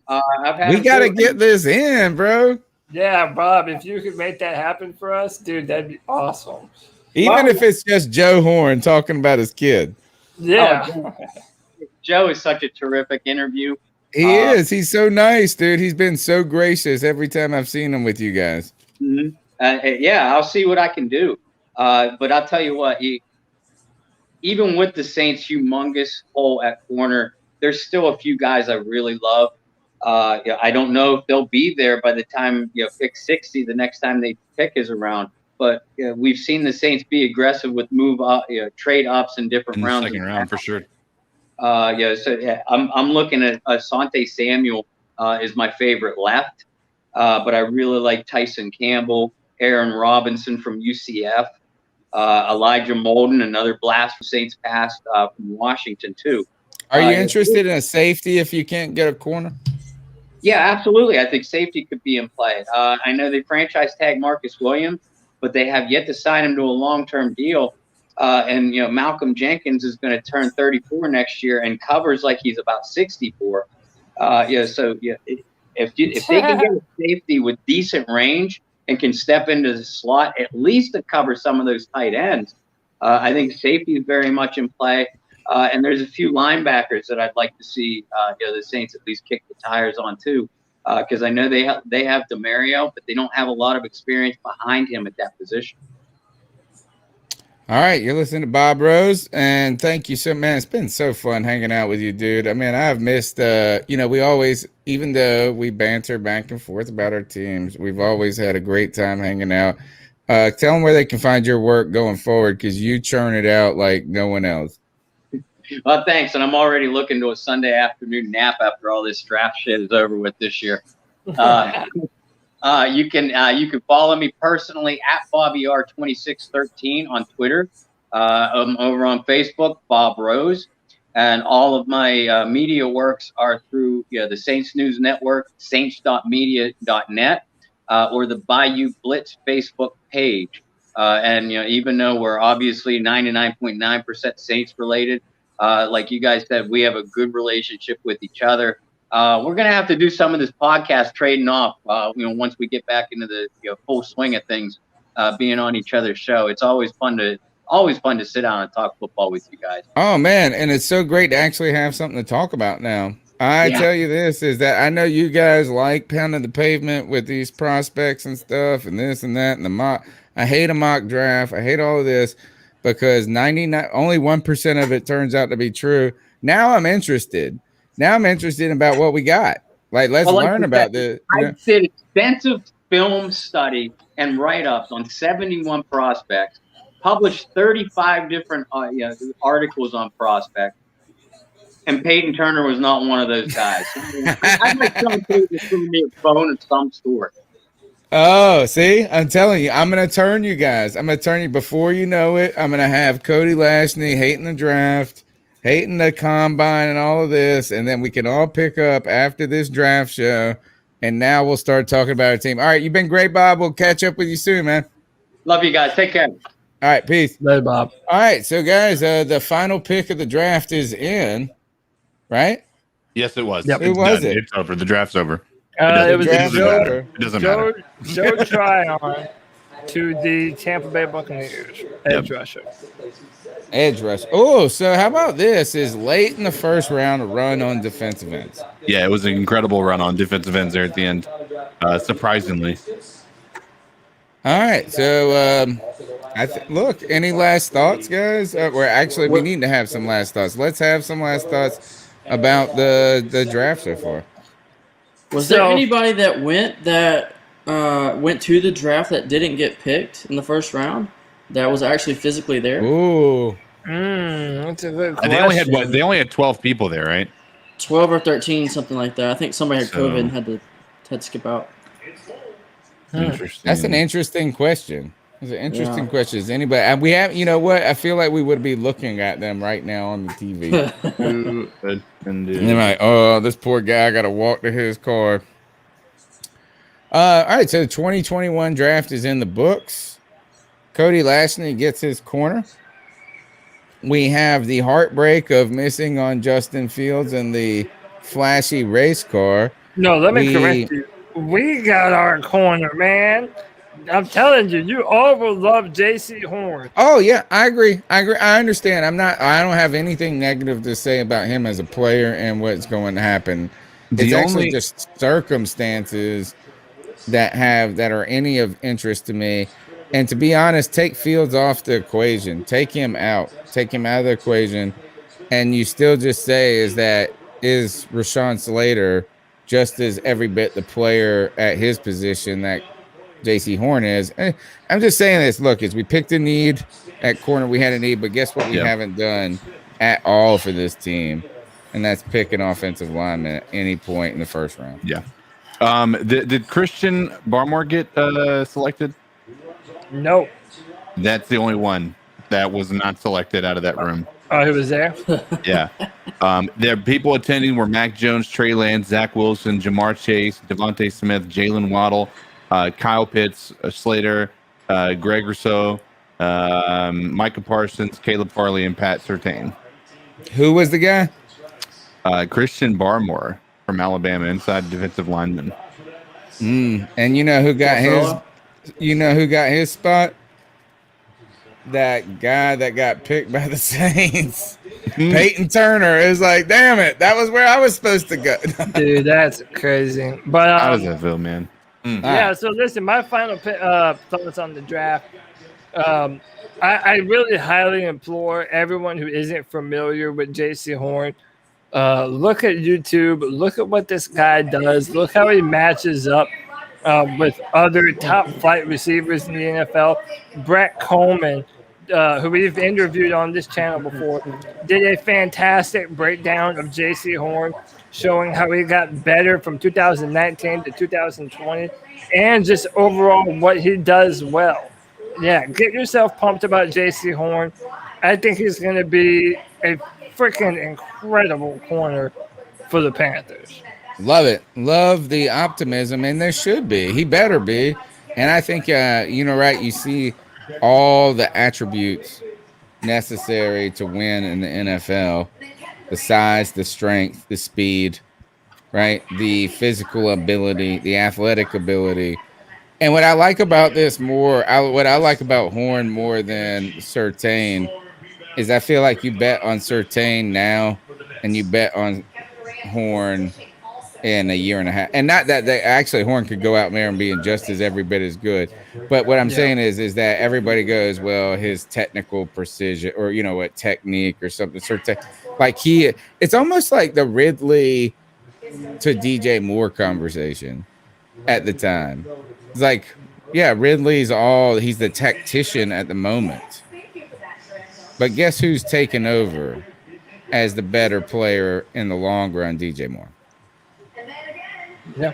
We got to get this in, bro. Yeah, Bob, if you could make that happen for us, dude, that'd be awesome. Even if it's just Joe Horn talking about his kid. Yeah. Joe is such a terrific interview. He is. He's so nice, dude. He's been so gracious every time I've seen him with you guys. Mm-hmm. I'll see what I can do. But I'll tell you what, even with the Saints' humongous hole at corner, there's still a few guys I really love. I don't know if they'll be there by the time pick 60 the next time they pick is around. But we've seen the Saints be aggressive with trade ups in different rounds. Second round for sure. I'm looking at Asante Samuel is my favorite left, but I really like Tyson Campbell, Aaron Robinson from UCF. Elijah Molden, another blast from Saints past from Washington too. Are you interested in a safety if you can't get a corner? Yeah, absolutely. I think safety could be in play. I know they franchise tag Marcus Williams, but they have yet to sign him to a long-term deal. And Malcolm Jenkins is going to turn 34 next year and covers like he's about 64. If they can get a safety with decent range and can step into the slot at least to cover some of those tight ends, I think safety is very much in play. And there's a few linebackers that I'd like to see the Saints at least kick the tires on too. because I know they have DeMario, but they don't have a lot of experience behind him at that position. All right, you're listening to Bob Rose, and thank you so, man. It's been so fun hanging out with you, dude. I mean, I've missed, we always, even though we banter back and forth about our teams, we've always had a great time hanging out. Tell them where they can find your work going forward, because you churn it out like no one else. Well, thanks, and I'm already looking to a Sunday afternoon nap after all this draft shit is over with this year. You can follow me personally at BobbyR2613 on Twitter. I'm over on Facebook, Bob Rose, and all of my media works are through the Saints News Network, saints.media.net, or the Bayou Blitz Facebook page. And even though we're obviously 99.9% Saints related, like you guys said, we have a good relationship with each other. We're gonna have to do some of this podcast trading off. Once we get back into the full swing of things, being on each other's show, it's always fun to sit down and talk football with you guys. Oh man, and it's so great to actually have something to talk about now. Tell you this is that I know you guys like pounding the pavement with these prospects and stuff, and this and that, and the mock. I hate a mock draft. I hate all of this because only 1% of it turns out to be true. Now I'm interested. Now I'm interested about what we got. Let's learn about this. I did extensive film study and write-ups on 71 prospects, published 35 different articles on prospects, and Peyton Turner was not one of those guys. I'd like some to throw me a phone of some sort. Oh, see, I'm telling you, I'm going to turn you guys. I'm going to turn you before you know it. I'm going to have Cody Lashney hating the draft, hating the combine and all of this, and then we can all pick up after this draft show, and now we'll start talking about our team. All right, you've been great, Bob. We'll catch up with you soon, man. Love you guys. Take care. All right, peace. Bye, Bob. All right, so guys, the final pick of the draft is in, right? Yes, it was. Yep. Who was it? It's over. The draft's over. It was It doesn't matter. Joe Tryon to the Tampa Bay Buccaneers edge rusher. Edge rush. Oh, so how about this? Is late in the first round a run on defensive ends? Yeah, it was an incredible run on defensive ends there at the end. Surprisingly. All right, so look. Any last thoughts, guys? We need to have some last thoughts. Let's have some last thoughts about the draft so far. Was there anybody that went to the draft that didn't get picked in the first round that was actually physically there? Ooh, that's a good question. They only had 12 people there, right? 12 or 13, something like that. I think somebody had COVID and had to skip out. Interesting. That's an interesting question. It's an interesting question. Is anybody? We have. You know what? I feel like we would be looking at them right now on the TV. And they're like, "Oh, this poor guy got to walk to his car." All right. So the 2021 draft is in the books. Cody Lashney gets his corner. We have the heartbreak of missing on Justin Fields and the flashy race car. No, let me correct you. We got our corner, man. I'm telling you, you all will love J.C. Horn. Oh yeah, I agree. I understand. I don't have anything negative to say about him as a player and what's going to happen. It's actually just circumstances that are any of interest to me. And to be honest, take Fields off the equation. Take him out. Take him out of the equation. And you still just say is Rashawn Slater just as every bit the player at his position that J.C. Horn is. I'm just saying this. Look, as we picked a need at corner, we had a need, but guess what? We haven't done at all for this team, and that's pick an offensive lineman at any point in the first round. Yeah. Did Christian Barmore get selected? No. That's the only one that was not selected out of that room. Oh, he was there? Yeah. There people attending were Mac Jones, Trey Lance, Zach Wilson, Jamar Chase, Devontae Smith, Jalen Waddle, Kyle Pitts, Slater, Greg Rousseau, Micah Parsons, Caleb Farley, and Pat Surtain. Who was the guy? Christian Barmore from Alabama, inside defensive lineman. And you know who got his? You know who got his spot? that guy that got picked by the Saints, Hmm. Peyton Turner, is like, damn it, that was where I was supposed to go. Dude, that's crazy. But How does that feel, man? yeah. So listen, my final thoughts on the draft. I really highly implore everyone who isn't familiar with JC Horn, look at YouTube, look at what this guy does, look how he matches up with other top flight receivers in the NFL. Brett Coleman, who we've interviewed on this channel before, did a fantastic breakdown of JC Horn, showing how he got better from 2019 to 2020 and just overall what he does well. Yeah, get yourself pumped about JC Horn. I think he's going to be a freaking incredible corner for the Panthers. Love it. Love the optimism, and there should be. He better be. And I think, right, you see all the attributes necessary to win in the NFL: the size, the strength, the speed, right? The physical ability, the athletic ability. And what I like about this what I like about Horn more than Surtain is I feel like you bet on Surtain now and you bet on Horn in a year and a half. And not that actually Horn could go out there and be just as every bit as good. But what I'm saying is that everybody goes, well, his technical precision or, what technique or something. Like it's almost like the Ridley to DJ Moore conversation at the time. It's like, yeah, Ridley's he's the tactician at the moment. But guess who's taken over as the better player in the long run? DJ Moore. Yeah.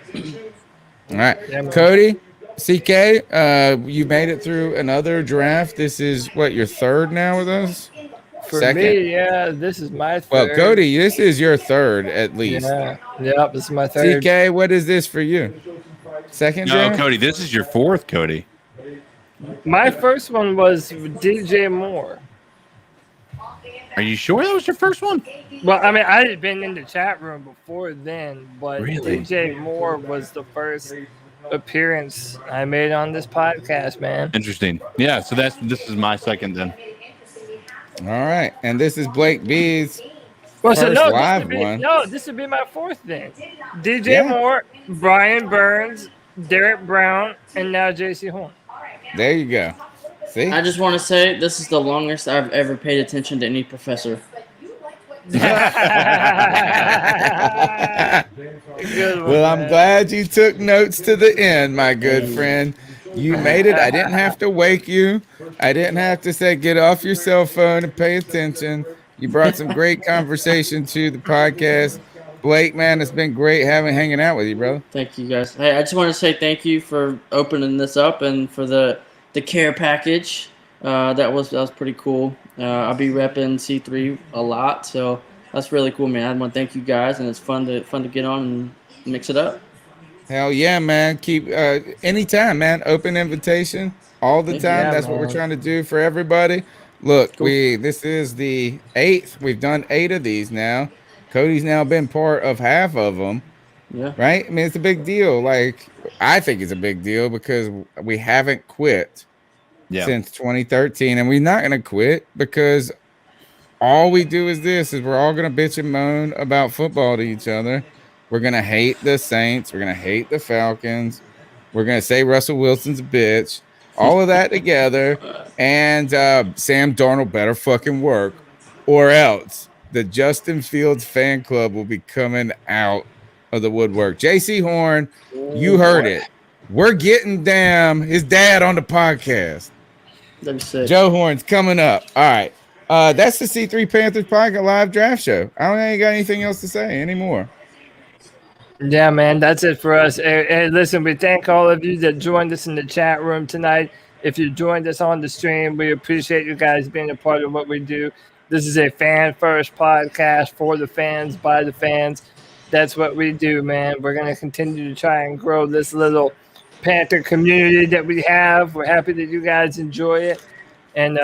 All right. Yeah, Cody, CK, you made it through another draft. This is what, your third now with us? For Second? me, yeah, this is my third. Well, Cody, this is your third at least. Yeah. Yep, this is my third. CK, what is this for you? Second No, draft? Cody, this is your fourth, Cody. My first one was DJ Moore. Are you sure that was your first one? Well, I mean, I had been in the chat room before then, but Really? DJ Moore was the first appearance I made on this podcast, man. Interesting. Yeah, so this is my second then. All right. And this is Blake B's Well, first so no, live one. this would be my fourth then. DJ Yeah. Moore, Brian Burns, Derek Brown, and now JC Horn. There you go. See? I just want to say this is the longest I've ever paid attention to any professor. Well, I'm glad you took notes to the end, my good friend. You made it. I didn't have to wake you. I didn't have to say get off your cell phone and pay attention. You brought some great conversation to the podcast. Blake, man, it's been great hanging out with you, brother. Thank you, guys. Hey, I just want to say thank you for opening this up and for the care package. That was pretty cool. I'll be repping C3 a lot, so that's really cool, man. I want to thank you guys, and it's fun to get on and mix it up. Hell yeah, man. Keep anytime, man. Open invitation all the time. Yeah, That's what we're man. trying to do for everybody. Look, this is the 8th. We've done 8 of these now. Cody's now been part of half of them. Yeah. Right? I mean, it's a big deal. Like, I think it's a big deal because we haven't quit since 2013, and we're not going to quit because all we do is we're all going to bitch and moan about football to each other. We're going to hate the Saints. We're going to hate the Falcons. We're going to say Russell Wilson's a bitch. All of that together. And Sam Darnold better fucking work, or else the Justin Fields fan club will be coming out of the woodwork. JC Horn, you heard it. We're getting his dad on the podcast. Joe Horn's coming up. All right. That's the C3 Panthers podcast live draft show. I don't think got anything else to say anymore. Yeah, man, that's it for us. Hey, listen, we thank all of you that joined us in the chat room tonight. If you joined us on the stream, we appreciate you guys being a part of what we do. This is a fan-first podcast for the fans, by the fans. That's what we do, man. We're going to continue to try and grow this little Panther community that we have. We're happy that you guys enjoy it. And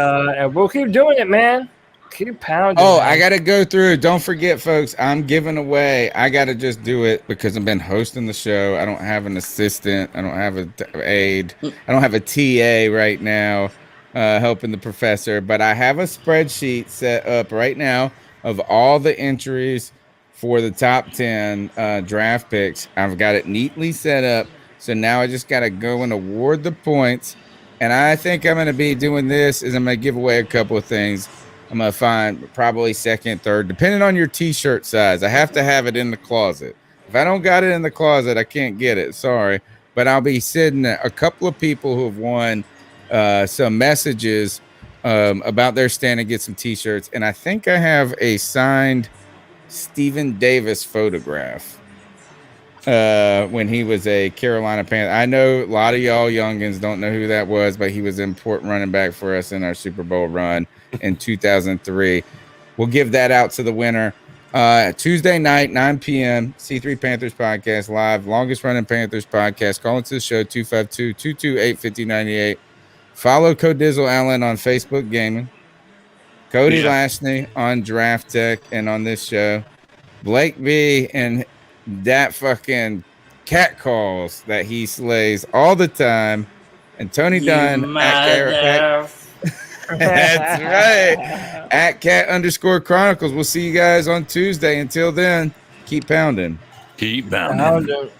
we'll keep doing it, man. Keep pounding. Oh, man. I got to go through. Don't forget, folks, I'm giving away. I got to just do it because I've been hosting the show. I don't have an assistant. I don't have an aide. I don't have a TA right now. helping the professor. But I have a spreadsheet set up right now of all the entries for the top 10 draft picks. I've got it neatly set up. So now I just got to go and award the points. And I think I'm going to be doing this is I'm going to give away a couple of things. I'm going to find probably second, third, depending on your t-shirt size. I have to have it in the closet. If I don't got it in the closet, I can't get it. Sorry. But I'll be sending a couple of people who have won some messages about their stand and get some t-shirts. And I think I have a signed Stephen Davis photograph when he was a Carolina Panther. I know a lot of y'all youngins don't know who that was, but he was an important running back for us in our Super Bowl run in 2003. We'll give that out to the winner. Tuesday night, 9 p.m., C3 Panthers podcast live, longest running Panthers podcast. Call into the show, 252-228-5098. Follow Codizzle Allen on Facebook Gaming. Cody Lashney on Draft Tech and on this show. Blake B and that fucking cat calls that he slays all the time. And Tony Dunn That's right. At cat_chronicles. We'll see you guys on Tuesday. Until then, keep pounding. Keep pounding.